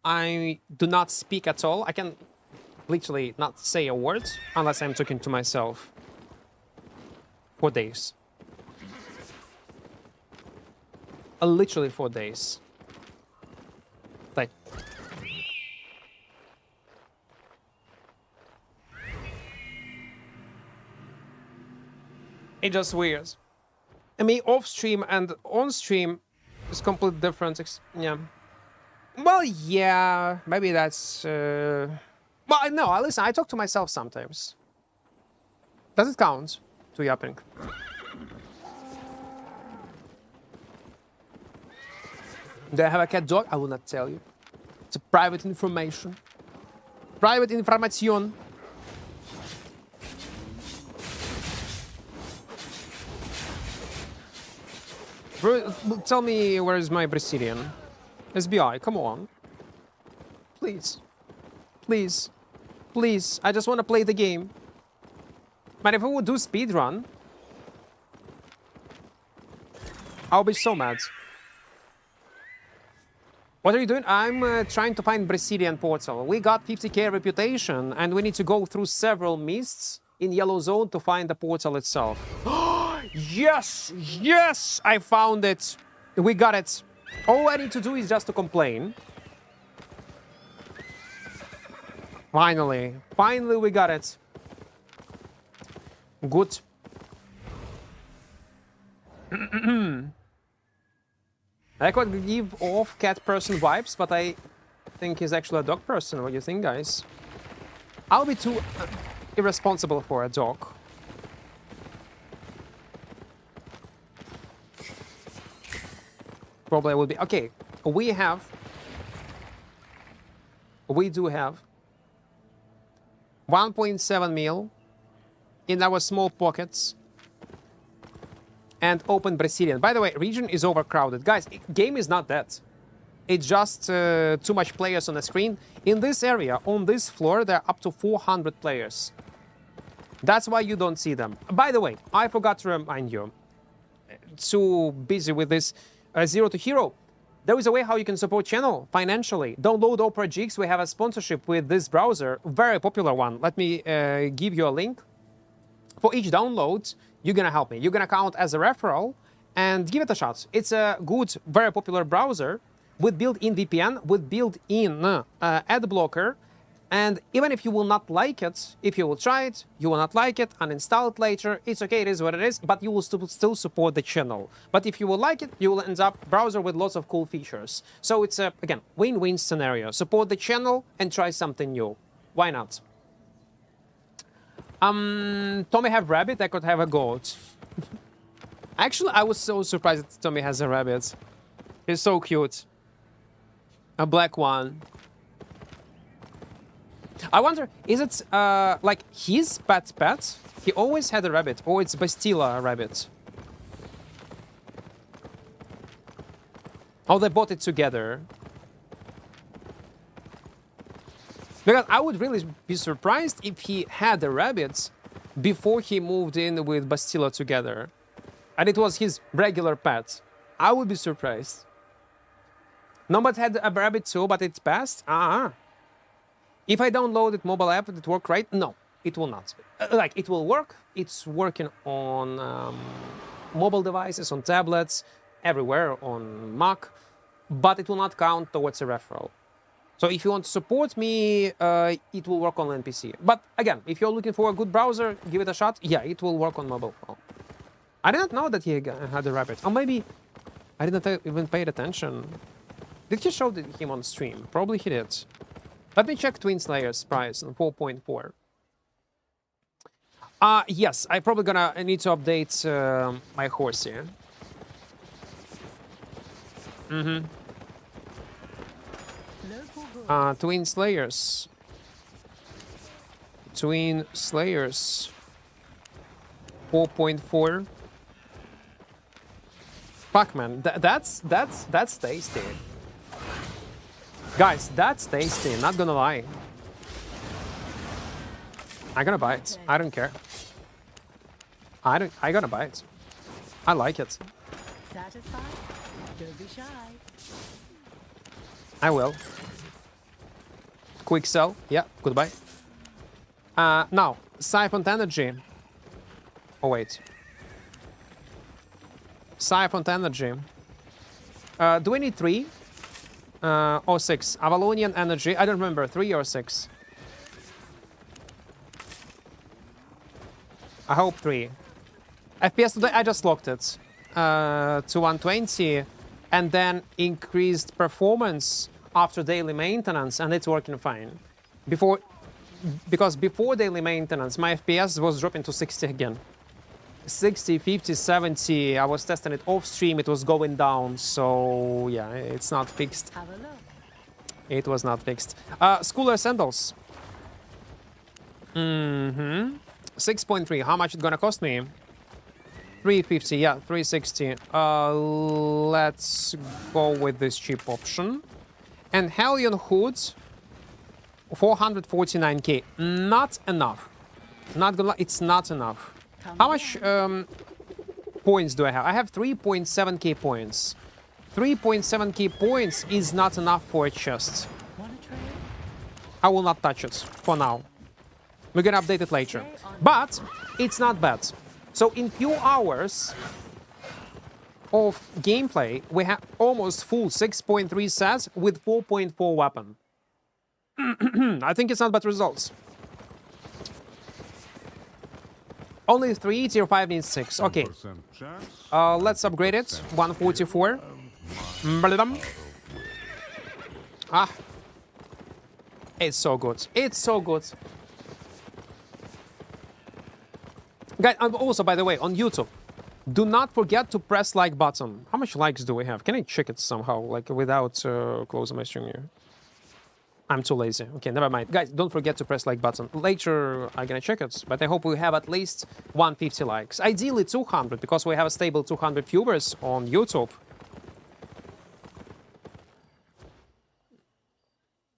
I do not speak at all. I can literally not say a word unless I'm talking to myself. For days. Literally 4 days. Like. It's just weird. I mean, off stream and on stream is completely different. Yeah. Well, yeah. Maybe that's. Well, no. Listen, I talk to myself sometimes. Does it count to yapping? Do I have a cat dog? I will not tell you. It's a private information. Private information. Tell me where is my Brazilian? SBI, come on. Please. Please. Please. I just want to play the game. But if I would do speedrun, I'll be so mad. What are you doing? I'm trying to find Brazilian portal. We got 50k reputation, and we need to go through several mists in yellow zone to find the portal itself. Yes! Yes! I found it! We got it! All I need to do is just to complain. Finally. Finally we got it. Good. I could give off cat person vibes, but I think he's actually a dog person. What do you think, guys? I'll be too irresponsible for a dog. Probably I will be. Okay, we do have 1.7 mil in our small pockets and open Brazilian. By the way, region is overcrowded. Guys, game is not that. It's just too much players on the screen. In this area, on this floor, there are up to 400 players. That's why you don't see them. By the way, I forgot to remind you. Too busy with this Zero to Hero. There is a way how you can support channel financially. Download mmorpg. We have a sponsorship with this browser, very popular one. Let me give you a link. For each download, you're gonna help me. You're gonna count as a referral and give it a shot. It's a good, very popular browser with built-in VPN, with built-in ad blocker. And even if you will not like it, if you will try it, you will not like it, uninstall it later, it's okay, it is what it is, but you will still support the channel. But if you will like it, you will end up browser with lots of cool features. So it's a, again, win-win scenario. Support the channel and try something new. Why not? Tommy have rabbit, I could have a goat. Actually, I was so surprised that Tommy has a rabbit. He's so cute. A black one. I wonder, is it like his pet? He always had a rabbit, or it's Bastila rabbit? Oh, they bought it together. Because I would really be surprised if he had a rabbit before he moved in with Bastila together. And it was his regular pet. I would be surprised. Nomad had a rabbit too, but it's passed? If I downloaded mobile app, did it work right? No, it will not. Like, it will work. It's working on mobile devices, on tablets, everywhere, on Mac. But it will not count towards a referral. So if you want to support me, it will work on NPC. But again, if you're looking for a good browser, give it a shot. Yeah, it will work on mobile phone. I didn't know that he had a rabbit. Or maybe I didn't even pay attention. Did he show him on stream? Probably he did. Let me check Twin Slayer's price on 4.4. Yes, I probably gonna need to update my horse here. Twin Slayers. Twin Slayers. 4.4. Pac-Man. That's tasty. Guys, that's tasty, not gonna lie. I'm gonna buy it. I don't care. I gonna buy it. I like it. Satisfied? Don't be shy. I will. Quick sell. Yeah, goodbye. Now, Siphoned Energy. Oh, wait. Siphoned Energy. Do we need 3? Or 6. Avalonian Energy. I don't remember. 3 or 6. I hope 3. FPS today, I just locked it to 120 and then increased performance after daily maintenance, and it's working fine. Because before daily maintenance, my FPS was dropping to 60 again. 60, 50, 70. I was testing it off stream, it was going down, so yeah, it's not fixed. Have a look. It was not fixed. Schooler Sandals. 6.3. How much it gonna cost me? 350, yeah, 360. Let's go with this cheap option. And Hellion Hood, 449k. Not enough. Not gonna lie, it's not enough. How much points do I have? I have 3.7k points. 3.7k points is not enough for a chest. I will not touch it for now. We're gonna update it later. But it's not bad. So in few hours, of gameplay, we have almost full 6.3 stats with 4.4 weapon. I think it's not bad results. Only 3, tier 5 needs 6. Okay. Let's upgrade it. 144. Ah. It's so good. It's so good. Guys, also, by the way, on YouTube, do not forget to press like button. How much likes do we have? Can I check it somehow, like without closing my stream here? I'm too lazy. Okay, never mind. Guys, don't forget to press like button. Later, I'm gonna check it, but I hope we have at least 150 likes. Ideally 200, because we have a stable 200 viewers on YouTube.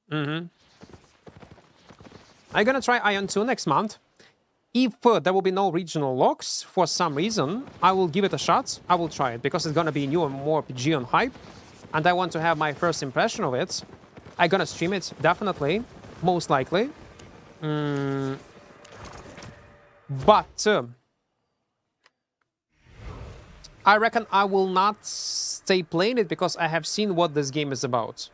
I'm gonna try Ion 2 next month. If there will be no regional locks for some reason, I will give it a shot. I will try it because it's gonna be new and more PG on hype, and I want to have my first impression of it. I'm gonna stream it definitely, most likely. But I reckon I will not stay playing it because I have seen what this game is about.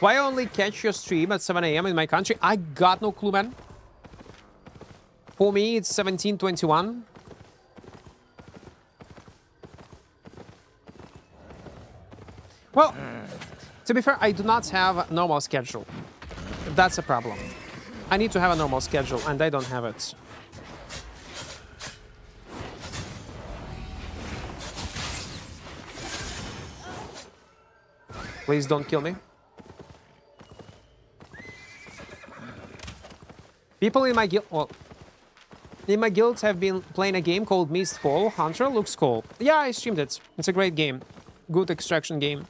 Why only catch your stream at 7 AM in my country? I got no clue, man. For me, it's 17:21. Well, to be fair, I do not have a normal schedule. That's a problem. I need to have a normal schedule, and I don't have it. Please don't kill me. People in my guild, well, in my guilds have been playing a game called Mistfall. Hunter looks cool. Yeah, I streamed it. It's a great game. Good extraction game.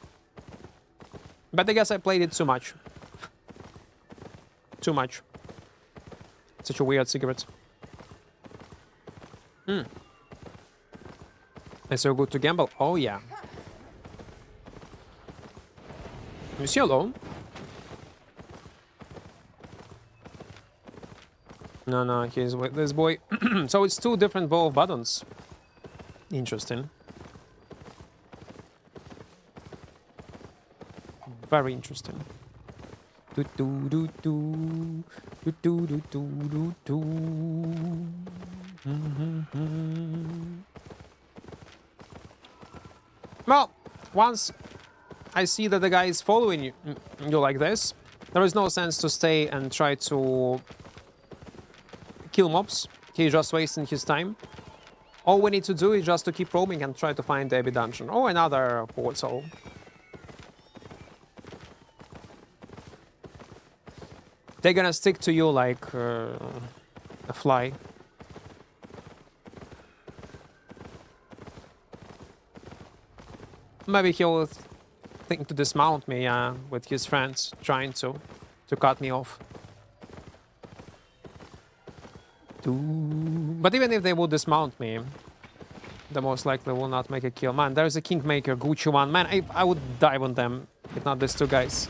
But I guess I played it too much. Too much. Such a weird cigarette. It's so good to gamble. Oh, yeah. Is he alone? No, he's with this boy. So it's two different bow buttons. Interesting. Very interesting. Do do do do do do do do do. Well, once I see that the guy is following you like this, there is no sense to stay and try to kill mobs. He's just wasting his time. All we need to do is just to keep roaming and try to find the Abbey dungeon or another portal. They're gonna stick to you like a fly. Maybe he'll think to dismount me with his friends, trying to cut me off. But even if they would dismount me, they most likely will not make a kill. Man, there's a Kingmaker, Gucci one. Man, I would dive on them, if not these two guys.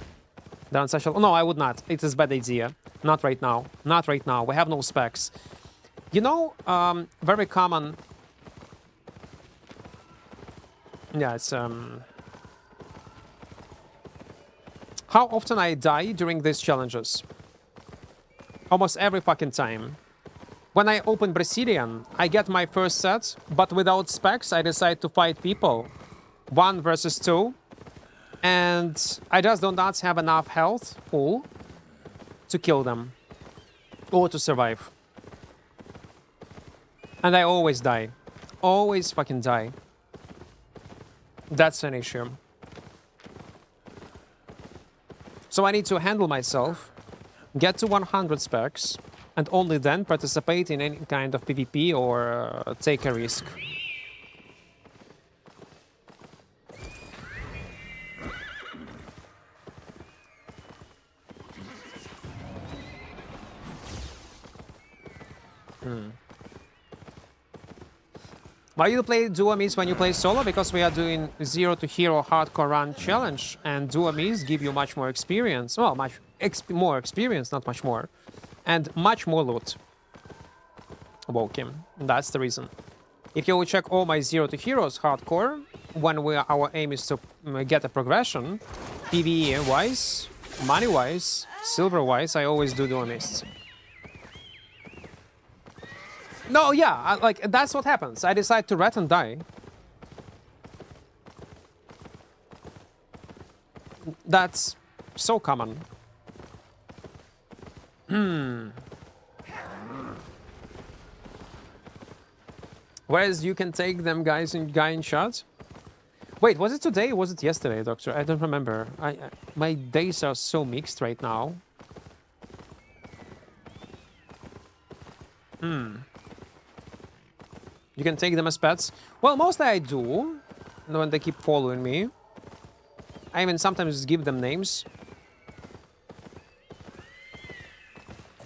They're on such a... No, I would not. It is a bad idea. Not right now. Not right now. We have no specs. You know, very common... Yeah, it's... How often I die during these challenges? Almost every fucking time. When I open Brazilian, I get my first set, but without specs, I decide to fight people. 1 versus 2. And I just do not have enough health full to kill them. Or to survive. And I always die. Always fucking die. That's an issue. So I need to handle myself, get to 100 specs, and only then participate in any kind of PvP or take a risk. Why you play duo miss when you play solo? Because we are doing 0 to hero hardcore run challenge, and duo miss give you much more experience. Well, much more experience, not much more, and much more loot. woke him. That's the reason. If you will check all my 0 to Heroes hardcore, when our aim is to get a progression, PvE-wise, money-wise, silver-wise, I always do duelists. No, yeah, like, that's what happens. I decide to rat and die. That's so common. Whereas you can take them guy in shot. Wait, was it today or was it yesterday, Doctor? I don't remember. My days are so mixed right now. You can take them as pets. Well, mostly I do, when they keep following me. I even sometimes give them names.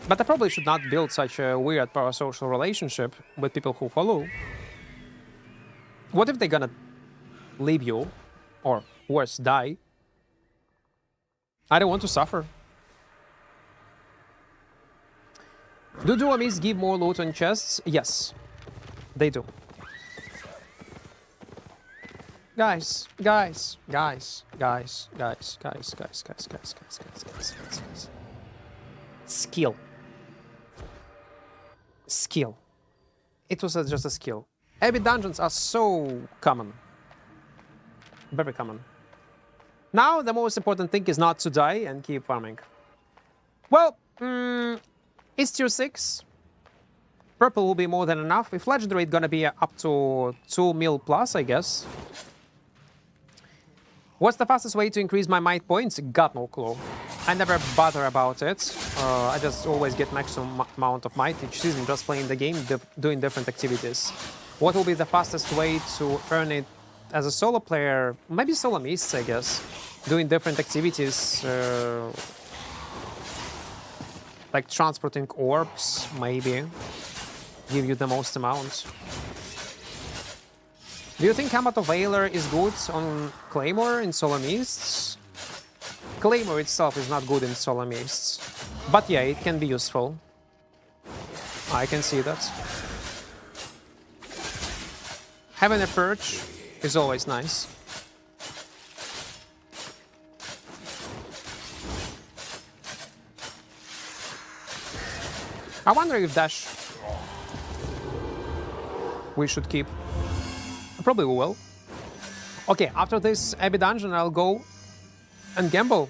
But I probably should not build such a weird parasocial relationship with people who follow. What if they're gonna leave you? Or worse, die? I don't want to suffer. Do duomies give more loot on chests? Yes, they do. Guys. Skill. Skill. It was just a skill. Abbey dungeons are so common. Very common. Now, the most important thing is not to die and keep farming. Well, it's tier 6. Purple will be more than enough. If legendary, it's gonna be up to 2 mil plus, I guess. What's the fastest way to increase my might points? Got no clue. I never bother about it. I just always get maximum amount of might each season, just playing the game, doing different activities. What will be the fastest way to earn it as a solo player? Maybe solo mists, I guess. Doing different activities, like transporting orbs, maybe. Give you the most amount. Do you think Hammer of Valor is good on Claymore in Solo Mists? Claymore itself is not good in Solo Mists. But yeah, it can be useful. I can see that. Having a perch is always nice. I wonder if dash we should keep. Probably we will. Okay, after this Abbey dungeon, I'll go and gamble.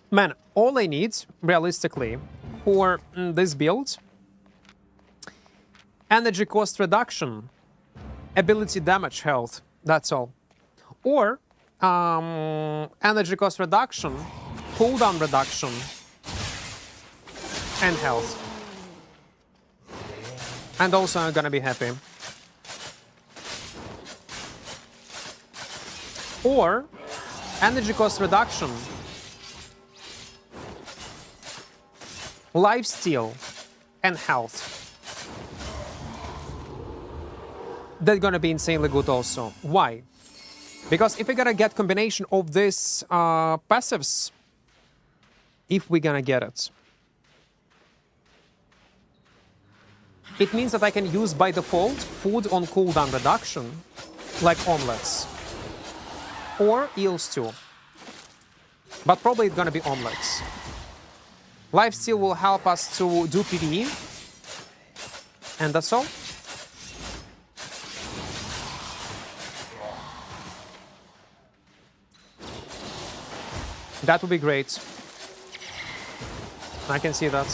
Man, all I need, realistically, for this build, energy cost reduction, ability damage health, that's all. Or energy cost reduction, cooldown reduction, and health. And also I'm gonna be happy. Or energy cost reduction, lifesteal, and health. That's gonna be insanely good also. Why? Because if we're gonna get combination of these passives, if we're gonna get it, it means that I can use by default food on cooldown reduction, like omelets. Or eels too. But probably it's gonna be omelets. Lifesteal will help us to do PvE. And that's all. That would be great. I can see that.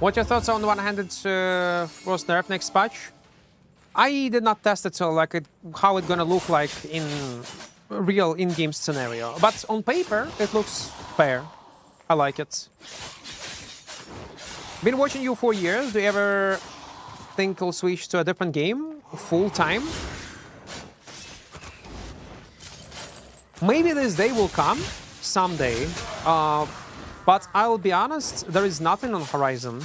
What are your thoughts on one-handed Frost nerf next patch? I did not test it, so like how it's gonna look like in real in-game scenario. But on paper, it looks fair. I like it. Been watching you for years. Do you ever think you'll switch to a different game full time? Maybe this day will come someday. But I will be honest, there is nothing on the horizon.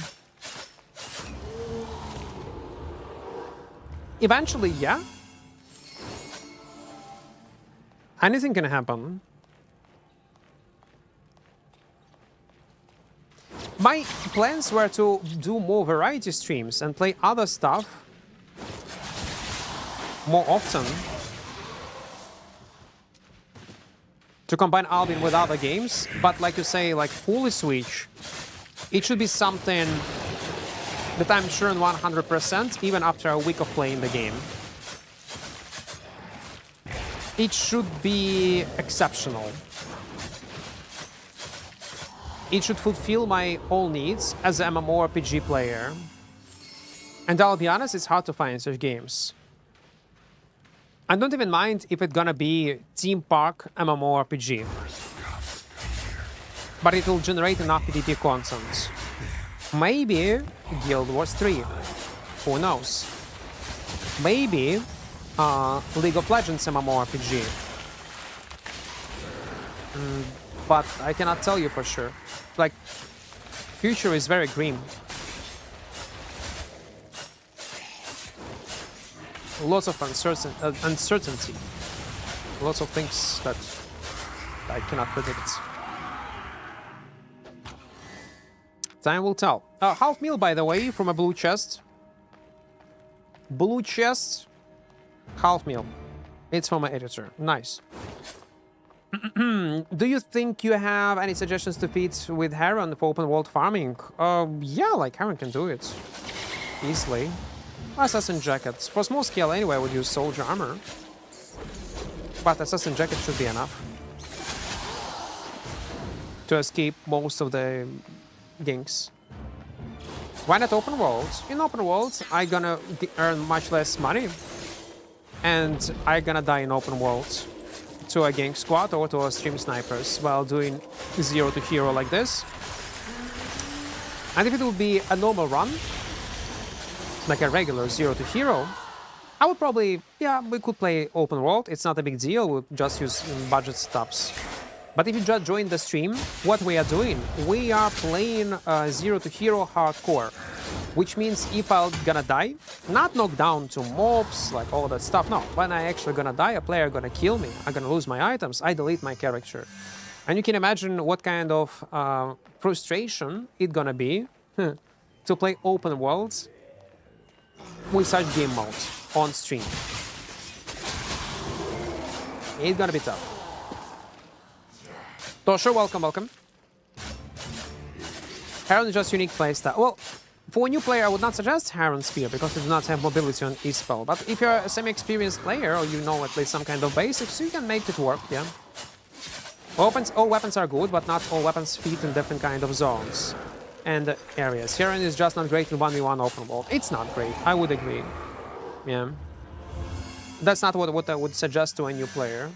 Eventually, yeah. Anything can happen. My plans were to do more variety streams and play other stuff more often. To combine Albion with other games, but like you say, like fully switch, it should be something that I'm sure in 100%, even after a week of playing the game. It should be exceptional. It should fulfill my all needs as an mmorpg player. And I'll be honest, it's hard to find such games. I don't even mind if it's gonna be Team Park mmorpg. But it will generate enough PvP content. Maybe Guild Wars 3. Who knows? Maybe League of Legends mmorpg. But I cannot tell you for sure. Like, future is very grim. Lots of uncertainty. Lots of things that I cannot predict. Time will tell. Half meal, by the way, from a blue chest. Blue chest, half meal. It's from my editor. Nice. Do you think you have any suggestions to feed with Heron for open world farming? Yeah, like Heron can do it easily. Assassin jackets. For small scale anyway, I would use soldier armor. But assassin jacket should be enough to escape most of the ganks. Why not open worlds? In open worlds, I gonna earn much less money, and I gonna die in open worlds to a gank squad or to a stream snipers while doing 0 to hero like this. And if it would be a normal run, like a regular 0 to hero, I would probably, yeah, we could play open world. It's not a big deal. We'll just use budget stops. But if you just join the stream, what we are doing, we are playing 0 to hero hardcore, which means if I'm gonna die, not knocked down to mobs, like all that stuff, no. When I actually gonna die, a player gonna kill me, I'm gonna lose my items, I delete my character. And you can imagine what kind of frustration it's gonna be to play open worlds with such game mode on stream. It's gonna be tough. Tosher, welcome, welcome. Heron is just unique playstyle. Well, for a new player, I would not suggest Heron Spear because it does not have mobility on E-spell. But if you're a semi-experienced player or you know at least some kind of basics, you can make it work, yeah. All weapons are good, but not all weapons fit in different kind of zones and areas. Heron is just not great in 1v1 open world. It's not great, I would agree. Yeah. That's not what I would suggest to a new player.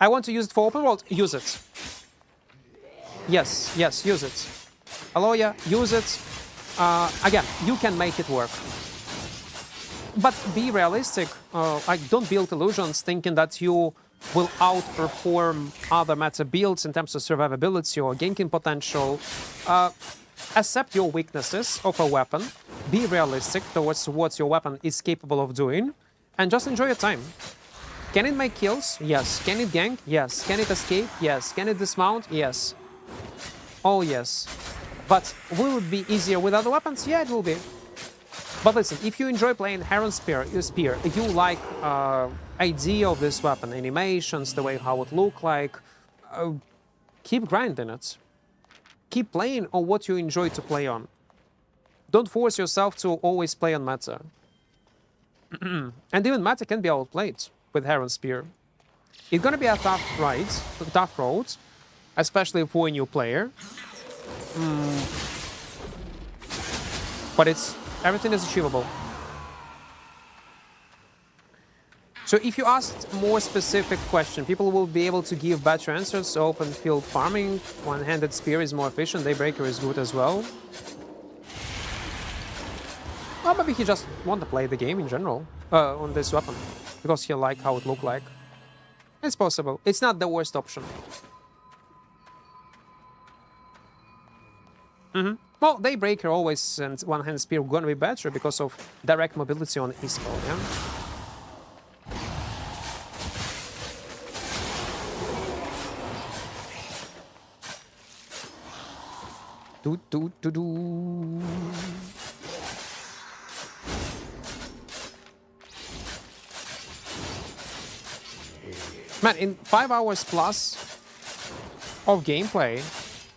I want to use it for open world, use it. Yes, yes, use it. Aloya, use it. Again, you can make it work. But be realistic, like don't build illusions thinking that you will outperform other meta builds in terms of survivability or ganking potential. Accept your weaknesses of a weapon, be realistic towards what your weapon is capable of doing, and just enjoy your time. Can it make kills? Yes. Can it gank? Yes. Can it escape? Yes. Can it dismount? Yes. Oh, yes. But will it be easier with other weapons? Yeah, it will be. But listen, if you enjoy playing Heron Spear, if you like idea of this weapon, animations, the way how it look like, keep grinding it. Keep playing on what you enjoy to play on. Don't force yourself to always play on meta. And even meta can be outplayed with Heron Spear. It's gonna be a tough road, especially for a new player. But everything is achievable. So if you asked more specific question, people will be able to give better answers. Open field farming, one-handed spear is more efficient, Daybreaker is good as well. Well, maybe he just want to play the game in general on this weapon because he like how it look like. It's possible. It's not the worst option. Well, Daybreaker always and one-handed spear gonna be better because of direct mobility on E-spell, yeah? Do, do, do, do. Man, in 5 hours plus of gameplay,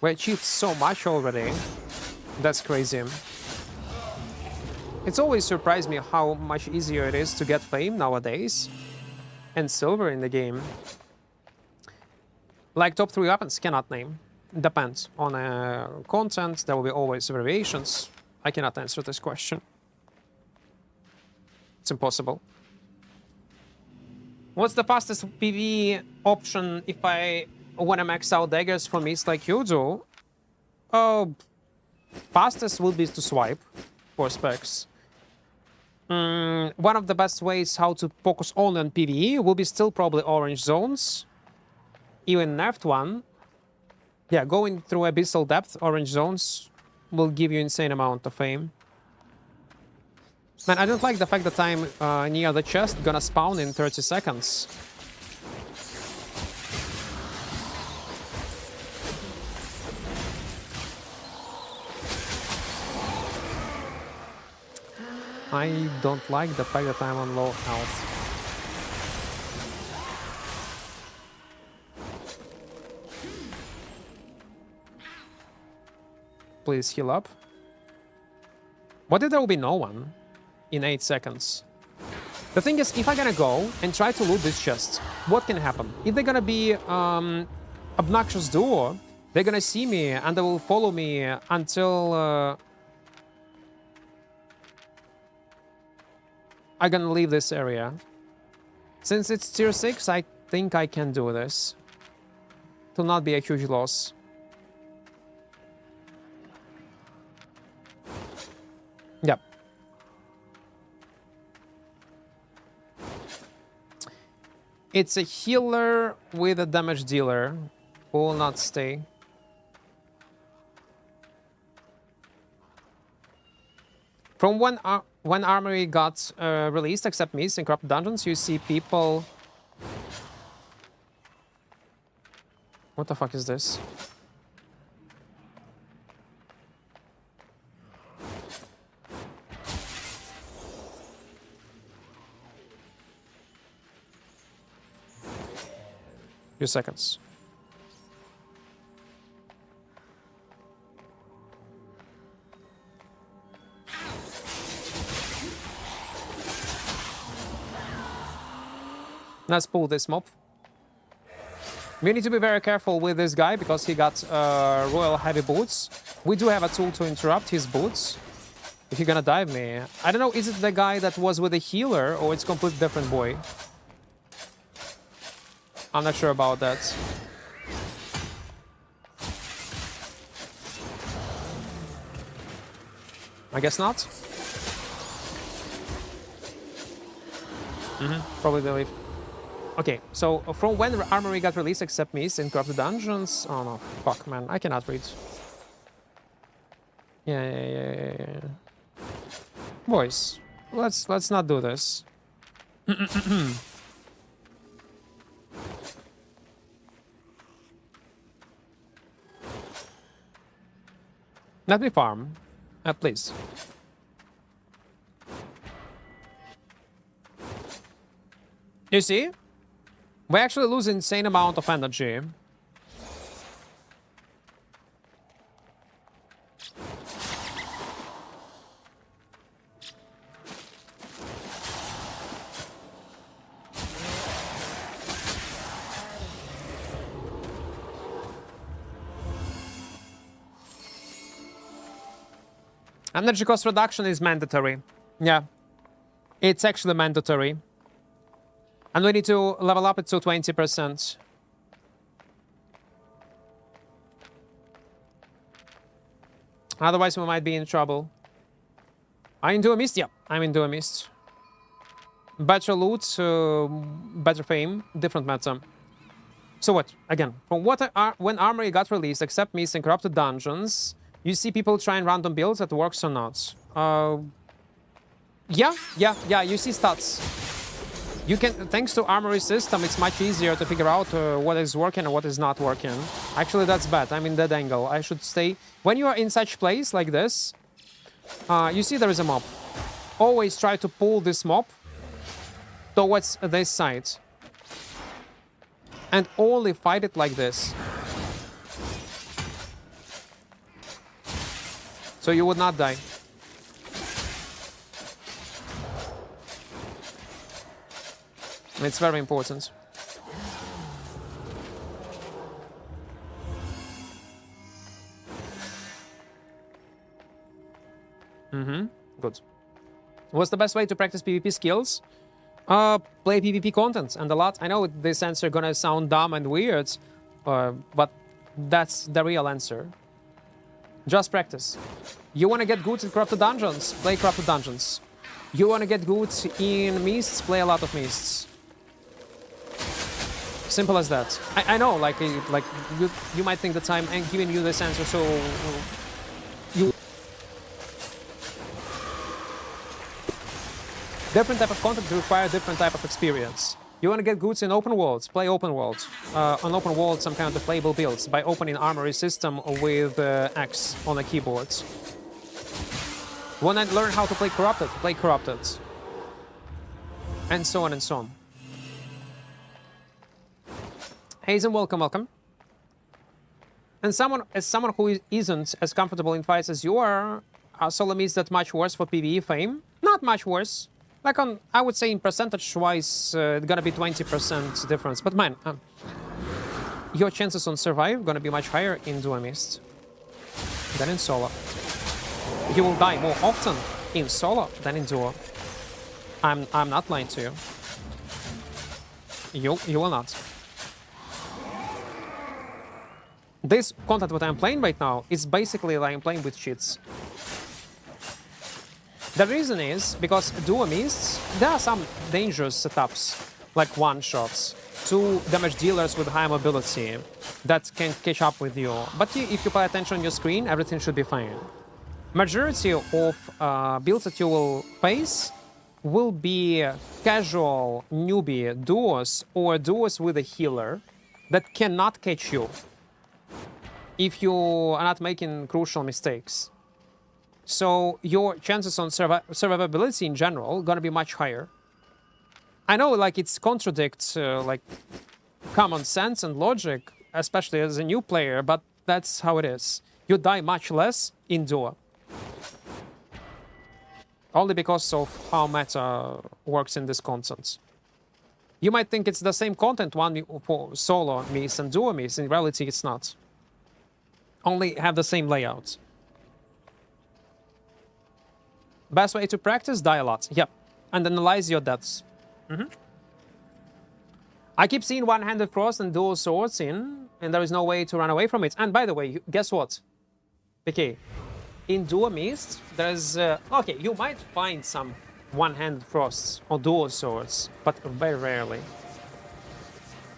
we achieved so much already. That's crazy. It's always surprised me how much easier it is to get fame nowadays and silver in the game. Like top 3 weapons, cannot name. Depends on content, there will be always variations. I cannot answer this question. It's impossible. What's the fastest PvE option if I want to max out daggers for me, like you do? Fastest will be to swipe for specs. One of the best ways how to focus only on PvE will be still probably orange zones. Even nerfed one. Yeah, going through abyssal depth, orange zones will give you insane amount of fame. Man, I don't like the fact that I'm near the chest, gonna spawn in 30 seconds. I don't like the fact that I'm on low health. Please heal up. What if there will be no one in 8 seconds? The thing is, if I'm gonna go and try to loot this chest, what can happen? If they're gonna be obnoxious duo, they're gonna see me and they will follow me until I'm gonna leave this area. Since it's tier 6, I think I can do this. It will not be a huge loss. Yep. It's a healer with a damage dealer who will not stay. From when Armory got released, except Mists in Corrupt Dungeons, you see people... What the fuck is this? Few seconds. Let's pull this mob. We need to be very careful with this guy because he got royal heavy boots. We do have a tool to interrupt his boots. If you're gonna dive me, I don't know, is it the guy that was with a healer or it's a completely different boy? I'm not sure about that. I guess not. Probably believe. Okay, so from when Armory got released, except Mists in Corrupted Dungeons? Oh no, fuck man, I cannot read. Yeah. Boys, let's not do this. Let me farm, please. You see? We actually lose insane amount of energy. Energy cost reduction is mandatory. Yeah. It's actually mandatory. And we need to level up it to 20%. Otherwise, we might be in trouble. Are you into a mist? Yeah, I'm into a mist. Better loot, better fame, different meta. So what? Again, from when Armory got released, except Mists and Corrupted Dungeons, you see people trying random builds that works or not. Yeah, you see stats. You can, thanks to armory system, it's much easier to figure out what is working and what is not working. Actually, that's bad. I'm in that angle. I should stay. When you are in such place like this, you see there is a mob. Always try to pull this mob towards this side. And only fight it like this. So you would not die. It's very important. Good. What's the best way to practice PvP skills? Play PvP content and a lot. I know this answer gonna sound dumb and weird, but that's the real answer. Just practice. You wanna get good at corrupted dungeons? Play corrupted dungeons. You wanna get good in mists? Play a lot of mists. Simple as that. I know, like you might think that I'm giving you this answer, so you. Different type of content require different type of experience. You want to get goods in open worlds? Play open world. On open world, some kind of playable builds by opening armory system with X on a keyboard. Want to learn how to play corrupted? Play corrupted. And so on and so on. Hazen, welcome, welcome. And as someone who isn't as comfortable in fights as you are, solo means that much worse for PvE fame? Not much worse. Like on, I would say in percentage-wise, it's gonna be 20% difference. But man, your chances on survive gonna be much higher in Duo Mist than in solo. You will die more often in solo than in duo. I'm not lying to you. You will not. This content what I'm playing right now is basically like I'm playing with cheats. The reason is because duo mists, there are some dangerous setups, like one-shots, 2 damage dealers with high mobility that can catch up with you. But if you pay attention on your screen, everything should be fine. Majority of builds that you will face will be casual newbie duos or duos with a healer that cannot catch you if you are not making crucial mistakes. So your chances on survivability in general gonna be much higher. I know, like, it's contradicts like common sense and logic, especially as a new player, but that's how it is. You die much less in duo. Only because of how meta works in this content. You might think it's the same content, one for solo mists and duo mists. In reality, it's not. Only have the same layout. Best way to practice? Die a lot. Yep. And analyze your deaths. I keep seeing one-handed cross and dual swords in, and there is no way to run away from it. And by the way, guess what? Okay. In duo mist, there's... okay, you might find some one-handed frosts or dual swords, but very rarely.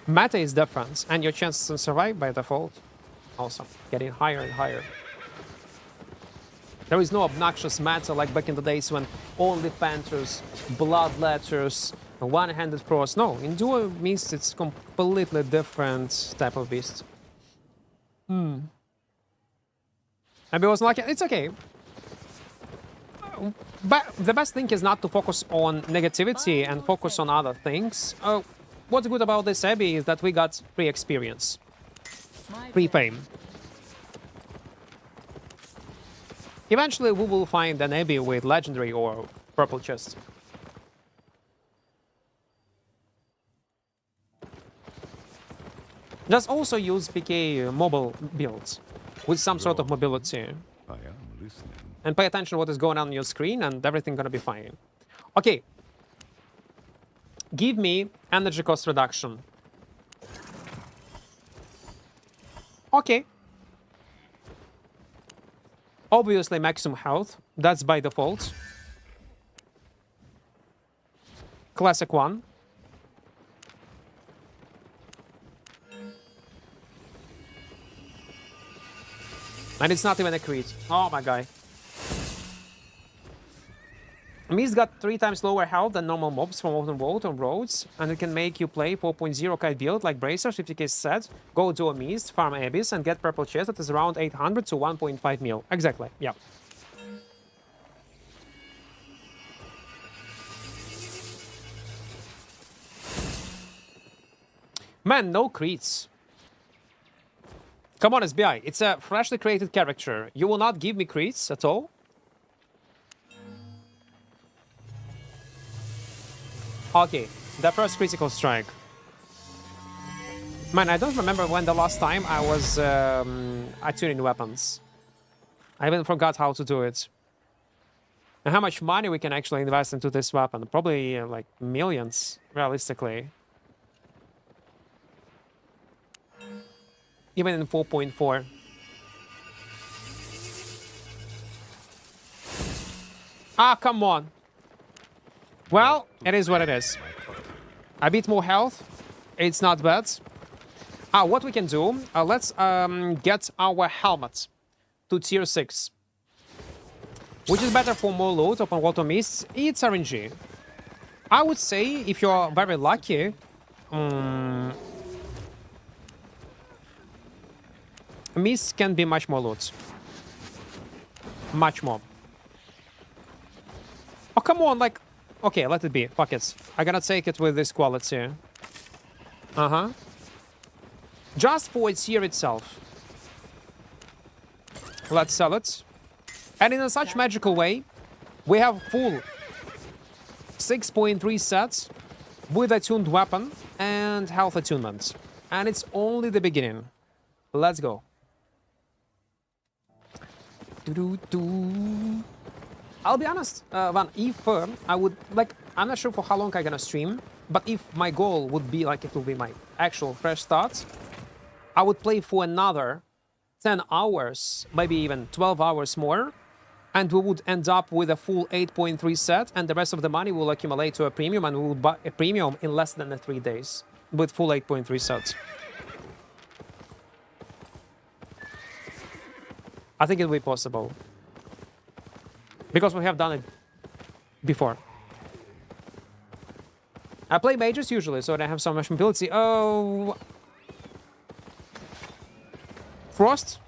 Meta is different, and your chances to survive by default also getting higher and higher. There is no obnoxious meta like back in the days when only Panthers, Bloodletters, one-handed cross. No, in duo mist it's completely different type of beast. Maybe I was lucky. It's okay. But the best thing is not to focus on negativity and focus on other things. What's good about this Abbey is that we got free experience, free fame. Eventually we will find an Abbey with legendary or purple chest. Just also use PK mobile builds with some sort of mobility. I am listening. And pay attention to what is going on your screen and everything gonna be fine. Okay. Give me energy cost reduction. Okay. Obviously maximum health. That's by default. Classic one. And it's not even a crit. Oh my god. Mist got 3 times lower health than normal mobs from open world on roads, and it can make you play 4.0 kite build like Bracers, 50k set, go to a Mist, farm Abyss, and get purple chest that is around 800 to 1.5 mil. Exactly, yeah. Man, no crits. Come on, SBI, it's a freshly created character. You will not give me crits at all? Okay, the first critical strike. Man, I don't remember when the last time I was attuning weapons. I even forgot how to do it. And how much money we can actually invest into this weapon. Probably like millions, realistically. Even in 4.4. Ah, come on. Well, it is what it is. A bit more health. It's not bad. What we can do, let's get our helmet to tier 6. Which is better for more loot upon water mists. It's RNG. I would say, if you're very lucky, mists can be much more loot. Much more. Oh, come on, like... Okay, let it be. Fuck it. I'm gonna take it with this quality. Uh-huh. Just for its here itself. Let's sell it. And in a such magical way, we have full 6.3 sets with attuned weapon and health attunement. And it's only the beginning. Let's go. Doo-doo-doo. I'll be honest, Van, if I would, like, I'm not sure for how long I'm gonna stream, but if my goal would be, like, it will be my actual fresh start, I would play for another 10 hours, maybe even 12 hours more, and we would end up with a full 8.3 set, and the rest of the money will accumulate to a premium, and we will buy a premium in less than 3 days, with full 8.3 sets. I think it will be possible. Because we have done it before. I play mages usually, so I have so much mobility. Oh... Frost?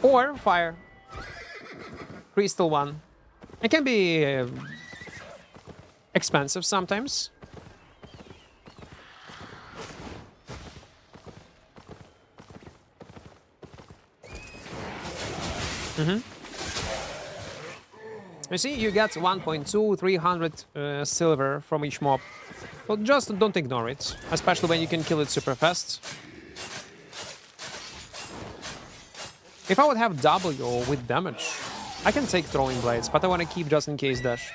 Or fire. Crystal one. It can be expensive sometimes. You see, you get 1.2, 300 silver from each mob. But just don't ignore it, especially when you can kill it super fast. If I would have W with damage, I can take throwing blades, but I want to keep just in case dash.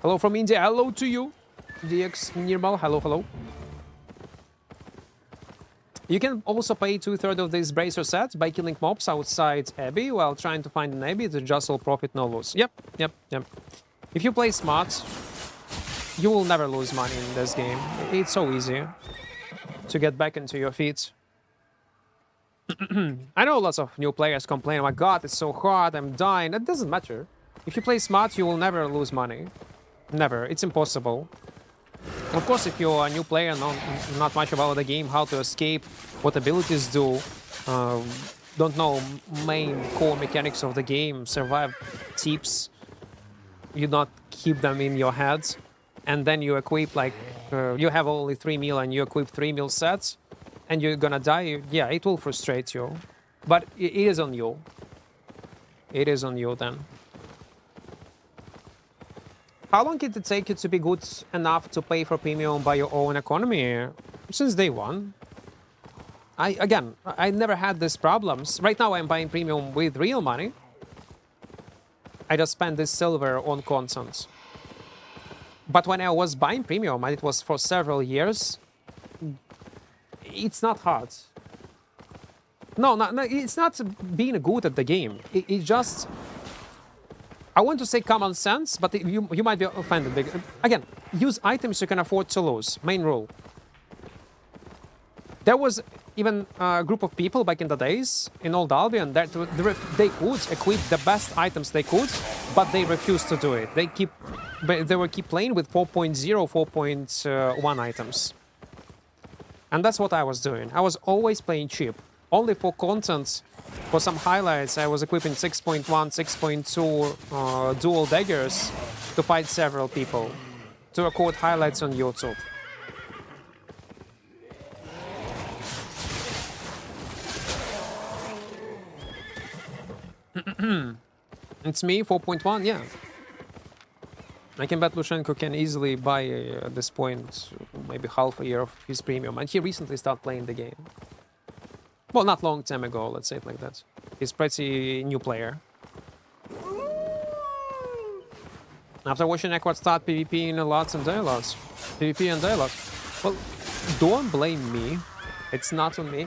Hello from India, hello to you. DX Nirmal, hello, hello. You can also pay 2/3 of this bracer set by killing mobs outside Abbey while trying to find an Abbey to just all profit, no lose. Yep. If you play smart, you will never lose money in this game. It's so easy to get back into your feet. I know lots of new players complain, oh my god, it's so hard, I'm dying. That doesn't matter. If you play smart, you will never lose money. Never. It's impossible. Of course, if you're a new player, not much about the game, how to escape, what abilities do, don't know main core mechanics of the game, survive tips, you not keep them in your head, and then you equip like, you have only 3 mil and you equip 3 mil sets, and you're gonna die, yeah, it will frustrate you. But it is on you. It is on you then. How long did it take you to be good enough to pay for premium by your own economy? Since day one. I never had these problems. Right now I'm buying premium with real money. I just spend this silver on content. But when I was buying premium, and it was for several years, it's not hard. No, it's not being good at the game. It's just... I want to say common sense, but you might be offended. Again, use items you can afford to lose. Main rule. There was even a group of people back in the days in Old Albion that they could equip the best items they could, but they refused to do it. They were keep playing with 4.0, 4.1 items. And that's what I was doing. I was always playing cheap. Only for content, for some highlights, I was equipping 6.1, 6.2 dual daggers to fight several people, to record highlights on YouTube. It's me, 4.1, yeah. I can bet Lushenko can easily buy, at this point, maybe half a year of his premium. And he recently started playing the game. Well, not long time ago, let's say it like that. He's pretty new player. After watching Equart start PvP in lots and dialogues. PvP and dialogue. Well, don't blame me. It's not on me.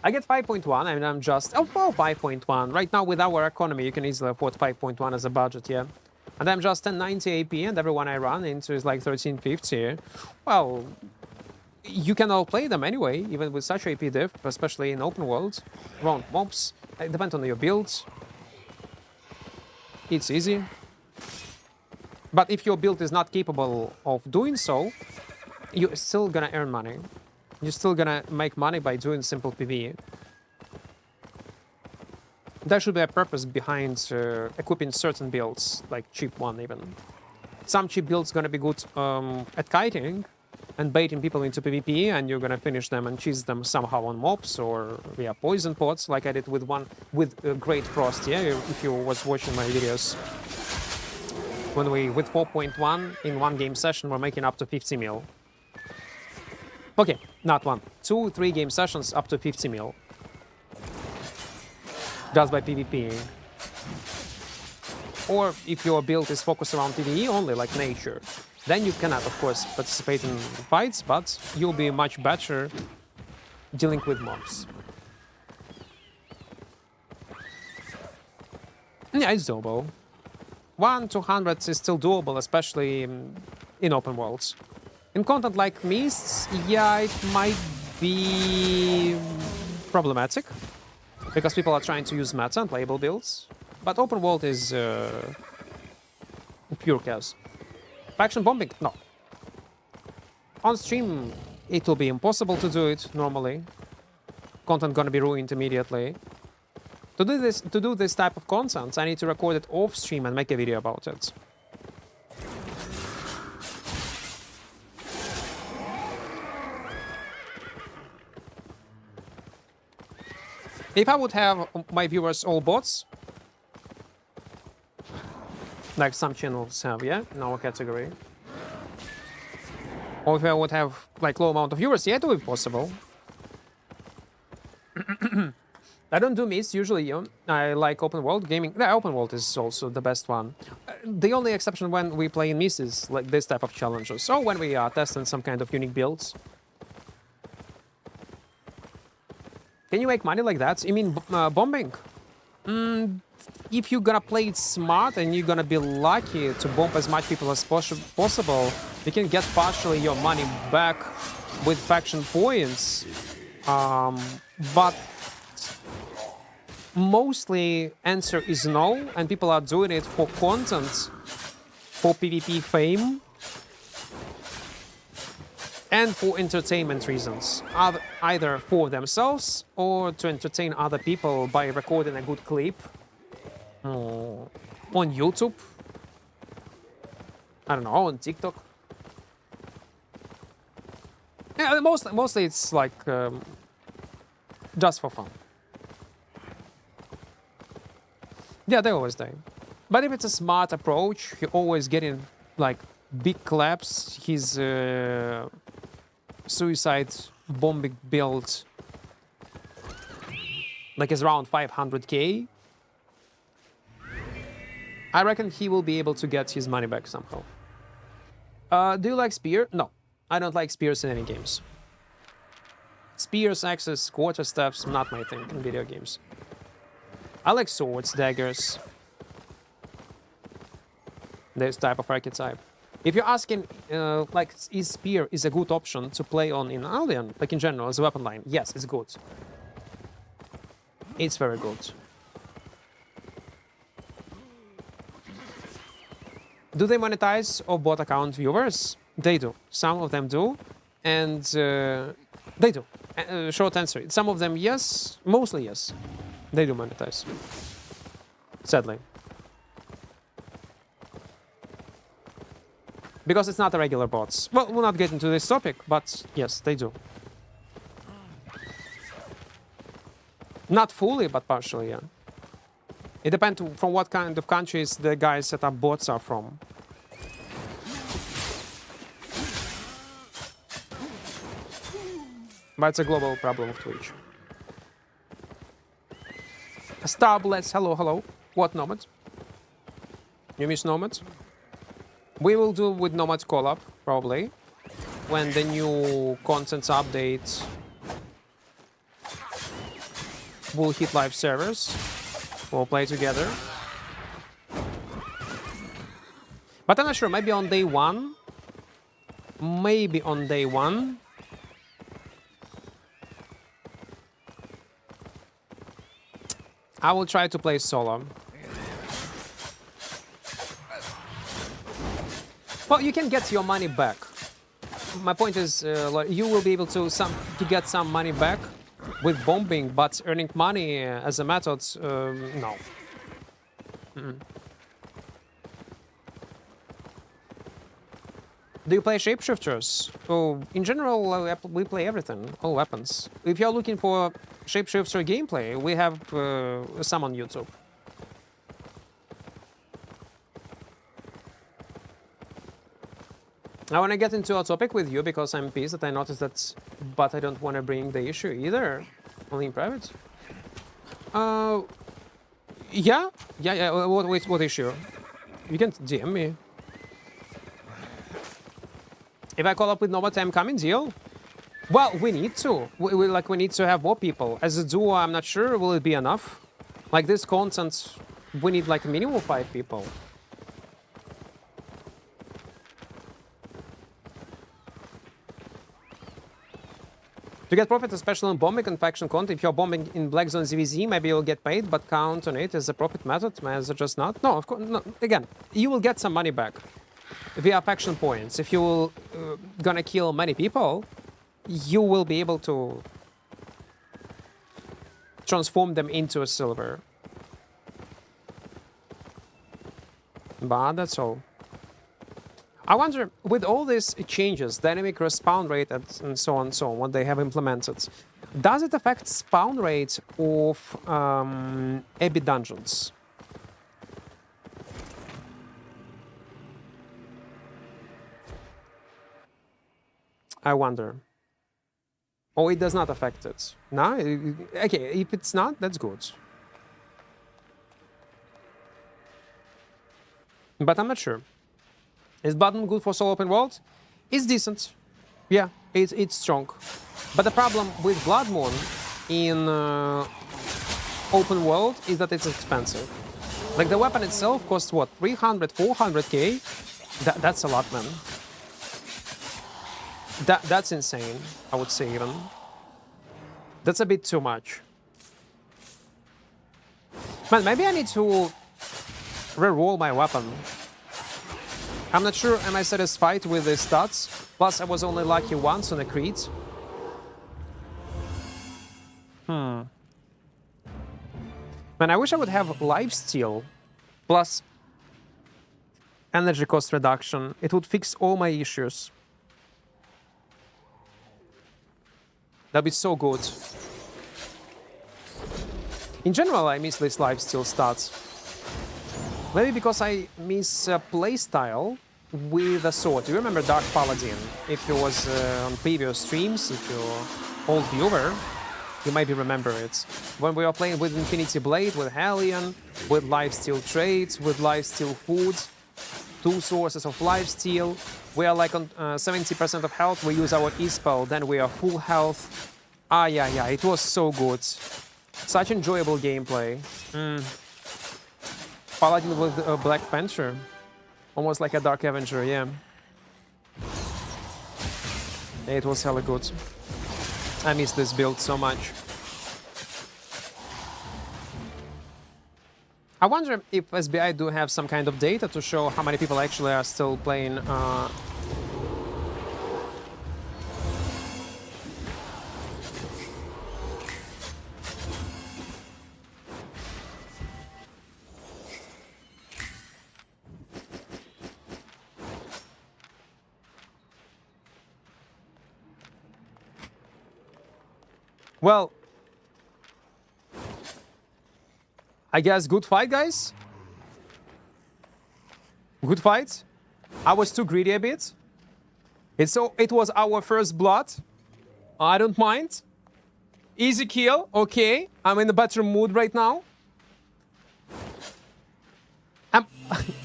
I get 5.1, and I'm just... Oh, well, 5.1. Right now, with our economy, you can easily afford 5.1 as a budget, yeah? And I'm just 1090 AP, and everyone I run into is like 1350. Well, you can all play them anyway, even with such AP diff, especially in open world. Around mobs. It depends on your build. It's easy. But if your build is not capable of doing so, you're still gonna earn money. You're still gonna make money by doing simple PvE. There should be a purpose behind equipping certain builds, like cheap one even. Some cheap builds gonna be good at kiting and baiting people into PvP, and you're gonna finish them and cheese them somehow on mobs or via poison pots, like I did with one with Great Frost. Yeah, if you was watching my videos, when we with 4.1 in one game session, we're making up to 50 mil. Okay, not one, 2-3 game sessions up to 50 mil. Just by PvP. Or if your build is focused around PvE only, like nature, then you cannot, of course, participate in fights, but you'll be much better dealing with mobs. Yeah, it's doable. 1-200 is still doable, especially in open worlds. In content like Mists, yeah, it might be problematic, because people are trying to use meta and playable builds. But open world is pure chaos. Faction bombing? No. On stream, it will be impossible to do it normally. Content gonna be ruined immediately. To do this type of content, I need to record it off stream and make a video about it. If I would have my viewers all bots, like some channels have, yeah, in our category, or if I would have like low amount of viewers, yeah, it would be possible. I don't do Mists usually, you know. I like open world gaming. The open world is also the best one. The only exception when we play in Mists is like this type of challenges, or when we are testing some kind of unique builds. Can you make money like that? You mean bombing? If you're gonna play it smart and you're gonna be lucky to bomb as much people as possible, you can get partially your money back with faction points. But mostly answer is no, and people are doing it for content, for PvP fame, and for entertainment reasons, either for themselves or to entertain other people by recording a good clip on YouTube, I don't know, on TikTok. Yeah, mostly it's like just for fun. Yeah, they always do. But if it's a smart approach, you're always getting like big claps. His suicide bombing build like is around 500k. I reckon he will be able to get his money back somehow. Do you like spear? No, I don't like spears in any games. Spears, axes, quarterstaffs, not my thing in video games. I like swords, daggers. This type of archetype. If you're asking, like, is Spear is a good option to play on in Albion, like in general, as a weapon line? Yes, it's good. It's very good. Do they monetize off bot account viewers? They do. Some of them do, and they do. Short answer. Some of them, yes. Mostly, yes. They do monetize. Sadly. Because it's not a regular bots. Well, we'll not get into this topic, but yes, they do. Not fully, but partially, yeah. It depends from what kind of countries the guys set up bots are from. But it's a global problem of Twitch. Starbless, hello, hello. What Nomad? You miss Nomad? We will do with Nomad collab, probably. When the new contents update will hit live servers. We'll play together. But I'm not sure, maybe on day one. Maybe on day one. I will try to play solo. Well, you can get your money back. My point is, like, you will be able to get some money back with bombing, but earning money as a method, no. Do you play shapeshifters? Oh, in general, we play everything, all weapons. If you're looking for shapeshifter gameplay, we have some on YouTube. I want to get into a topic with you because I'm pissed that I noticed that, but I don't want to bring the issue either, only in private. Yeah. What issue? You can DM me. If I call up with Nova Time coming deal? Well, we need to. We need to have more people. As a duo, I'm not sure will it be enough. Like this content, we need like minimum 5 people. To get profit, especially on bombing and faction content, if you're bombing in Black Zone ZVZ, maybe you'll get paid, but count on it as a profit method, as just not. No, of course, no. Again, you will get some money back via faction points. If you're gonna kill many people, you will be able to transform them into a silver. But that's all. I wonder, with all these changes, dynamic respawn rate and so on, what they have implemented, does it affect spawn rate of Abbey dungeons? I wonder. Or it does not affect it? No? Okay, if it's not, that's good. But I'm not sure. Is button good for solo open world? It's decent. Yeah, it's strong. But the problem with Blood Moon in open world is that it's expensive. Like the weapon itself costs what, 300, 400k? That's a lot, man. That's insane, I would say even. That's a bit too much. Man, maybe I need to reroll my weapon. I'm not sure, am I satisfied with the stats? Plus, I was only lucky once on a crit. Man, I wish I would have lifesteal plus energy cost reduction. It would fix all my issues. That'd be so good. In general, I miss this lifesteal stats. Maybe because I miss playstyle with a sword. Do you remember Dark Paladin? If you was on previous streams, if you're old viewer, you maybe remember it. When we were playing with Infinity Blade, with Hellion, with lifesteal trades, with lifesteal food, 2 sources of lifesteal. We are like on 70% of health, we use our E-spell, then we are full health. Yeah, it was so good. Such enjoyable gameplay. Paladin with Black Panther. Almost like a Dark Avenger, yeah. It was hella good. I miss this build so much. I wonder if SBI do have some kind of data to show how many people actually are still playing. Well, I guess good fight, guys. Good fight. I was too greedy a bit. It was our first blood. I don't mind. Easy kill. Okay, I'm in a better mood right now.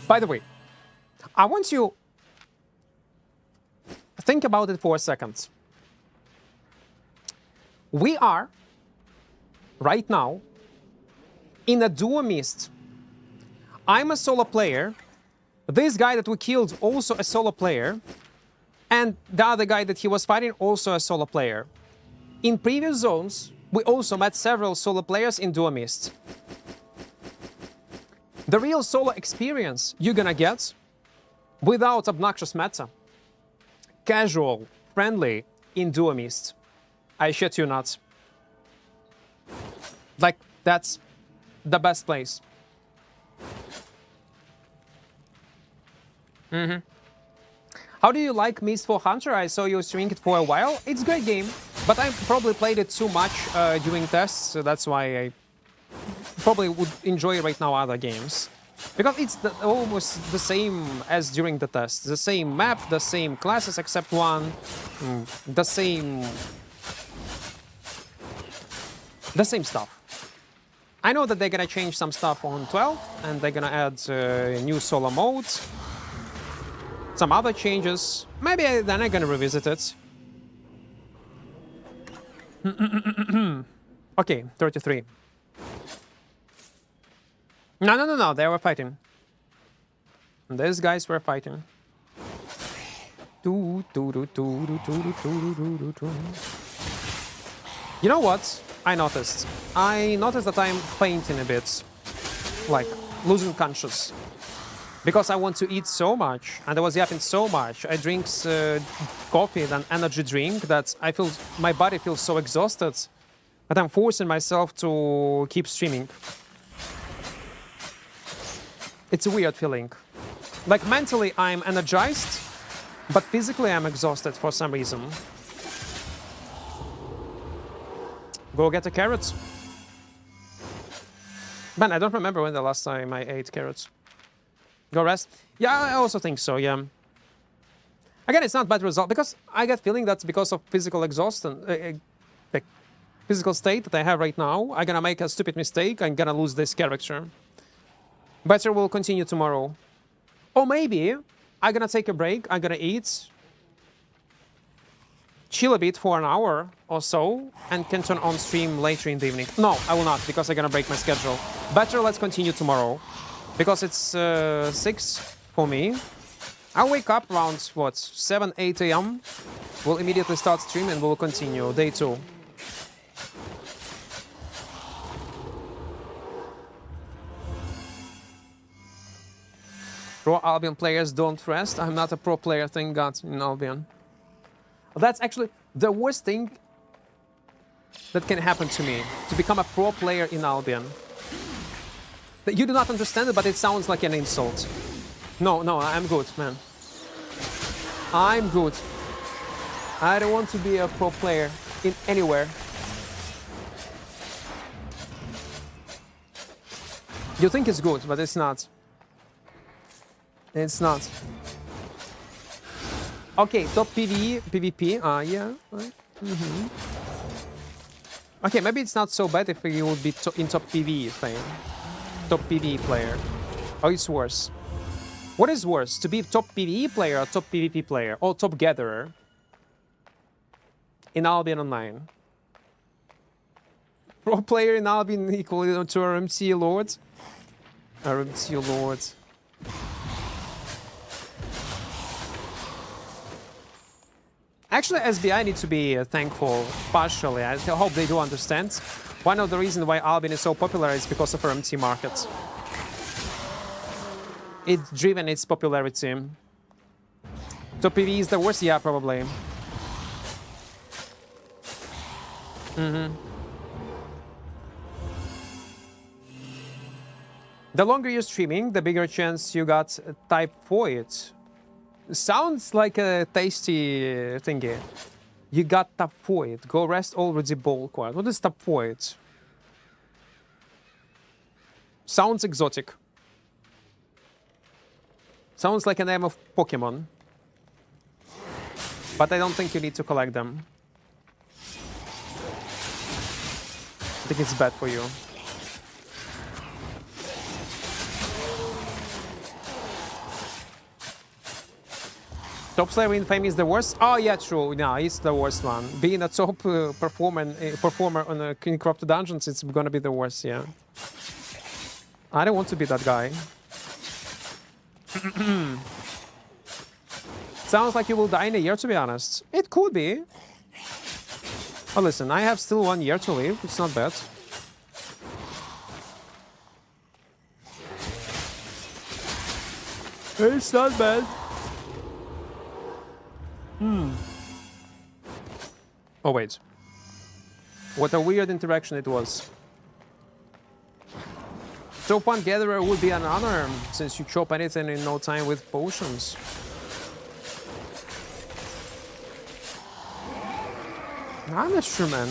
By the way, I want you to think about it for a second. We are right now in a duo mist. I'm a solo player. This guy that we killed also a solo player. And the other guy that he was fighting also a solo player. In previous zones, we also met several solo players in duo mist. The real solo experience you're gonna get without obnoxious meta. Casual, friendly in duo mist. I shit you not. Like, that's the best place. How do you like Mist for Hunter? I saw you streaming it for a while. It's a great game, but I probably played it too much during tests, so that's why I probably would enjoy right now other games. Because it's almost the same as during the test. The same map, the same classes except one, the same stuff. I know that they're gonna change some stuff on 12, and they're gonna add new solo modes, some other changes. Maybe then I'm gonna revisit it. Okay, 33. No, they were fighting. These guys were fighting. You know what? I noticed that I'm fainting a bit, like losing conscious, because I want to eat so much and I was yapping so much. I drink coffee and energy drink that I feel my body feels so exhausted that I'm forcing myself to keep streaming. It's a weird feeling. Like mentally I'm energized, but physically I'm exhausted for some reason. Go get the carrots. Man, I don't remember when the last time I ate carrots. Go rest? Yeah, I also think so, yeah. Again, it's not bad result, because I get feeling that's because of physical exhaustion, the physical state that I have right now. I'm gonna make a stupid mistake, I'm gonna lose this character. Better we'll continue tomorrow. Or maybe I'm gonna take a break, I'm gonna eat, chill a bit for an hour or so, and can turn on stream later in the evening. No, I will not, because I'm gonna break my schedule. Better let's continue tomorrow, because it's 6 for me. I'll wake up around, what, 7, 8 a.m. We'll immediately start stream and we'll continue day 2. Pro Albion players don't rest. I'm not a pro player, thank God, in Albion. That's actually the worst thing that can happen to me, to become a pro player in Albion. You do not understand it, but it sounds like an insult. No, I'm good, man. I'm good. I don't want to be a pro player in anywhere. You think it's good, but it's not. It's not. Okay, top PvE, PvP, yeah. Okay, maybe it's not so bad if you would be in top PvE thing. Top PvE player. Oh, it's worse. What is worse, to be top PvE player or top PvP player? Or top gatherer? In Albion Online. Pro player in Albion equal to RMC Lord? RMC Lord. Actually, SBI need to be thankful, partially. I hope they do understand. One of the reasons why Albion is so popular is because of RMT market. It's driven its popularity. So PV is the worst? Yeah, probably. The longer you're streaming, the bigger chance you got typhoid. Sounds like a tasty thingy. You got typhoid. Go rest already, Equart. What is typhoid? Sounds exotic. Sounds like a name of Pokemon. But I don't think you need to collect them. I think it's bad for you. Top slayer in Fame is the worst? Oh yeah, true. No, it's the worst one. Being a top performer on a King Corrupted Dungeons, it's gonna be the worst, yeah. I don't want to be that guy. Sounds like you will die in a year, to be honest. It could be. Oh, listen, I have still 1 year to live. It's not bad. It's not bad. Oh, wait. What a weird interaction it was. Top 1 Gatherer would be an honor, since you chop anything in no time with potions. I'm not sure, man.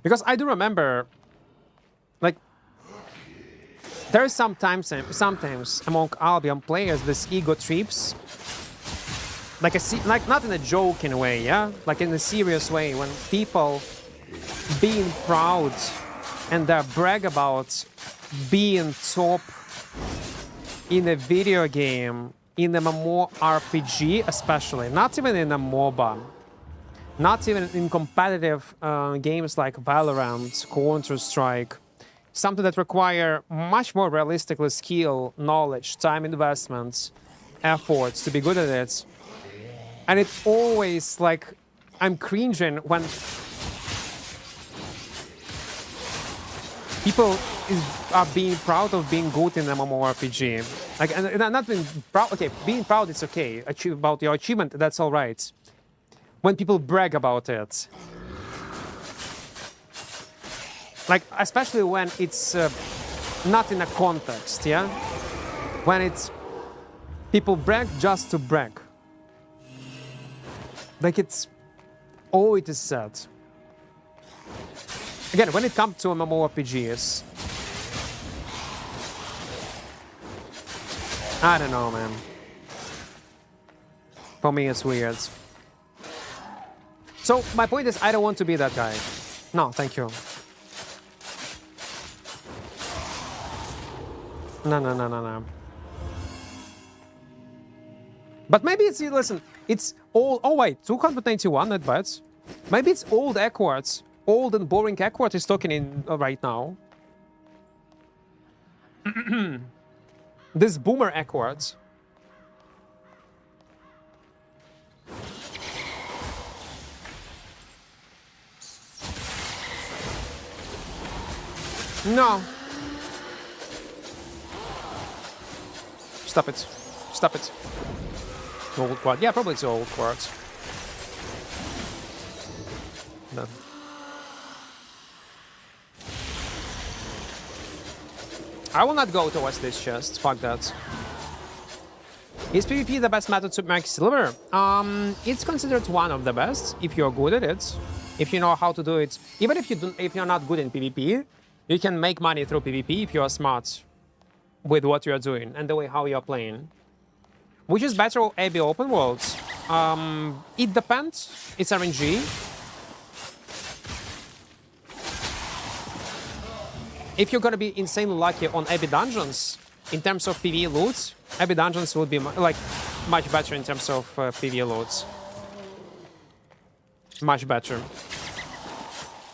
Because I do remember, like, there is sometimes among Albion players this ego trips, like not in a joking way, yeah, like in a serious way, when people being proud and they brag about being top in a video game, in a mmorpg especially, not even in a MOBA, not even in competitive games like Valorant, Counter-Strike, something that require much more realistically skill, knowledge, time investments, efforts to be good at it. And it's always like, I'm cringing when people are being proud of being good in MMORPG. Like, and not being proud, okay, being proud is okay, about your achievement, that's all right. When people brag about it. Like, especially when it's not in a context, yeah? When it's people brag just to brag. Like, it's all it is said. Again, when it comes to MMORPGs, I don't know, man. For me, it's weird. So, my point is, I don't want to be that guy. No, thank you. No. But maybe it's, listen, it's all, oh wait, 291, not bad. Maybe it's old Equart. Old and boring Equart is talking in right now. This boomer Equart. No. Stop it. Stop it. Old quad. Yeah, probably it's old quartz. No. I will not go towards this chest. Fuck that. Is PvP the best method to make silver? It's considered one of the best if you're good at it. If you know how to do it. Even if you're not good in PvP, you can make money through PvP if you are smart with what you're doing and the way how you're playing. Which is better or AB open worlds? It depends. It's RNG. If you're gonna be insanely lucky on AB dungeons, in terms of PvE loot, AB dungeons would be like much better in terms of PvE loot. Much better.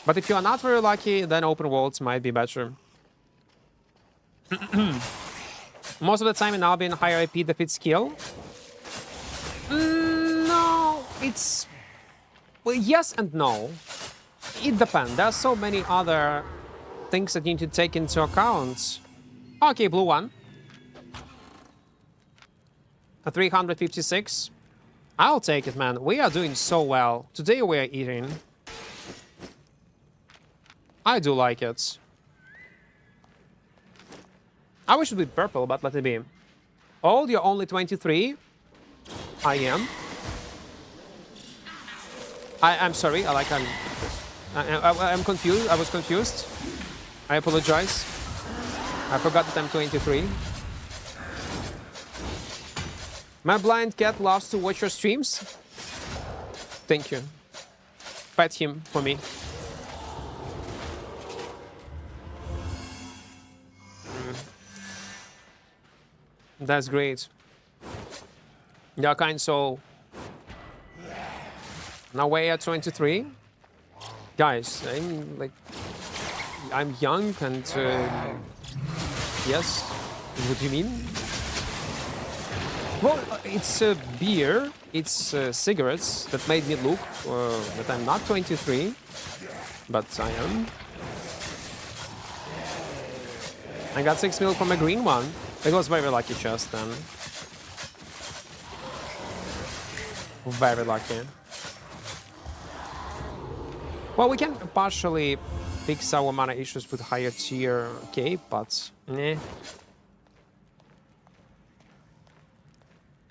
But if you are not very lucky, then open worlds might be better. Most of the time in Albion, higher IP defeats skill. No, it's... Well, yes and no. It depends. There are so many other things that you need to take into account. Okay, blue one. A 356. I'll take it, man. We are doing so well. Today we are eating. I do like it. I wish it would be purple, but let it be. Oh, you're only 23. I am. I'm sorry. I'm confused. I was confused. I apologize. I forgot that I'm 23. My blind cat loves to watch your streams. Thank you. Pet him for me. That's great. Yeah, kind so. Now we're at 23. Guys, I'm young and yes. What do you mean? Well, it's beer, it's cigarettes that made me look that I'm not 23, but I am. I got 6 mil from a green one. It was very lucky chest then. Very lucky. Well, we can partially fix our mana issues with higher tier cape, but nah.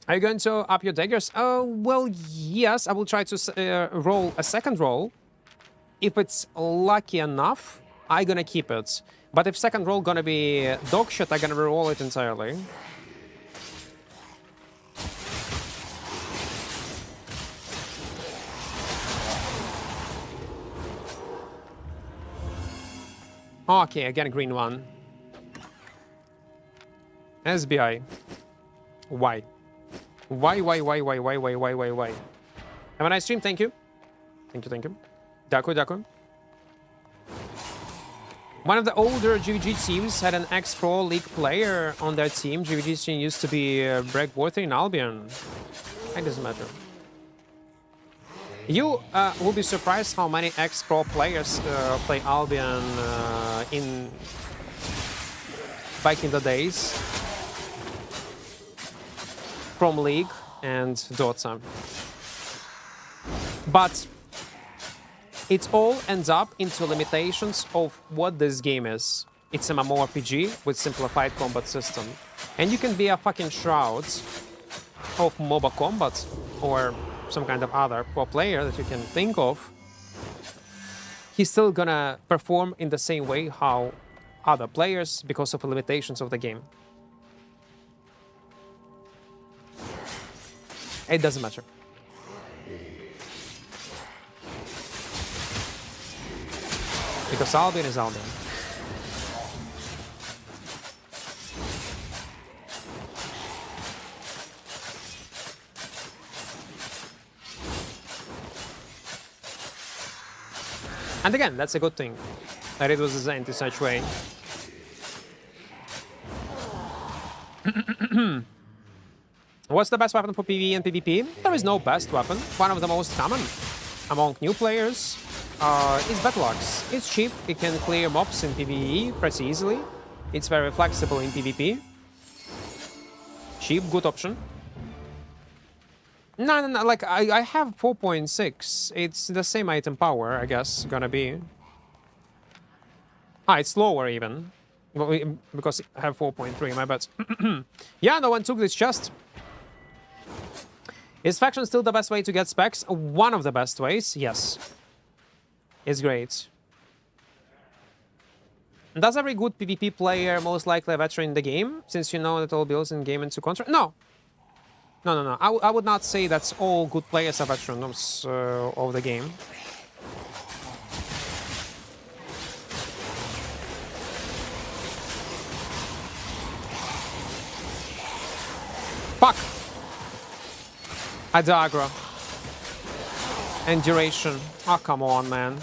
Are you going to up your daggers? Well, yes, I will try to roll a second roll. If it's lucky enough, I'm gonna keep it. But if second roll gonna be dog shit, I'm gonna reroll it entirely. Okay, again, green one. SBI. Why? Why? Have a nice stream, thank you. Thank you. Daku. One of the older GVG teams had an ex-pro league player on their team. GVG team used to be breakwater in Albion. It doesn't matter. You will be surprised how many ex-pro players play Albion back in the days from League and Dota. But it all ends up into limitations of what this game is. It's a mmorpg with simplified combat system. And you can be a fucking shroud of MOBA combat or some kind of other pro player that you can think of. He's still gonna perform in the same way how other players because of the limitations of the game. It doesn't matter. Because Albion is Albion. And again, that's a good thing, that it was designed in such a way. What's the best weapon for PvE and PvP? There is no best weapon. One of the most common among new players is Battle Axe. It's cheap, it can clear mobs in PvE pretty easily. It's very flexible in PvP. Cheap, good option. No, like, I have 4.6. It's the same item power, I guess, gonna be. Ah, it's lower even. Because I have 4.3, my bad. Yeah, no one took this chest. Is faction still the best way to get specs? One of the best ways, yes. It's great. Does every good PvP player most likely a veteran in the game? Since you know that all builds in game into contra? No. No. I would not say that all good players are veterans of the game. Fuck! Adagra. And duration. Oh, come on, man.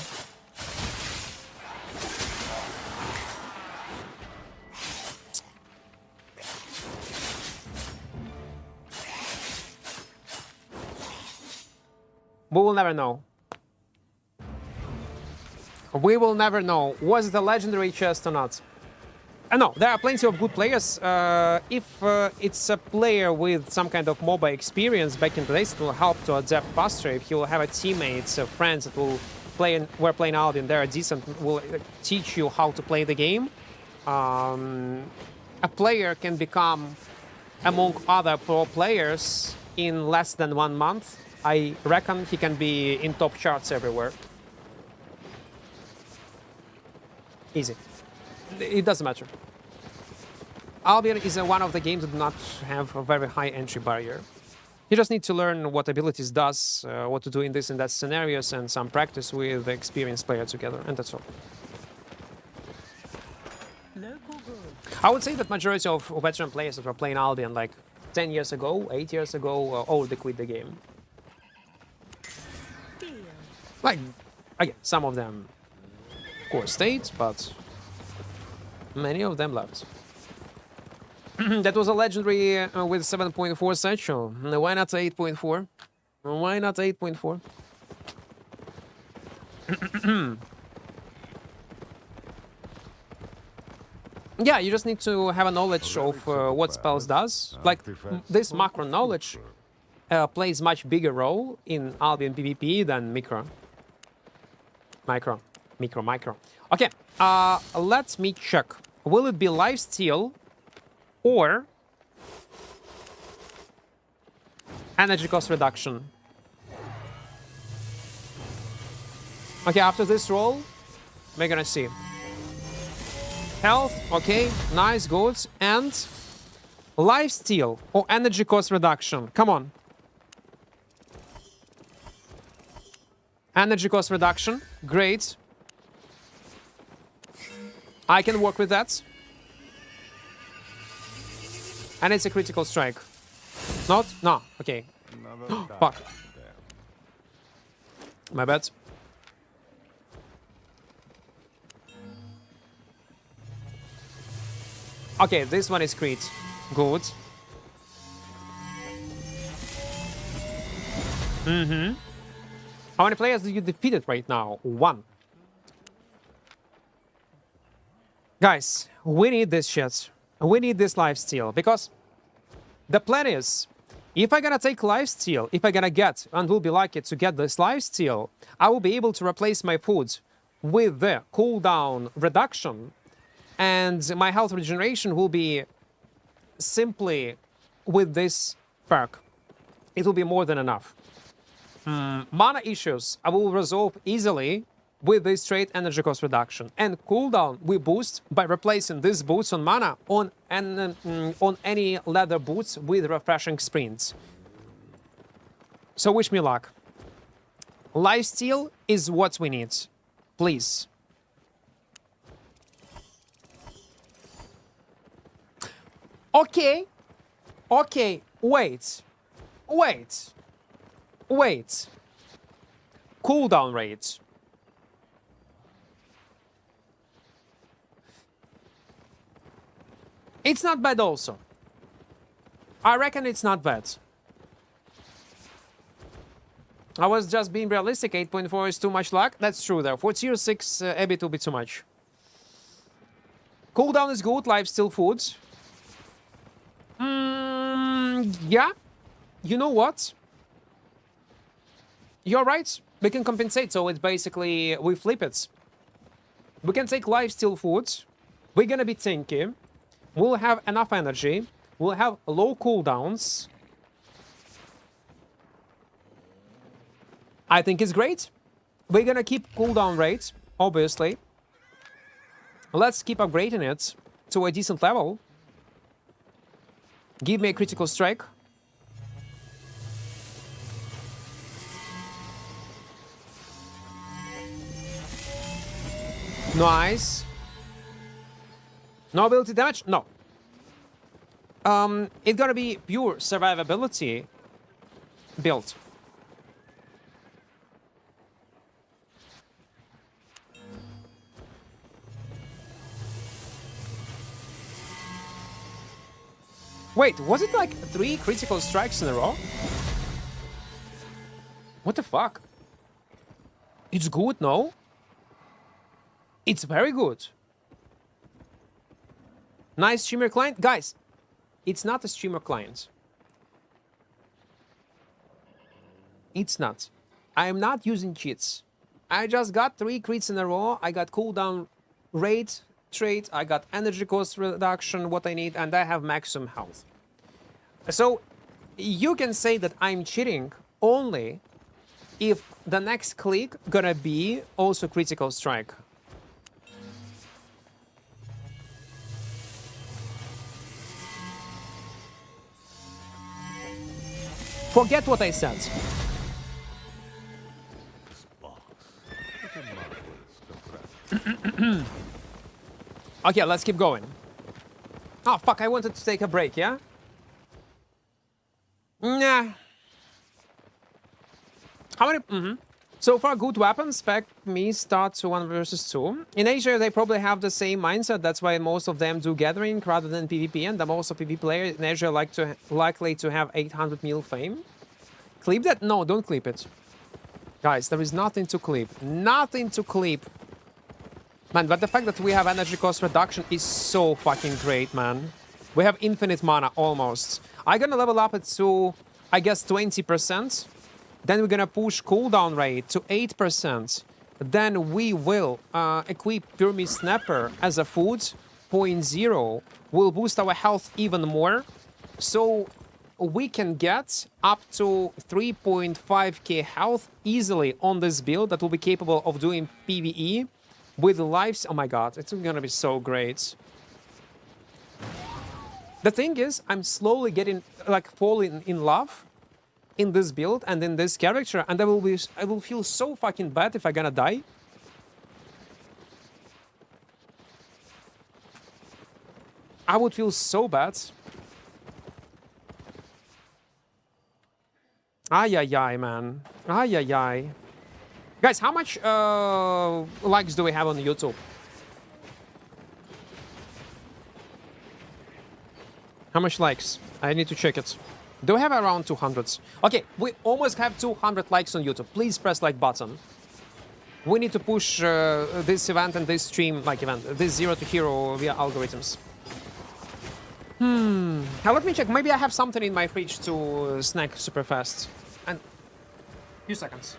We will never know. We will never know. Was it a legendary chest or not? No, there are plenty of good players. If it's a player with some kind of MOBA experience back in the days, it will help to adapt faster. If he will have a teammates, friends that will play, were playing Albion, they are decent, will teach you how to play the game. A player can become among other pro players in less than 1 month. I reckon he can be in top charts everywhere. Easy. It doesn't matter. Albion is one of the games that do not have a very high entry barrier. You just need to learn what abilities does, what to do in this and that scenarios, and some practice with the experienced player together, and that's all. Local good. I would say that majority of veteran players that were playing Albion like 10 years ago, 8 years ago, all they quit the game. Deal. Like, again, some of them, of course, stayed, but many of them left. That was a legendary with 7.4 satchel. Why not 8.4? Why not 8.4? Yeah, you just need to have a knowledge of what spells does. Like, this macro knowledge plays much bigger role in Albion PvP than micro. Micro. Okay, let me check. Will it be lifesteal or energy cost reduction? Okay, after this roll, we're gonna see. Health, okay, nice, good. And lifesteal or energy cost reduction. Come on. Energy cost reduction, great. I can work with that. And it's a critical strike. Not? No, okay. Fuck. My bad. Okay, this one is crit. Good. How many players do you defeated right now? 1. Guys, we need this shit. We need this lifesteal, because the plan is, if I'm gonna take lifesteal, if I'm gonna get, and will be lucky to get this lifesteal, I will be able to replace my food with the cooldown reduction, and my health regeneration will be simply with this perk. It will be more than enough. Mana issues I will resolve easily with this straight energy cost reduction. And cooldown we boost by replacing these boots on mana on any leather boots with refreshing sprints. So wish me luck. Lifesteal is what we need. Please. Okay. Okay, wait. Cooldown rate. It's not bad also. I reckon it's not bad. I was just being realistic. 8.4 is too much luck. That's true though. For tier 6, a bit will be too much. Cooldown is good. Lifesteal food. Yeah. You know what? You're right. We can compensate. So it's basically, we flip it. We can take lifesteal food. We're gonna be tanky. We'll have enough energy. We'll have low cooldowns. I think it's great. We're gonna keep cooldown rates, obviously. Let's keep upgrading it to a decent level. Give me a critical strike. Nice. No ability damage? No. It's gonna be pure survivability build. Wait, was it like 3 critical strikes in a row? What the fuck? It's good, no? It's very good. Nice streamer client. Guys, it's not a streamer client. It's not. I am not using cheats. I just got 3 crits in a row. I got cooldown rate trait. I got energy cost reduction, what I need, and I have maximum health. So you can say that I'm cheating only if the next click gonna be also critical strike. Forget what I said. Okay, let's keep going. Oh, fuck, I wanted to take a break, yeah? Nah. How many? So far, good weapons. Spec me start to 1 versus 2. In Asia, they probably have the same mindset. That's why most of them do gathering rather than PvP. And the most of PvP players in Asia likely to have 800 mil fame. Clip that? No, don't clip it. Guys, there is nothing to clip. Nothing to clip. Man, but the fact that we have energy cost reduction is so fucking great, man. We have infinite mana, almost. I'm gonna level up it to, I guess, 20%. Then we're gonna push cooldown rate to 8%. Then we will equip Pyramid Snapper as a food. 0.0 will boost our health even more. So we can get up to 3.5k health easily on this build that will be capable of doing PvE with lives. Oh my god, it's gonna be so great. The thing is, I'm slowly getting, like, falling in love in this build and in this character, and I will feel so fucking bad if I'm gonna die. I would feel so bad. Ay, ay, ay, man. Ay, ay, ay. Guys, how much likes do we have on YouTube? How much likes? I need to check it. Do we have around 200? Okay, we almost have 200 likes on YouTube. Please press like button. We need to push this event and this stream, like event, this Zero to Hero via algorithms. Now let me check. Maybe I have something in my fridge to snack super fast. And few seconds.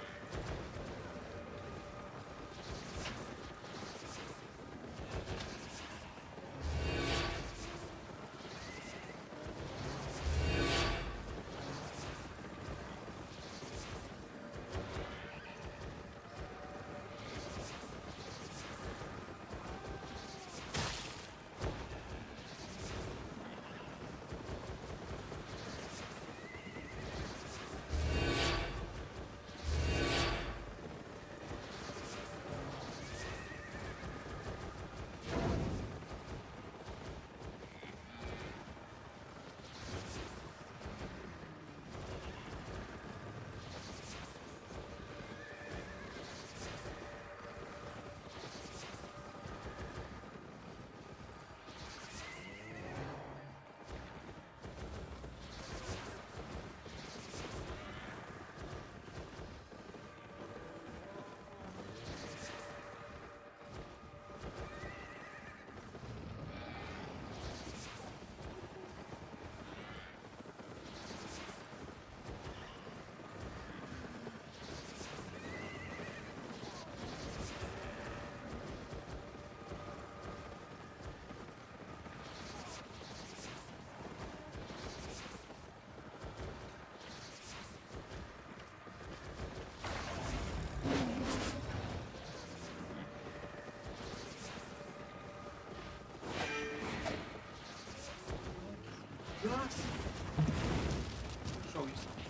Show you something.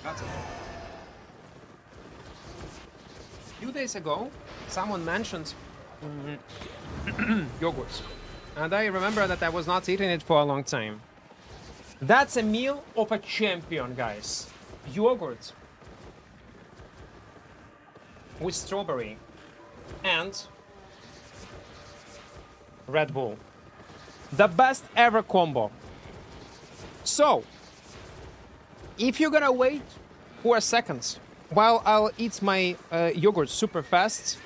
That's it. A few days ago, someone mentioned yogurt. And I remember that I was not eating it for a long time. That's a meal of a champion, guys. Yogurt with strawberry and Red Bull. The best ever combo. So, if you're gonna wait 4 seconds while I'll eat my yogurt super fast.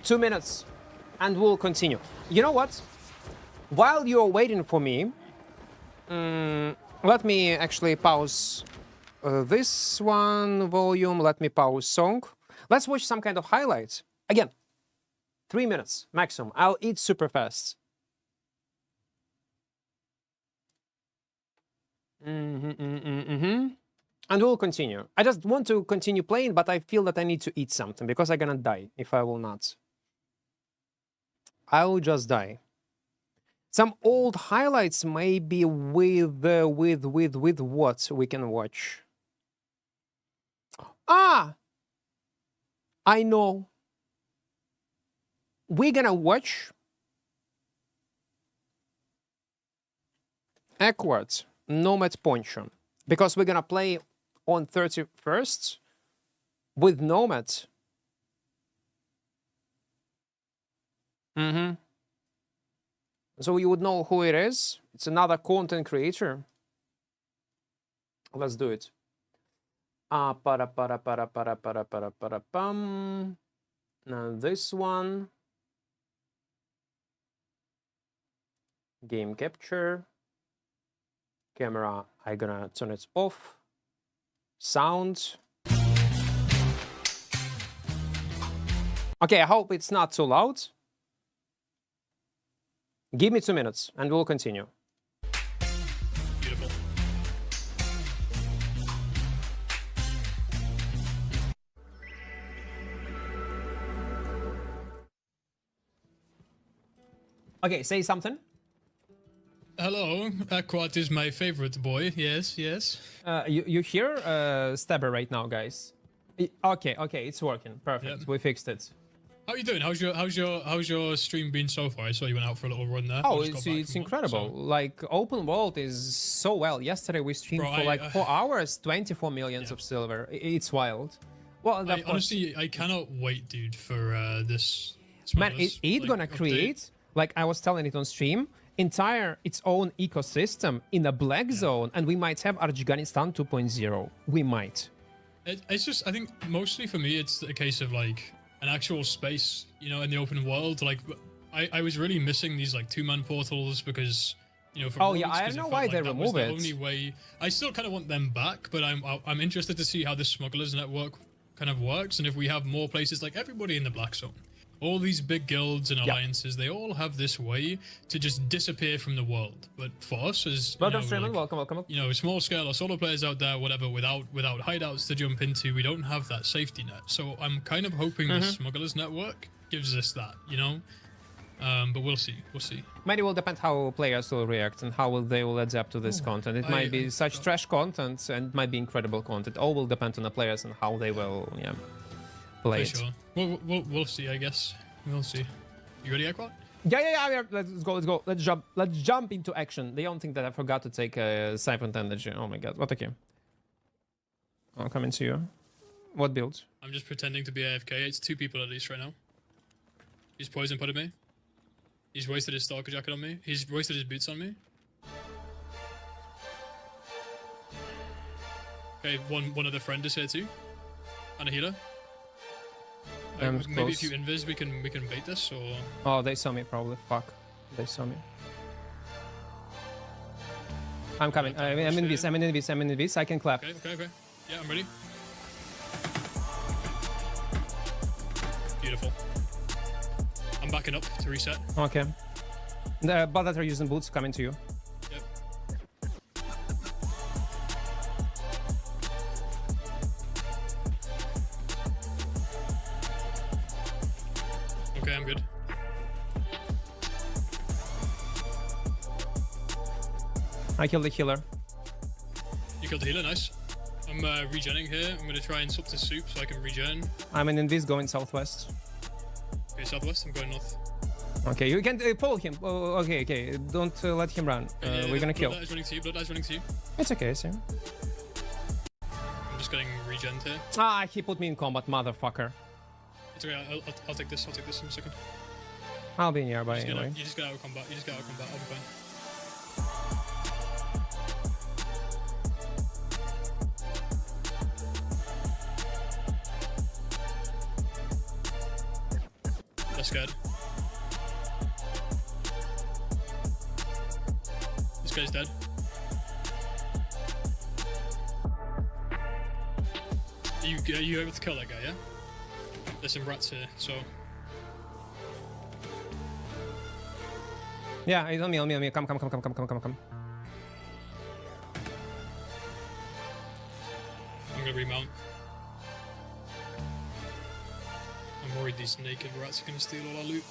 2 minutes, and we'll continue. You know what? While you're waiting for me, let me actually pause this one volume. Let me pause song. Let's watch some kind of highlights. Again, 3 minutes maximum. I'll eat super fast. And we'll continue. I just want to continue playing, but I feel that I need to eat something because I'm gonna die if I will not. I will just die. Some old highlights maybe with what we can watch. Ah, I know. We're gonna watch Equart Nomad Poncho because we're gonna play on 31st with Nomad. So you would know who it is. It's another content creator. Let's do it. Now this one. Game capture. Camera, I'm gonna turn it off. Sound. Okay, I hope it's not too loud. Give me 2 minutes and we'll continue. Beautiful. Okay, say something. Hello, Equart is my favorite boy. Yes, yes. You hear Stabber right now, guys? Okay, it's working. Perfect. Yep. We fixed it. How you doing? How's your stream been so far? I saw you went out for a little run there. Oh, I just got back it's from work, incredible. so- Like open world is so well. Yesterday we streamed Bro, for like 4 I- hours, 24 millions of silver. It's wild. Well, and of course, Honestly, I cannot wait, dude, for this. man, Smugglers, it's like, gonna update. create, like I was telling it on stream, entire its own ecosystem in a black zone, and we might have Afghanistan 2.0. We might. It's just, I think mostly for me, it's a case of like an actual space, you know, in the open world. Like, I was really missing these like 2-man portals because, you know, for Oh, yeah, rogues, I 'cause don't it know felt why like they that was remove the it. only way. I still kind of want them back, but I'm interested to see how this smugglers network kind of works, and if we have more places like everybody in the black zone. All these big guilds and alliances, they all have this way to just disappear from the world. But for us, as Welcome, you know, streamer. like, Welcome. you know, small scale or solo players out there, whatever, without hideouts to jump into, we don't have that safety net. So I'm kind of hoping the smugglers network gives us that, you know. But we'll see. Maybe it will depend how players will react and how they will adapt to this content. It might be such trash content and might be incredible content. All will depend on the players and how they will, play For it. sure. We'll see. I guess we'll see. You ready, Equart? Yeah. Let's go. Let's jump into action. The only thing that I forgot to take Siphon Energy. Oh my god. What okay. I'm coming to you. What build? I'm just pretending to be AFK. It's 2 people at least right now. He's poison putted me. He's wasted his stalker jacket on me. He's wasted his boots on me. Okay, one other friend is here too, and a healer. Maybe if you invis, we can bait this, or Oh, they saw me probably. Fuck. They saw me. I'm coming. I'm in this. I can clap. okay. Yeah, I'm ready. Beautiful. I'm backing up to reset. Okay. The bot that are using boots coming to you. Yep. Okay, I'm good. I killed the healer. You killed the healer, nice. I'm regenning here. I'm gonna try and swap to soup so I can regen. I'm in this going southwest. Okay, southwest. I'm going north. Okay, you can follow him. Oh, okay. Don't let him run. We're gonna kill. Bloodlight is running to you. Bloodlight is running to you. It's okay, sir. I'm just getting regen here. Ah, he put me in combat, motherfucker. It's okay. I'll take this. I'll take this in a second. I'll be nearby anyway. You just get out of combat. I'll be fine. They're scared. This guy's dead. Are you able to kill that guy, yeah? There's some rats here, so... Yeah, it's on me. Come. I'm gonna remount. I'm worried these naked rats are gonna steal all our loot.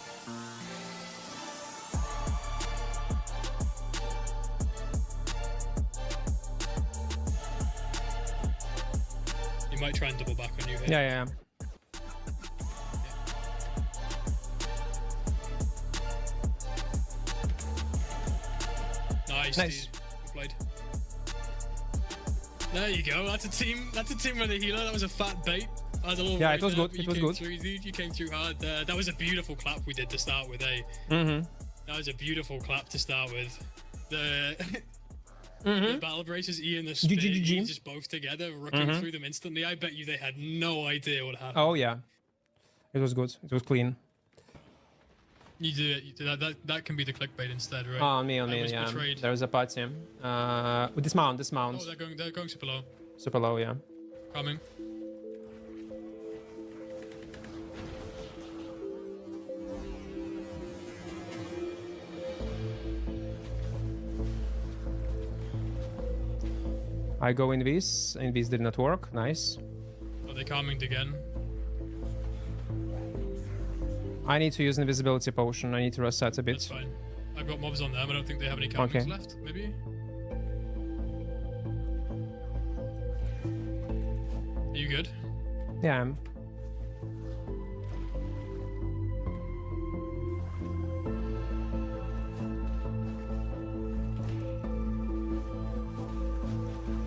You might try and double back on you here. Yeah. Nice. Nice. Dude. Well played. There you go. That's a team with a healer. That was a fat bait. Yeah, it was good. It was good. You came through hard there. That was a beautiful clap we did to start with, eh? Mm-hmm. That was a beautiful clap to start with. The battle braces, E and the spear, just both together, rooking through them instantly. I bet you they had no idea what happened. Oh yeah, it was good. It was clean. You do it. That can be the clickbait instead, right? On me. Yeah. Betrayed. There's a party. Dismount. Oh, they're going super low. Super low, yeah. Coming. I go in this. In this did not work. Nice. Are they calming again? I need to use invisibility potion. I need to reset a bit. That's fine. I've got mobs on them. I don't think they have any calmings left. Maybe. Are you good? Yeah. I'm.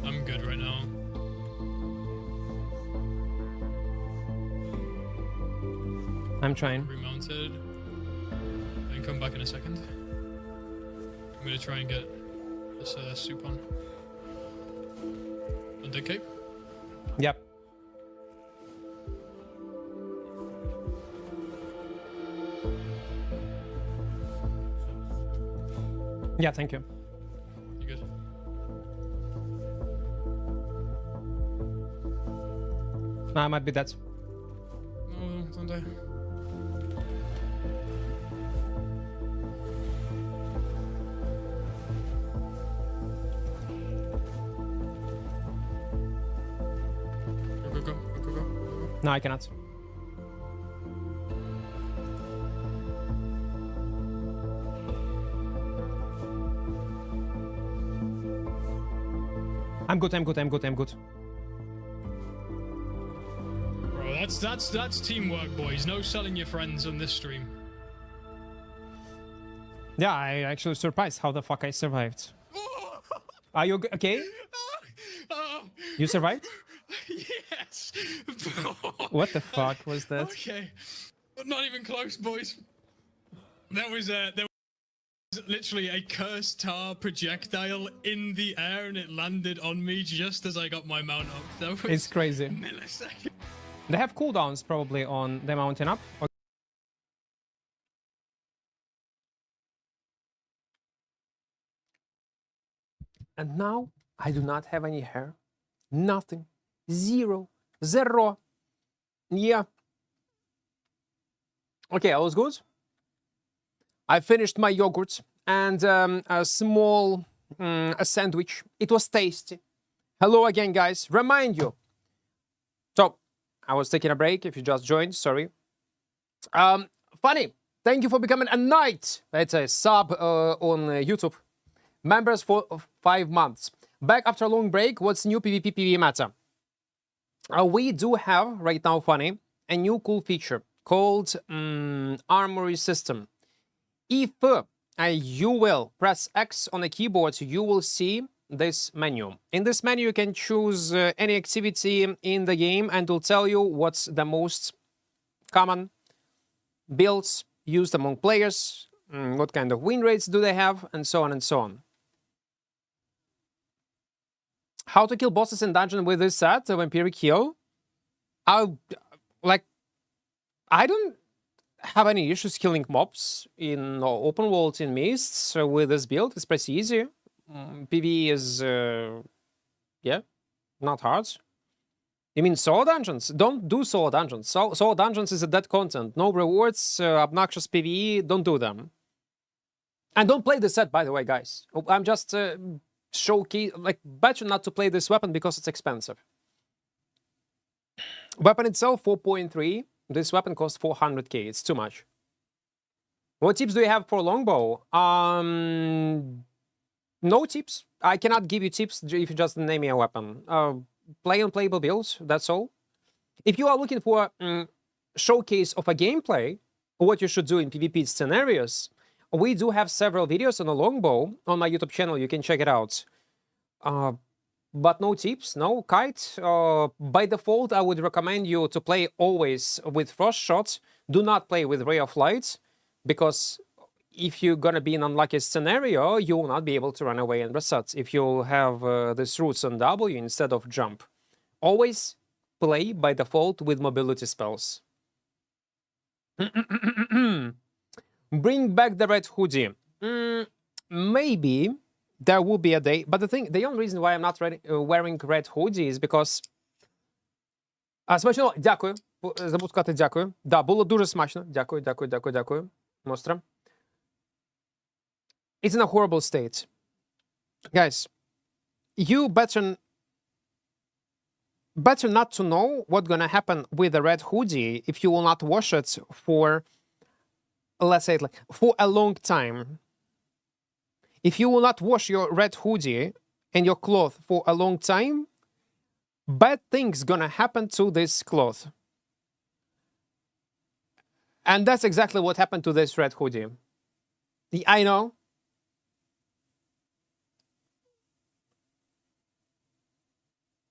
I'm good right now. I'm trying. Remounted. I can come back in a second. I'm gonna try and get this soup on. On dead cape? Yep. Yeah, thank you. You good? I might be dead. No, don't die. Go. No, I cannot. I'm good. Bro, that's teamwork, boys. No selling your friends on this stream. Yeah, I actually surprised how the fuck I survived. Are you okay? You survived? Yes. What the fuck was that? Okay, not even close, boys. There was literally a cursed tar projectile in the air, and it landed on me just as I got my mount up. That was It's crazy. a millisecond. They have cooldowns probably on the mountain up. And now I do not have any hair. Nothing. Zero. Yeah. Okay, I was good. I finished my yogurt and a small a sandwich. It was tasty. Hello again, guys. Remind you. So, I was taking a break. If you just joined, sorry. Funny. Thank you for becoming a knight. That's a sub on YouTube. Members for 5 months. Back after a long break. What's new PvP PvE meta? We do have right now, Funny, a new cool feature called Armory System. If you will press X on the keyboard, you will see this menu. In this menu, you can choose any activity in the game and it will tell you what's the most common builds used among players, what kind of win rates do they have, and so on and so on. How to kill bosses in dungeon with this set of Vampiric Heal? have any issues killing mobs in open world in mists with this build. It's pretty easy. PvE is, yeah, not hard. You mean solo dungeons? Don't do solo dungeons. Solo dungeons is a dead content. No rewards, obnoxious PvE, don't do them. And don't play the set, by the way, guys. I'm just showcase, like, better not to play this weapon because it's expensive. Weapon itself, 4.3. This weapon costs 400k. It's too much. What tips do you have for longbow? No tips. I cannot give you tips if you just name me a weapon. Play unplayable builds, that's all. If you are looking for a showcase of a gameplay, what you should do in PvP scenarios, we do have several videos on a longbow on my YouTube channel. You can check it out. But no tips, no kite. By default, I would recommend you to play always with frost shots. Do not play with ray of light, because if you're gonna be in an unlucky scenario, you will not be able to run away and reset if you have this roots on W instead of jump. Always play by default with mobility spells. Bring back the red hoodie. Maybe there will be a day, but the only reason why I'm not wearing red hoodie is because... Смачно, дякую. Забув сказати дякую. Да, було дуже смачно. Дякую, дякую, дякую, дякую. Мостра. It's in a horrible state. Guys, you better not to know what's gonna happen with the red hoodie if you will not wash it for, let's say it like, for a long time. If you will not wash your red hoodie and your cloth for a long time, bad things gonna happen to this cloth. And that's exactly what happened to this red hoodie. I know.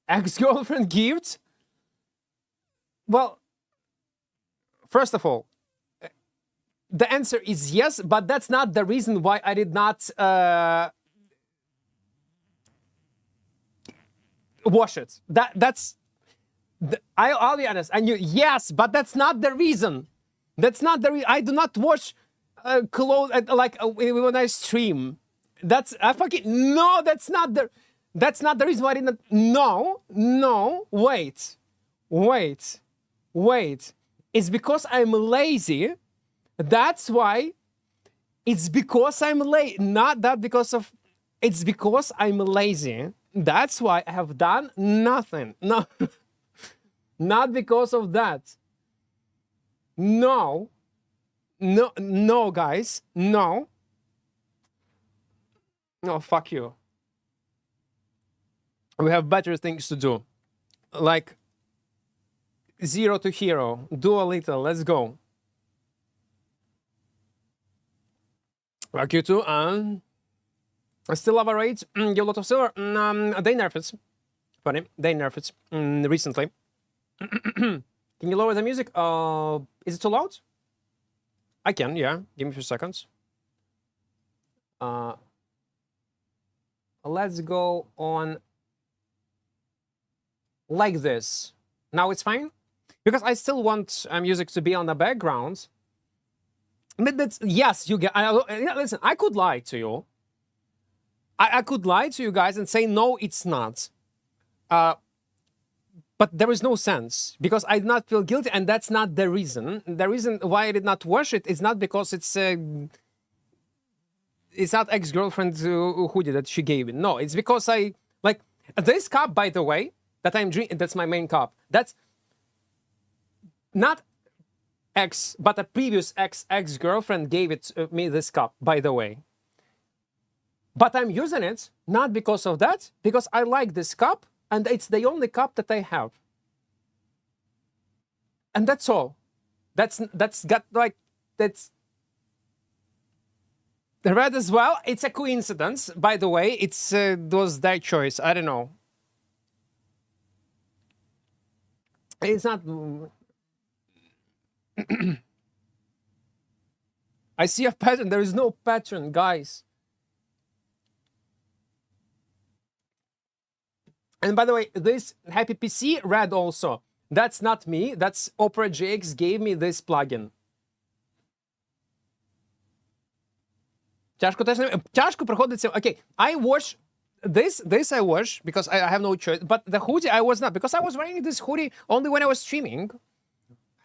Ex-girlfriend gift? Well, first of all, the answer is yes, but that's not the reason why I did not wash it. I'll be honest. And yes, but that's not the reason. That's not the reason. I do not wash clothes when I stream. That's not the reason why I didn't. No, wait. It's because I'm lazy. That's why. It's because I'm lazy. Not that because of. It's because I'm lazy. That's why I have done nothing. No, not because of that. No, guys. No. No, fuck you. We have better things to do. Like 0 to hero. Do a little. Let's go. Like you too. And I still love a raid. Give a lot of silver. They nerf it. Funny. They nerf it recently. Can you lower the music? Is it too loud? I can, yeah. Give me a few seconds. Let's go on like this. Now it's fine? Because I still want music to be on the background. But that's, yes, you get. Listen, I could lie to you. I could lie to you guys and say, no, it's not. But there is no sense, because I did not feel guilty, and that's not the reason. The reason why I did not wash it is not because it's not ex-girlfriend hoodie that she gave me. No, it's because I, like, this cup, by the way, that I'm drinking, that's my main cup. That's not ex, but a previous ex-girlfriend gave it me, this cup, by the way. But I'm using it, not because of that, because I like this cup, and it's the only cup that I have. And that's all. That's got, like, that's the red as well. It's a coincidence, by the way. It was their choice. I don't know. It's not. I see a pattern. There is no pattern, guys. And by the way, this Happy PC red also. That's not me. That's Opera GX gave me this plugin. Тяжко теж не... Тяжко приходиться... Окей, I wash... This I wash because I have no choice. But the hoodie I was not. Because I was wearing this hoodie only when I was streaming.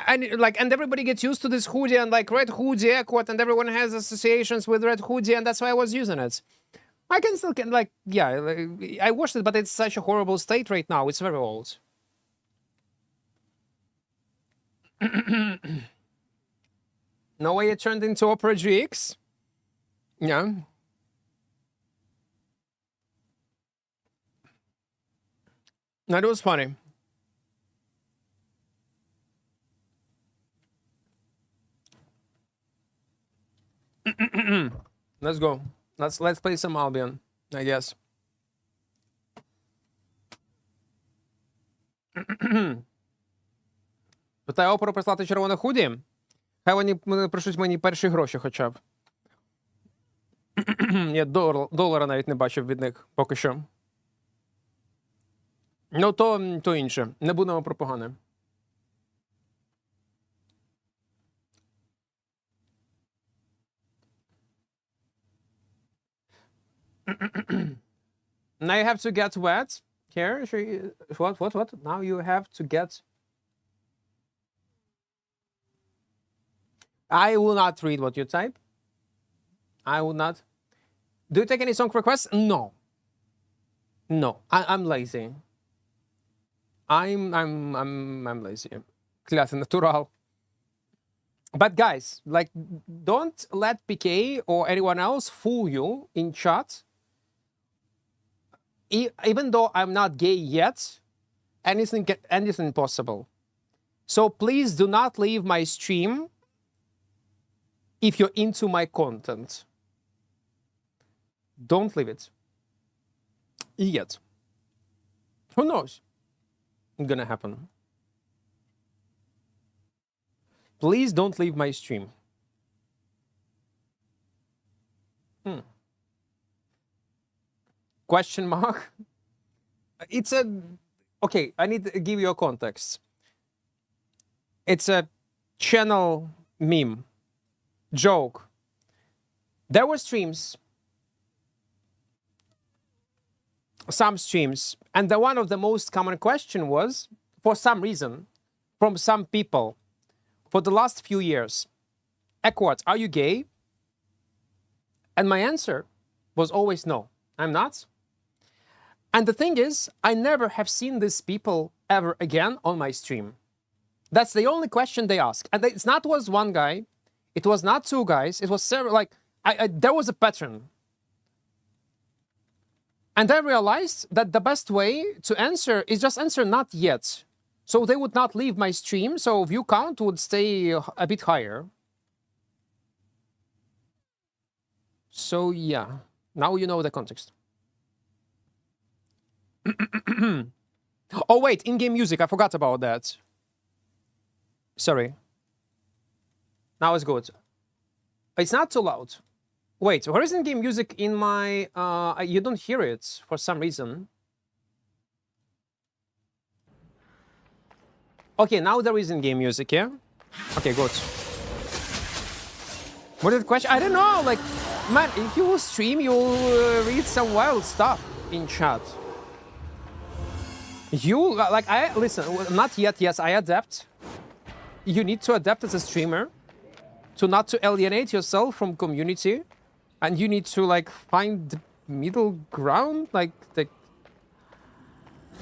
And and everybody gets used to this hoodie and like red hoodie, Equart, and everyone has associations with red hoodie, and that's why I was using it. I can still like, yeah, I washed it, but it's such a horrible state right now. It's very old. No way it turned into Opera GX. Yeah. That was funny. Let's go. Let's play some Albion, I guess. Питаю оперу прислати червоне худі. Хай вони прийшлють мені перші гроші хоча б. Я долара навіть не бачив від них поки що. Ну, то інше. Не будемо про погане. Now you have to get wet. Here, what? Now you have to get... I will not read what you type. I will not. Do you take any song requests? No. No, I'm lazy. I'm lazy. Клятый natural. But guys, like, don't let PK or anyone else fool you in chat. Even though I'm not gay yet, anything possible. So please do not leave my stream if you're into my content. Don't leave it. Yet. Who knows? It's gonna happen. Please don't leave my stream. Question mark? It's a... Okay, I need to give you a context. It's a channel meme. Joke. There were streams. Some streams. And one of the most common question was, for some reason, from some people, for the last few years, Equart, are you gay? And my answer was always no, I'm not. And the thing is, I never have seen these people ever again on my stream. That's the only question they ask. And it's not was one guy, it was not two guys, it was several, like, there was a pattern. And I realized that the best way to answer is just answer not yet. So they would not leave my stream, so view count would stay a bit higher. So yeah, now you know the context. Oh wait, in-game music, I forgot about that. Sorry. Now it's good. It's not too loud. Wait, where is in-game music in my... you don't hear it for some reason. Okay, now there is in-game music, yeah? Okay, good. What is the question? I don't know, like... Man, if you will stream, you will read some wild stuff in chat. You, like, listen, not yet, yes, I adapt. You need to adapt as a streamer to not to alienate yourself from community. And you need to, like, find the middle ground, like,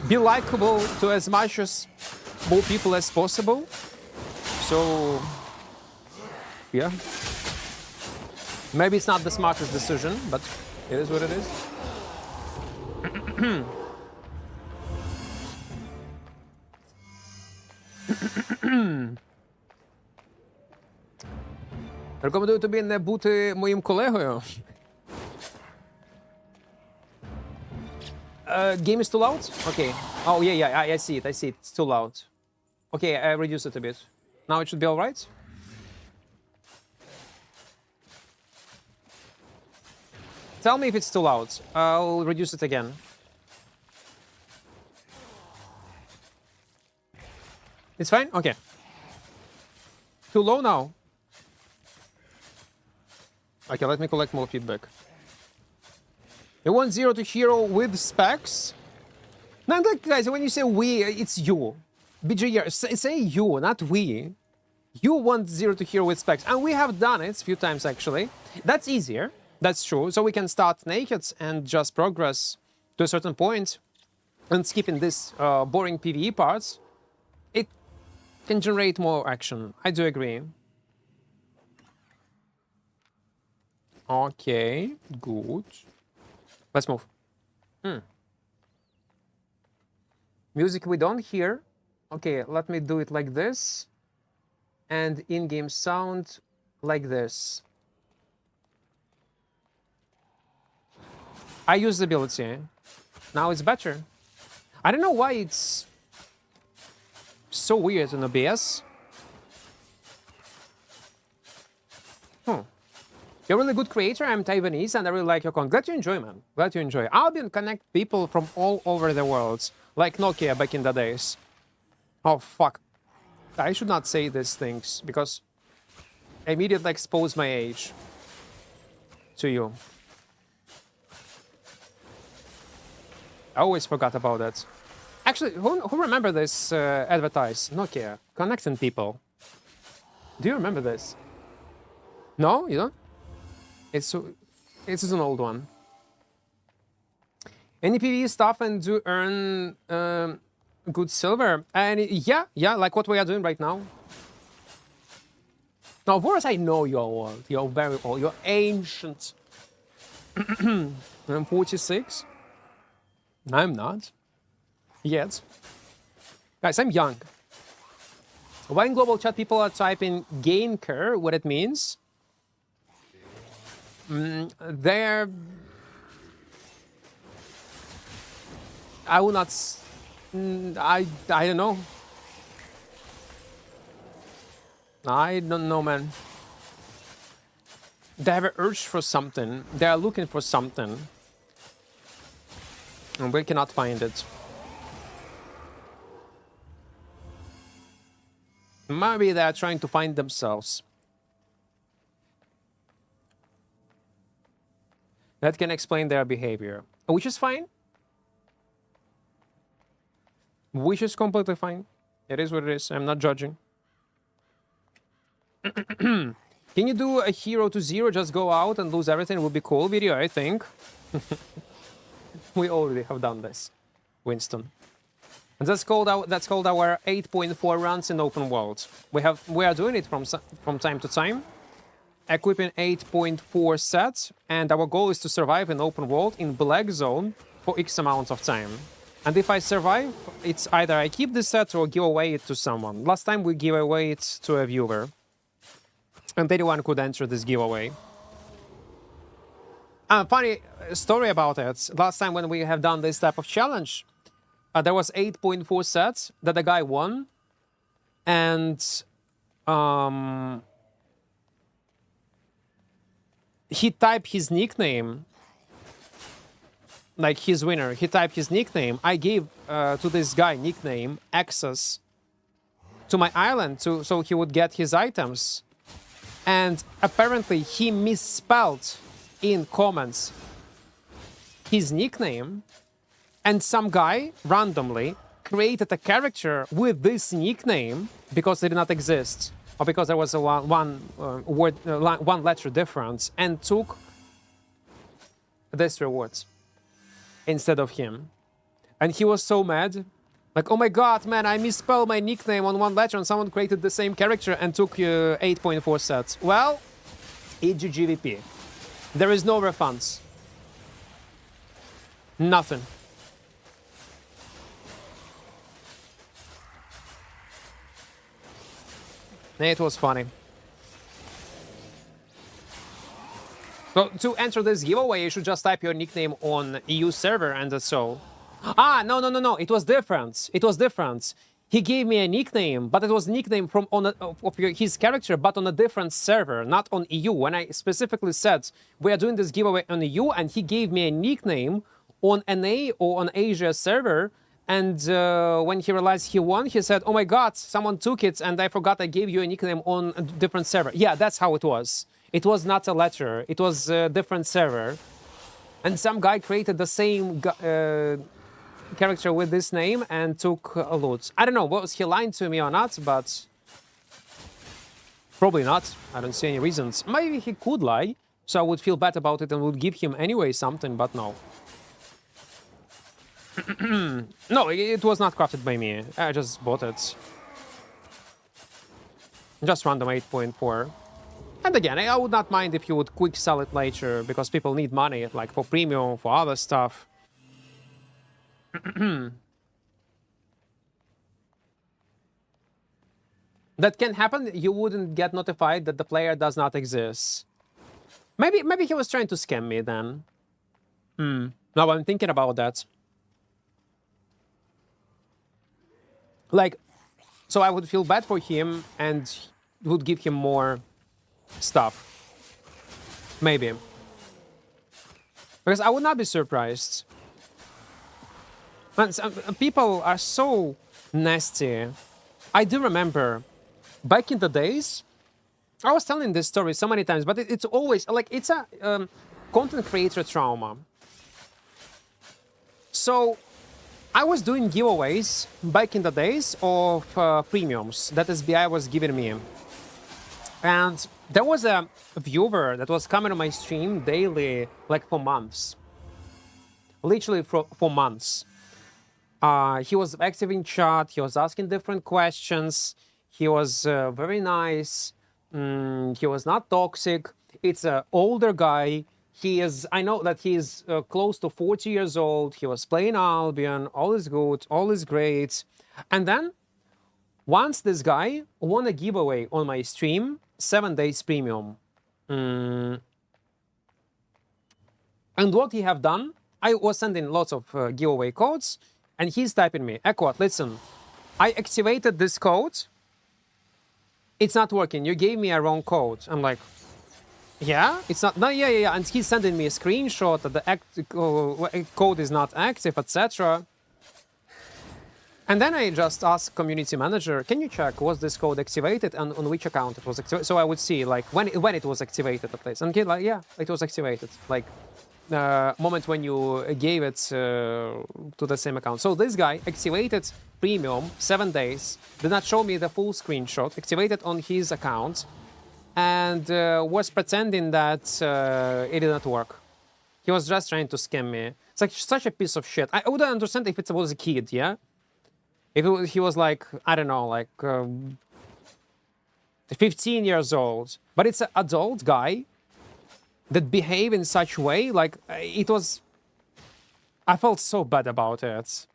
be likable to as much as more people as possible. So, yeah. Maybe it's not the smartest decision, but it is what it is. Рекомендую тобі не бути моїм колегою. Game is too loud? Okay. Oh, yeah, I see it. It's too loud. Okay, I reduced it a bit. Now it should be all right? Tell me if it's too loud. I'll reduce it again. It's fine? Okay. Too low now? Okay, let me collect more feedback. You want zero to hero with specs? No, look, guys, when you say we, it's you. BGR, say you, not we. You want zero to hero with specs. And we have done it a few times, actually. That's easier. That's true. So we can start naked and just progress to a certain point and skipping this boring PvE parts. It can generate more action. I do agree. Okay, good. Let's move. Music we don't hear. Okay, let me do it like this. And in-game sound like this. I use the ability. Now it's better. I don't know why it's so weird in OBS. You're a really good creator. I'm Taiwanese and I really like your content. Glad you enjoy, man. Glad you enjoy. Albion connect people from all over the world. Like Nokia back in the days. Oh, fuck. I should not say these things because I immediately expose my age to you. I always forgot about that. Actually, who remember this advertise? Nokia, connecting people. Do you remember this? No, you don't? It's an old one. Any PvE stuff and do earn good silver. And yeah, like what we are doing right now. Now, of course, I know you're old. You're very old. You're ancient. I'm 46. I'm not. Yet. Guys, I'm young. Why in global chat people are typing gainker, what it means? They're... I will not... I don't know. I don't know, man. They have an urge for something. They are looking for something. And we cannot find it. Maybe they are trying to find themselves. That can explain their behavior. Which is fine. Which is completely fine. It is what it is. I'm not judging. Can you do a hero to zero, just go out and lose everything? It would be cool video, I think. We already have done this, Winston. And that's called our 8.4 runs in open world. We are doing it from time to time, equipping 8.4 sets, and our goal is to survive in open world in black zone for X amount of time. And if I survive, it's either I keep the set or give away it to someone. Last time we gave away it to a viewer, and anyone could enter this giveaway. Funny story about it. Last time when we have done this type of challenge, there was 8.4 sets that the guy won, and he typed his nickname, like his winner. He typed his nickname. I gave to this guy nickname access to my island so he would get his items, and apparently he misspelled in comments his nickname, and some guy randomly created a character with this nickname because it did not exist, or because there was a one letter difference, and took this rewards instead of him. And he was so mad, like, oh my god, man, I misspelled my nickname on one letter and someone created the same character and took 8.4 sets. Well, EGGVP. There is no refunds. Nothing. It was funny. So to enter this giveaway, you should just type your nickname on EU server and that's all. Ah, no. It was different. It was different. He gave me a nickname, but it was nickname from his character, but on a different server, not on EU. When I specifically said we are doing this giveaway on EU, and he gave me a nickname on NA or on Asia server, and when he realized he won, he said, "Oh my God, someone took it, and I forgot I gave you a nickname on a different server." Yeah, that's how it was. It was not a letter. It was a different server. And some guy created the same character with this name and took a loot. I don't know, was he lying to me or not, but probably not. I don't see any reasons. Maybe he could lie, so I would feel bad about it and would give him anyway something, but no. No, it was not crafted by me. I just bought it. Just random 8.4. And again, I would not mind if you would quick sell it later, because people need money, like for premium, for other stuff. That can happen. You wouldn't get notified that the player does not exist. Maybe he was trying to scam me then. Now I'm thinking about that. Like, so I would feel bad for him and would give him more stuff. Maybe. Because I would not be surprised. Man, people are so nasty. I do remember back in the days, I was telling this story so many times, but it's always like it's a content creator trauma. So I was doing giveaways back in the days of premiums that SBI was giving me. And there was a viewer that was coming on my stream daily, like for months. Literally for months. He was active in chat, he was asking different questions, he was very nice, he was not toxic. It's an older guy. I know that he is close to 40 years old. He was playing Albion, all is good, all is great. And then, once this guy won a giveaway on my stream, 7 days premium. And what he have done, I was sending lots of giveaway codes, and he's typing me, Equart, listen, I activated this code. It's not working. You gave me a wrong code. I'm like, yeah, it's not. No, yeah. And he's sending me a screenshot that the code is not active, etc. And then I just asked community manager, can you check was this code activated and on which account it was activated? So I would see like when it was activated at least. And he's like, yeah, it was activated. Like moment when you gave it to the same account. So this guy activated premium 7 days, did not show me the full screenshot, activated on his account, and was pretending that it did not work. He was just trying to scam me. It's like such a piece of shit. I wouldn't understand if it was a kid, yeah? If he was like, I don't know, like 15 years old. But it's an adult guy that behave in such way, like it was... I felt so bad about it.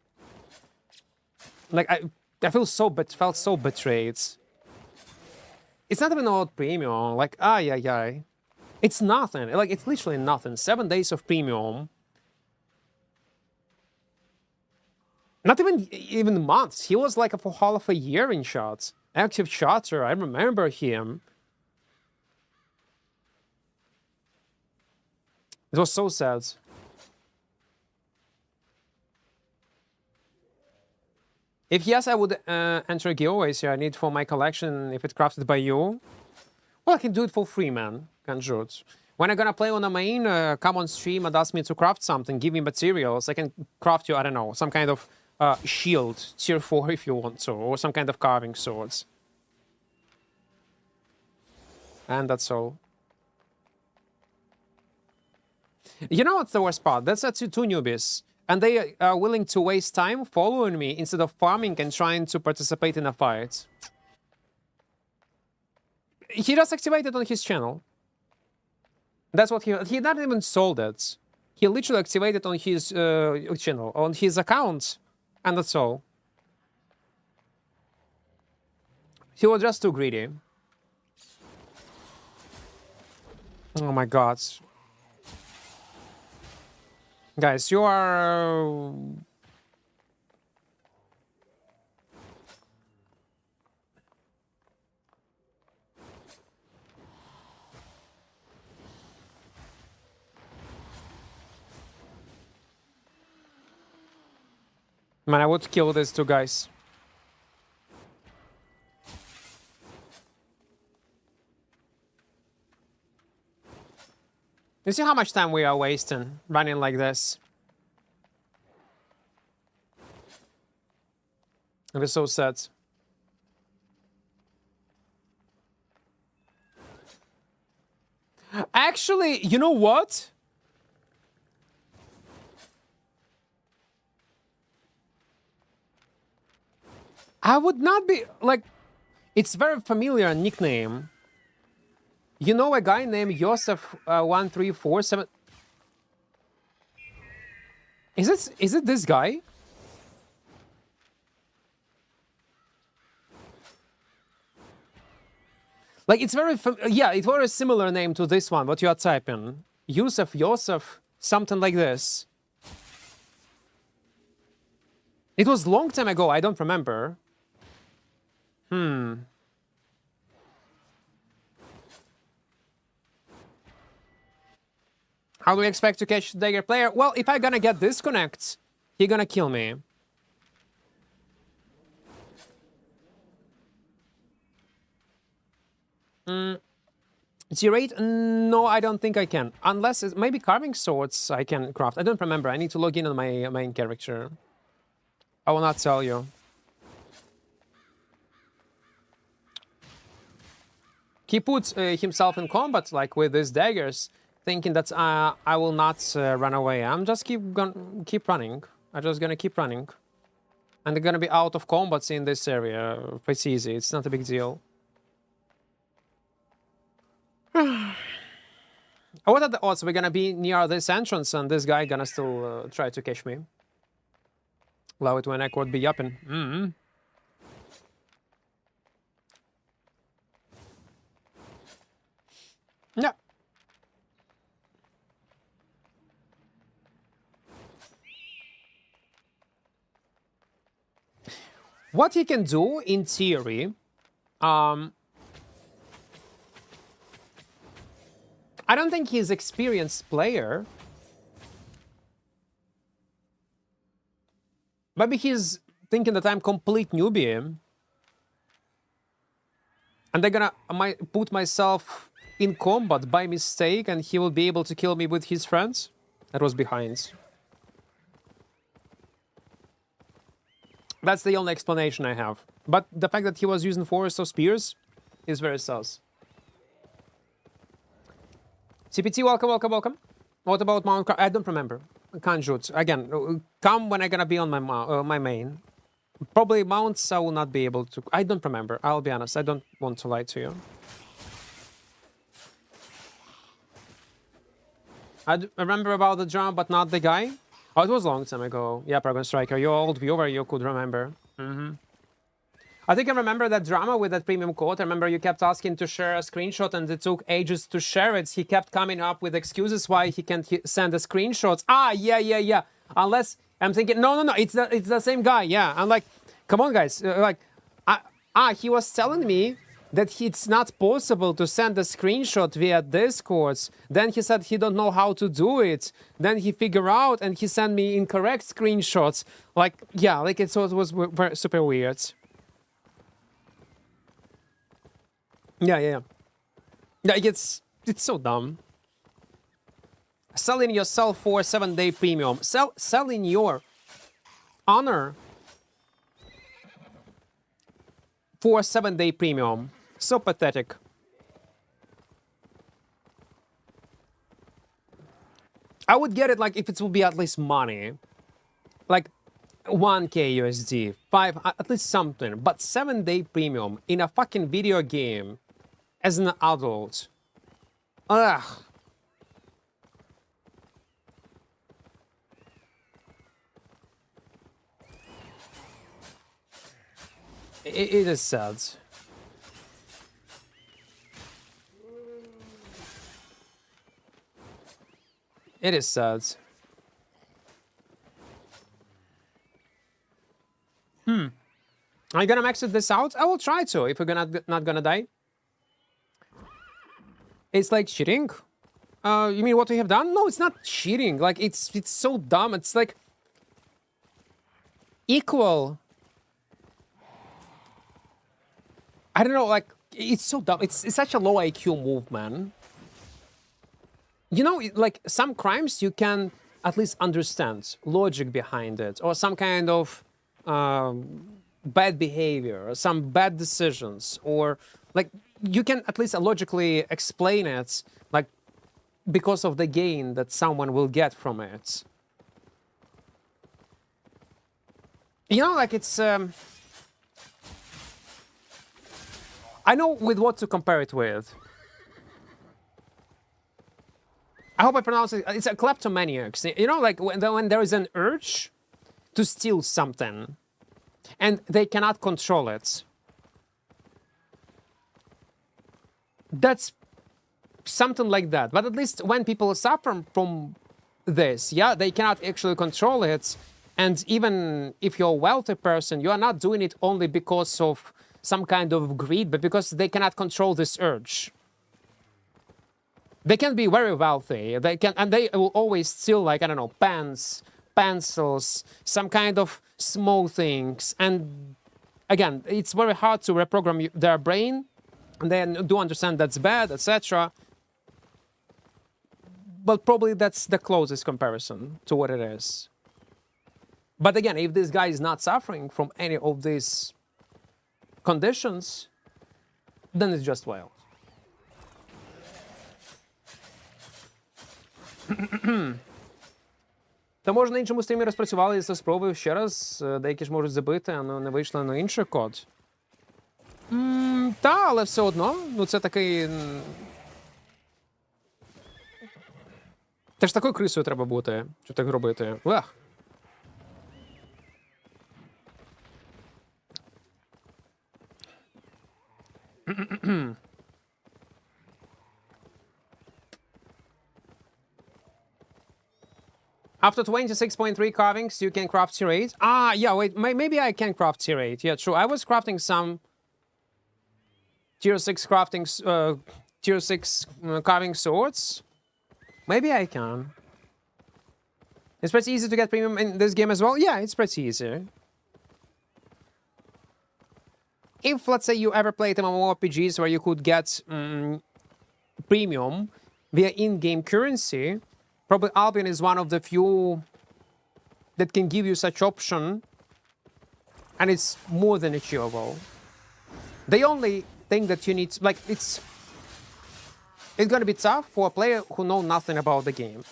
Like, I felt so betrayed. It's not even about premium, like, yeah. It's nothing, like, it's literally nothing. 7 days of premium. Not even months. He was like for half a year in shots. Active chatter, I remember him. It was so sad. If yes, I would enter giveaways here. I need for my collection if it's crafted by you. Well, I can do it for free, man. Can do it. When I'm gonna play on a main, come on stream and ask me to craft something, give me materials. I can craft you, I don't know, some kind of shield, tier 4 if you want to, or some kind of carving swords. And that's all. You know what's the worst part? That's two newbies. And they are willing to waste time following me instead of farming and trying to participate in a fight. He just activated on his channel. That's what he not even sold it. He literally activated on his channel, on his account. And that's all. He was just too greedy. Oh my god. Guys, you are... Man, I would kill these two guys. You see how much time we are wasting running like this? It is so sad. Actually, you know what? I would not be like, it's very familiar nickname. You know a guy named Yosef 1347. Is it this guy? Like it's very yeah, it's very similar name to this one. What you are typing? Yosef, something like this. It was long time ago. I don't remember. How do we expect to catch the Dagger player? Well, if I gonna get disconnect, he gonna kill me. Tier 8? No, I don't think I can. Unless it's maybe carving swords I can craft. I don't remember. I need to log in on my main character. I will not tell you. He puts himself in combat like with these daggers, thinking that I will not run away. I'm just keep running. I'm just gonna keep running. And they're gonna be out of combats in this area. Pretty easy. It's not a big deal. What are the odds we're gonna be near this entrance and this guy gonna still try to catch me? Allow it when Equart be yapping. Yeah. What he can do, in theory, I don't think he's experienced player. Maybe he's thinking that I'm complete newbie. And they're gonna put myself in combat by mistake and he will be able to kill me with his friends. That was behind. That's the only explanation I have. But the fact that he was using Forest of Spears is very sus. CPT, welcome. What about Mount? I don't remember. Kanjut. Again, come when I'm gonna be on my main. Probably mounts I will not be able to. I don't remember. I'll be honest. I don't want to lie to you. I remember about the drama, but not the guy. Oh, it was a long time ago. Yeah, Paragon Striker. You're old viewer. You could remember. I think I remember that drama with that premium code. I remember you kept asking to share a screenshot and it took ages to share it. He kept coming up with excuses why he can't send the screenshots. Ah, yeah. Unless I'm thinking, no, it's the same guy. Yeah, I'm like, come on, guys. He was telling me that it's not possible to send a screenshot via Discords. Then he said he don't know how to do it. Then he figured out and he sent me incorrect screenshots. Like, yeah, like it was very, super weird. Yeah. Like it's so dumb. Selling yourself for a 7-day premium. Selling your honor for a 7-day premium. So pathetic. I would get it like if it would be at least money. Like 1k USD, 5, at least something. But 7-day premium in a fucking video game as an adult. Ugh. It is sad. It is sad. Are you gonna max this out? I will try to, if we're not gonna die. It's like cheating? You mean what we have done? No, it's not cheating. Like, it's so dumb. It's like equal. I don't know, like, it's so dumb. It's such a low IQ move, man. You know, like some crimes you can at least understand logic behind it, or some kind of bad behavior, or some bad decisions, or like you can at least logically explain it, like because of the gain that someone will get from it. You know, like it's. I know with what to compare it with. I hope I pronounce it. It's a kleptomaniacs. You know, like when there is an urge to steal something, and they cannot control it. That's something like that. But at least when people suffer from this, yeah, they cannot actually control it. And even if you're a wealthy person, you are not doing it only because of some kind of greed, but because they cannot control this urge. They can be very wealthy. They can, and they will always steal, like, I don't know, pens, pencils, some kind of small things. And again, it's very hard to reprogram their brain, and then do understand that's bad, etc. But probably that's the closest comparison to what it is. But again, if this guy is not suffering from any of these conditions, then it's just wild. Та може на іншому стрімі розпрацювали і це спробую ще раз. Деякі ж можуть забити, а не вийшли на інший код. Та, але все одно. Ну це такий. Це ж такою крисою треба бути, щоб так робити. Ех. After 26.3 carvings, you can craft tier 8. Ah, yeah, wait, maybe I can craft tier 8. Yeah, true. I was crafting some tier 6 crafting, tier 6 carving swords. Maybe I can. It's pretty easy to get premium in this game as well. Yeah, it's pretty easy. If, let's say, you ever played mmorpgs where you could get premium via in-game currency, probably Albion is one of the few that can give you such option, and it's more than achievable. The only thing that you need, like, it's gonna be tough for a player who know nothing about the game.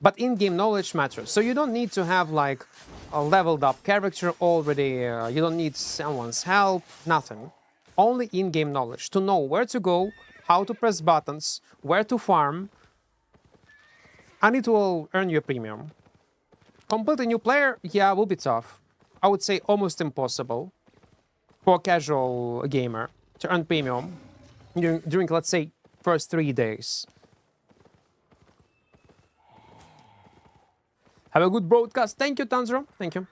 But in-game knowledge matters. So you don't need to have, like, a leveled up character already. You don't need someone's help, nothing. Only in-game knowledge to know where to go, how to press buttons, where to farm, and it will earn you a premium. Completely new player, yeah, will be tough. I would say almost impossible for a casual gamer to earn premium during let's say, first 3 days. Have a good broadcast. Thank you, Tanzro. Thank you.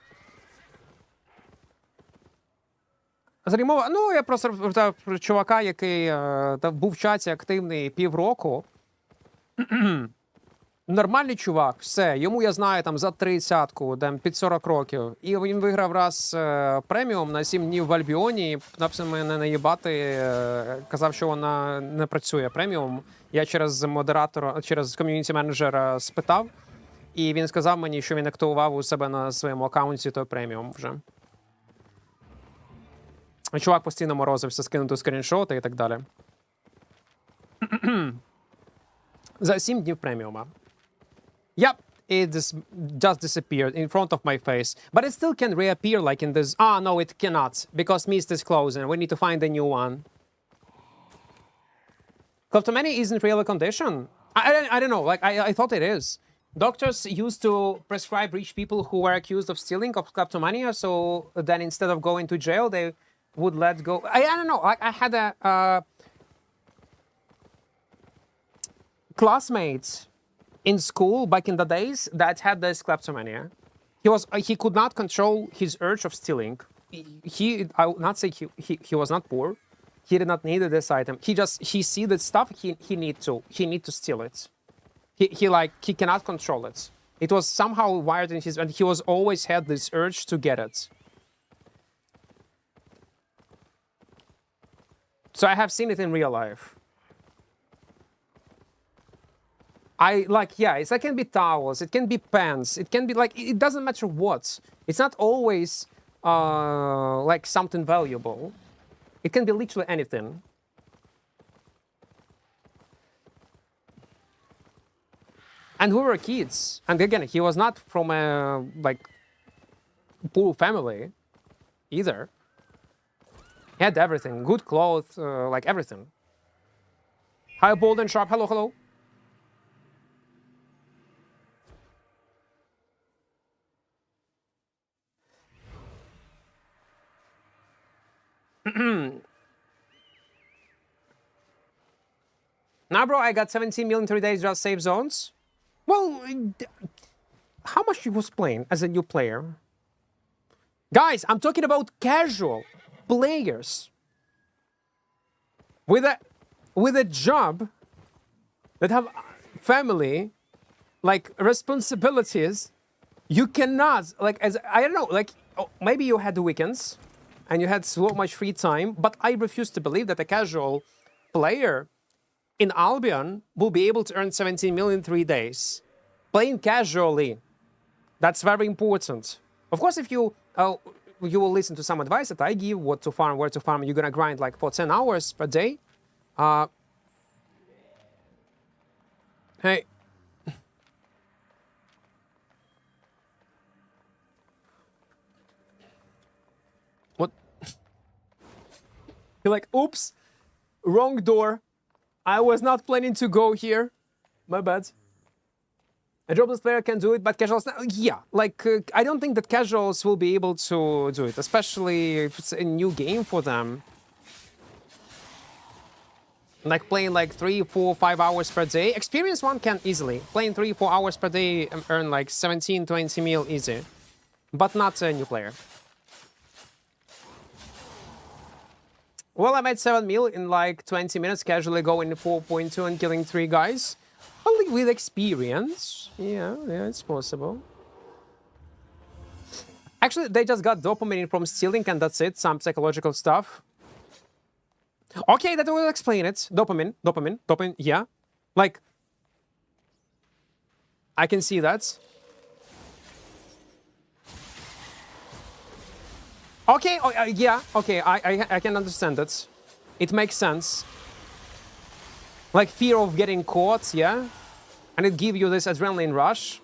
Зрімова. Ну, я просто розповідав про чувака, який був в чаті активний півроку. Нормальний чувак, все. Йому, я знаю, там за 30-ку, там під 40 років. І він виграв раз преміум на 7 днів в Альбіоні. Написав мене наїбати, казав, що вона не працює преміум. Я через модератора, через ком'юніті-менеджера спитав. І він сказав мені, що він активував у себе на своєму аккаунті той преміум вже. Чувак постійно морозився скинути скріншоти і так далі. За 7 днів преміума. Yep, it just disappeared in front of my face. But it still can reappear like in this... Ah, no, it cannot. Because Mist is closing. We need to find a new one. Kleptomania isn't really a condition. I don't know. Like, I thought it is. Doctors used to prescribe rich people who were accused of stealing of kleptomania, so then instead of going to jail, they would let go. I don't know. Like, I had a classmate in school back in the days that had this kleptomania. He could not control his urge of stealing. I would not say he was not poor. He did not need this item. He see that stuff. He need to steal it. He cannot control it. It was somehow wired in his, and he was always had this urge to get it. So I have seen it in real life. I like, yeah, it can be towels, it can be pants, it can be like, it doesn't matter what. It's not always like something valuable. It can be literally anything. And we were kids. And again, he was not from a like poor family either. He had everything, good clothes, like everything. Hi, Bold and Sharp. Hello, hello. Now, bro, I got 17 million 3 days just save zones. Well, how much you was playing as a new player? Guys, I'm talking about casual players with a job that have family, like responsibilities. You cannot, like, as I don't know, like, maybe you had the weekends and you had so much free time, but I refuse to believe that a casual player in Albion will be able to earn 17 million in 3 days. Playing casually. That's very important. Of course, if you will listen to some advice that I give, what to farm, where to farm, you're gonna grind like for 10 hours per day. Hey. What? You're like, oops, wrong door. I was not planning to go here. My bad. A jobless player can do it, but casuals, yeah. Like, I don't think that casuals will be able to do it, especially if it's a new game for them. Like playing like 3, 4, 5 hours per day. Experienced one can easily. Playing 3, 4 hours per day and earn like 17, 20 mil easy. But not a new player. Well, I made 7 mil in like 20 minutes, casually going 4.2 and killing 3 guys. Only with experience. Yeah, it's possible. Actually, they just got dopamine from stealing and that's it. Some psychological stuff. Okay, that will explain it. Dopamine, yeah. Like, I can see that. Okay, yeah, okay, I can understand that. It makes sense. Like fear of getting caught, yeah? And it gives you this adrenaline rush.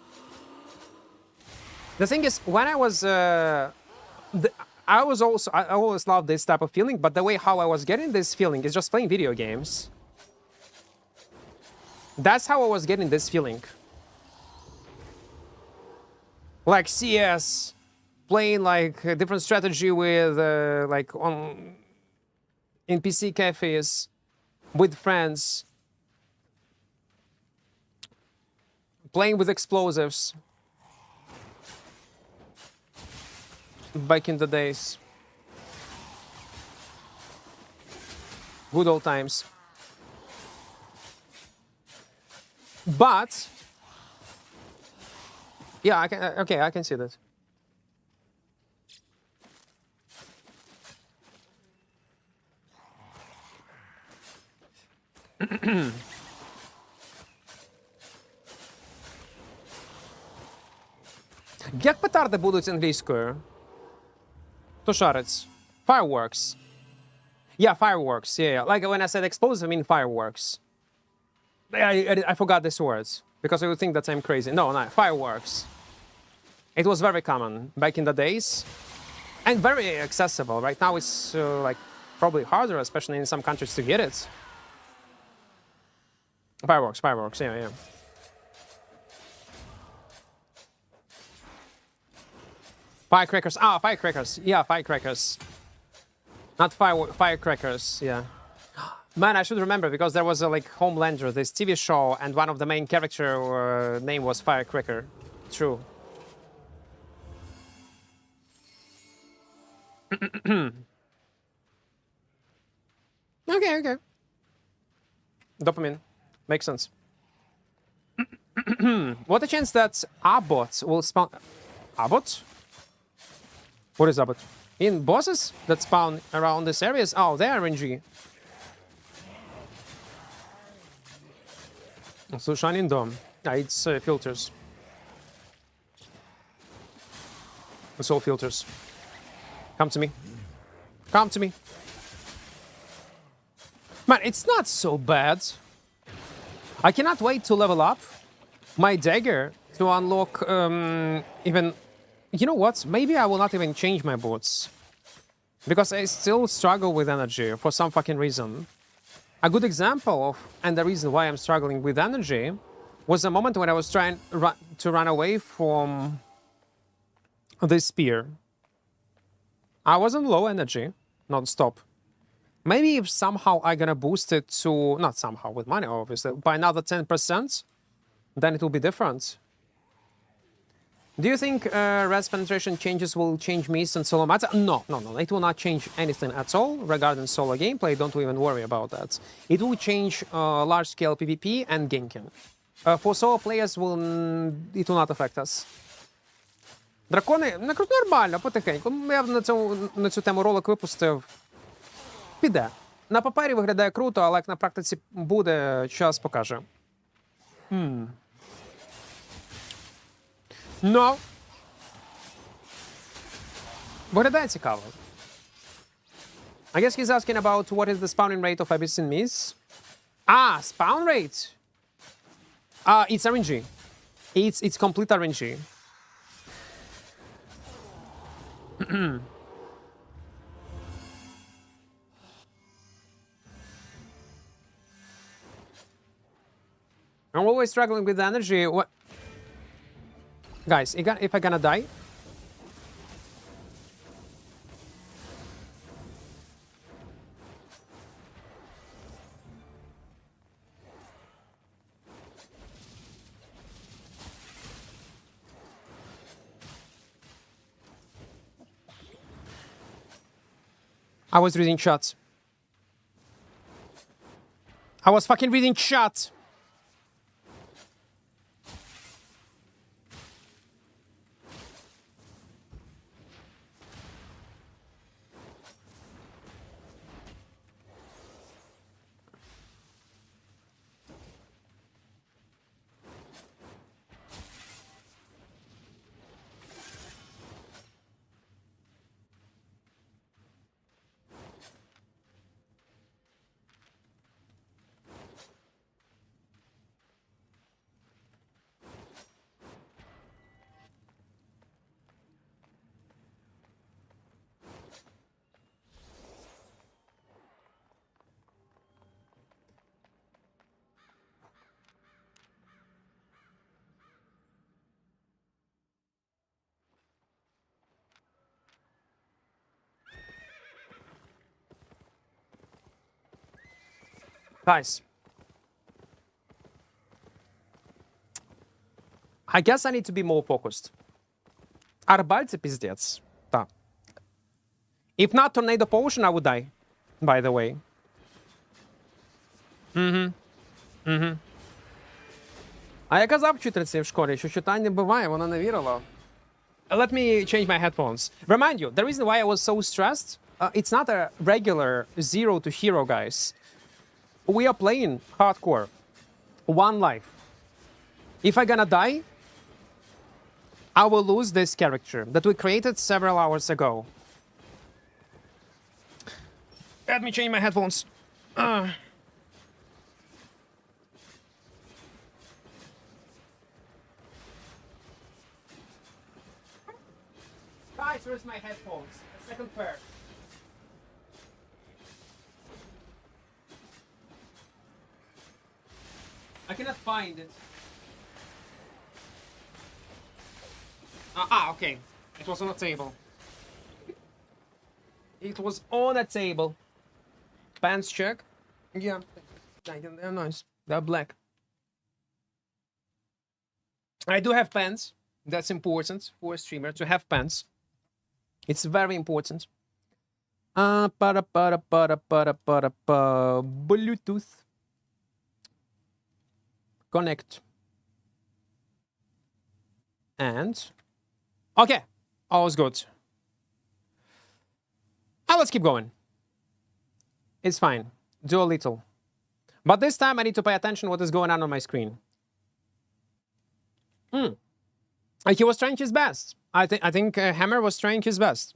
The thing is, when I was... I always loved this type of feeling, but the way how I was getting this feeling is just playing video games. That's how I was getting this feeling. Like CS, playing like a different strategy with like in PC cafes, with friends, playing with explosives. Back in the days. Good old times. But yeah, I can okay, I can see that. Як петарди будуть англійською? То шариться. Fireworks. Yeah, fireworks. Yeah. Like when I said explosive, I mean fireworks. I forgot these words because I would think that I'm crazy. No, fireworks. It was very common back in the days and very accessible. Right now it's like probably harder, especially in some countries, to get it. Fireworks, yeah. Firecrackers. Ah, firecrackers. Yeah, firecrackers. Not firecrackers, yeah. Man, I should remember because there was a like Homelander, this TV show, and one of the main character name was Firecracker. True. Okay. Dopamine. Makes sense. What a chance that Abbott will spawn... Abbott? What is Abbott? In bosses that spawn around these areas? Oh, they're RNG. Слушай, Nindo. It's filters. It's all filters. Come to me. Come to me. Man, it's not so bad. I cannot wait to level up my dagger to unlock even... You know what? Maybe I will not even change my boots. Because I still struggle with energy for some fucking reason. A good example of, and the reason why I'm struggling with energy, was a moment when I was trying to run away from this spear. I was on low energy, non-stop. Maybe if somehow I'm gonna boost it to, not somehow, with money obviously, by another 10%, then it will be different. Do you think res penetration changes will change Mist and solo meta? No, no, no, it will not change anything at all regarding solo gameplay, don't even worry about that. It will change large-scale PvP and ganking. For solo players, it will not affect us. Дракони, нормально, потихеньку. Я на цю тему ролик випустив. Піде. На папері виглядає круто, але як на практиці буде, час покаже. No. Виглядає цікаво. I guess he's asking about what is the spawning rate of Abyssine Miss. Ah, spawn rate. It's RNG. It's complete RNG. I'm always struggling with the energy. What? Guys, if I'm gonna die... I was reading chat. I was fucking reading chat. Guys. I guess I need to be more focused. Арбальцы пиздец. Да. If not Tornado Potion, I would die. By the way. А я казав вчительці в школі, що читань не буває, вона не вірила. Let me change my headphones. Remind you, the reason why I was so stressed, it's not a regular 0 to hero, guys. We are playing hardcore. One life. If I'm gonna die, I will lose this character that we created several hours ago. Let me change my headphones. Guys, where's my headphones? A second pair. I cannot find it. Okay. It was on a table. It was on a table. Pants check. Yeah. They're nice. They're black. I do have pants. That's important for a streamer to have pants. It's very important. Bluetooth. Connect. And okay, all's good. Let's keep going. It's fine. Do a little. But this time I need to pay attention what is going on my screen. He was trying his best. I think Hammer was trying his best.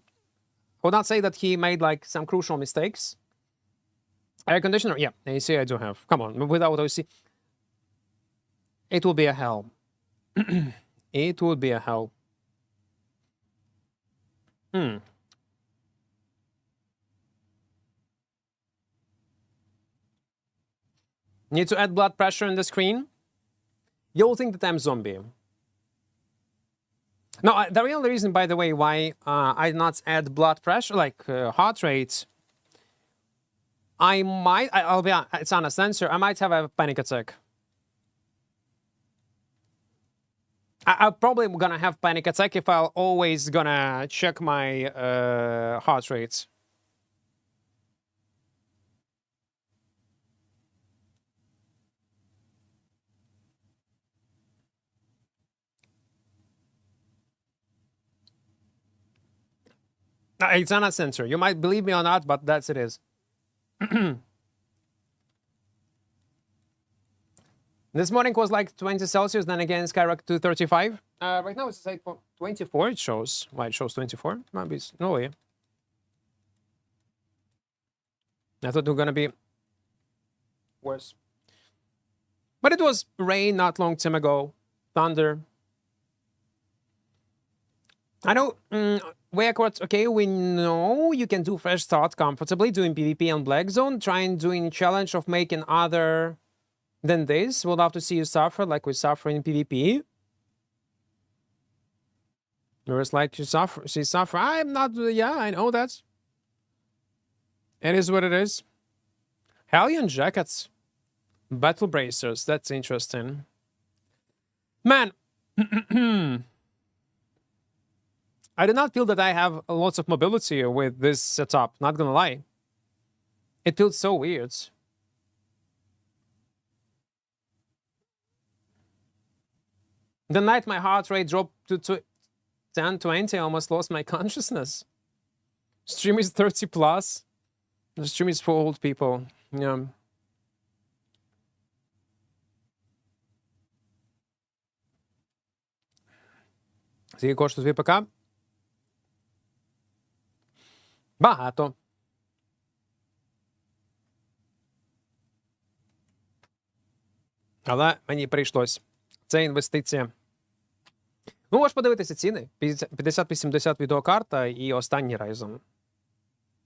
I would not say that he made like some crucial mistakes. Air conditioner, yeah, AC I do have. Come on, without AC, it will be a hell. It would be a hell. Need to add blood pressure in the screen. You'll think that I'm zombie. No, the real reason, by the way, why I not add blood pressure, like heart rate, I'll be it's honest answer, I might have a panic attack. I'm probably gonna have panic attack if I'll always gonna check my heart rate. It's not a sensor. You might believe me or not, but that's it is. This morning was like 20 Celsius, then again skyrocketed to 35. Right now it's like 24 it shows. Why it shows 24? Maybe it's no way. I thought it was gonna be worse. But it was rain not long time ago. Thunder. I know, Equart, okay, we know you can do fresh start comfortably doing PvP on Black Zone. Try and doing challenge of making other than this. We'll love to see you suffer like we suffer in PvP. Whereas like you suffer, see suffer. I'm not, yeah, I know that. It is what it is. Hellion jackets. Battle bracers, that's interesting. Man, I do not feel that I have lots of mobility with this setup, not gonna lie. It feels so weird. The night my heart rate dropped to 10, 20, I almost lost my consciousness. Stream is 30 plus. The stream is for old people. Yeah. Скільки коштує твій ПК? Багато. Але мені прийшлось. Це інвестиція. Ну, можеш подивитися ціни. 50-80 відеокарта і останній Ryzen.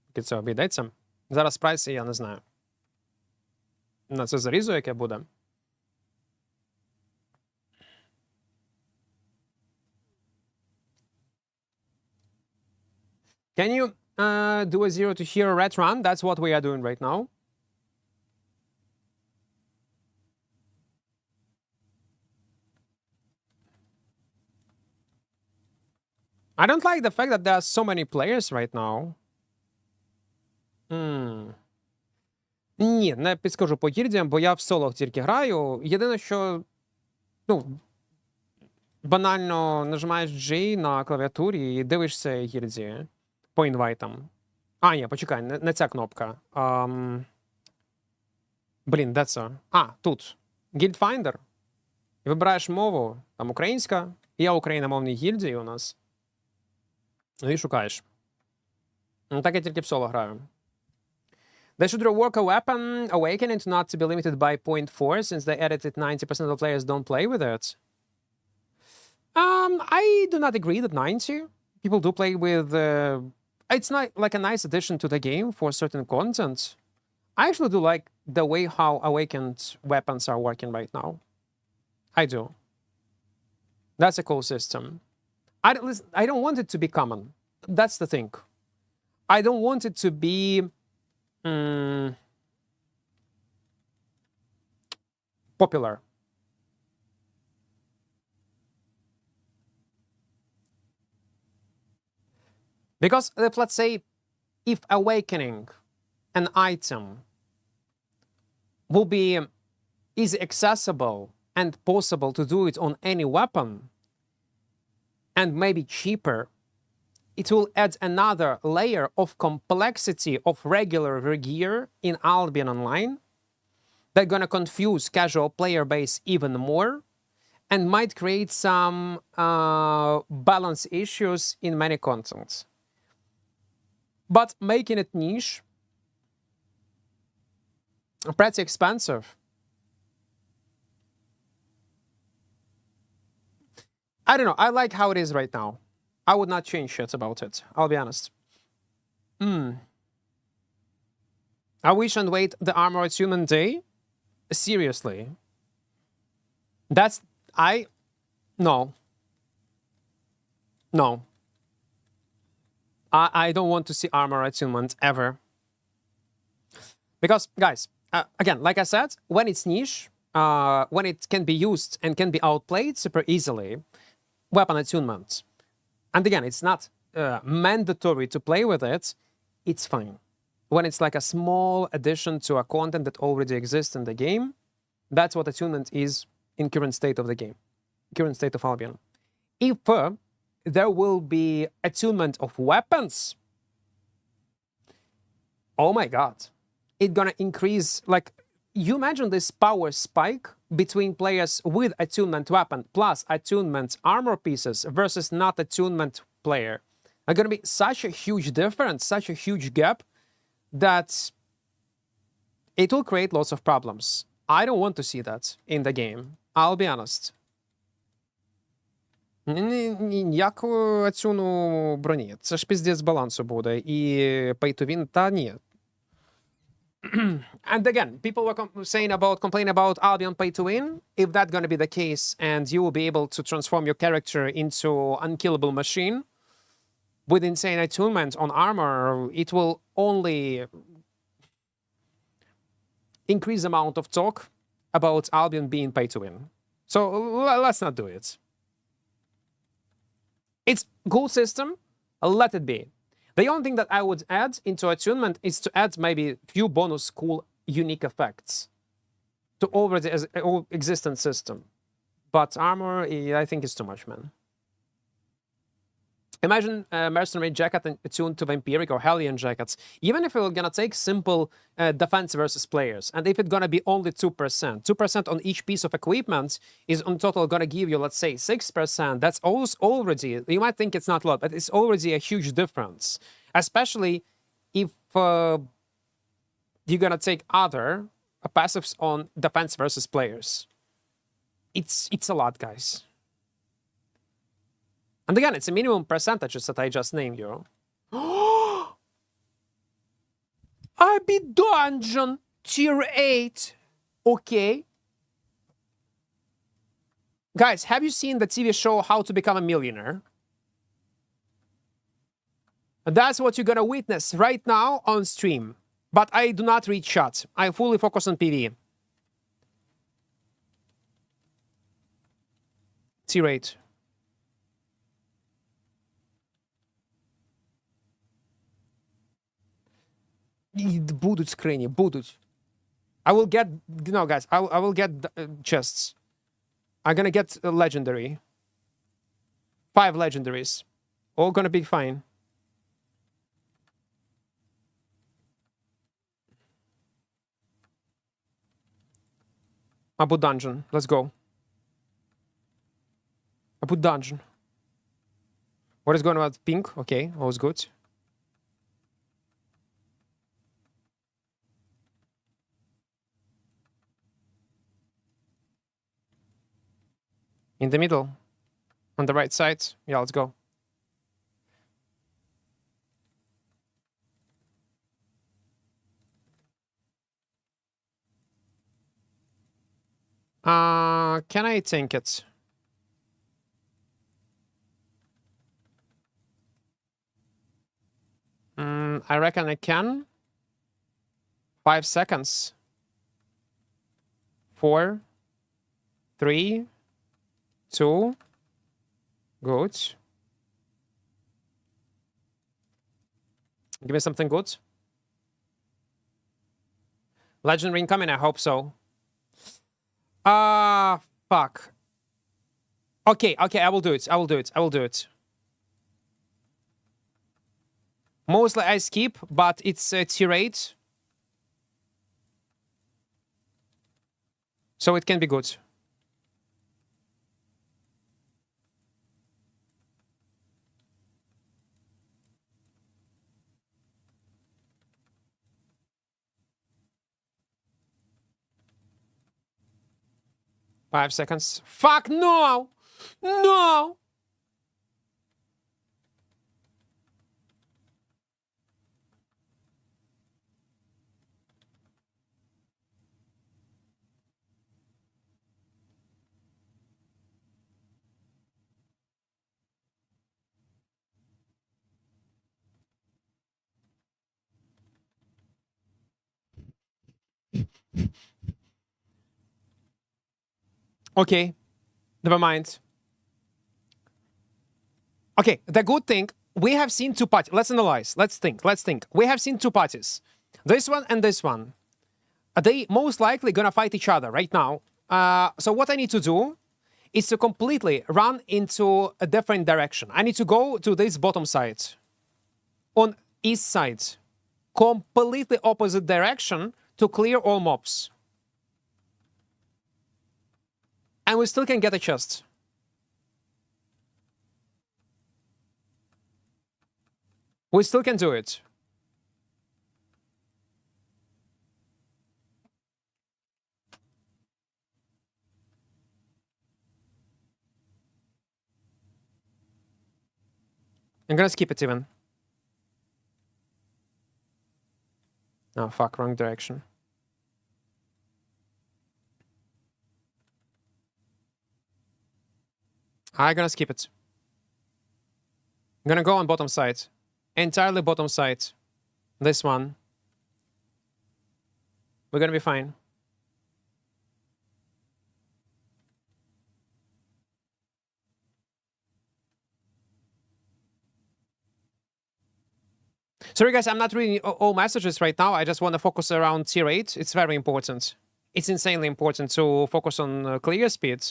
Скільки це обійдеться. Зараз прайси я не знаю. На це зарізу, яке буде. Can you do a 0 to hero red run? That's what we are doing right now. I don't like the fact that there are so many players right now. Ні, не підскажу по гільдіям, бо я в соло тільки граю. Єдине, що, ну, банально нажимаєш G на клавіатурі і дивишся гільдії по інвайтам. А, ні, почекай, не ця кнопка. Блін, де це? А, тут. Guild Finder. І вибираєш мову, там українська. Є україномовні гільдії у нас. Ну і шукаєш. Ну, так я тільки в соло граю. They should rework a weapon awakening to not to be limited by 0.4 since they added it 90% of players don't play with it. I do not agree that 90. People do play with... it's not like a nice addition to the game for certain content. I actually do like the way how awakened weapons are working right now. I do. That's a cool system. I don't want it to be common. That's the thing. I don't want it to be popular. Because if, let's say, if awakening an item will be easy accessible and possible to do it on any weapon, and maybe cheaper, it will add another layer of complexity of regular gear in Albion Online. They're gonna confuse casual player base even more and might create some balance issues in many contents. But making it niche, pretty expensive. I don't know. I like how it is right now. I would not change shit about it. I'll be honest. I wish and wait the armor attunement day. Seriously. That's... No. No. I don't want to see armor attunement ever. Because, guys, again, like I said, when it's niche, when it can be used and can be outplayed super easily, weapon attunement. And again, it's not mandatory to play with it, it's fine. When it's like a small addition to a content that already exists in the game, that's what attunement is in current state of the game, current state of Albion. If there will be attunement of weapons, oh my god, it's gonna increase, like, you imagine this power spike between players with attunement weapon plus attunement armor pieces versus not attunement player. There's gonna be such a huge difference, such a huge gap, that it will create lots of problems. I don't want to see that in the game. I'll be honest. Ніякого атюну броні. Це ж піздець балансу буде. І pay to win, та ні. And again, people were complaining about Albion pay to win. If that's going to be the case and you will be able to transform your character into unkillable machine with insane attunement on armor, it will only increase the amount of talk about Albion being pay to win. So let's not do it. It's cool system, let it be. The only thing that I would add into attunement is to add maybe few bonus cool unique effects to already existent system. But armor, I think is too much, man. Imagine a mercenary jacket attuned to vampiric or Hellion jackets. Even if we're gonna take simple defense versus players, and if it's gonna be only 2%, 2% on each piece of equipment is on total gonna give you, let's say, 6%. That's already, you might think it's not a lot, but it's already a huge difference. Especially if you're gonna take other passives on defense versus players. It's a lot, guys. And again, it's a minimum percentages that I just named you. I beat dungeon tier 8. Okay. Guys, have you seen the TV show How to Become a Millionaire? That's what you're gonna witness right now on stream. But I do not read chat. I fully focus on PvE. Tier 8. Будуть скрині, будуть. I will get, no guys, I will get chests. I'm gonna get a legendary. 5 legendaries. All gonna be fine. Abu Dungeon, let's go. Abu Dungeon. What is going on with pink? Okay, all's good. In the middle. On the right side. Yeah, let's go. Can I tank it? I reckon I can. 5 seconds. 4, 3, 2. Good. Give me something good. Legendary incoming, I hope so. Fuck. Okay, I will do it. I will do it. Mostly I skip, but it's tier 8. So it can be good. Five seconds. Fuck no! No! Okay, never mind. Okay, the good thing, we have seen two parties. Let's analyze. Let's think. We have seen two parties. This one and this one. They most likely gonna fight each other right now. So what I need to do is to completely run into a different direction. I need to go to this bottom side. On east side. Completely opposite direction to clear all mobs. And we still can get a chest. We still can do it. I'm gonna skip it even. Oh, fuck, wrong direction. I'm gonna skip it. I'm gonna go on bottom side. Entirely bottom side. This one. We're gonna be fine. Sorry guys, I'm not reading all messages right now. I just want to focus around tier 8. It's very important. It's insanely important to focus on clear speed.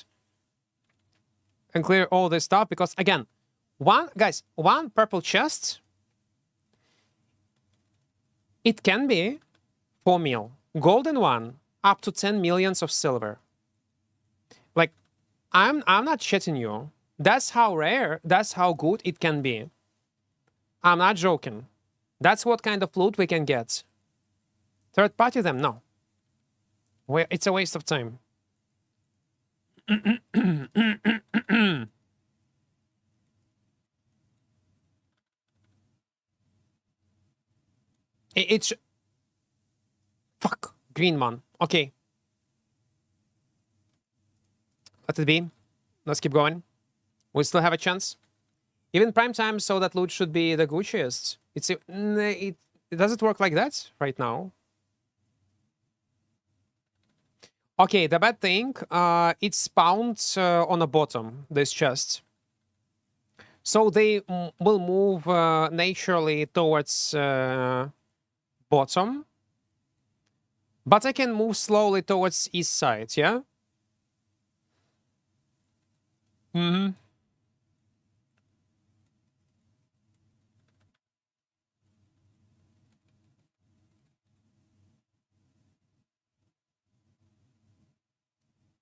And clear all this stuff because, again, one purple chest, it can be 4 mil. Golden one, up to 10 millions of silver. Like, I'm not shitting you. That's how rare, that's how good it can be. I'm not joking. That's what kind of loot we can get. Third party them? No. It's a waste of time. It's... Fuck. Green one. Okay. Let it be. Let's keep going. We still have a chance. Even prime time, so that loot should be the Gucciest. It does it work like that right now? Okay, the bad thing, it spawned on the bottom, this chest. So they will move naturally towards bottom. But I can move slowly towards east side, yeah? Mm-hmm.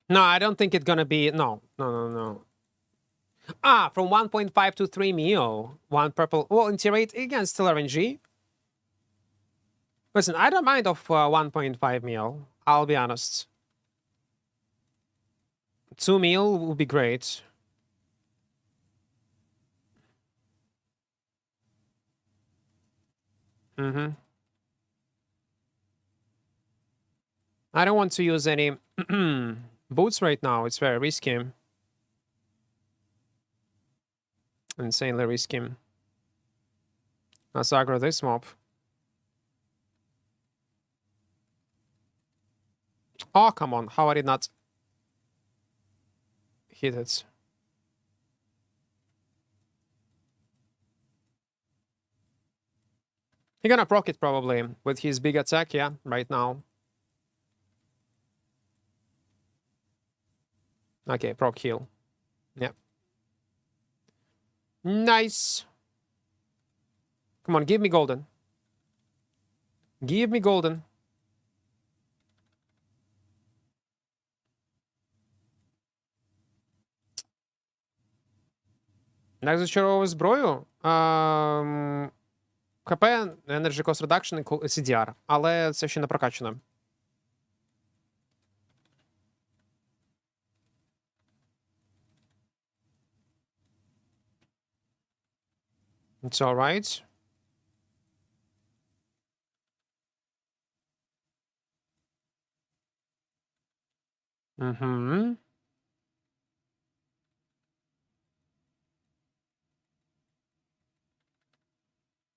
No, I don't think it's gonna be... No. Ah, from 1.5 to 3 mil. One purple... Well, in tier 8, again, still RNG. Listen, I don't mind of 1.5 mil. I'll be honest. 2 mil would be great. Mm-hmm. I don't want to use any boots right now. It's very risky. Insanely risky. Let's aggro this mob. Oh, come on. How I did not hit it? He's gonna proc it probably with his big attack, yeah, right now. Okay, proc heal. Yeah. Nice. Come on, give me golden. Give me golden. Як зачаровую зброю? ХП, Energy Cost Reduction і CDR. Але це ще не прокачано. It's alright. Mm-hmm.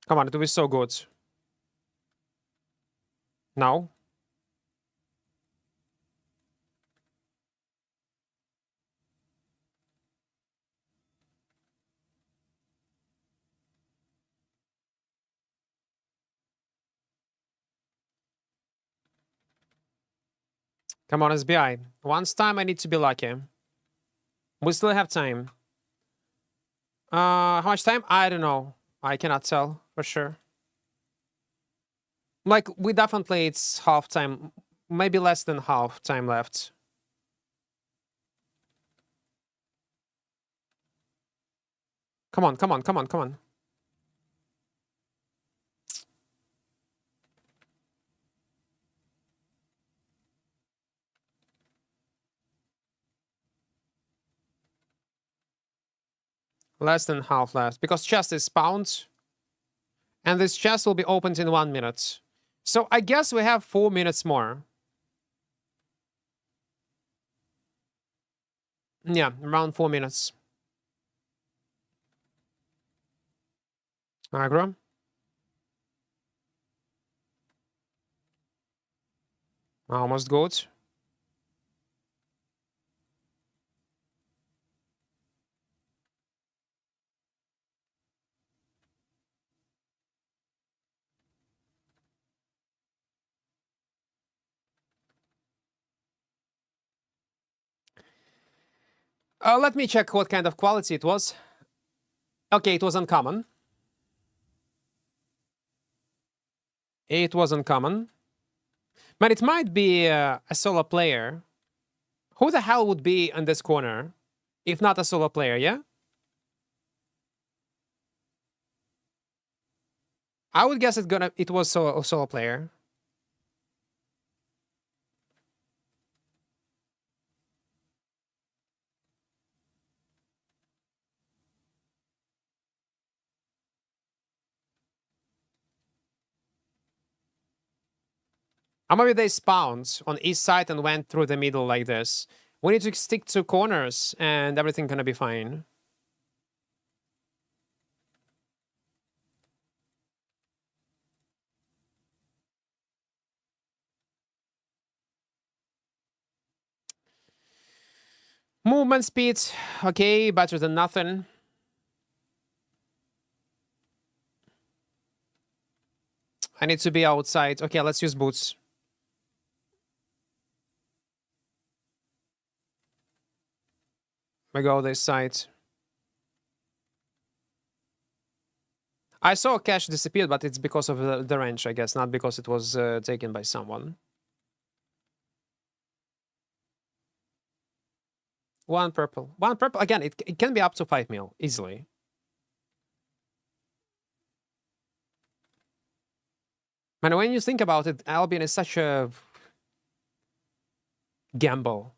Come on, it will be so good. Now. Come on, SBI. Once time I need to be lucky. We still have time. How much time? I don't know. I cannot tell for sure. Like, we definitely, it's half time. Maybe less than half time left. Come on, come on, come on, come on. Less than half left. Because chest is spawned. And this chest will be opened in 1 minute. So I guess we have 4 minutes more. Yeah, around 4 minutes. Aggro. Almost good. Let me check what kind of quality it was. Okay, it was uncommon. It was uncommon. But it might be a solo player. Who the hell would be in this corner if not a solo player, yeah? I would guess it was a solo player. Or maybe they spawned on east side and went through the middle like this. We need to stick to corners and everything gonna be fine. Movement speed, okay, better than nothing. I need to be outside. Okay, let's use boots. We go this side. I saw cash disappeared, but it's because of the range, I guess, not because it was taken by someone. One purple. One purple. Again, it can be up to 5 mil, easily. And when you think about it, Albion is such a gamble.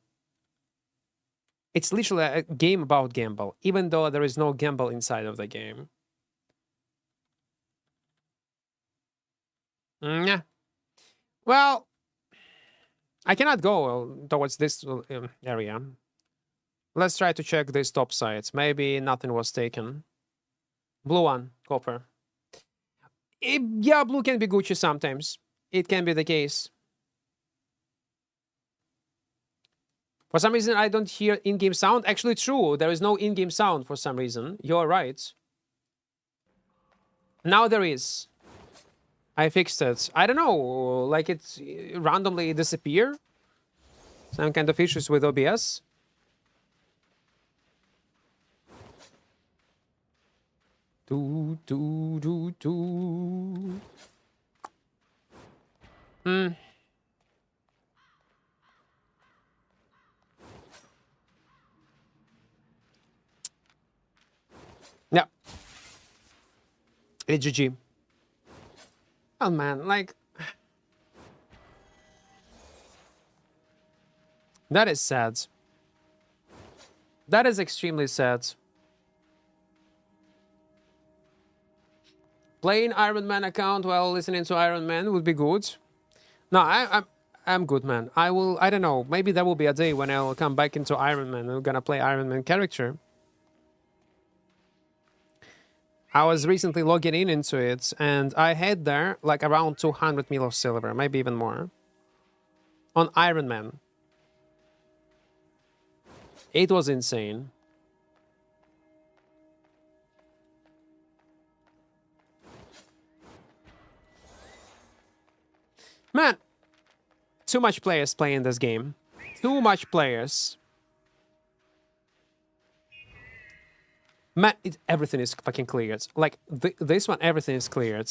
It's literally a game about gamble, even though there is no gamble inside of the game. Yeah. Well, I cannot go towards this area. Let's try to check these top sides. Maybe nothing was taken. Blue one, copper. Yeah, blue can be Gucci sometimes. It can be the case. For some reason, I don't hear in-game sound. Actually, true. There is no in-game sound for some reason. You're right. Now there is. I fixed it. I don't know. Like it randomly disappear. Some kind of issues with OBS. Do. It's GG. Oh man, like that is sad. That is extremely sad. Playing Iron Man account while listening to Iron Man would be good. No, I'm good, man. I don't know. Maybe there will be a day when I'll come back into Iron Man and I'm gonna play Iron Man character. I was recently logging in into it, and I had there like around 200 mil of silver, maybe even more, on Iron Man. It was insane. Man, too much players playing this game. Too much players. Man, everything is fucking cleared. Like, this one, everything is cleared.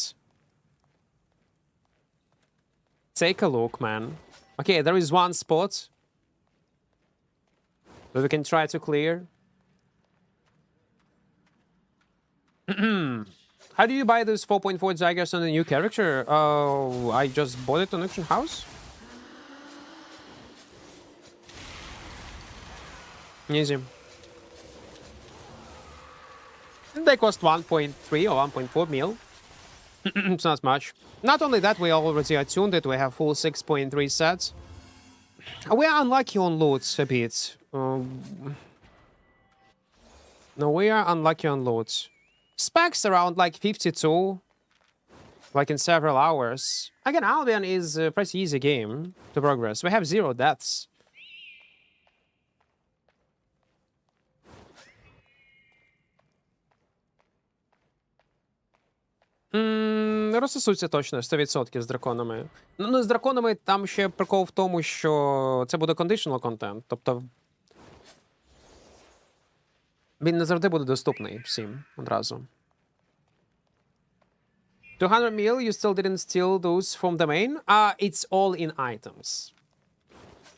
Take a look, man. Okay, there is one spot that we can try to clear. How do you buy those 4.4 Daggers on a new character? Oh, I just bought it on Auction House. Easy. They cost 1.3 or 1.4 mil. It's not much. Not only that, we already attuned it. We have full 6.3 sets. We are unlucky on loot a bit. No, we are unlucky on loot. Specs around like 52, like in several hours. Again, Albion is a pretty easy game to progress. We have 0 deaths. Розсосуться точно, 100% з драконами. Ну, з драконами там ще прикол в тому, що це буде conditional контент. Тобто він не завжди буде доступний всім одразу. 200 mil, you still didn't steal those from the main? It's all in items.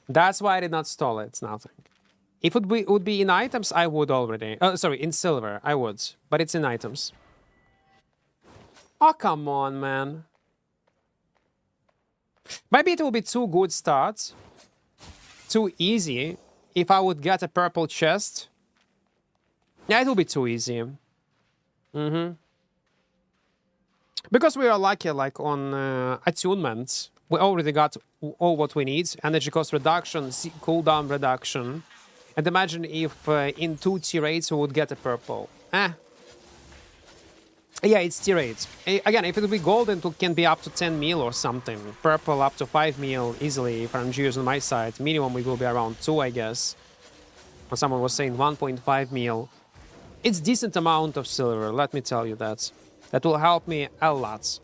That's why I did not stall it, it's nothing. If it would be in items, I would already. Sorry, in silver, I would. But it's in items. Oh, come on, man. Maybe it will be too good start. Too easy. If I would get a purple chest. Yeah, it will be too easy. Because we are lucky, like, on attunement. We already got all what we need. Energy cost reduction, cooldown reduction. And imagine if in 2 tier 8s we would get a purple. Yeah, it's tier 8. Again, if it would be golden, it can be up to 10 mil or something. Purple up to 5 mil easily if I'm on my side. Minimum it will be around 2, I guess. Or someone was saying 1.5 mil. It's decent amount of silver, let me tell you that. That will help me a lot.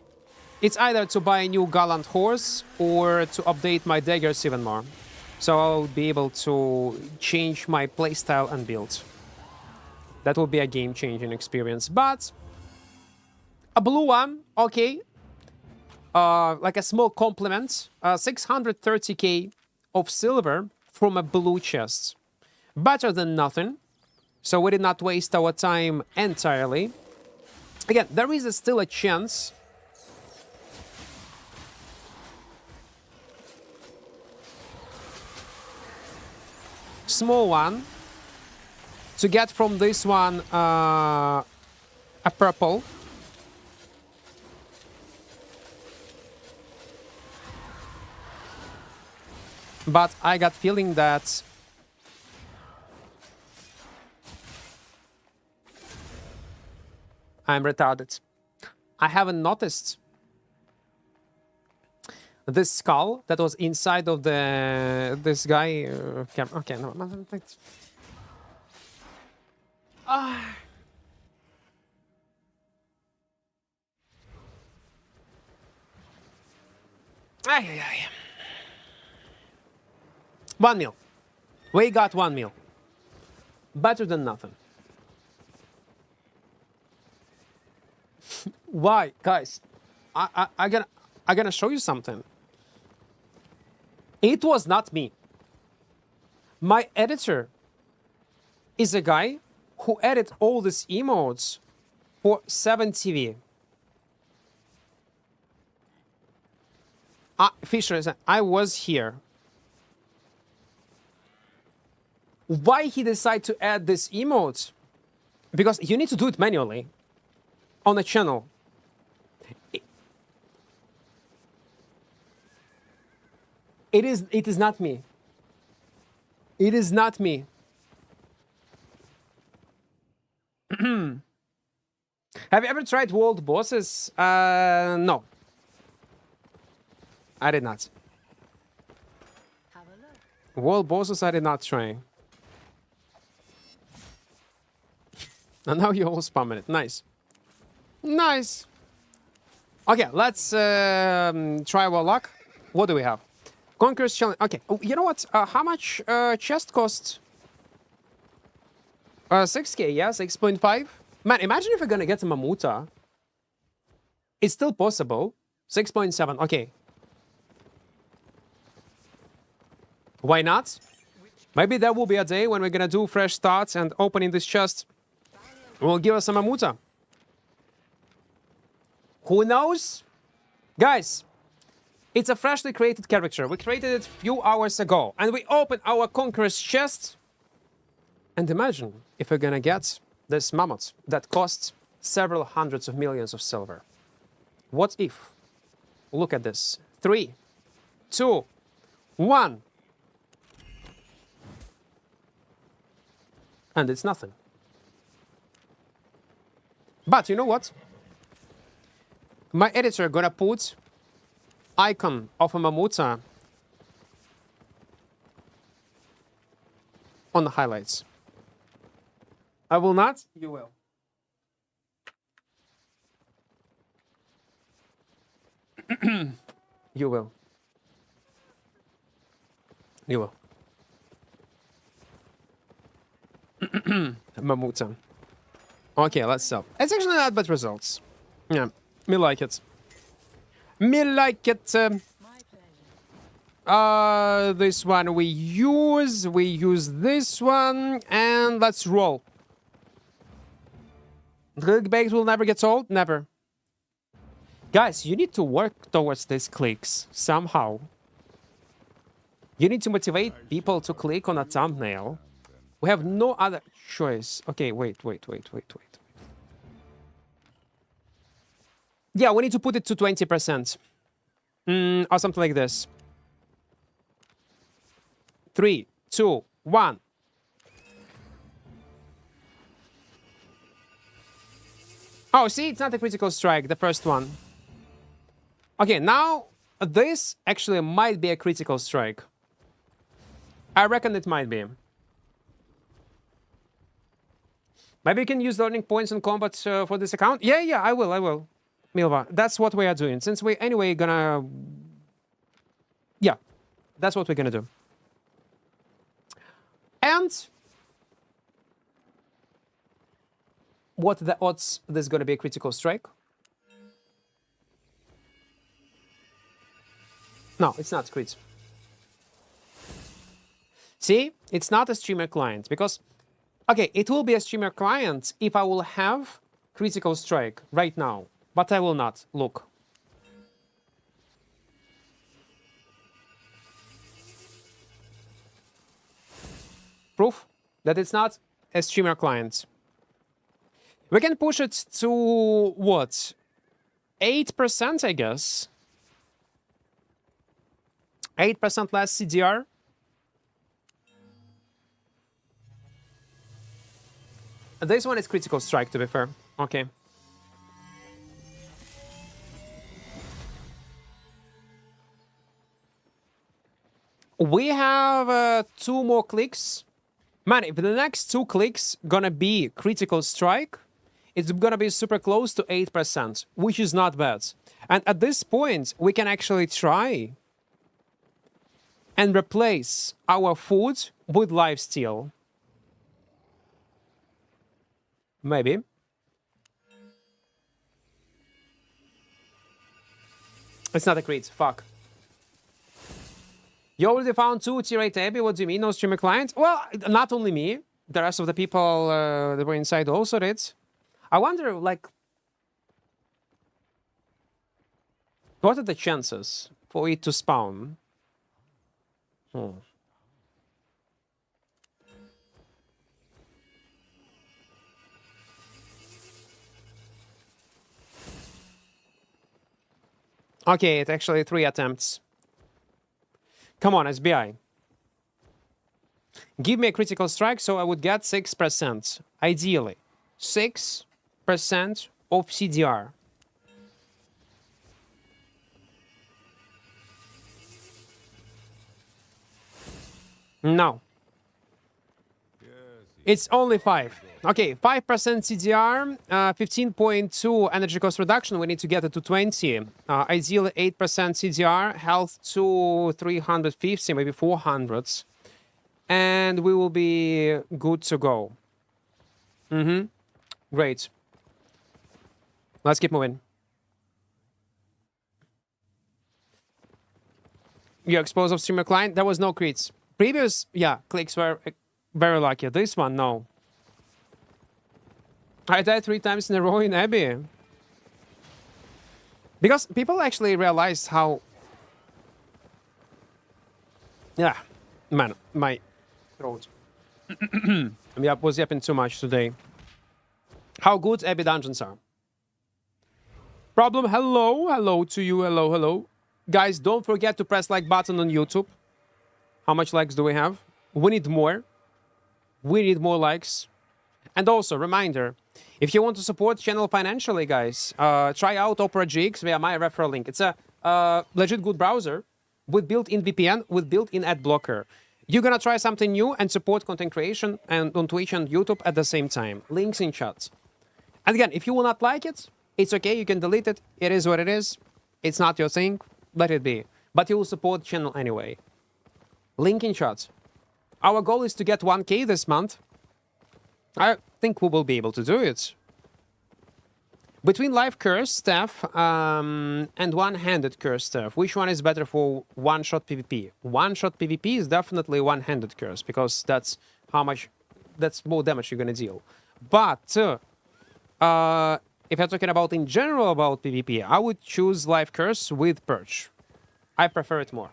It's either to buy a new Gallant horse or to update my daggers even more. So I'll be able to change my playstyle and build. That will be a game-changing experience. But a blue one, okay. Like a small compliment. 630k of silver from a blue chest. Better than nothing. So we did not waste our time entirely. Again, there is still a chance. Small one. To get from this one a purple. But I got feeling that I'm retarded. I haven't noticed this skull that was inside of this guy. Okay, no. Ay. 1 mil. We got 1 mil. Better than nothing. Why, guys? I gonna show you something. It was not me. My editor is a guy who edit all these emotes for 7TV. Fisher, I was here. Why he decided to add this emote? Because you need to do it manually on a channel. It is not me. It is not me. Have you ever tried world bosses? No. I did not. Have a look. World bosses I did not try. And now you all spamming it. Nice. Nice. Okay, let's try our luck. What do we have? Conqueror's Challenge. Okay, oh, you know what? How much chest costs? 6k, yeah, 6.5. Man, imagine if we're gonna get a Mamuta. It's still possible. 6.7, okay. Why not? Maybe there will be a day when we're gonna do fresh starts and opening this chest will give us a Mamuta. Who knows? Guys, it's a freshly created character. We created it a few hours ago. And we opened our Conqueror's chest. And imagine if we're gonna get this mammoth that costs several hundreds of millions of silver. What if? Look at this. 3, 2, 1. And it's nothing. But you know what? My editor gonna put icon of a Mamuta on the highlights. I will not. You will. You will. You will. Mamuta. Okay, let's stop. It's actually not bad results. Yeah, me like it. Me like it. My pleasure. This one we use this one, and let's roll. Clickbait will never get old, never. Guys, you need to work towards these clicks somehow. You need to motivate people to click on a thumbnail. We have no other choice. Okay, wait. Yeah, we need to put it to 20%. Or something like this. 3, 2, 1. Oh, see, it's not a critical strike, the first one. Okay, now this actually might be a critical strike. I reckon it might be. Maybe you can use learning points in combat for this account. Yeah, I will. Milva, that's what we are doing. Since we anyway gonna... Yeah, that's what we're gonna do. And... what are the odds this is gonna be a critical strike? No, it's not crit. See, it's not a streamer client because... Okay, it will be a streamer client if I will have critical strike right now. But I will not. Look. Proof that it's not a streamer client. We can push it to what? 8%, I guess. 8% less CDR. This one is critical strike, to be fair. Okay. We have 2 more clicks. Man, if the next 2 clicks gonna be critical strike, it's gonna be super close to 8%, which is not bad. And at this point, we can actually try and replace our food with lifesteal. Maybe. It's not a crit. Fuck. You already found 2 tier 8 Abby. What do you mean, no streamer clients? Well, not only me. The rest of the people that were inside also did. I wonder, like... what are the chances for it to spawn. Okay, it's actually 3 attempts. Come on, SBI. Give me a critical strike so I would get 6%. Ideally. 6% of CDR. No. It's only 5. Okay, 5% CDR, 15.2 energy cost reduction. We need to get it to 20. Ideally, 8% CDR, health to 350, maybe 400. And we will be good to go. Great. Let's keep moving. Your explosive streamer client, there was no crits. Previous, yeah, clicks were very lucky. This one, no. I died 3 times in a row in Abbey. Because people actually realized how... Yeah, man, my throat. Yeah, was yapping too much today. How good Abbey dungeons are. Problem, hello, hello to you, hello, hello. Guys, don't forget to press like button on YouTube. How much likes do we have? We need more. We need more likes. And also, reminder, if you want to support channel financially, guys, try out mmorpg via my referral link. It's a legit good browser with built-in VPN, with built-in ad blocker. You're gonna try something new and support content creation and on Twitch and YouTube at the same time. Links in chat. And again, if you will not like it, it's okay, you can delete it. It is what it is. It's not your thing. Let it be. But you will support the channel anyway. Link in chat. Our goal is to get 1K this month. I think we will be able to do it. Between live curse staff and one-handed curse staff, which one is better for one-shot PvP? One-shot PvP is definitely one-handed curse because that's more damage you're gonna deal. But if you're talking about in general about PvP, I would choose live curse with purge. I prefer it more.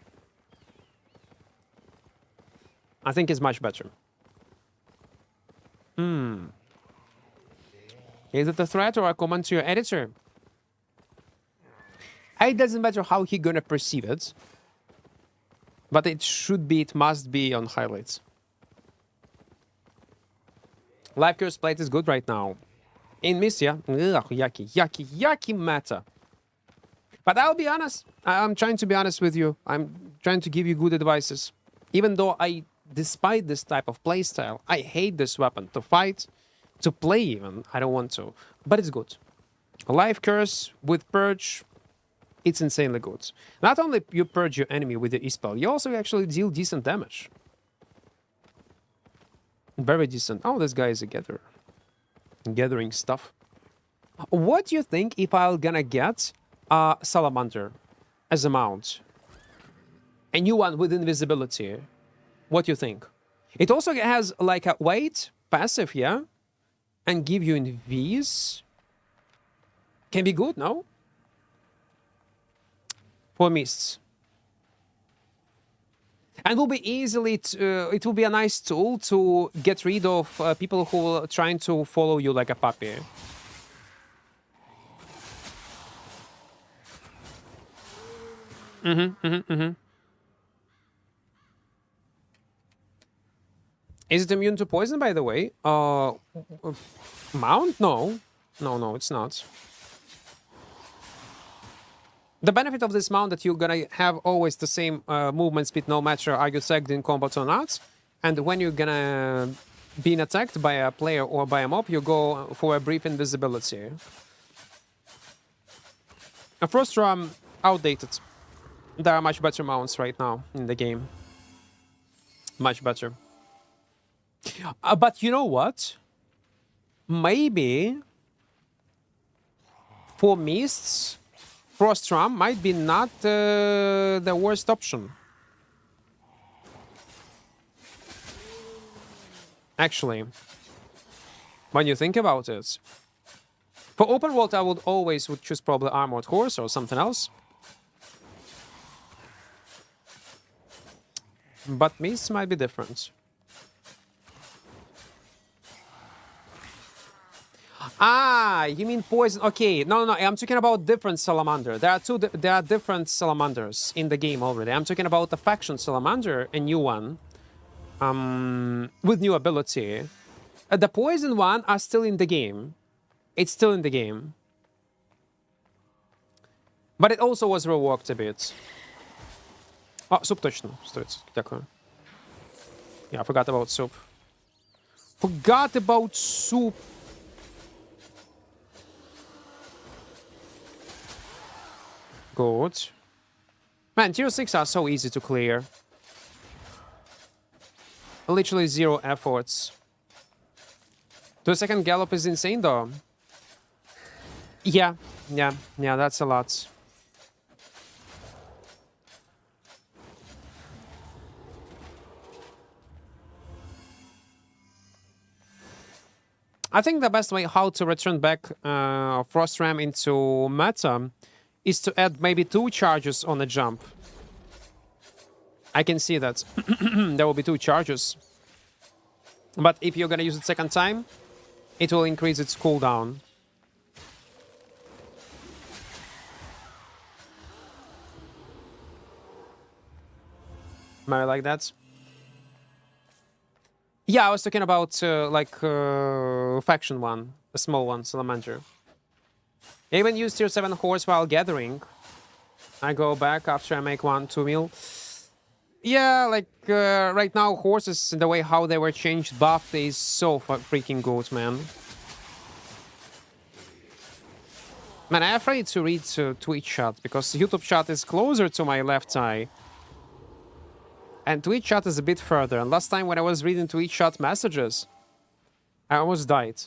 I think it's much better. Is it a threat or a comment to your editor? It doesn't matter how he gonna perceive it. But it must be on highlights. Live curse plate is good right now. In Missia, yucky matter. But I'll be honest. I'm trying to be honest with you. I'm trying to give you good advices. Even though despite this type of playstyle, I hate this weapon to fight, to play even. I don't want to, but it's good. A life curse with purge, it's insanely good. Not only you purge your enemy with the E-spell, you also actually deal decent damage. Very decent. Oh, this guy is a gatherer. Gathering stuff. What do you think if I'm gonna get a salamander as a mount? A new one with invisibility. What do you think? It also has like a weight passive, yeah? And give you invis. Can be good, no? For mists. And will be easily, it will be a nice tool to get rid of people who are trying to follow you like a puppy. Is it immune to poison, by the way? Mount? No. No, it's not. The benefit of this mount that you're gonna have always the same movement speed, no matter are you tagged in combat or not. And when you're gonna be attacked by a player or by a mob, you go for a brief invisibility. A Frost Drum, outdated. There are much better mounts right now in the game. Much better. But you know what? Maybe for mists, Frost Drum might be not the worst option. Actually, when you think about it. For open world, I would choose probably Armored Horse or something else. But Mist might be different. Ah, you mean poison? Okay, no. I'm talking about different salamander. There are different salamanders in the game already. I'm talking about the faction salamander, a new one, with new ability. The poison one are still in the game. It's still in the game, but it also was reworked a bit. Oh, soup точно стоит. Дякую. Yeah, I forgot about soup. Forgot about soup. Good. Man, tier 6 are so easy to clear. Literally 0 efforts. The second gallop is insane though. Yeah, that's a lot. I think the best way how to return back Frost Ram into meta is to add maybe 2 charges on a jump. I can see that. There will be 2 charges. But if you're gonna use it second time, it will increase its cooldown. Am I like that? Yeah, I was talking about faction one, a small one, Salamander. I even use tier 7 horse while gathering. I go back after I make 1-2 meal. Yeah, right now horses, the way how they were changed, buffed, is so freaking good, man. Man, I'm afraid to read Twitch chat because YouTube chat is closer to my left eye. And Twitch chat is a bit further. And last time when I was reading Twitch chat messages, I almost died.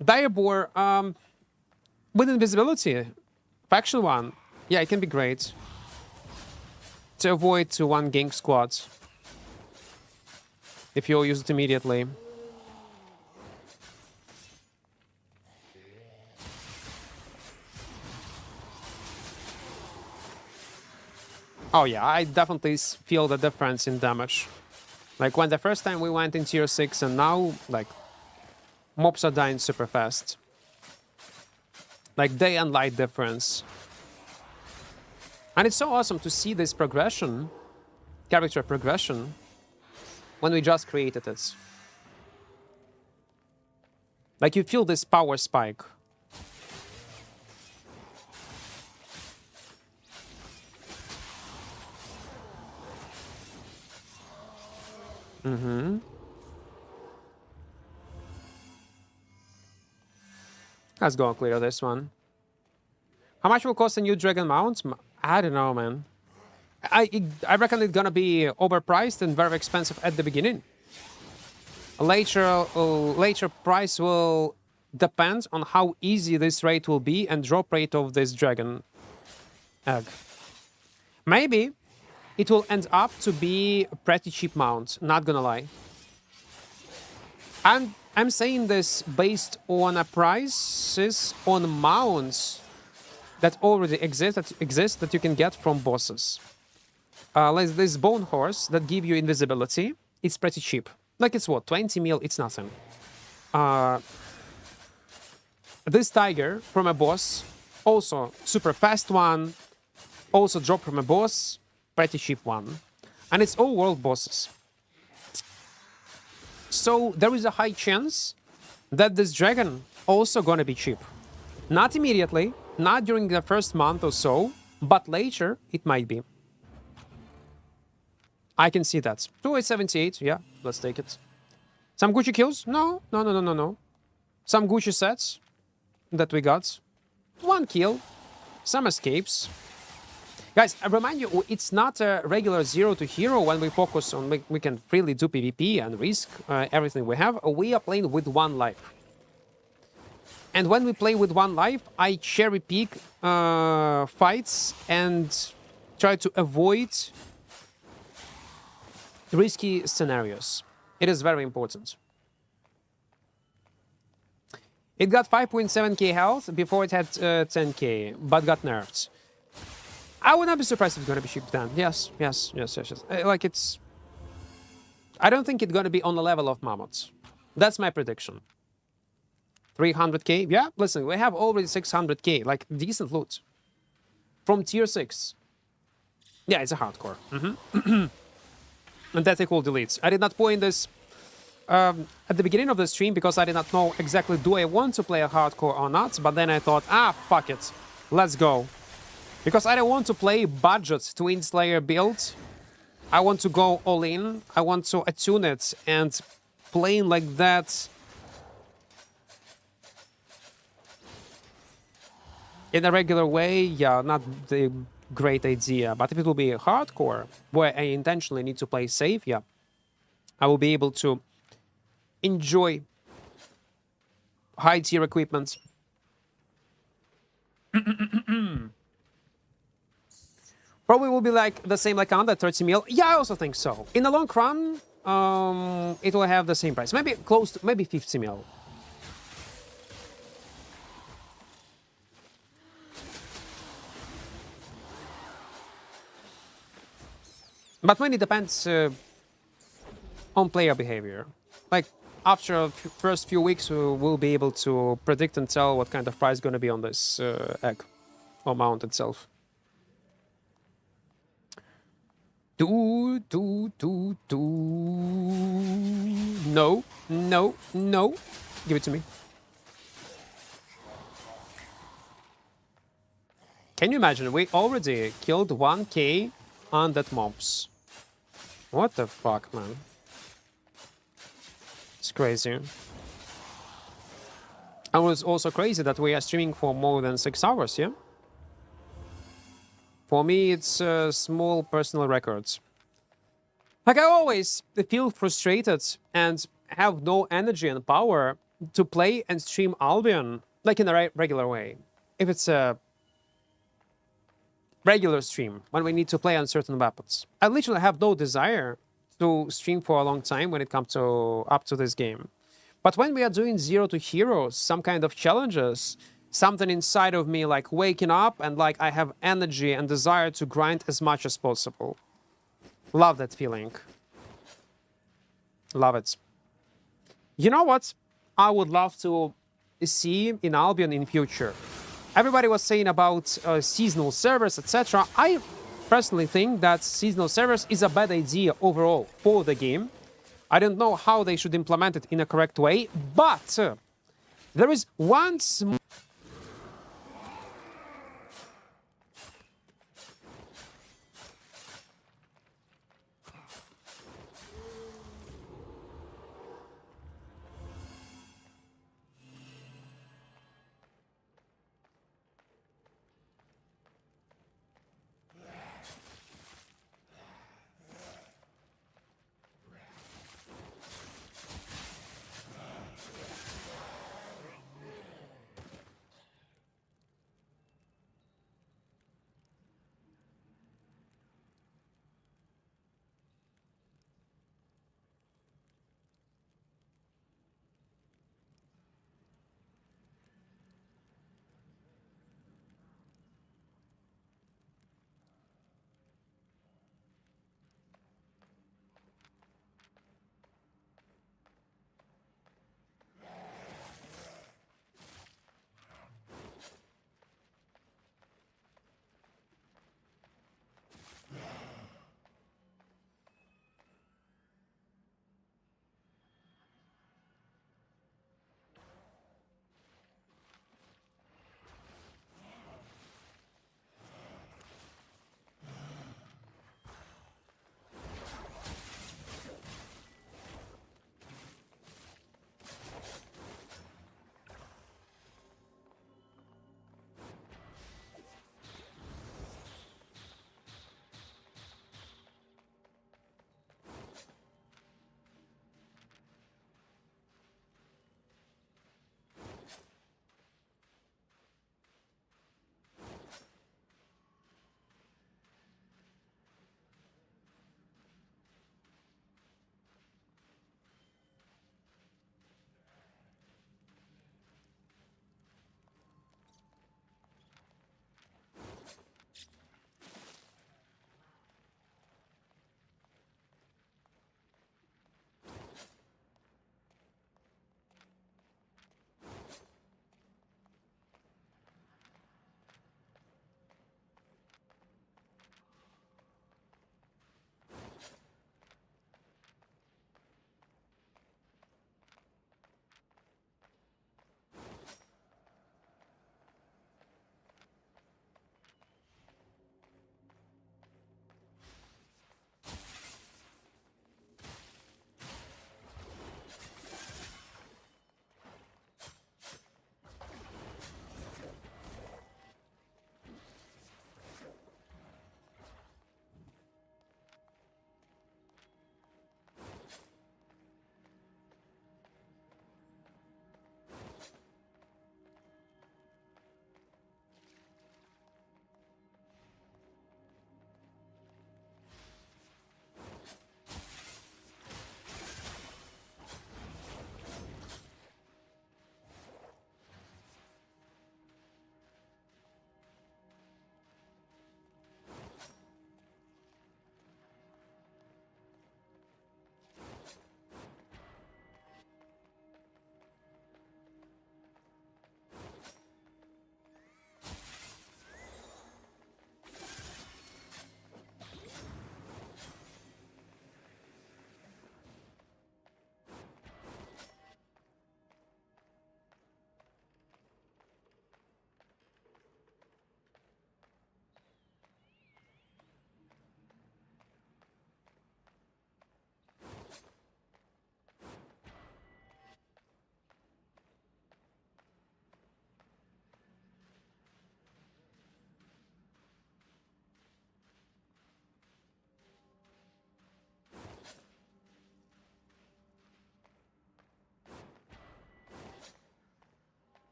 Direbore, with invisibility, faction 1, yeah, it can be great. To avoid 1 gank squad. If you'll use it immediately. Oh yeah, I definitely feel the difference in damage. Like when the first time we went in tier 6 and now, like, mobs are dying super fast. Like day and light difference. And it's so awesome to see this progression, character progression, when we just created it. Like you feel this power spike. Let's go and clear this one. How much will cost a new dragon mount? I don't know, man. I reckon it's gonna be overpriced and very expensive at the beginning. Later price will depend on how easy this raid will be and drop rate of this dragon egg. Maybe it will end up to be a pretty cheap mount, not gonna lie. And I'm saying this based on prices on mounts that already exist that you can get from bosses. Like this bone horse that give you invisibility, it's pretty cheap. Like it's what, 20 mil, it's nothing. This tiger from a boss, also super fast one, also drop from a boss, pretty cheap one. And it's all world bosses. So there is a high chance that this dragon also gonna be cheap. Not immediately, not during the first month or so, but later it might be. I can see that. 2878, yeah, let's take it. Some Gucci kills? No. Some Gucci sets that we got. 1 kill. Some escapes. Guys, I remind you, it's not a regular 0 to hero when we focus on, we can freely do PvP and risk everything we have. We are playing with 1 life. And when we play with 1 life, I cherry pick fights and try to avoid risky scenarios. It is very important. It got 5.7k health before it had 10k, but got nerfed. I would not be surprised if it's gonna be shipped then. Yes. Like it's. I don't think it's gonna be on the level of mammoths. That's my prediction. 300k. Yeah, listen, we have already 600k. Like decent loot from tier 6. Yeah, it's a hardcore. And that equal deletes. I did not point this at the beginning of the stream because I did not know exactly do I want to play a hardcore or not. But then I thought, fuck it, let's go. Because I don't want to play budget Twin Slayer build. I want to go all in. I want to attune it, and playing like that in a regular way, yeah, not the great idea. But if it will be a hardcore, where I intentionally need to play safe, yeah, I will be able to enjoy high tier equipment. Probably will be like the same like under 30 mil. Yeah, I also think so. In the long run, it will have the same price. Maybe close to, maybe 50 mil. But mainly depends on player behavior. Like after first few weeks, we will be able to predict and tell what kind of price going to be on this egg or mount itself. No. Give it to me. Can you imagine? We already killed 1k on that mobs. What the fuck, man? It's crazy. And it was also crazy that we are streaming for more than 6 hours, yeah? For me, it's small personal records. Like I always feel frustrated and have no energy and power to play and stream Albion like in a regular way. If it's a regular stream, when we need to play on certain weapons. I literally have no desire to stream for a long time when it comes to up to this game. But when we are doing 0 to heroes, some kind of challenges, something inside of me like waking up and like I have energy and desire to grind as much as possible. Love that feeling. Love it. You know what I would love to see in Albion in future? Everybody was saying about seasonal servers, etc. I personally think that seasonal servers is a bad idea overall for the game. I don't know how they should implement it in a correct way, but there is one small